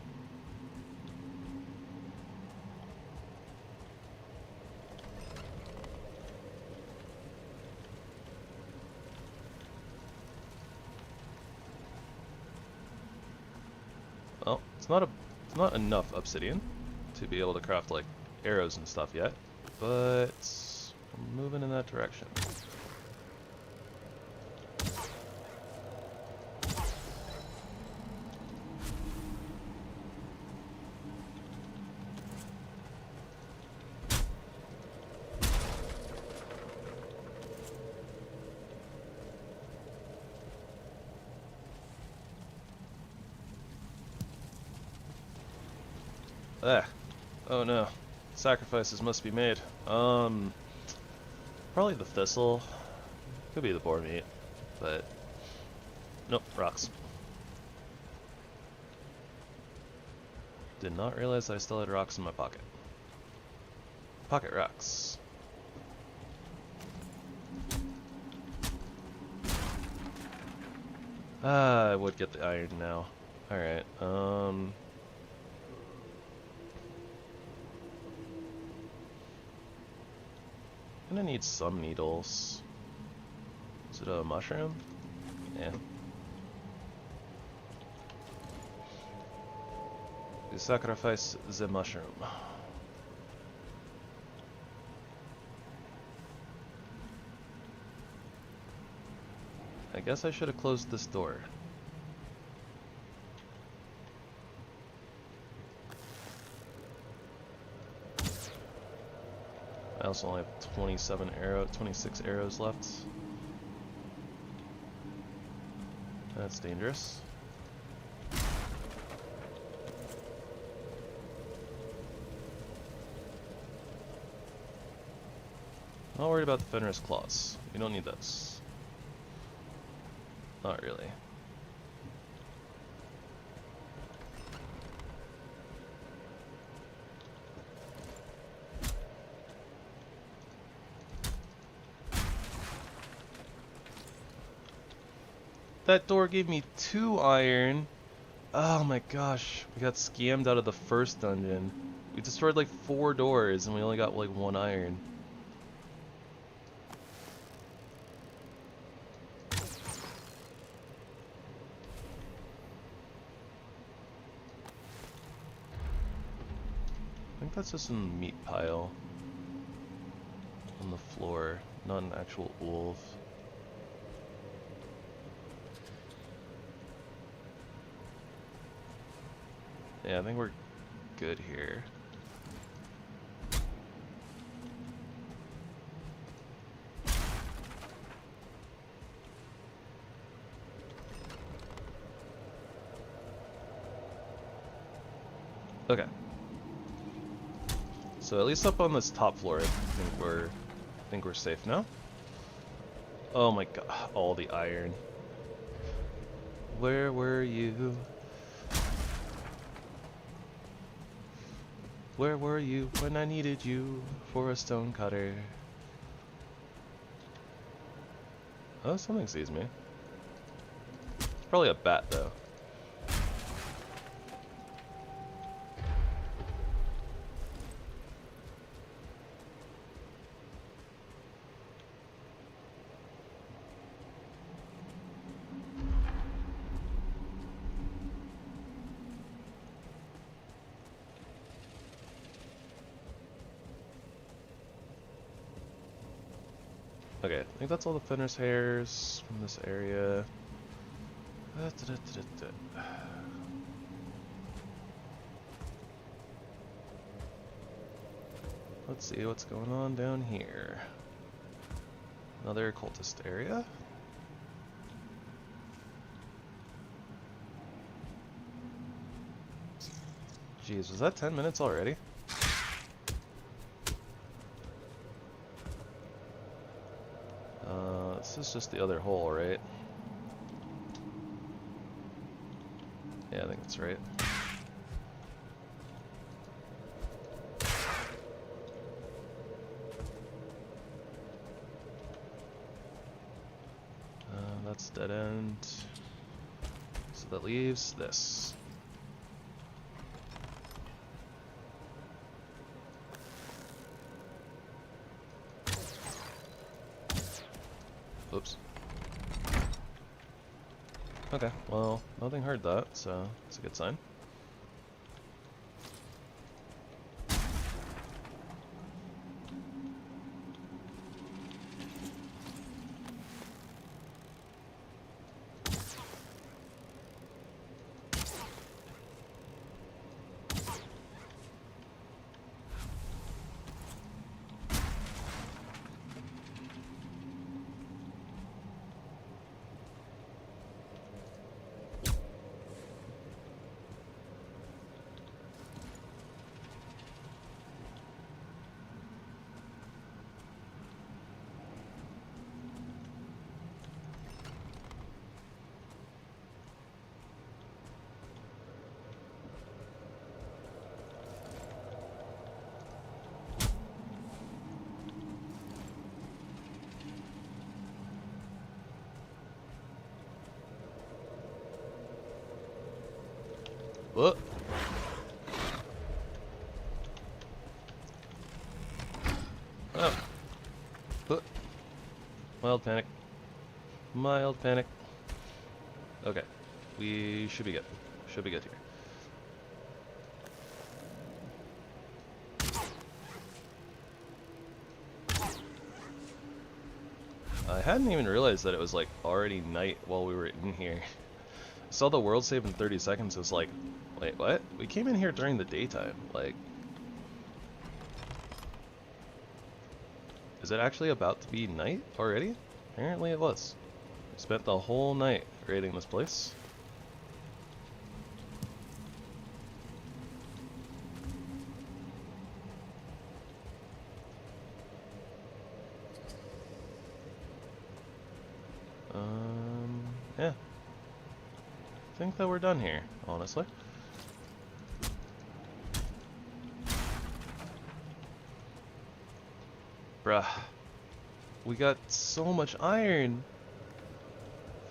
Well, it's not enough obsidian to be able to craft like arrows and stuff yet, but we're moving in that direction. Ah. Oh no. Sacrifices must be made. Probably the thistle. Could be the boar meat, but nope, rocks. Did not realize I still had rocks in my pocket. Pocket rocks. Ah, I would get the iron now. Alright, gonna need some needles. Is it a mushroom? Yeah. We sacrifice the mushroom. I guess I should have closed this door. I also only have 26 arrows left. That's dangerous. Not worried about the Fenris claws. We don't need those. Not really. That door gave me 2 iron. Oh my gosh, we got scammed out of the first dungeon. We destroyed like 4 doors and we only got like 1 iron. I think that's just a meat pile on the floor, not an actual wolf. Yeah, I think we're good here. Okay. So at least up on this top floor, I think we're safe now. Oh my god, all the iron. Where were you? Where were you when I needed you for a stone cutter? Oh, something sees me. It's probably a bat, though. Okay, I think that's all the fenris hairs from this area. Let's see what's going on down here. Another cultist area. Jeez, was that 10 minutes already? This is just the other hole, right? Yeah, I think that's right. That's dead end. So that leaves this. Oops. Okay, well, nothing heard that, so it's a good sign. What? Oh. What? Mild panic. Mild panic. Okay. We should be good. Should be good here. I hadn't even realized that it was like already night while we were in here. I saw the world save in 30 seconds. It was like, wait, what? We came in here during the daytime. Like, is it actually about to be night already? Apparently it was. We spent the whole night raiding this place. Yeah. I think that we're done here, honestly. Bruh. We got so much iron.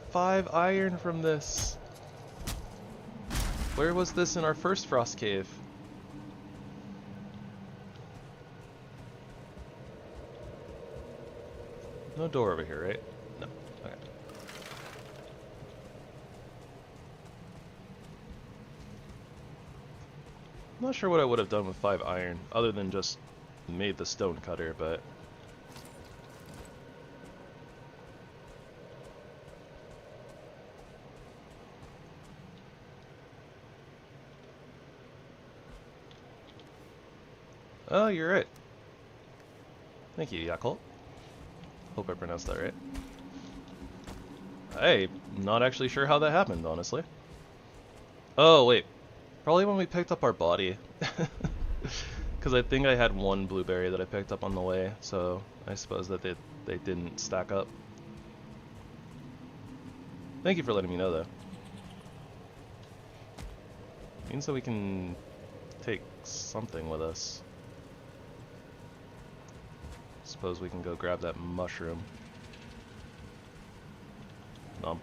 5 iron from this. Where was this in our first frost cave? No door over here, right? No. Okay. I'm not sure what I would have done with 5 iron, other than just made the stone cutter, but... Oh, you're right. Thank you, Yakult. Hope I pronounced that right. I'm not actually sure how that happened, honestly. Oh, wait. Probably when we picked up our body. Because I think I had 1 blueberry that I picked up on the way, so I suppose that they didn't stack up. Thank you for letting me know, though. Means that we can take something with us. Suppose we can go grab that mushroom. Nom.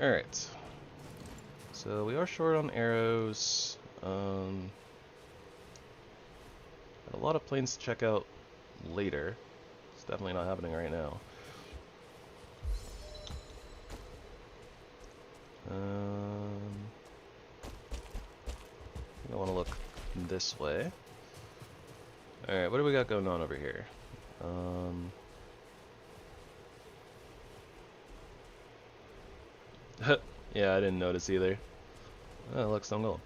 Alright. So we are short on arrows. Got a lot of planes to check out later. It's definitely not happening right now. I want to look this way. Alright, what do we got going on over here? Yeah, I didn't notice either. Oh, look, stone golem.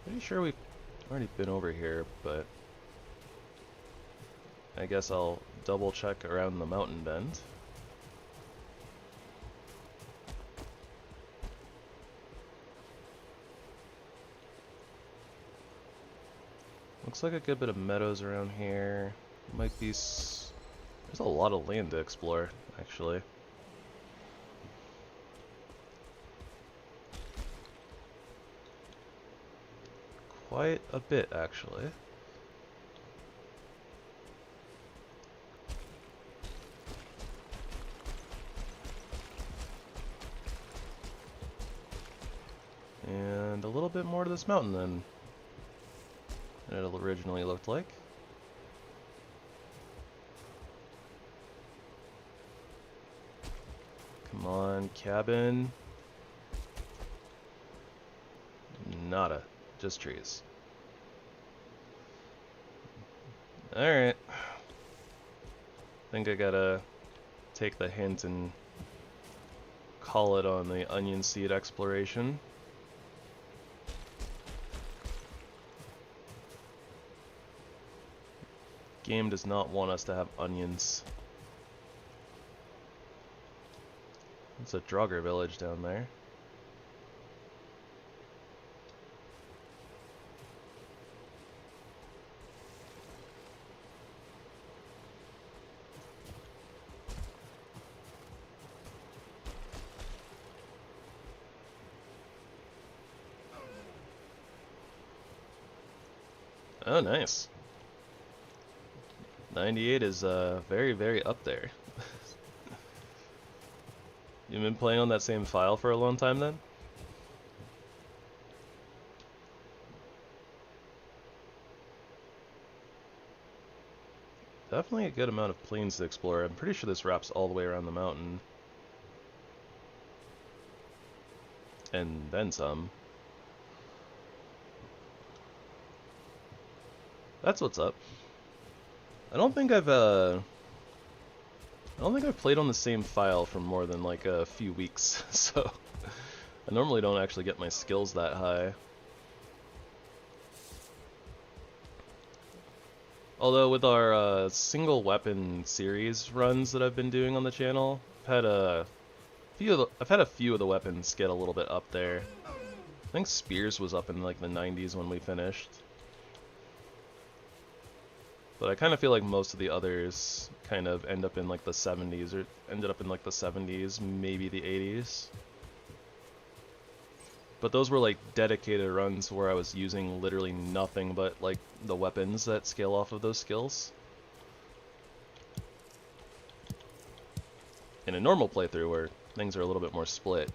Pretty sure we've already been over here, but I guess I'll double check around the mountain bend. Looks like a good bit of meadows around here. Might be there's a lot of land to explore, actually. Quite a bit, actually. And a little bit more to this mountain than it originally looked like. Come on, cabin. Nada. Just trees. Alright. Think I gotta take the hint and call it on the onion seed exploration. Game does not want us to have onions. It's a Draugr village down there. Oh, nice. 98 is very, very up there. You've been playing on that same file for a long time then? Definitely a good amount of plains to explore. I'm pretty sure this wraps all the way around the mountain. And then some. That's what's up. I don't think I've played on the same file for more than like a few weeks, so I normally don't actually get my skills that high. Although with our single weapon series runs that I've been doing on the channel, I've had a few of the weapons get a little bit up there. I think Spears was up in like the 90s when we finished. But I kind of feel like most of the others kind of end up in like the 70s, or ended up in like the 70s, maybe the 80s. But those were like dedicated runs where I was using literally nothing but like the weapons that scale off of those skills. In a normal playthrough where things are a little bit more split,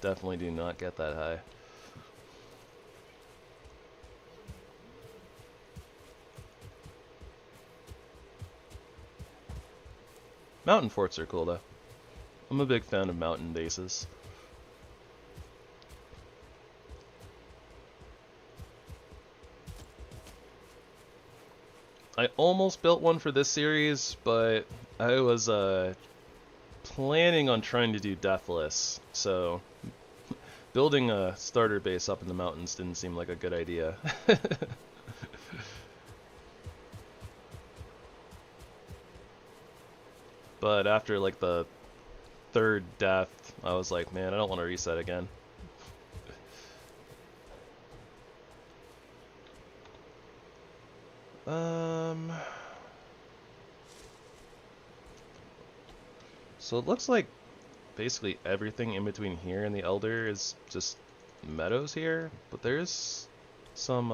definitely do not get that high. Mountain forts are cool though. I'm a big fan of mountain bases. I almost built one for this series, but I was planning on trying to do Deathless, so building a starter base up in the mountains didn't seem like a good idea. But after like the third death, I was like, man, I don't want to reset again. So it looks like basically everything in between here and the Elder is just meadows here, but there's some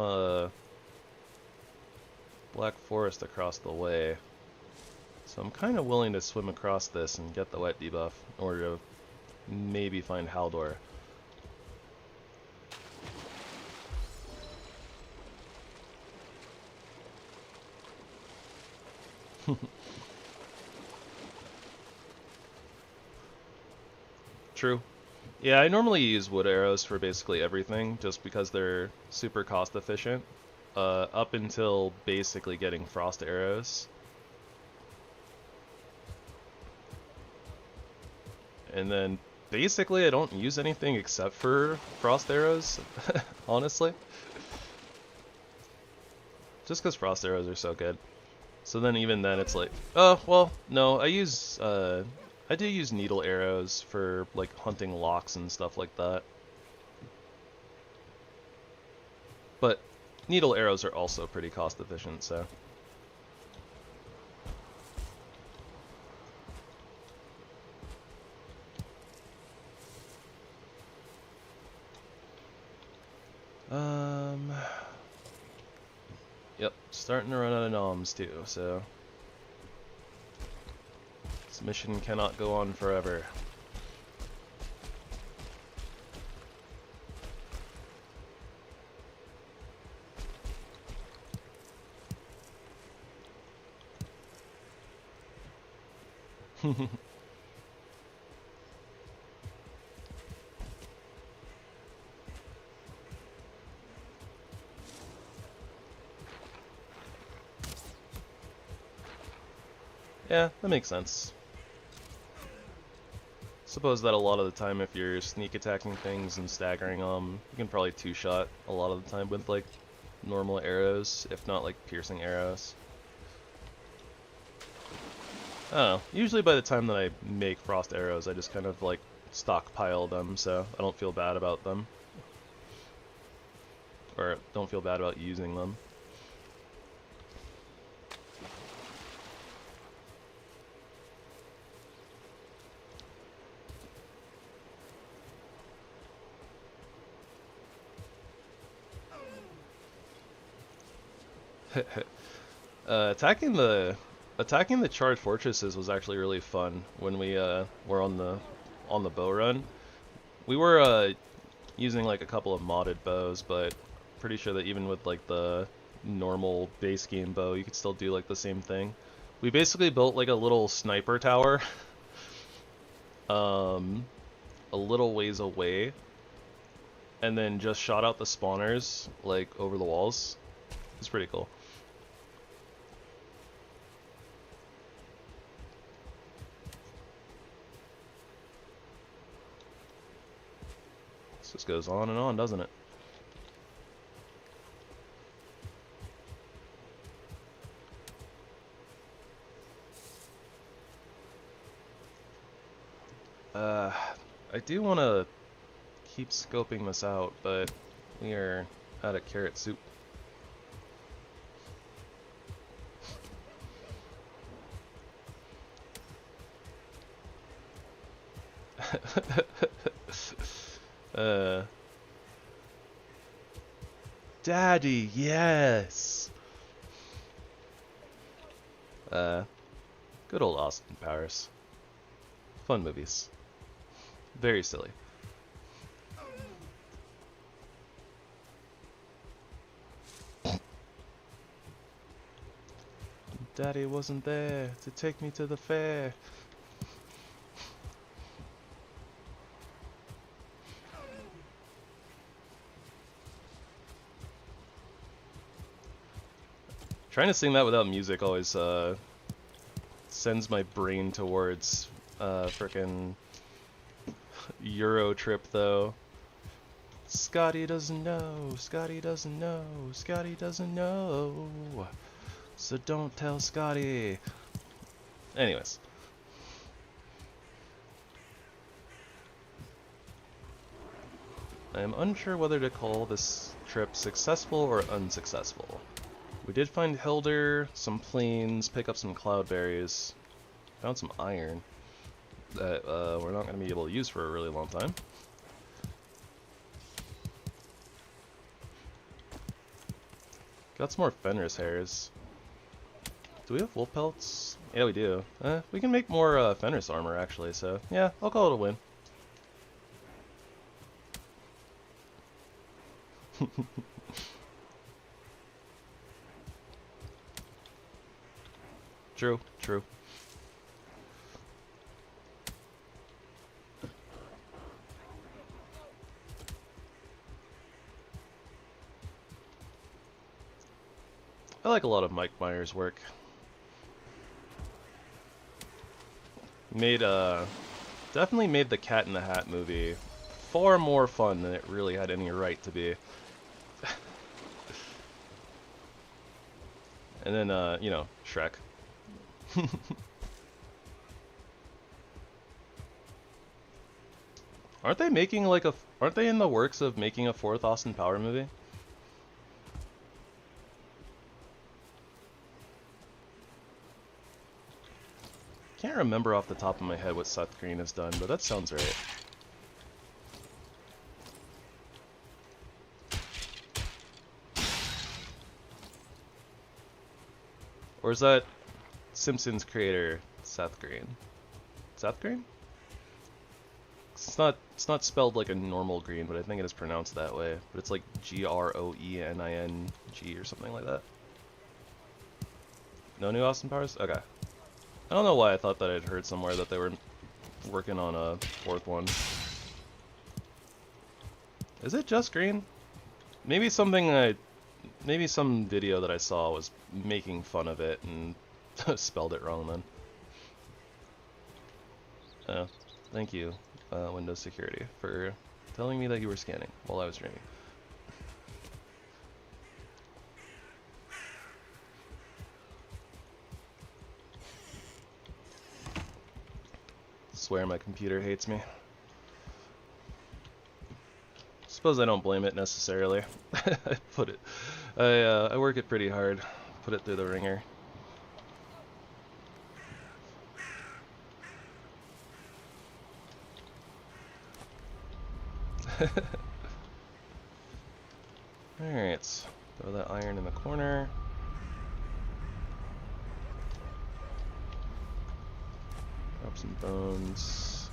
Black Forest across the way. So I'm kind of willing to swim across this and get the wet debuff in order to maybe find Haldor. True. Yeah, I normally use wood arrows for basically everything, just because they're super cost efficient, up until basically getting frost arrows. And then basically I don't use anything except for frost arrows, honestly. Just because frost arrows are so good. So then even then it's like, oh, well, no, I do use needle arrows for like hunting locks and stuff like that. But needle arrows are also pretty cost efficient, so. Yep, starting to run out of noms too, so. This mission cannot go on forever. Yeah, that makes sense. Suppose that a lot of the time if you're sneak attacking things and staggering them, you can probably two-shot a lot of the time with like normal arrows, if not like piercing arrows. I don't know, usually by the time that I make frost arrows I just kind of like stockpile them so I don't feel bad about them. Or don't feel bad about using them. Attacking the charged fortresses was actually really fun when we were on the bow run. We were using like a couple of modded bows, but pretty sure that even with like the normal base game bow, you could still do like the same thing. We basically built like a little sniper tower, a little ways away, and then just shot out the spawners like over the walls. It's pretty cool. This just goes on and on, doesn't it? I do want to keep scoping this out, but we are out of carrot soup. Daddy, yes! Good old Austin Powers. Fun movies. Very silly. Daddy wasn't there to take me to the fair. Trying to sing that without music always sends my brain towards frickin' Euro Trip though. Scotty doesn't know, Scotty doesn't know, Scotty doesn't know. So don't tell Scotty. Anyways. I am unsure whether to call this trip successful or unsuccessful. We did find Hilder, some plains, pick up some cloudberries, found some iron that we're not going to be able to use for a really long time. Got some more Fenris hairs. Do we have wool pelts? Yeah, we do. We can make more Fenris armor, actually, so yeah, I'll call it a win. True, true. I like a lot of Mike Myers' work. Definitely made the Cat in the Hat movie far more fun than it really had any right to be. And then, you know, Shrek. Aren't they making like aren't they in the works of making a fourth Austin Power movie? Can't remember off the top of my head what Seth Green has done, but that sounds right. Or is that Simpsons creator Seth Green? Seth Green? It's not spelled like a normal green, but I think it is pronounced that way. But it's like Groening or something like that. No new Austin Powers? Okay. I don't know why I thought that I'd heard somewhere that they were working on a fourth one. Is it just green? Maybe some video that I saw was making fun of it and spelled it wrong then. Oh, thank you, Windows Security, for telling me that you were scanning while I was streaming. Swear my computer hates me. Suppose I don't blame it necessarily. I work it pretty hard. Put it through the ringer. Alright, throw that iron in the corner. Drop some bones.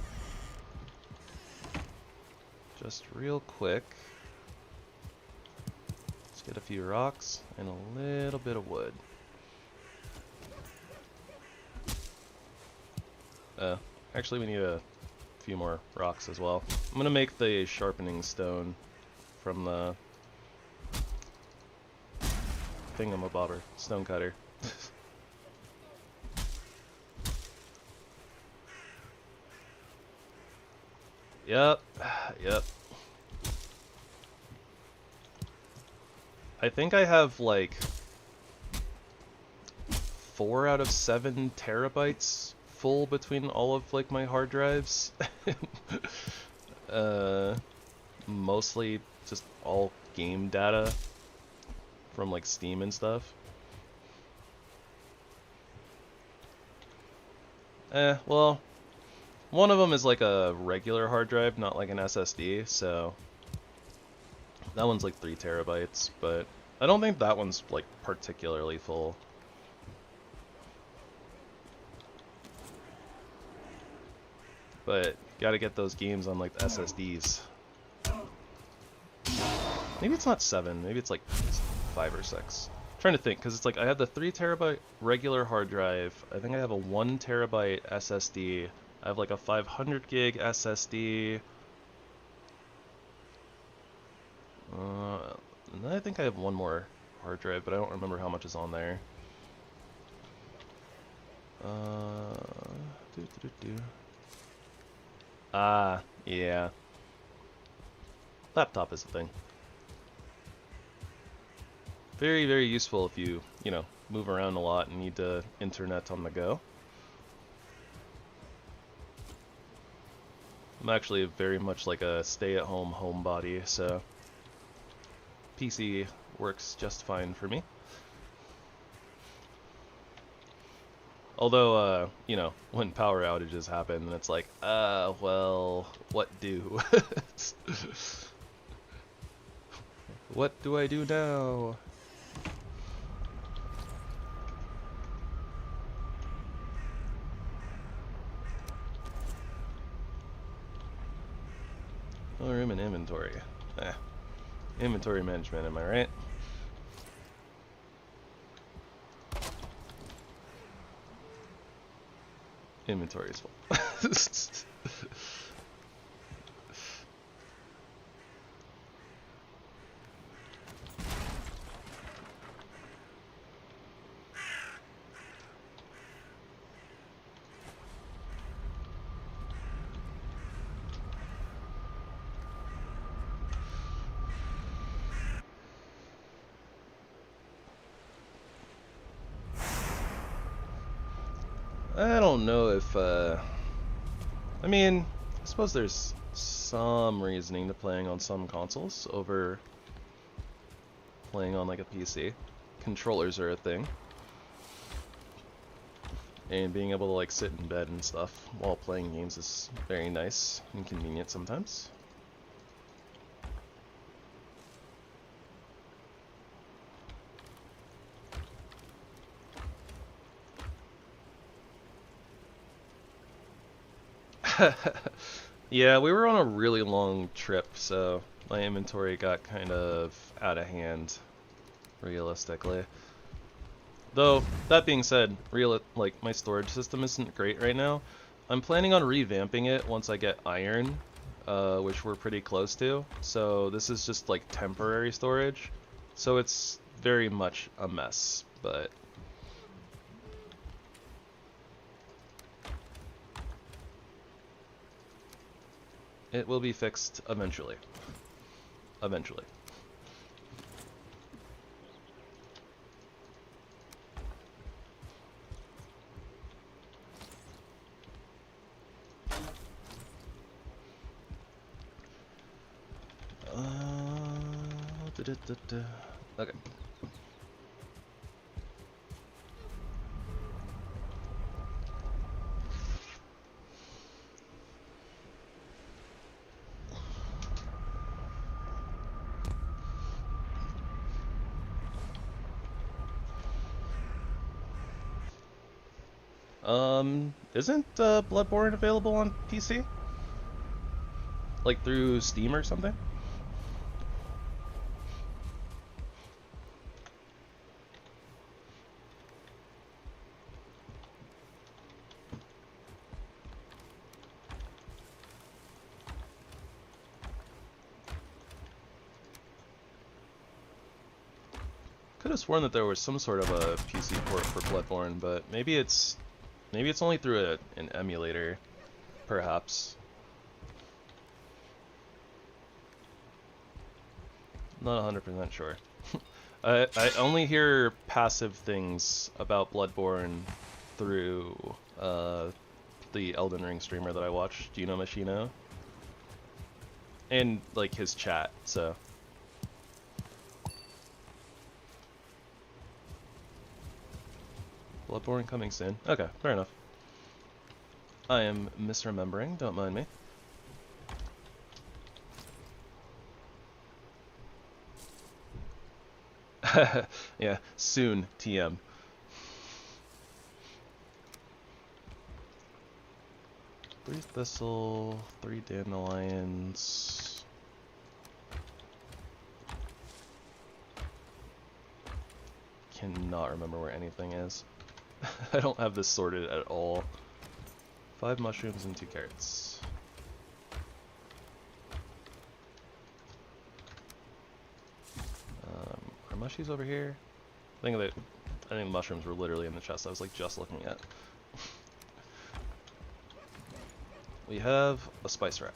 Just real quick. Let's get a few rocks and a little bit of wood. Actually we need a few more rocks as well. I'm gonna make the sharpening stone from the thingamabobber, stone cutter. Yep. I think I have like 4 out of 7 terabytes full between all of like my hard drives. Mostly just all game data from like Steam and stuff. Well, one of them is like a regular hard drive, not like an SSD, so that one's like 3 terabytes, but I don't think that one's like particularly full. But gotta get those games on like the SSDs. Maybe it's not 7, maybe it's like 5 or 6. I'm trying to think, because it's like I have the 3 terabyte regular hard drive, I think I have a 1 terabyte SSD, I have like a 500 gig SSD, and then I think I have one more hard drive, but I don't remember how much is on there. Yeah. Laptop is the thing. Very, very useful if you know, move around a lot and need to internet on the go. I'm actually very much like a stay-at-home homebody, so PC works just fine for me. Although, you know, when power outages happen, then it's like, well, what do? What do I do now? No room in inventory. Eh. Inventory management, am I right? Inventory is full. I don't know if, I mean, I suppose there's some reasoning to playing on some consoles over playing on like a PC. Controllers are a thing. And being able to like sit in bed and stuff while playing games is very nice and convenient sometimes. Yeah, we were on a really long trip, so my inventory got kind of out of hand, realistically. Though, that being said, like my storage system isn't great right now. I'm planning on revamping it once I get iron, which we're pretty close to. So this is just like temporary storage. So it's very much a mess, but it will be fixed eventually. Eventually. Okay. Isn't Bloodborne available on PC? Like through Steam or something? Could have sworn that there was some sort of a PC port for Bloodborne, but maybe it's only through an emulator, perhaps. Not 100% sure. I only hear passive things about Bloodborne through the Elden Ring streamer that I watch, Gino Machino, and like his chat. So. Bloodborne coming soon. Okay, fair enough. I am misremembering, don't mind me. Yeah, soon, TM. 3 thistle, 3 dandelions. Cannot remember where anything is. I don't have this sorted at all. 5 mushrooms and 2 carrots. Are mushies over here? I think the mushrooms were literally in the chest I was like just looking at. We have a spice rack.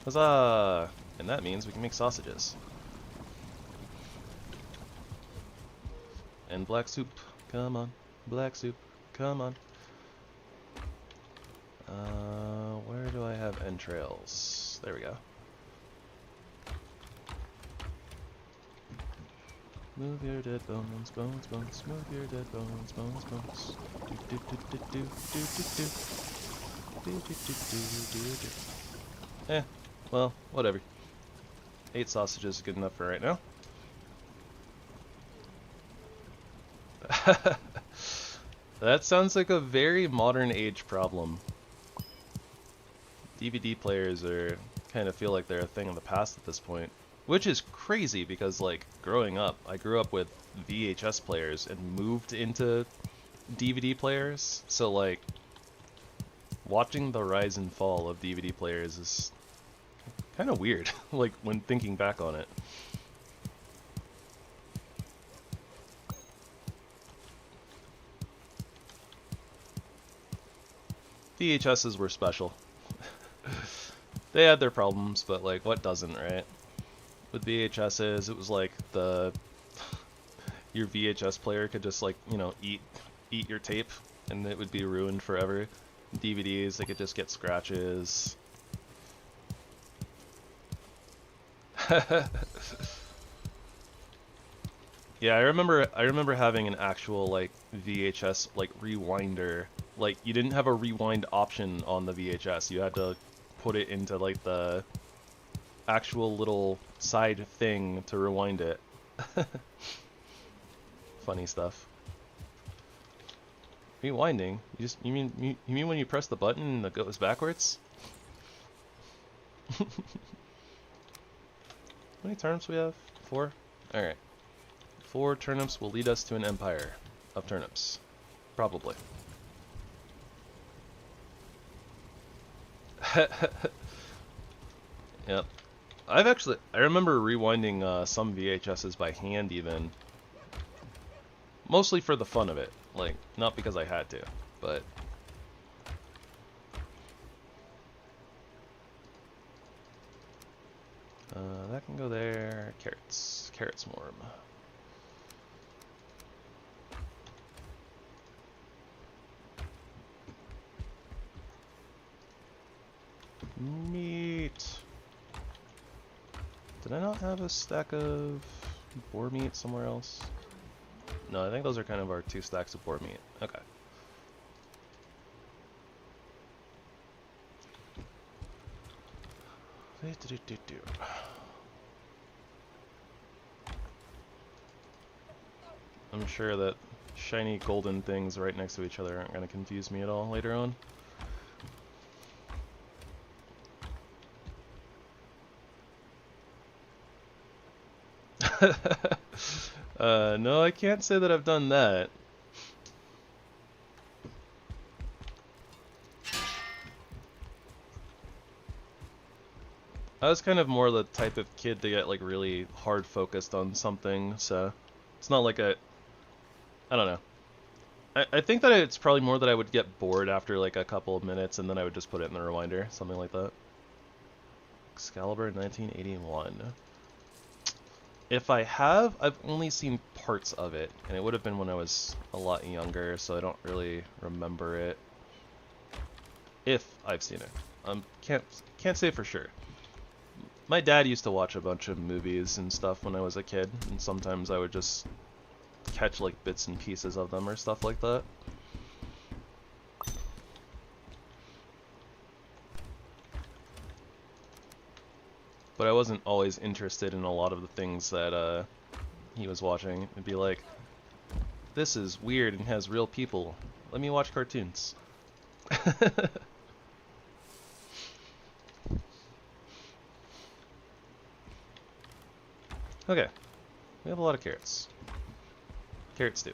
Huzzah! And that means we can make sausages. And black soup. Come on. Black soup. Come on. Where do I have entrails? There we go. Move your dead bones, bones, bones. Move your dead bones, bones, bones. Do do do do do do do do. Do do do do do do. Eh, well, whatever. 8 sausages is good enough for right now. That sounds like a very modern age problem. DVD players are kind of feel like they're a thing of the past at this point, which is crazy because like growing up, I grew up with VHS players and moved into DVD players, so like watching the rise and fall of DVD players is kind of weird, like when thinking back on it. VHSs were special. They had their problems, but like what doesn't, right? With VHSs, it was like your VHS player could just like, you know, eat your tape and it would be ruined forever. DVDs, they could just get scratches. Yeah, I remember having an actual like VHS like rewinder. Like you didn't have a rewind option on the VHS. You had to put it into like the actual little side thing to rewind it. Funny stuff. Rewinding? You mean when you press the button and it goes backwards? How many turnips we have? 4? Alright. 4 turnips will lead us to an empire of turnips. Probably. Yep. I remember rewinding some VHSs by hand even. Mostly for the fun of it. Like, not because I had to, but... that can go there. Carrots. Carrots warm. Meat. Did I not have a stack of boar meat somewhere else? No, I think those are kind of our 2 stacks of boar meat. Okay. I'm sure that shiny golden things right next to each other aren't going to confuse me at all later on. No, I can't say that I've done that. I was kind of more the type of kid to get like really hard focused on something, so it's not like I don't know. I think that it's probably more that I would get bored after like a couple of minutes and then I would just put it in the rewinder, something like that. Excalibur 1981. If I have, I've only seen parts of it, and it would have been when I was a lot younger, so I don't really remember it. If I've seen it. Can't say for sure. My dad used to watch a bunch of movies and stuff when I was a kid, and sometimes I would just catch like bits and pieces of them or stuff like that. But I wasn't always interested in a lot of the things that he was watching. It'd be like, this is weird and has real people. Let me watch cartoons. Okay, we have a lot of carrots. Carrot stew.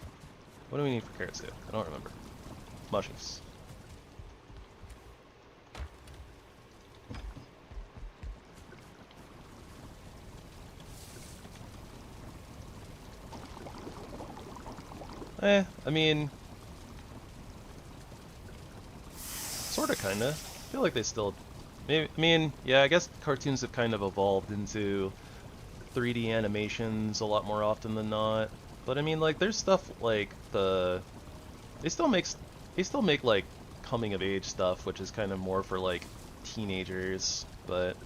What do we need for carrot stew? I don't remember. Mushies. I mean... sorta, kinda. I feel like they still... Maybe, I mean, yeah, I guess cartoons have kind of evolved into 3D animations a lot more often than not. But I mean, like, there's stuff like the... They still make, like, coming-of-age stuff, which is kind of more for, like, teenagers. But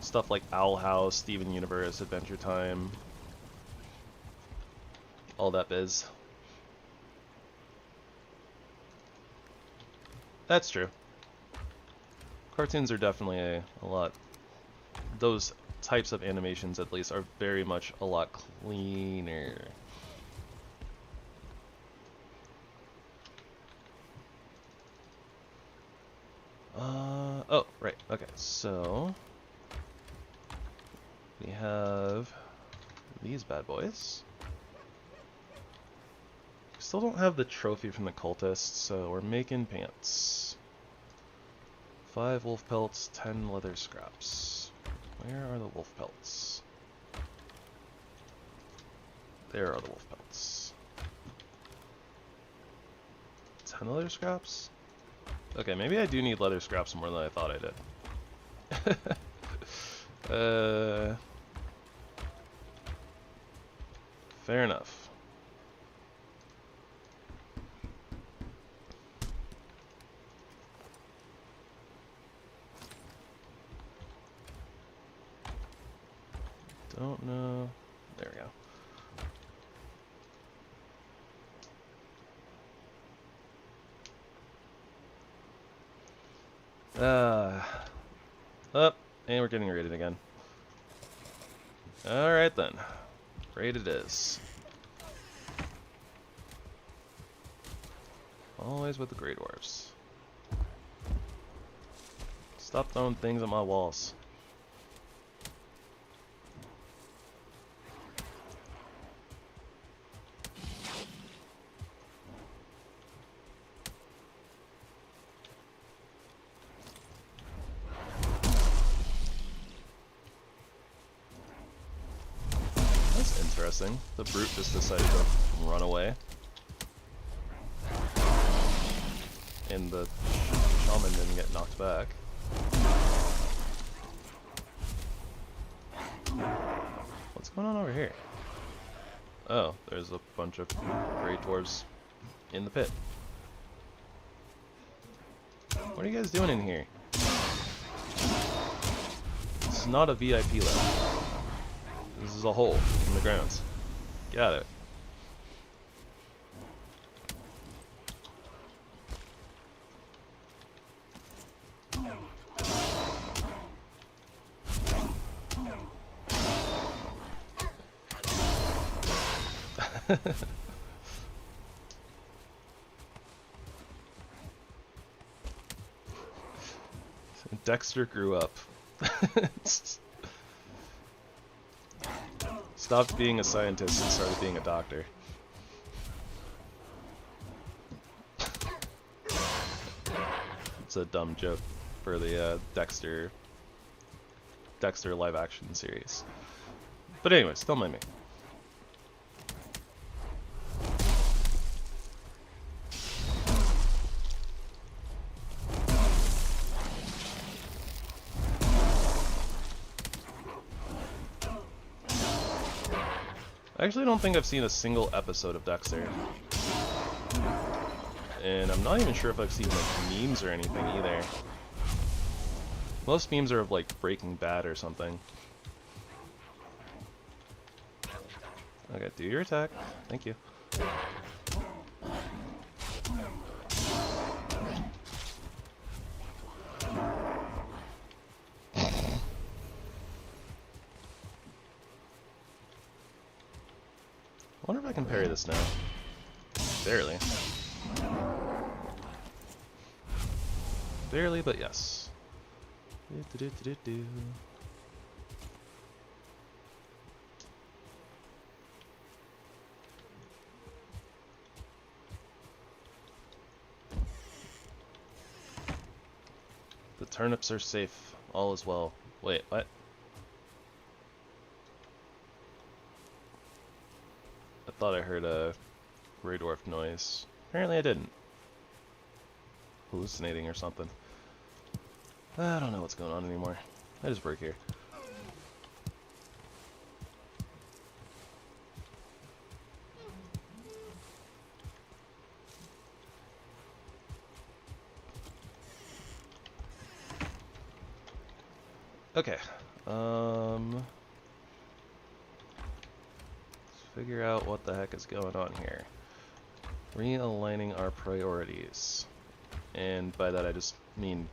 stuff like Owl House, Steven Universe, Adventure Time... all that biz. That's true. Cartoons are definitely a lot... Those types of animations, at least, are very much a lot cleaner. Right, okay, so we have these bad boys. Still don't have the trophy from the cultists, so we're making pants. 5 wolf pelts, 10 leather scraps. Where are the wolf pelts? There are the wolf pelts. 10 leather scraps? Okay, maybe I do need leather scraps more than I thought I did. Fair enough. Don't know. There we go. Up, and we're getting raided again. Alright then. Raided is. Always with the Grey Dwarfs. Stop throwing things at my walls. That's interesting. The brute just decided to run away. And the shaman didn't get knocked back. What's going on over here? Oh, there's a bunch of Grey Dwarves in the pit. What are you guys doing in here? This is not a VIP lab. This is a hole in the grounds. Get out of it. Dexter grew up. Stopped being a scientist and started being a doctor. It's a dumb joke for the Dexter live action series. But anyways, don't mind me. I actually don't think I've seen a single episode of Dexter. And I'm not even sure if I've seen like memes or anything either. Most memes are of like Breaking Bad or something. Okay, do your attack. Thank you. I wonder if I can parry this now. Barely. Barely, but yes. The turnips are safe. All is well. Wait, what? I thought I heard a Grey Dwarf noise. Apparently I didn't. Hallucinating or something. I don't know what's going on anymore. I just work here. Okay. Let's figure out what the heck is going on here. Realigning our priorities. And by that I just mean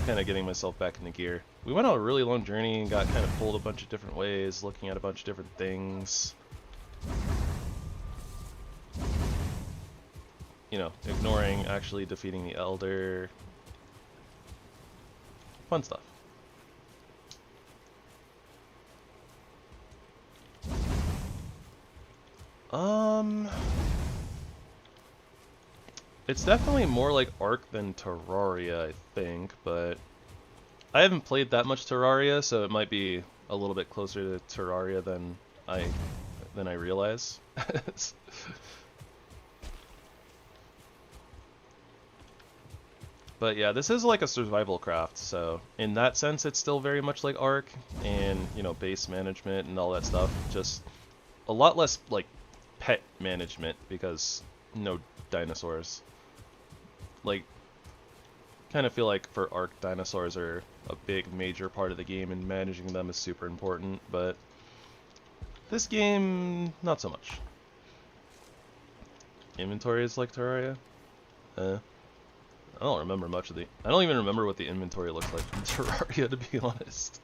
kind of getting myself back into gear. We went on a really long journey and got kind of pulled a bunch of different ways, looking at a bunch of different things. you know, ignoring actually defeating the Elder. Fun stuff. It's definitely more like Ark than Terraria, I think, but I haven't played that much Terraria, so it might be a little bit closer to Terraria than I realize. But yeah, this is like a survival craft, so in that sense it's still very much like Ark and, you know, base management and all that stuff. Just a lot less like pet management because no dinosaurs. Like, kind of feel like for Ark, dinosaurs are a big major part of the game and managing them is super important, but this game, not so much. Inventory is like Terraria? I don't remember much of the... I don't even remember what the inventory looks like from Terraria, to be honest.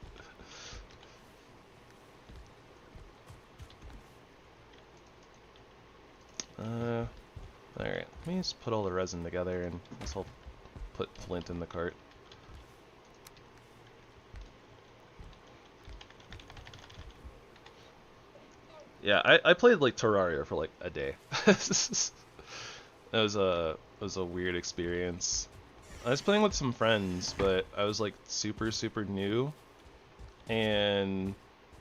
Alright, let me just put all the resin together and I guess I'll put flint in the cart. Yeah, I played like Terraria for like a day. It was a weird experience. I was playing with some friends, but I was like super new, and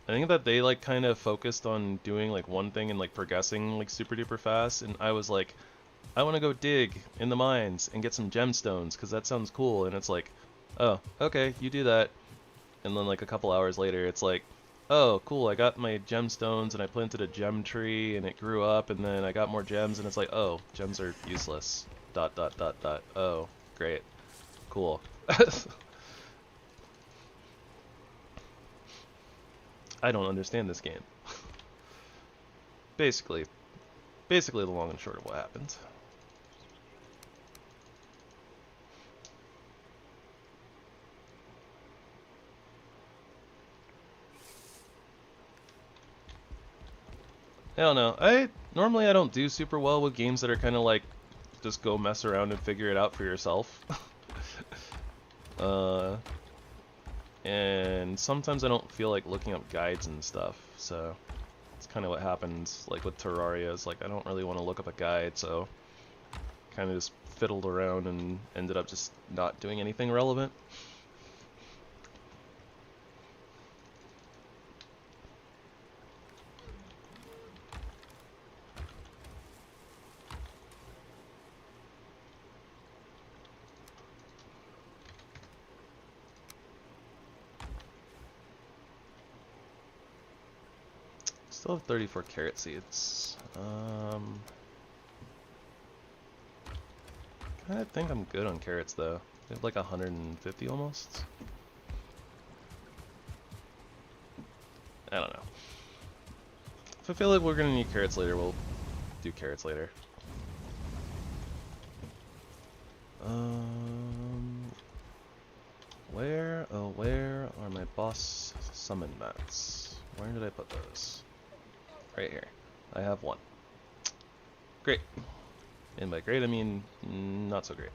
I think that they like kind of focused on doing like one thing and like progressing like super duper fast, and I was like, I want to go dig in the mines and get some gemstones because that sounds cool. And it's like, oh, okay, you do that. And then like a couple hours later, it's like, oh, cool, I got my gemstones and I planted a gem tree and it grew up and then I got more gems and it's like, oh, gems are useless. ... Oh, great. Cool. I don't understand this game. Basically the long and short of what happened. I don't know. Normally I don't do super well with games that are kind of like just go mess around and figure it out for yourself. And sometimes I don't feel like looking up guides and stuff, so it's kind of what happens like with Terraria. Is like I don't really want to look up a guide, so kind of just fiddled around and ended up just not doing anything relevant. Still have 34 carrot seeds. I think I'm good on carrots though. I have like 150 almost. I don't know. If I feel like we're gonna need carrots later, we'll do carrots later. Where are my boss summon mats? Where did I put those? Right here. I have one. Great. And by great, I mean not so great.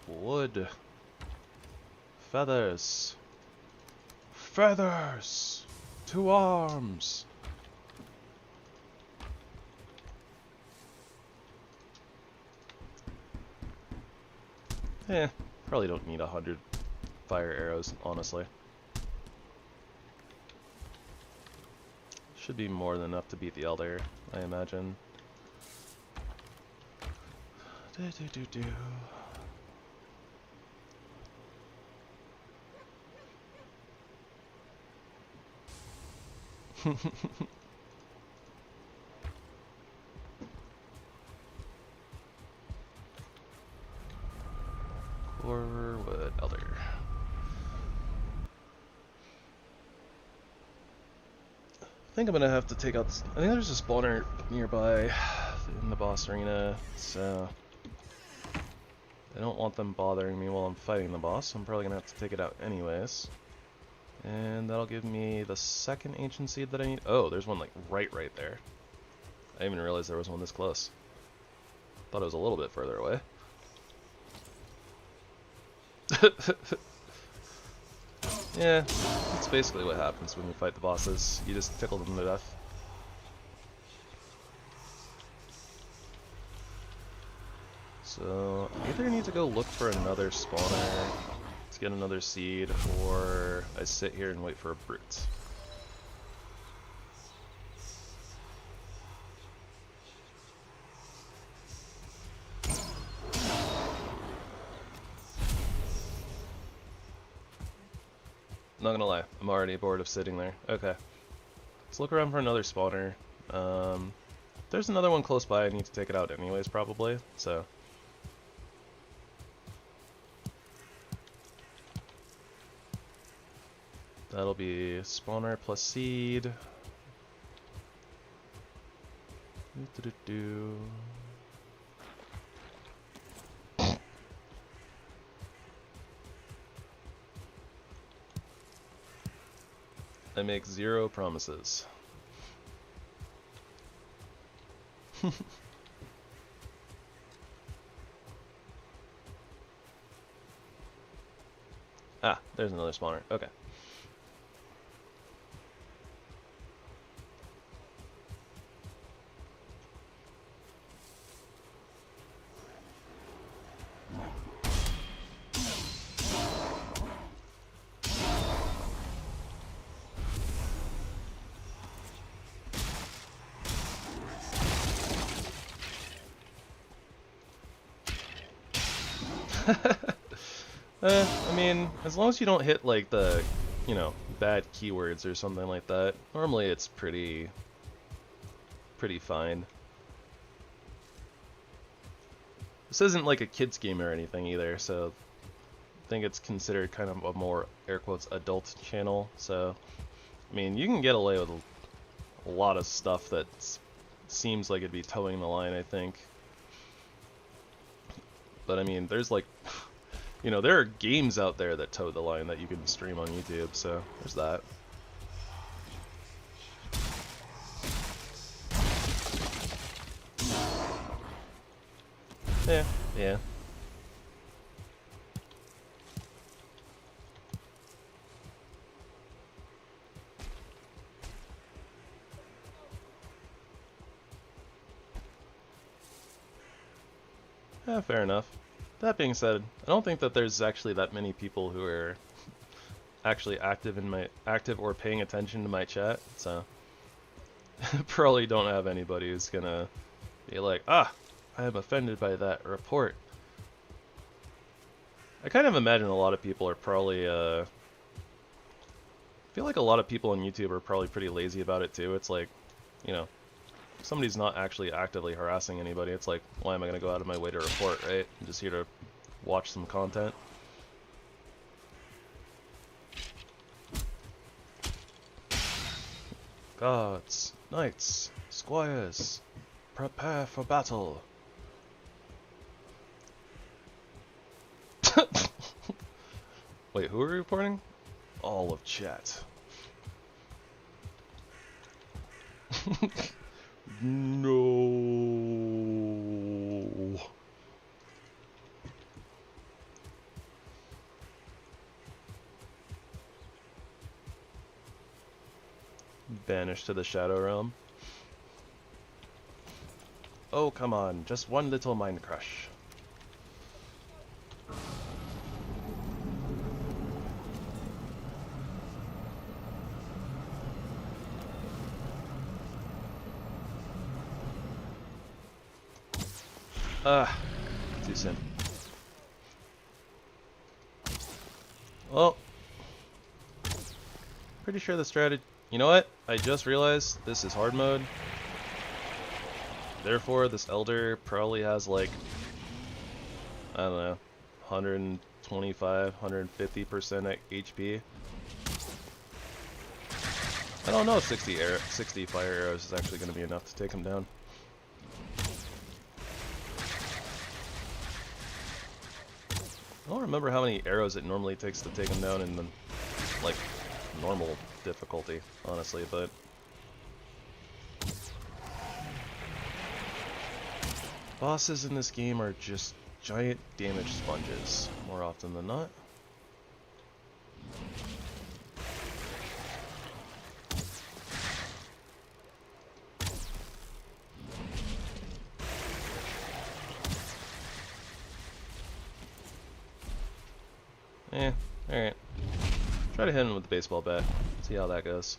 Wood. Feathers. Feathers! 2 arms! Probably don't need 100 fire arrows, honestly. Should be more than enough to beat the Elder, I imagine. Wood Elder. I think I'm gonna have to take out. I think there's a spawner nearby in the boss arena, so I don't want them bothering me while I'm fighting the boss. So I'm probably gonna have to take it out anyways. And that'll give me the second ancient seed that I need. Oh, there's one like right there. I didn't even realize there was one this close. Thought it was a little bit further away. Yeah, that's basically what happens when you fight the bosses. You just tickle them to death. So, I either need to go look for another spawner to get another seed, or I sit here and wait for a brute. Not gonna lie, I'm already bored of sitting there. Okay. Let's look around for another spawner. There's another one close by, I need to take it out anyways, probably, so. That'll be spawner plus seed. Doo-doo-doo-doo. I make 0 promises. Ah, there's another spawner. Okay. I mean, as long as you don't hit like the, you know, bad keywords or something like that, normally it's pretty fine. This isn't like a kids game or anything either, so I think it's considered kind of a more air quotes adult channel. So, I mean, you can get away with a lot of stuff that seems like it'd be towing the line, I think. But I mean, there's like, you know, there are games out there that toe the line that you can stream on YouTube, so there's that. Yeah. Yeah, fair enough. That being said, I don't think that there's actually that many people who are actually active or paying attention to my chat, so probably don't have anybody who's gonna be like, ah, I am offended by that report. I kind of imagine a lot of people are probably, I feel like a lot of people on YouTube are probably pretty lazy about it too. It's like, you know, if somebody's not actually actively harassing anybody, it's like, why am I going to go out of my way to report, right? I'm just here to watch some content. Guards, knights, squires, prepare for battle. Wait, who are we reporting? All of chat. No. Banished to the Shadow Realm. Oh, come on, just one little mind crush. Ah, too soon. Well, pretty sure the strategy... You know what? I just realized this is hard mode. Therefore, this Elder probably has like, I don't know, 125, 150% HP. I don't know if 60 fire arrows is actually going to be enough to take him down. I don't remember how many arrows it normally takes to take him down in the, like, normal difficulty, honestly, but bosses in this game are just giant damage sponges, more often than not. Alright. Try to hit him with the baseball bat. See how that goes.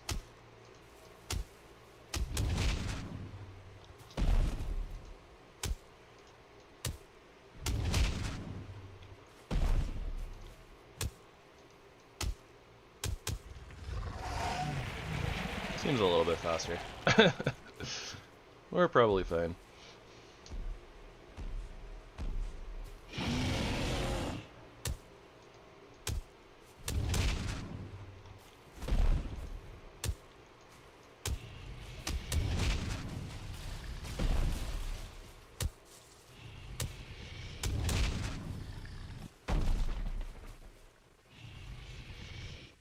Seems a little bit faster. We're probably fine.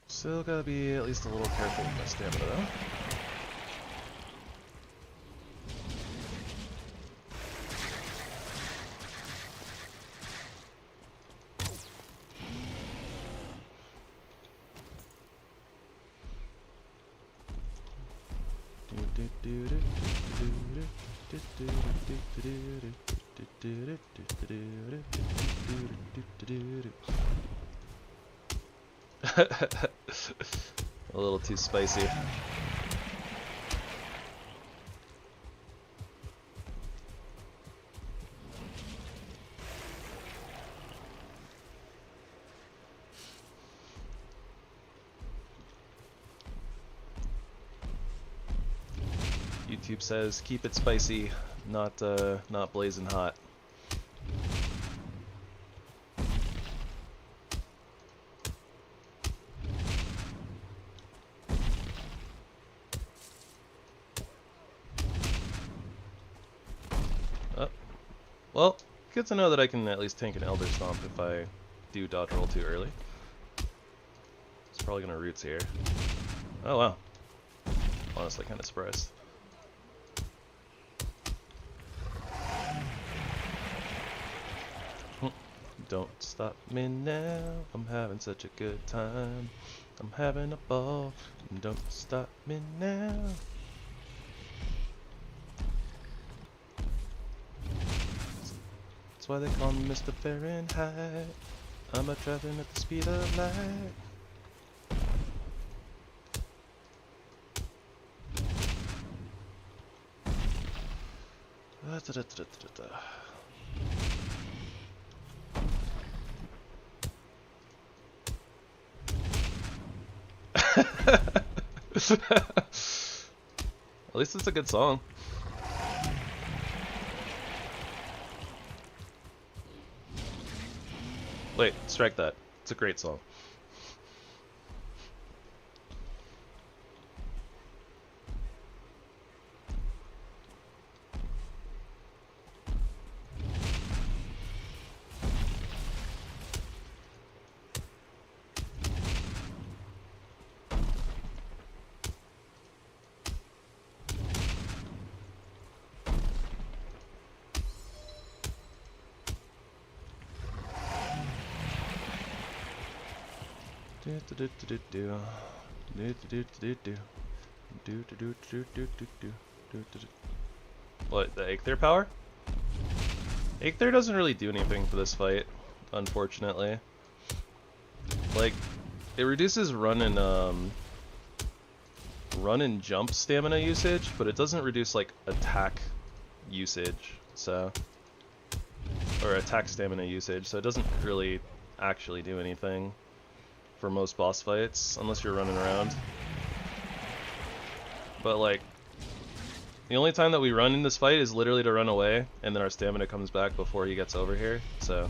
Still gotta be at least a little careful with my stamina though. A little too spicy. YouTube says keep it spicy, not blazing hot. Well, good to know that I can at least tank an Elder Stomp if I do dodge roll too early. It's probably gonna roots here. Oh wow. Honestly, kind of surprised. Don't stop me now, I'm having such a good time. I'm having a ball, don't stop me now. That's why they call me Mr. Fahrenheit. I'm a traveling at the speed of light. At least it's a good song. Wait, strike that. It's a great song. What, the Aether power? Aether doesn't really do anything for this fight, unfortunately. Like, it reduces run and jump stamina usage, but it doesn't reduce like attack usage, so, or attack stamina usage, so it doesn't really actually do anything for most boss fights, unless you're running around. But like, the only time that we run in this fight is literally to run away, and then our stamina comes back before he gets over here, so.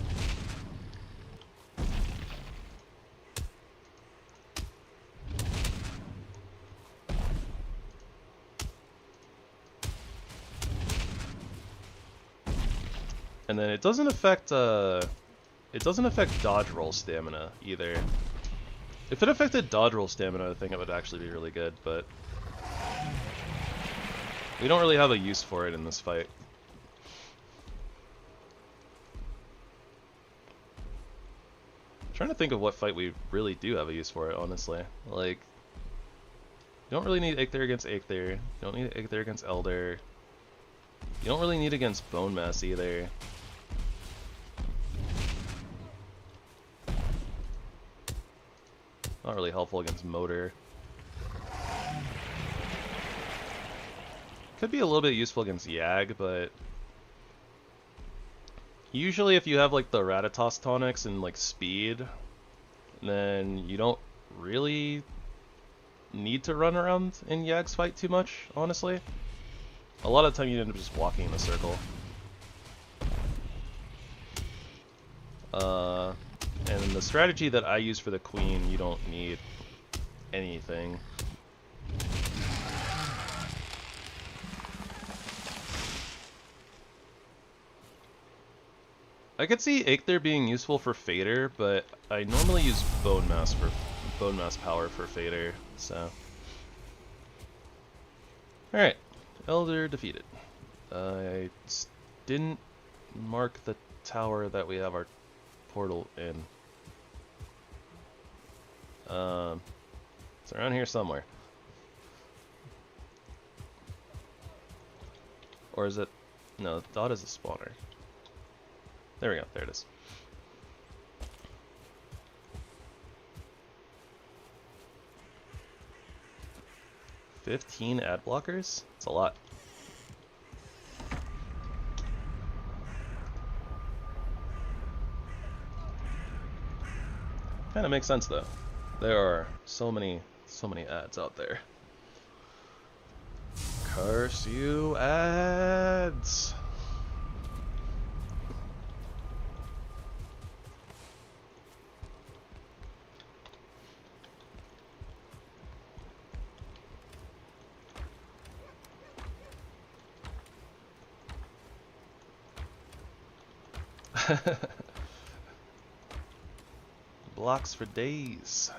And then it doesn't affect dodge roll stamina either. If it affected dodge roll stamina, I think it would actually be really good, but we don't really have a use for it in this fight. I'm trying to think of what fight we really do have a use for it, honestly. Like, you don't really need Aether against Aether. You don't need Aether against Elder. You don't really need against Bone Mass either. Not really helpful against Motor. Could be a little bit useful against Yag, but usually if you have like the Rathatos tonics and like speed, then you don't really need to run around in Yag's fight too much, honestly. A lot of the time you end up just walking in a circle. And the strategy that I use for the Queen, you don't need anything. I could see Aether being useful for Fader, but I normally use Bone Mass power for Fader, so. Alright, Elder defeated. I didn't mark the tower that we have our portal in. It's around here somewhere. Or is it? No, dot is a spawner. There we go, there it is. $15 ad blockers? It's a lot. Kinda makes sense though. There are so many ads out there. Curse you, ads! Blocks for days.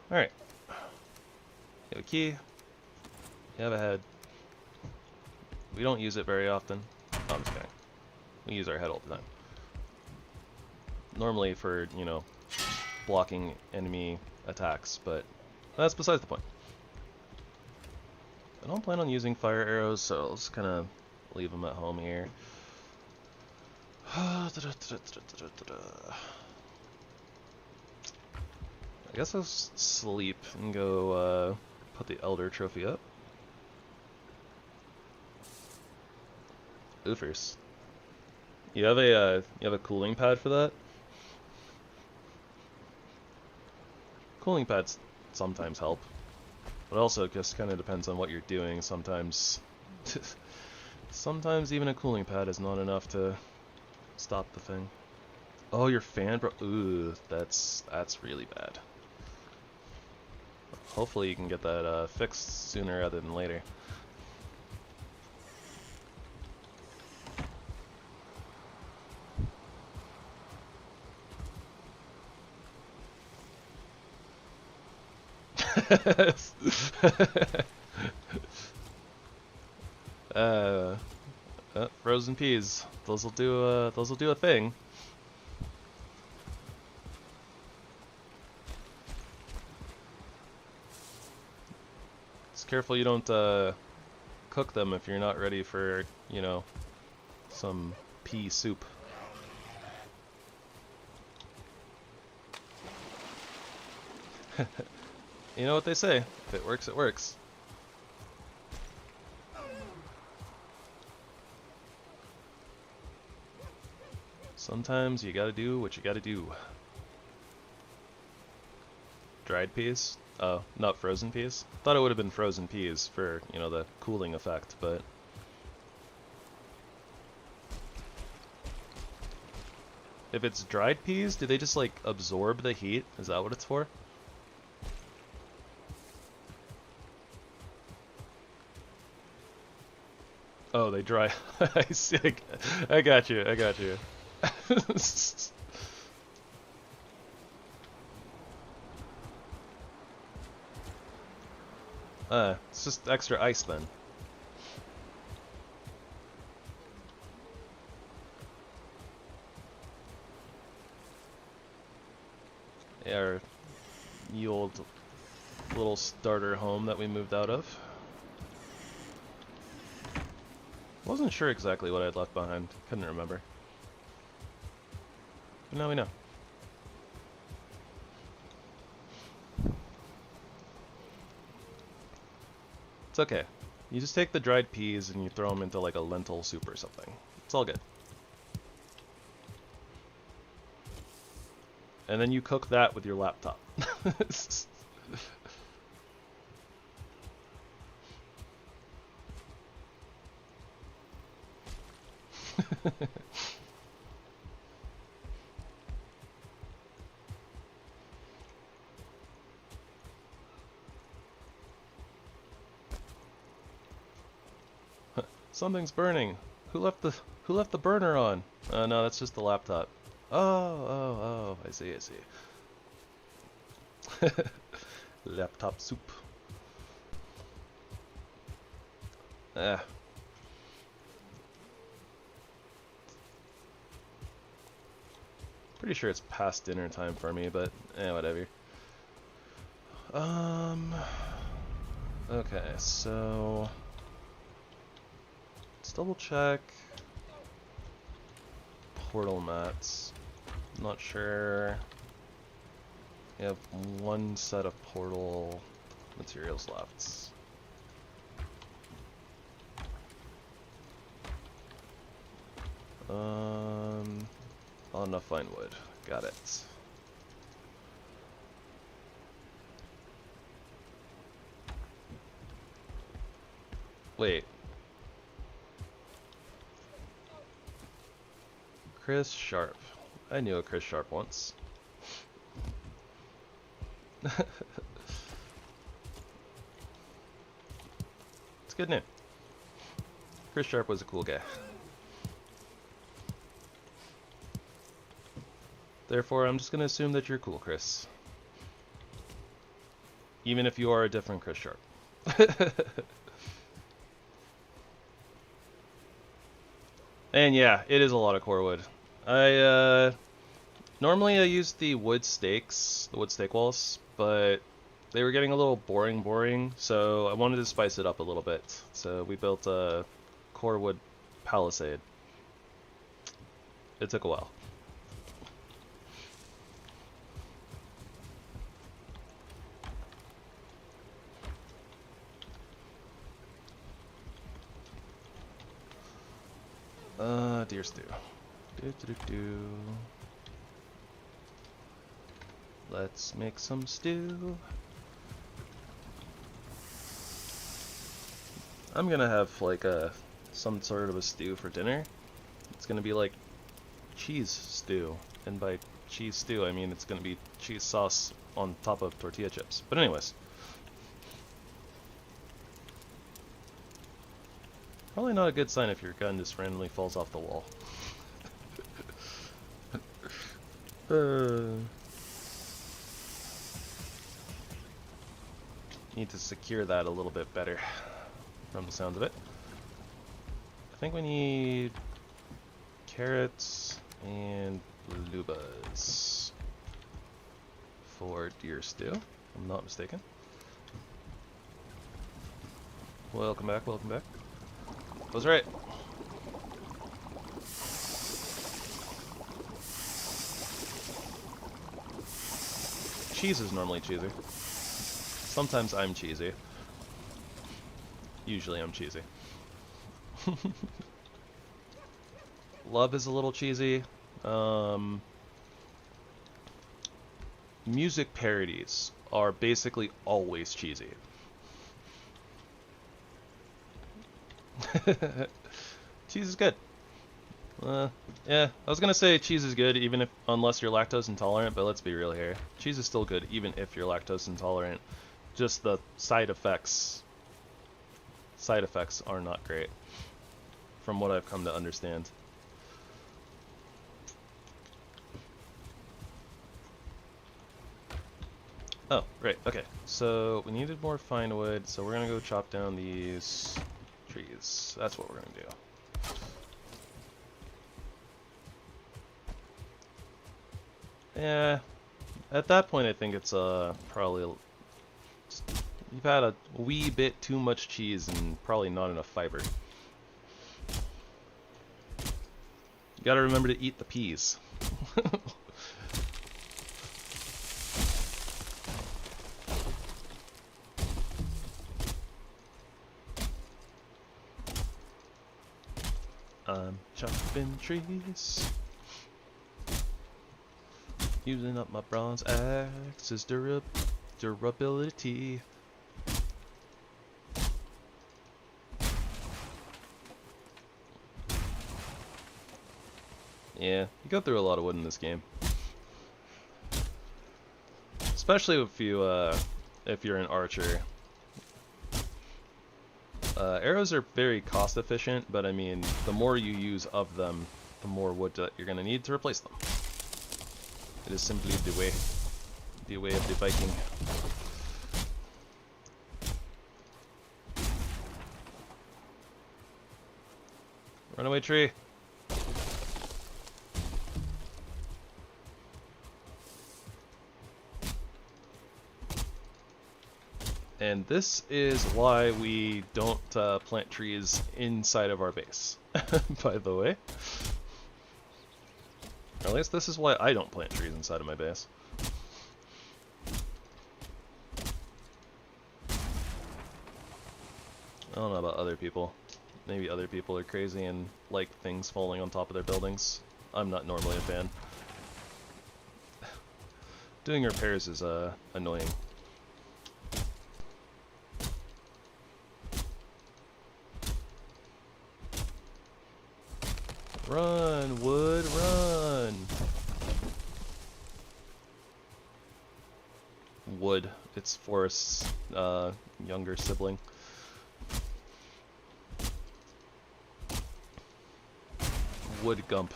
Alright. You have a key. You have a head. We don't use it very often. Oh, I'm just kidding. We use our head all the time. Normally for, you know, blocking enemy attacks, but that's besides the point. I don't plan on using fire arrows, so I'll just kind of leave them at home here. I guess I'll sleep and go put the Elder trophy up. Oofers. You have a cooling pad for that? Cooling pads sometimes help. But also it just kind of depends on what you're doing. Sometimes sometimes even a cooling pad is not enough to stop the thing. Oh, your fan broke. Ooh, that's really bad. Hopefully you can get that fixed sooner rather than later. Frozen peas. Those will do a thing. Just careful you don't cook them if you're not ready for, you know, some pea soup. You know what they say, if it works, it works. Sometimes you gotta do what you gotta do. Dried peas? Oh, not frozen peas? Thought it would have been frozen peas for, you know, the cooling effect, but... If it's dried peas, do they just, like, absorb the heat? Is that what it's for? Oh, they dry. I see. I got you. I got you. It's just extra ice then. Yeah, our ye old little starter home that we moved out of. Wasn't sure exactly what I'd left behind. Couldn't remember. But now we know. It's okay. You just take the dried peas and you throw them into like a lentil soup or something. It's all good. And then you cook that with your laptop. Something's burning. Who left the burner on? No, that's just the laptop. Oh, I see. Laptop soup. Ah. Pretty sure it's past dinner time for me, but whatever. Okay, so let's double check portal mats. I'm not sure. We have one set of portal materials left. Oh, enough fine wood. Got it. Wait. Chris Sharp. I knew a Chris Sharp once. It's a good name. Chris Sharp was a cool guy. Therefore, I'm just going to assume that you're cool, Chris. Even if you are a different Chris Sharp. And yeah, it is a lot of core wood. Normally I use the wood stakes, the wood stake walls, but they were getting a little boring, so I wanted to spice it up a little bit. So we built a core wood palisade. It took a while. Deer stew. Let's make some stew. I'm gonna have like some sort of a stew for dinner. It's gonna be like cheese stew, and by cheese stew I mean it's gonna be cheese sauce on top of tortilla chips. But anyways. Probably not a good sign if your gun just randomly falls off the wall. Need to secure that a little bit better from the sound of it. I think we need carrots and lubas for deer stew. I'm not mistaken. Welcome back, welcome back. Was right. Cheese is normally cheesy. Sometimes I'm cheesy. Usually I'm cheesy. Love is a little cheesy. Music parodies are basically always cheesy. Cheese is good. Yeah, I was gonna say cheese is good even if unless you're lactose intolerant, but let's be real here. Cheese is still good even if you're lactose intolerant. Just the side effects are not great from what I've come to understand. Oh, right, okay. So we needed more fine wood, so we're gonna go chop down these trees. That's what we're gonna do. Yeah, at that point I think it's probably you've had a wee bit too much cheese and probably not enough fiber. You gotta remember to eat the peas. I'm chopping trees, using up my bronze axe's durability. Yeah, you go through a lot of wood in this game, especially if you're an archer. Arrows are very cost efficient, but I mean, the more you use of them, the more wood that you're gonna need to replace them. It is simply the way of the Viking. Runaway tree. And this is why we don't plant trees inside of our base, by the way. Or at least this is why I don't plant trees inside of my base. I don't know about other people. Maybe other people are crazy and like things falling on top of their buildings. I'm not normally a fan. Doing repairs is annoying. Run, wood, run! Wood. It's Forest's younger sibling. Wood Gump.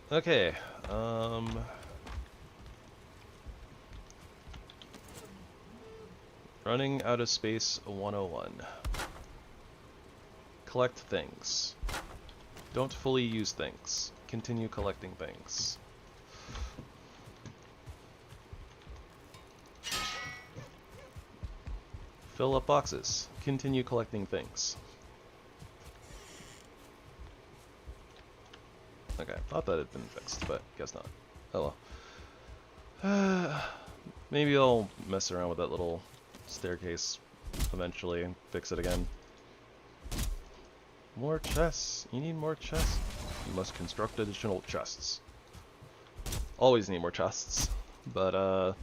Okay, running out of space 101. Collect things. Don't fully use things. Continue collecting things. Fill up boxes. Continue collecting things. Okay, thought that had been fixed, but guess not. Oh well. Maybe I'll mess around with that little staircase eventually and fix it again. More chests. You need more chests. You must construct additional chests. Always need more chests. But I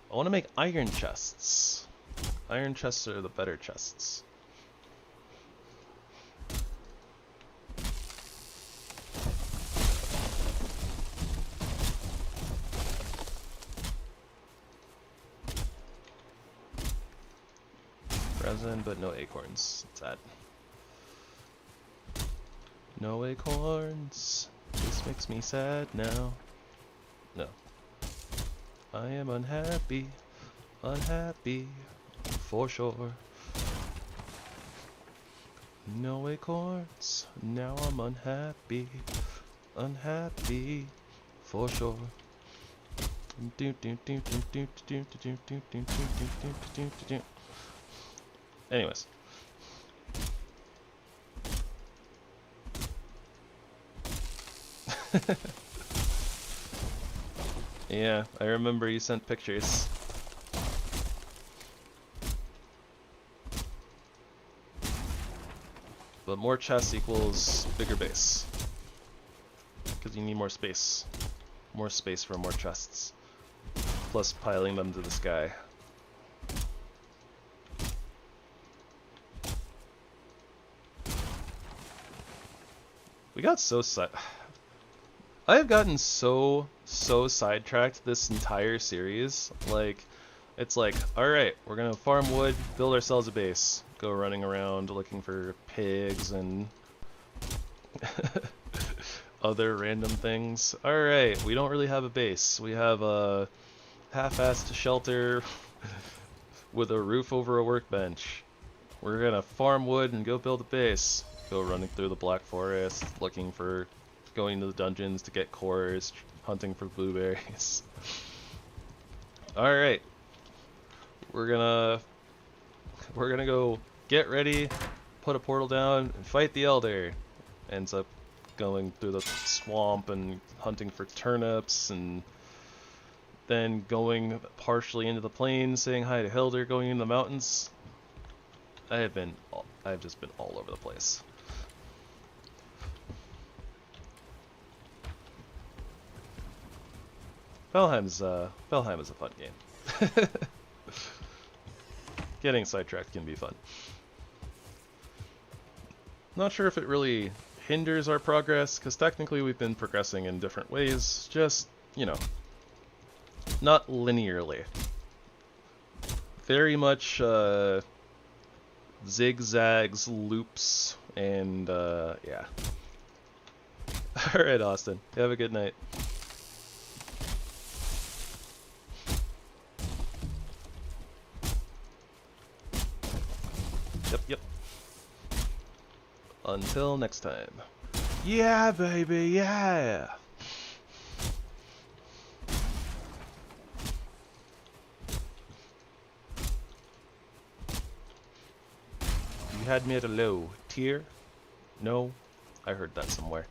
want to make iron chests. Iron chests are the better chests. Resin, but no acorns. Sad. No acorns. This makes me sad now. No. I am unhappy. Unhappy. For sure. No acorns. Now I'm unhappy. Unhappy. For sure. Anyways. Yeah, I remember you sent pictures. But more chests equals bigger base. Because you need more space. More space for more chests. Plus piling them to the sky. We got so I have gotten so sidetracked this entire series. Like, it's like, alright, we're gonna farm wood, build ourselves a base. Go running around looking for pigs and other random things. Alright, we don't really have a base. We have a half-assed shelter with a roof over a workbench. We're gonna farm wood and go build a base. Go running through the Black Forest, looking for, going to the dungeons to get cores, hunting for blueberries. Alright. We're gonna go get ready, put a portal down, and fight the Elder. Ends up going through the swamp and hunting for turnips, and then going partially into the plains, saying hi to Hilder, going into the mountains. I've just been all over the place. Valheim is a fun game. Getting sidetracked can be fun. Not sure if it really hinders our progress, because technically we've been progressing in different ways, just, you know, not linearly. Very much zigzags, loops, and yeah. Alright, Austin. Have a good night. Yep. Until next time. Yeah, baby, yeah! You had me at a low tier? No? I heard that somewhere.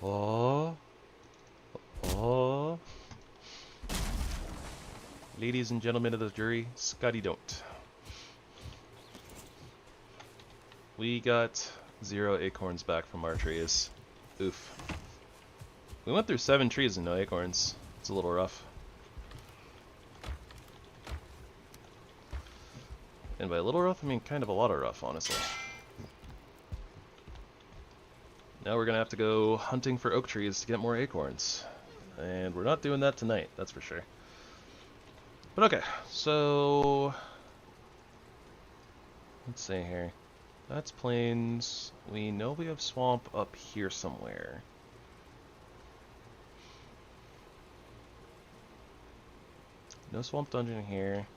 Oh. Oh. Ladies and gentlemen of the jury, Scotty don't. We got 0 acorns back from our trees. Oof. We went through 7 trees and no acorns. It's a little rough. And by a little rough, I mean kind of a lot of rough, honestly. Now we're gonna have to go hunting for oak trees to get more acorns. And we're not doing that tonight, that's for sure. But okay, so let's see here. That's plains. We know we have swamp up here somewhere. No swamp dungeon here.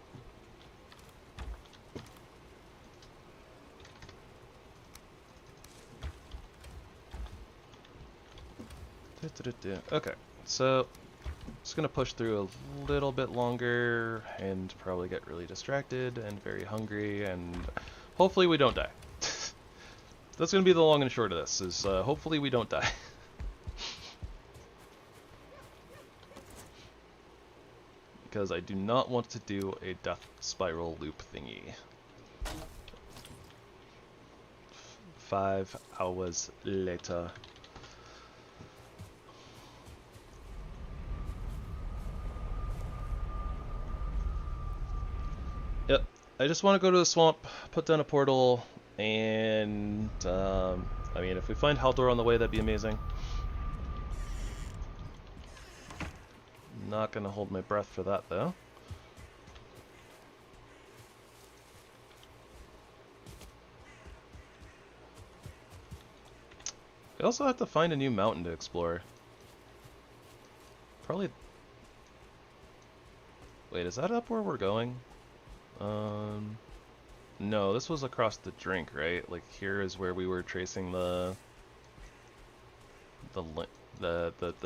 Okay, so just gonna push through a little bit longer and probably get really distracted and very hungry, and hopefully we don't die. That's gonna be the long and short of this, is hopefully we don't die. Because I do not want to do a death spiral loop thingy. 5 hours later. Yep, I just want to go to the swamp, put down a portal, and I mean, if we find Haldor on the way, that'd be amazing. Not gonna hold my breath for that, though. We also have to find a new mountain to explore. Probably... Wait, is that up where we're going? No, this was across the drink, right? Like, here is where we were tracing the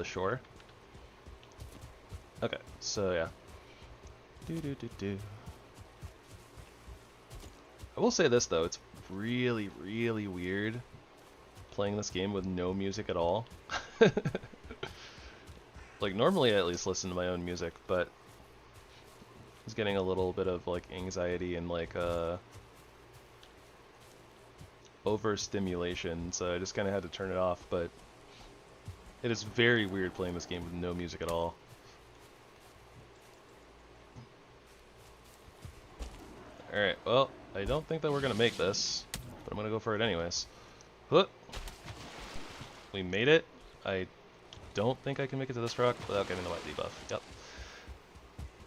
shore. Okay, so yeah. I will say this though, it's really, really weird playing this game with no music at all. Like, normally I at least listen to my own music, but I was getting a little bit of like anxiety and like overstimulation, so I just kind of had to turn it off. But it is very weird playing this game with no music at all. Alright, well, I don't think that we're gonna make this. but I'm gonna go for it anyways. Whoop. We made it. I don't think I can make it to this rock without getting the white debuff. Yep.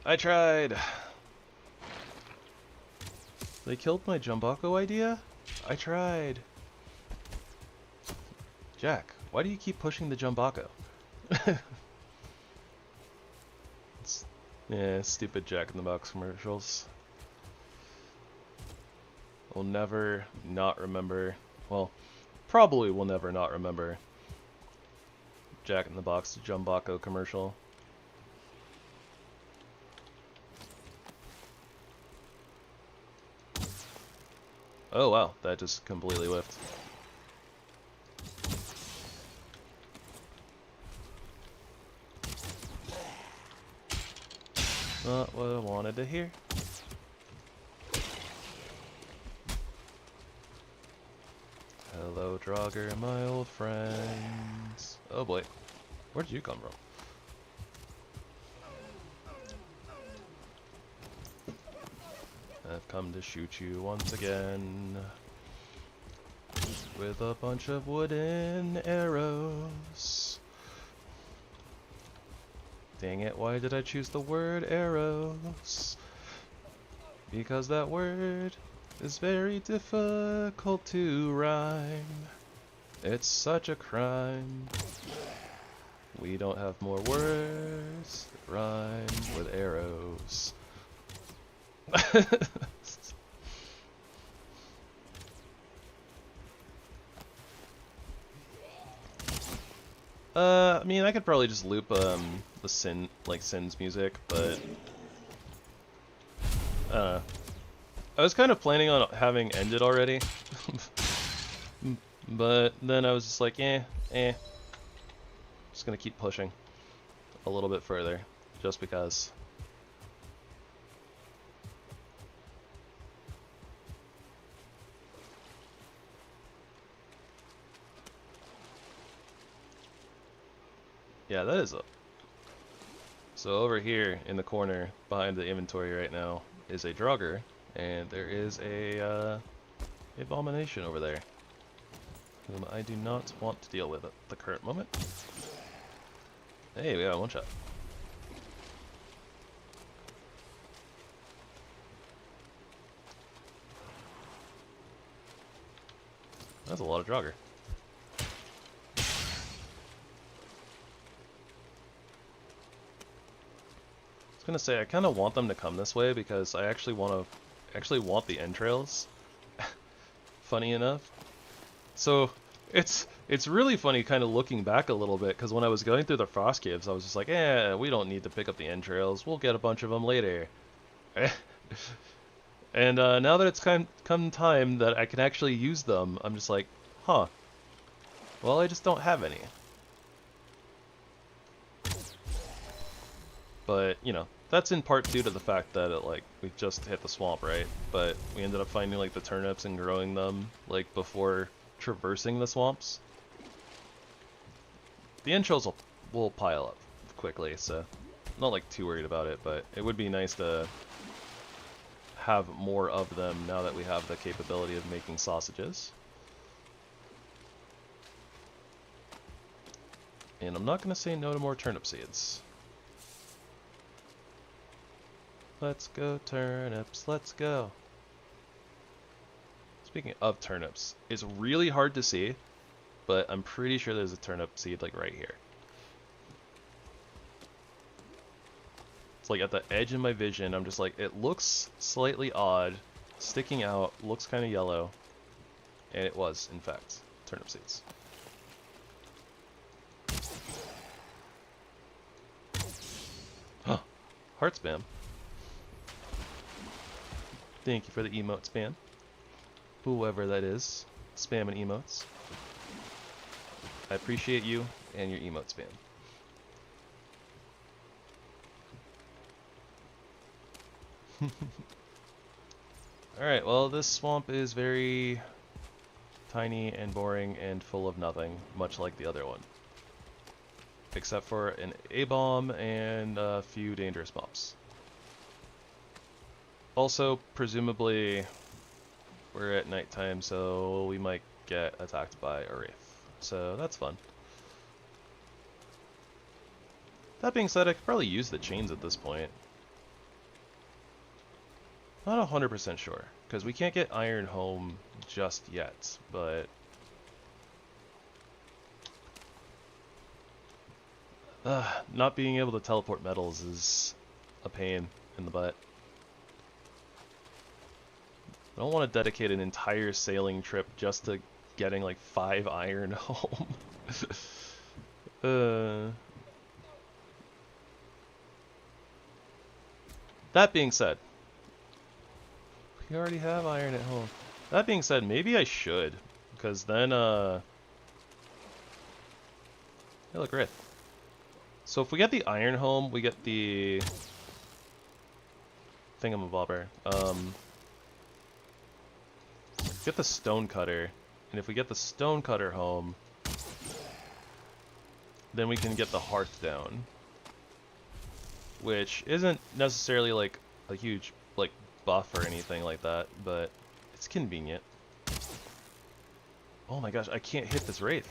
I tried. They killed my Jumbako idea? I tried. Jack, why do you keep pushing the Jumbako? Yeah, stupid Jack in the Box commercials. We'll never not remember. Well, probably will never not remember Jack in the Box Jumbako commercial. Oh wow, that just completely whiffed. Not what I wanted to hear. Hello, Draugr, my old friends. Oh boy, where did you come from? I've come to shoot you once again with a bunch of wooden arrows. Dang it, why did I choose the word arrows? Because that word is very difficult to rhyme. It's such a crime. We don't have more words that rhyme with arrows. I mean, I could probably just loop the Sin's music, but I was kind of planning on having ended already, but then I was just like, just gonna keep pushing a little bit further, just because. Yeah, that is up. So over here in the corner behind the inventory right now is a Draugr, and there is a Abomination over there, whom I do not want to deal with at the current moment. Hey, we got a one shot. That's a lot of Draugr. I was gonna say I kind of want them to come this way because I actually want the entrails. Funny enough, so it's really funny kind of looking back a little bit, because when I was going through the frost caves, I was just like, we don't need to pick up the entrails. We'll get a bunch of them later. And now that it's come time that I can actually use them, I'm just like, huh. Well, I just don't have any. But, you know, that's in part due to the fact that we've just hit the swamp, right? But we ended up finding like the turnips and growing them like before traversing the swamps. The entrails will pile up quickly, so I'm not like too worried about it, but it would be nice to have more of them now that we have the capability of making sausages. And I'm not going to say no to more turnip seeds. Let's go turnips, let's go. Speaking of turnips, it's really hard to see, but I'm pretty sure there's a turnip seed like right here. It's like at the edge of my vision. I'm just like, it looks slightly odd, sticking out, looks kind of yellow, and it was, in fact, turnip seeds. Huh. Heart spam. Thank you for the emote spam. Whoever that is, spamming emotes. I appreciate you and your emote spam. Alright, well, this swamp is very tiny and boring and full of nothing, much like the other one. Except for an A-bomb and a few dangerous mobs. Also, presumably, we're at nighttime, so we might get attacked by a wraith. So that's fun. That being said, I could probably use the chains at this point. Not 100% sure, because we can't get iron home just yet, but... not being able to teleport metals is a pain in the butt. I don't want to dedicate an entire sailing trip just to getting like 5 iron home. That being said, we already have iron at home. That being said, maybe I should, because then, hey, look, Rith. So if we get the iron home, we get the thingamabobber. Get the stone cutter, and if we get the stone cutter home, then we can get the hearth down, which isn't necessarily like a huge like buff or anything like that, but it's convenient. Oh my gosh, I can't hit this wraith.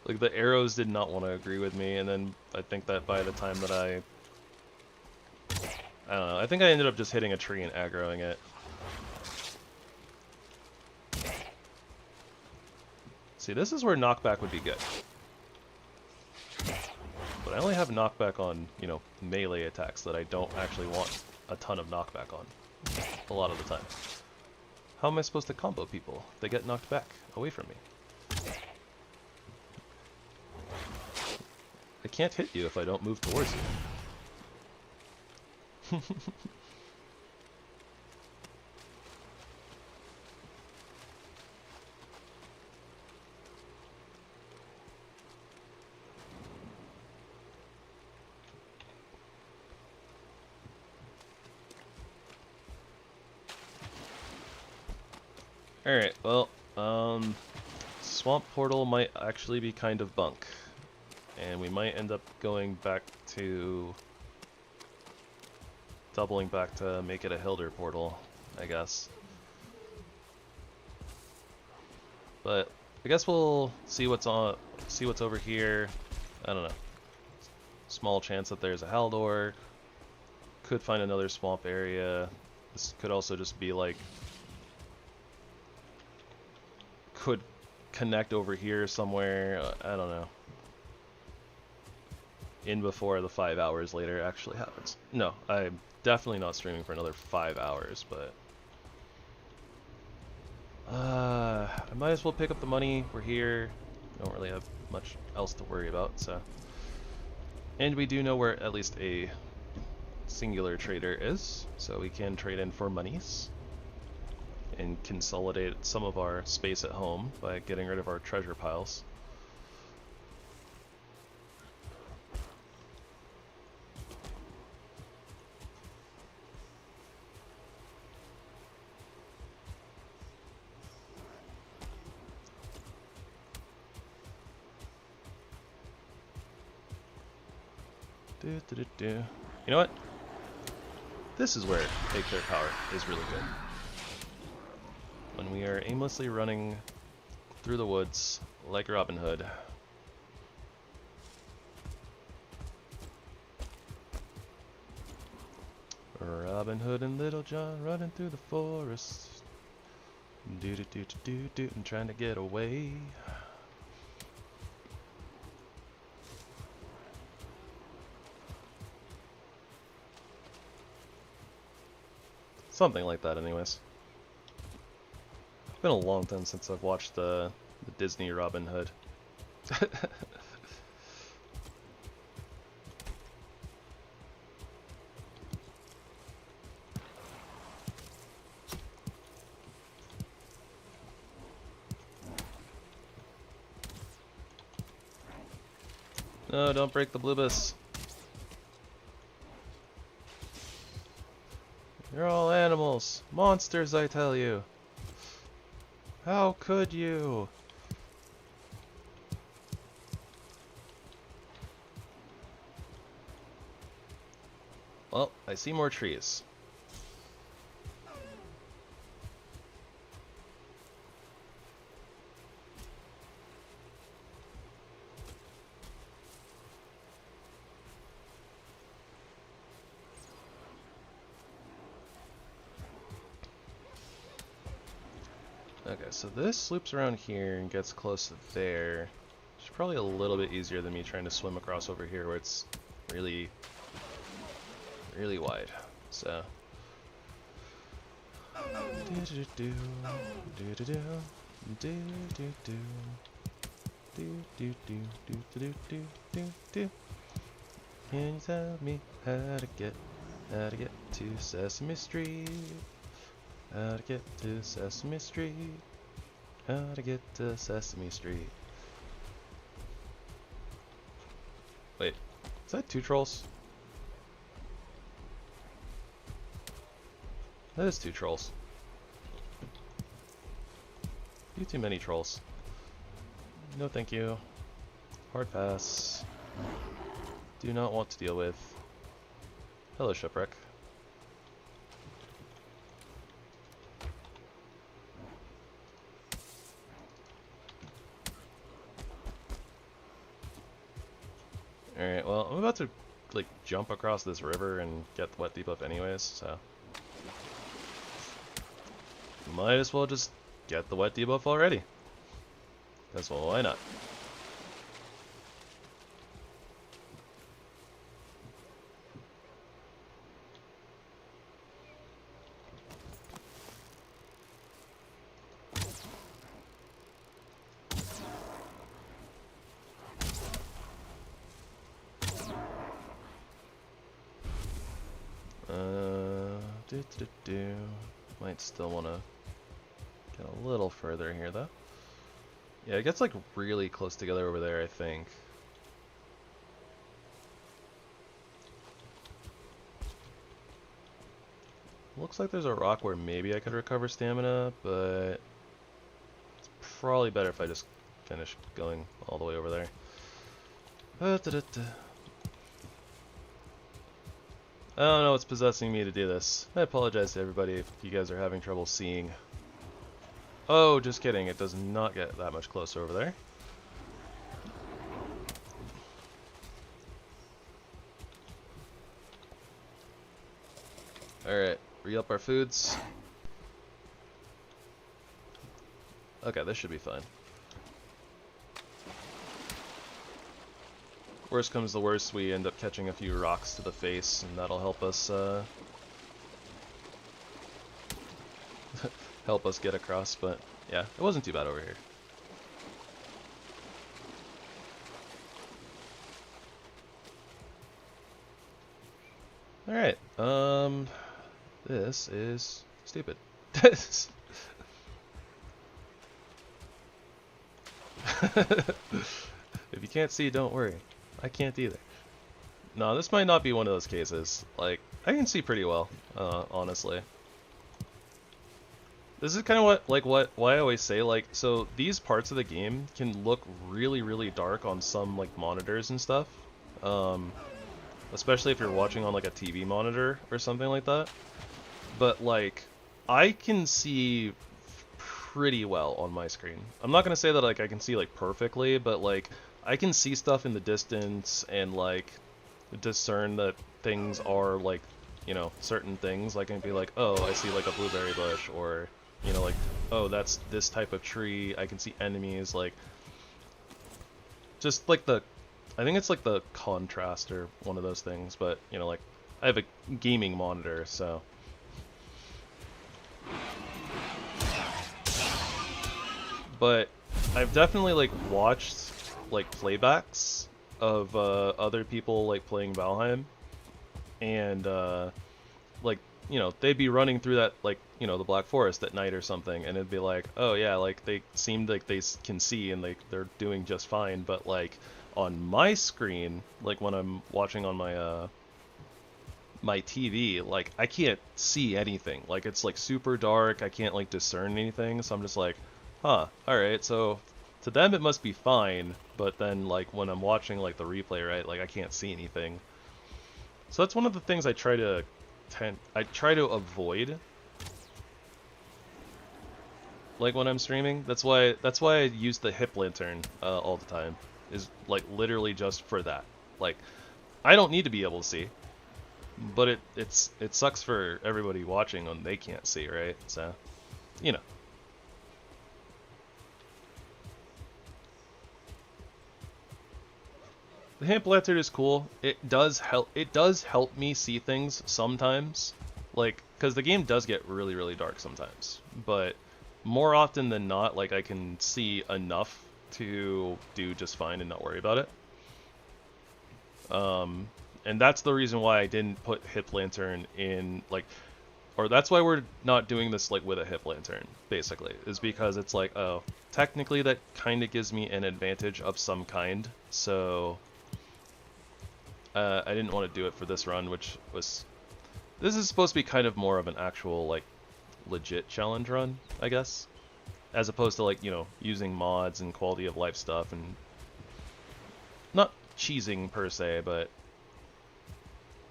Like, the arrows did not want to agree with me, and then I think that by the time that I don't know, I think I ended up just hitting a tree and aggroing it. See, this is where knockback would be good. But I only have knockback on, you know, melee attacks that I don't actually want a ton of knockback on. A lot of the time. How am I supposed to combo people? They get knocked back, away from me. I can't hit you if I don't move towards you. Alright, well, Swamp Portal might actually be kind of bunk. And we might end up going back to... doubling back to make it a Hilder portal, I guess. But I guess we'll see what's over here. I don't know. Small chance that there's a Haldor. Could find another swamp area. This could also just be like... could connect over here somewhere. I don't know. In before the 5 hours later actually happens. No, I'm definitely not streaming for another 5 hours, but... I might as well pick up the money. We're here. Don't really have much else to worry about, so... And we do know where at least a singular trader is, so we can trade in for monies. And consolidate some of our space at home by getting rid of our treasure piles. You know what? This is where Take Their Power is really good. When we are aimlessly running through the woods like Robin Hood. Robin Hood and Little John running through the forest. Do and trying to get away. Something like that, anyways. It's been a long time since I've watched the Disney Robin Hood. No, don't break the Bluebus. You're all animals. Monsters, I tell you. How could you? Well, I see more trees. Okay, so this loops around here and gets close to there. It's probably a little bit easier than me trying to swim across over here where it's really, really wide. So. Can you tell me how to get to Sesame Street? How to get to Sesame Street? How to get to Sesame Street? Wait, is that 2 trolls? That is 2 trolls. Too many trolls. No thank you. Hard pass. Do not want to deal with. Hello, shipwreck. Alright, well, I'm about to, like, jump across this river and get the wet debuff anyways, so. Might as well just get the wet debuff already. Because, well, why not? Might still want to get a little further here, though. Yeah, it gets, like, really close together over there, I think. Looks like there's a rock where maybe I could recover stamina, but it's probably better if I just finish going all the way over there. I don't know what's possessing me to do this. I apologize to everybody if you guys are having trouble seeing. Oh, just kidding. It does not get that much closer over there. Alright, re-up our foods. Okay, this should be fine. Worst comes to worst, we end up catching a few rocks to the face, and that'll help us, help us get across, but yeah, it wasn't too bad over here. Alright, this is stupid. If you can't see, don't worry. I can't either. No, this might not be one of those cases. Like, I can see pretty well, honestly. This is kind of why I always say, like, so these parts of the game can look really, really dark on some, like, monitors and stuff. Especially if you're watching on, like, a TV monitor or something like that. But, like, I can see pretty well on my screen. I'm not gonna say that, like, I can see, like, perfectly, but, like, I can see stuff in the distance and, like, discern that things are, like, you know, certain things. Like, I can be like, oh, I see, like, a blueberry bush, or, you know, like, oh, that's this type of tree. I can see enemies, like, just, like, I think it's, like, the contrast or one of those things, but, you know, like, I have a gaming monitor, so. But I've definitely, like, watched, like, playbacks of other people, like, playing Valheim, and like, you know, they'd be running through that, like, you know, the Black Forest at night or something, and it'd be like, oh yeah, like, they seem like they can see and like they're doing just fine, but like on my screen, like when I'm watching on my my TV, like, I can't see anything. Like, it's like super dark, I can't like discern anything, so I'm just like, huh, alright, so to them it must be fine, but then like when I'm watching like the replay, right, like I can't see anything. So that's one of the things I try to avoid, like when I'm streaming. That's why I use the hip lantern all the time. Is like literally just for that. Like I don't need to be able to see, but it sucks for everybody watching when they can't see, right? So, you know. The hip lantern is cool. It does help me see things sometimes. Like, because the game does get really, really dark sometimes. But more often than not, like, I can see enough to do just fine and not worry about it. And that's the reason why I didn't put hip lantern in, like, or that's why we're not doing this, like, with a hip lantern, basically. Is because it's like, oh, technically that kind of gives me an advantage of some kind. So I didn't want to do it for this run, which was... This is supposed to be kind of more of an actual, like, legit challenge run, I guess. As opposed to, like, you know, using mods and quality of life stuff and... Not cheesing, per se, but...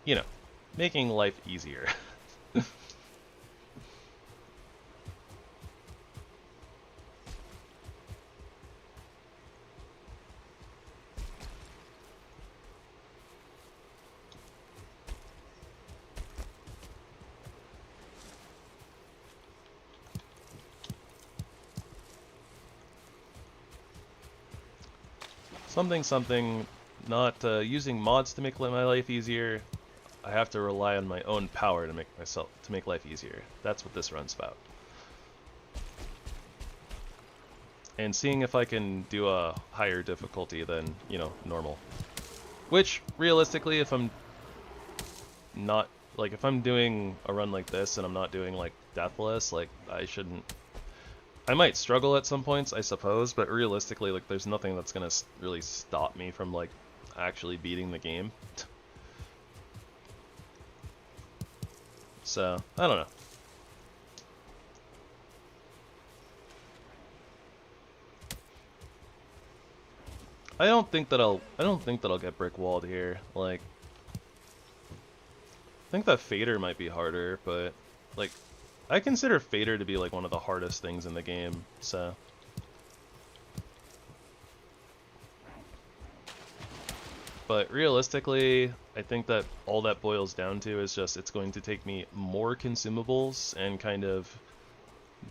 You know, making life easier. Something, not using mods to make my life easier. I have to rely on my own power to make life easier. That's what this run's about. And seeing if I can do a higher difficulty than, you know, normal. Which, realistically, if I'm not, like, if I'm doing a run like this and I'm not doing, like, Deathless, like, I shouldn't... I might struggle at some points, I suppose, but realistically, like, there's nothing that's gonna really stop me from, like, actually beating the game. So, I don't know. I don't think that I'll get brick walled here. Like, I think that Fader might be harder, but, like, I consider Fader to be, like, one of the hardest things in the game, so... But realistically, I think that all that boils down to is just it's going to take me more consumables and kind of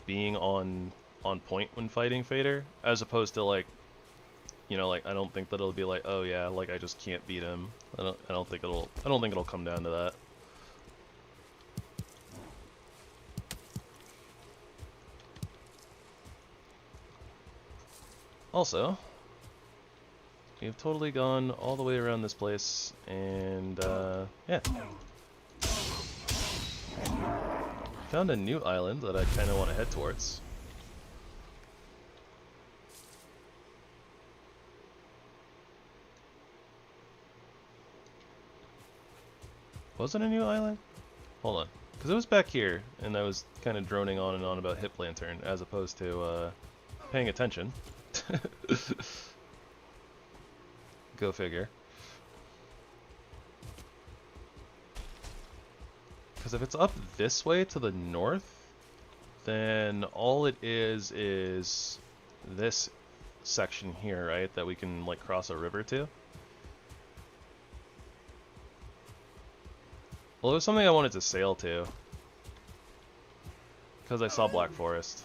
being on point when fighting Fader, as opposed to, like, you know, like, I don't think that it'll be like, oh yeah, like, I just can't beat him. I don't think it'll come down to that. Also, we've totally gone all the way around this place, and, yeah. Found a new island that I kind of want to head towards. Was it a new island? Hold on. Because it was back here, and I was kind of droning on and on about Hip Lantern, as opposed to, paying attention. Go figure. Because if it's up this way to the north, then all it is this section here, right? That we can, like, cross a river to. Well, it was something I wanted to sail to. Because I saw Black Forest.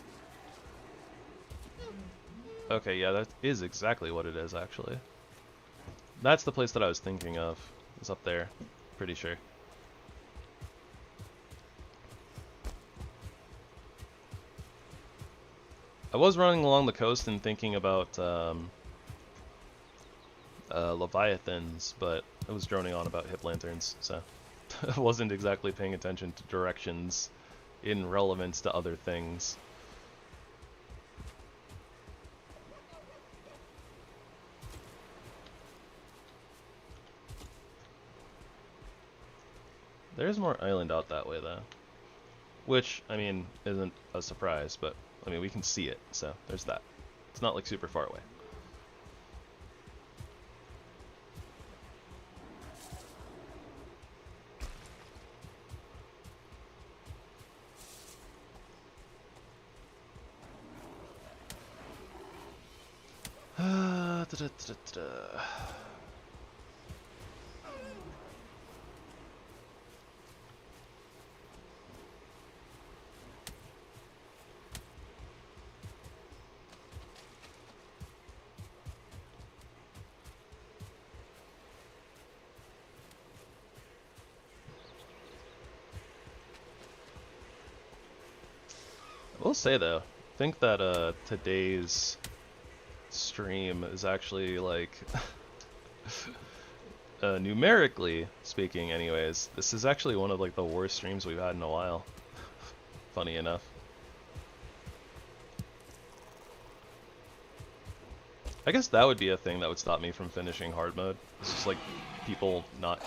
Okay, yeah, that is exactly what it is, actually. That's the place that I was thinking of. It's up there. Pretty sure. I was running along the coast and thinking about Leviathans, but I was droning on about Hip Lanterns, so I wasn't exactly paying attention to directions in relevance to other things. There's more island out that way, though. Which, I mean, isn't a surprise, but, I mean, we can see it, so there's that. It's not, like, super far away. I will say though, I think that today's stream is actually like numerically speaking anyways, this is actually one of like the worst streams we've had in a while. Funny enough. I guess that would be a thing that would stop me from finishing hard mode. It's just like people not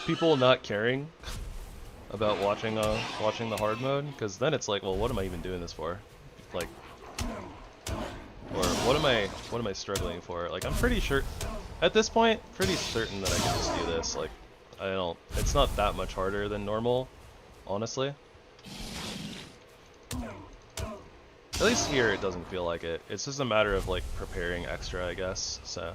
people not caring about watching the hard mode, because then it's like, well, what am I even doing this for? Like, or what am I struggling for? Like, I'm pretty sure at this point, pretty certain that I can just do this. Like, it's not that much harder than normal, honestly. At least here it doesn't feel like it. It's just a matter of like preparing extra, I guess. So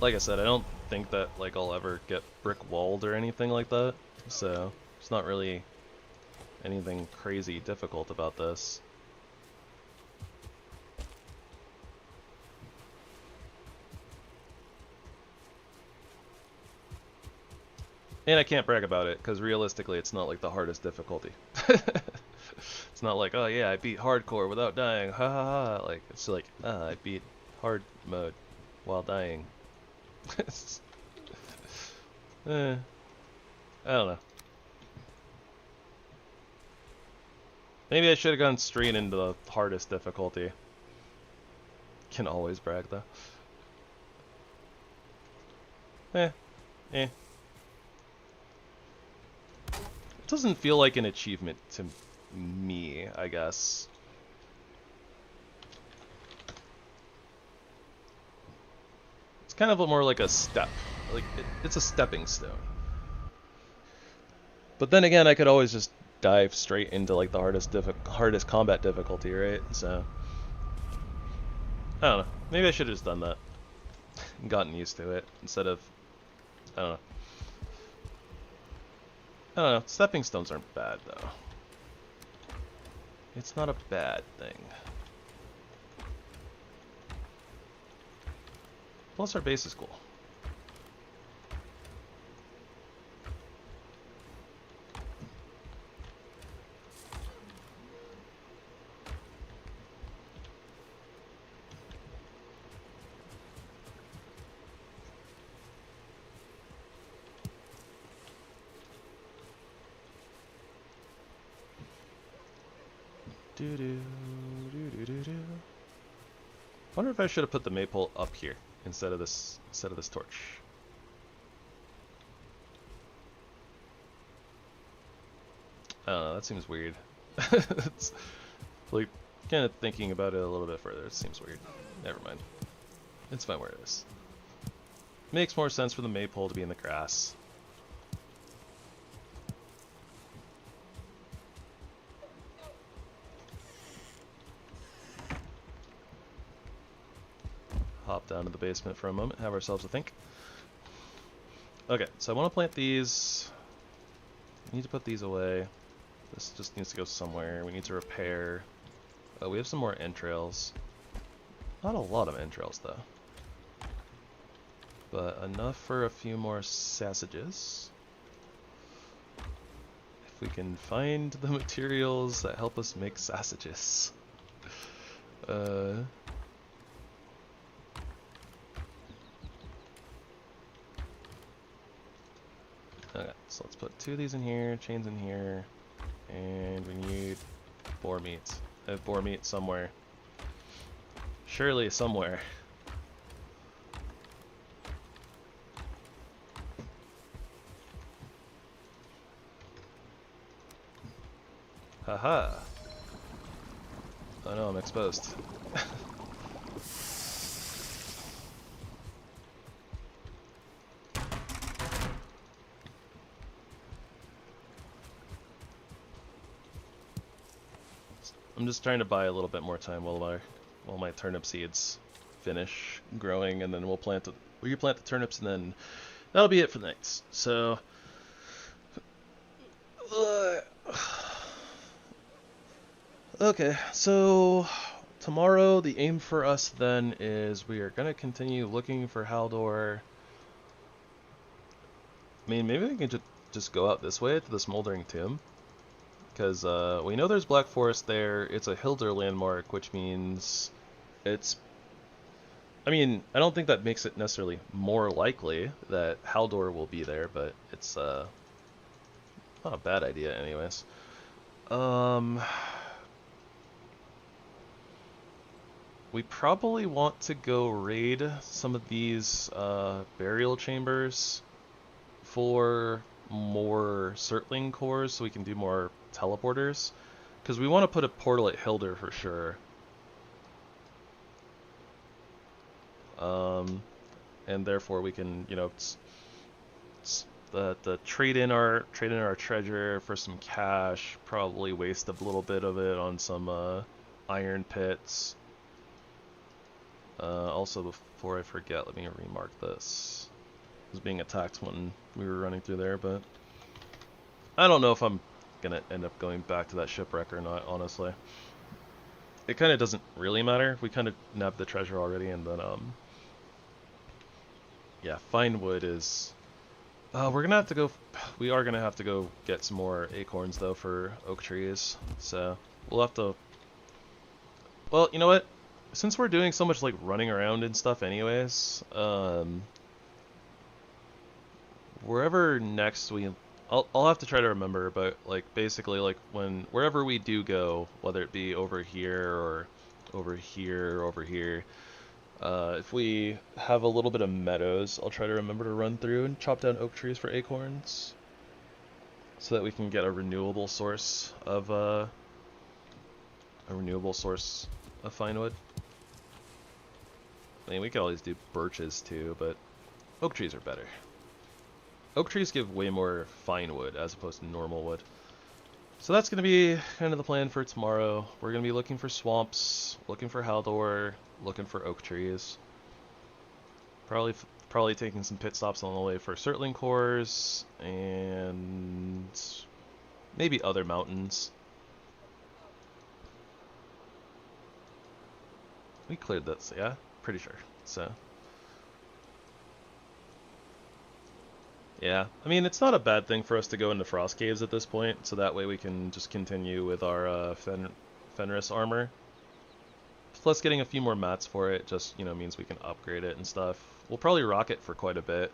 like I said, I don't think that like I'll ever get brick walled or anything like that. So it's not really anything crazy difficult about this. And I can't brag about it, because realistically it's not like the hardest difficulty. It's not like, oh yeah, I beat hardcore without dying, ha ha ha. Like, it's like, I beat hard mode while dying. I don't know. Maybe I should have gone straight into the hardest difficulty. Can always brag though. It doesn't feel like an achievement to me, I guess. It's kind of more like a step. Like, it's a stepping stone. But then again, I could always just dive straight into like the hardest combat difficulty, right? So I don't know. Maybe I should have just done that and gotten used to it instead of, I don't know. I don't know. Stepping stones aren't bad though. It's not a bad thing. Plus our base is cool. Wonder if I should have put the maypole up here instead of this torch. I don't know, that seems weird. It's like kind of thinking about it a little bit further, it seems weird. Never mind. It's fine where it is. Makes more sense for the maypole to be in the grass. Hop down to the basement for a moment, have ourselves a think. Okay, so I want to plant these. I need to put these away. This just needs to go somewhere. We need to repair. Oh, we have some more entrails. Not a lot of entrails though. But enough for a few more sausages. If we can find the materials that help us make sausages. Okay, so let's put 2 of these in here, chains in here, and we need boar meat. I have boar meat somewhere. Surely somewhere. Haha. Oh no, I'm exposed. I'm just trying to buy a little bit more time while my turnip seeds finish growing, and then we'll replant the turnips, and then that'll be it for the night. So okay, so tomorrow the aim for us then is we are gonna continue looking for Haldor. I mean, maybe we can just go out this way to the Smoldering Tomb, because we know there's Black Forest there. It's a Hilder landmark, which means it's... I mean, I don't think that makes it necessarily more likely that Haldor will be there, but it's not a bad idea anyways. We probably want to go raid some of these burial chambers for more Surtling cores so we can do more teleporters, because we want to put a portal at Hilder for sure. And therefore we can, you know, the trade in our treasure for some cash, probably waste a little bit of it on some iron pits. Also, before I forget, let me remark this. I was being attacked when we were running through there, but I don't know if I'm gonna end up going back to that shipwreck or not, honestly. It kind of doesn't really matter. We kind of nabbed the treasure already, and then yeah, fine wood is... we're gonna have to go... We are gonna have to go get some more acorns, though, for oak trees. So, we'll have to... Well, you know what? Since we're doing so much, like, running around and stuff anyways, wherever next we... I'll have to try to remember, but, like, basically, like, wherever we do go, whether it be over here, or over here, or over here... if we have a little bit of meadows, I'll try to remember to run through and chop down oak trees for acorns, so that we can get a renewable source of fine wood. I mean, we could always do birches too, but oak trees are better. Oak trees give way more fine wood as opposed to normal wood. So that's going to be kind of the plan for tomorrow. We're going to be looking for swamps, looking for Haldor, looking for oak trees. Probably taking some pit stops on the way for Surtling cores, and maybe other mountains. We cleared this, yeah? Pretty sure. So yeah, I mean, it's not a bad thing for us to go into Frost Caves at this point, so that way we can just continue with our Fenris armor. Plus, getting a few more mats for it just, you know, means we can upgrade it and stuff. We'll probably rock it for quite a bit.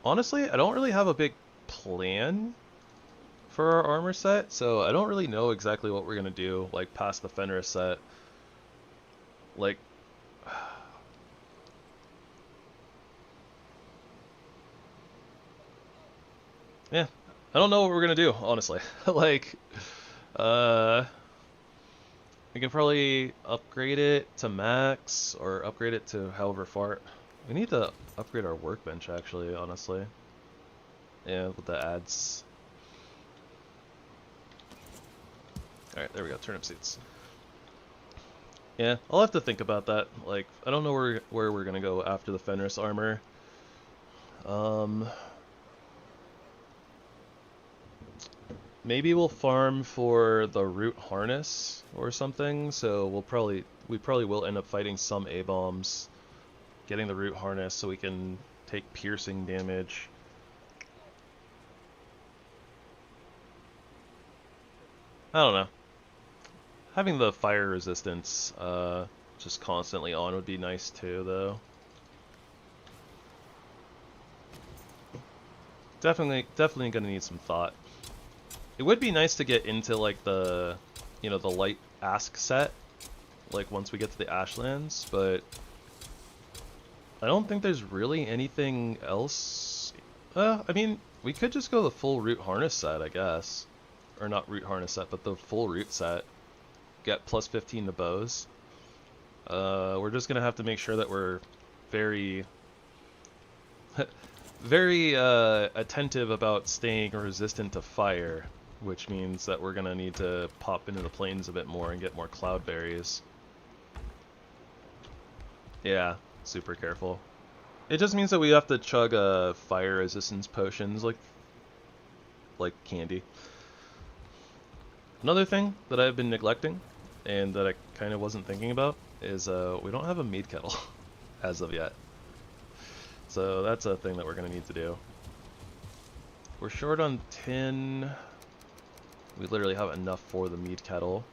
Honestly, I don't really have a big plan for our armor set, so I don't really know exactly what we're gonna do, like, past the Fenris set. Like... yeah, I don't know what we're gonna do, honestly. Like, we can probably upgrade it to max, or upgrade it to however far. We need to upgrade our workbench, actually, honestly. Yeah, with the ads. Alright, there we go, turnip seeds. Yeah, I'll have to think about that. Like, I don't know where we're gonna go after the Fenris armor. Maybe we'll farm for the root harness or something, so we probably will end up fighting some A-bombs, getting the root harness so we can take piercing damage. I don't know. Having the fire resistance just constantly on would be nice too, though. Definitely gonna need some thought. It would be nice to get into, like, the, you know, the light ask set, like, once we get to the Ashlands, but I don't think there's really anything else. I mean, we could just go the full root harness set, I guess. Or not root harness set, but the full root set. Get plus 15 to bows. We're just gonna have to make sure that we're very... very attentive about staying resistant to fire, which means that we're gonna need to pop into the plains a bit more and get more cloudberries. Yeah, super careful. It just means that we have to chug fire resistance potions like candy. Another thing that I've been neglecting and that I kind of wasn't thinking about is we don't have a mead kettle as of yet. So that's a thing that we're going to need to do. We're short on tin. We literally have enough for the mead kettle.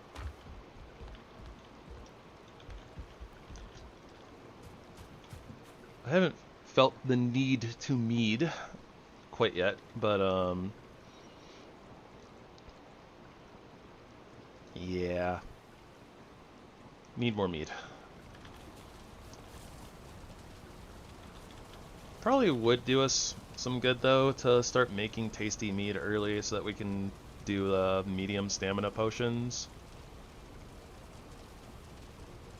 I haven't felt the need to mead quite yet, but yeah. Need more mead. Probably would do us some good though to start making tasty mead early so that we can do medium stamina potions.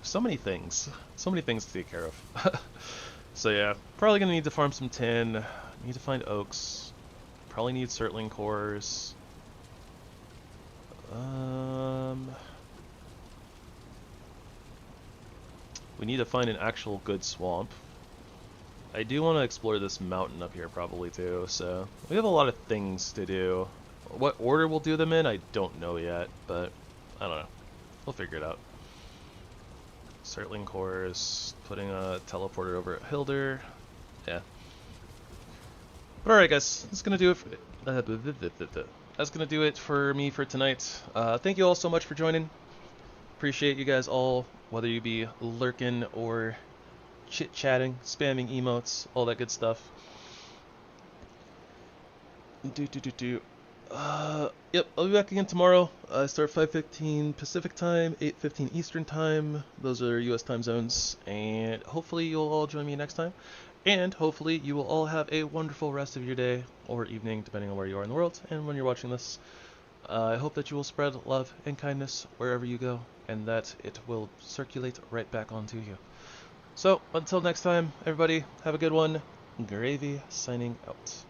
So many things to take care of. So yeah, probably gonna need to farm some tin, need to find oaks, probably need surtling cores. We need to find an actual good swamp. I do want to explore this mountain up here probably too, so we have a lot of things to do. What order we'll do them in, I don't know yet, but I don't know. We'll figure it out. Surtling cores, putting a teleporter over at Hilder. Yeah. But alright guys, that's gonna do it for, that's gonna do it for me for tonight. Thank you all so much for joining. Appreciate you guys all, whether you be lurking or chit-chatting, spamming emotes, all that good stuff. Yep, I'll be back again tomorrow. I start 5:15 Pacific time, 8:15 Eastern time. Those are US time zones. And hopefully you'll all join me next time. And hopefully you will all have a wonderful rest of your day or evening, depending on where you are in the world and when you're watching this. I hope that you will spread love and kindness wherever you go, and that it will circulate right back onto you. So, until next time, everybody, have a good one. Gravy signing out.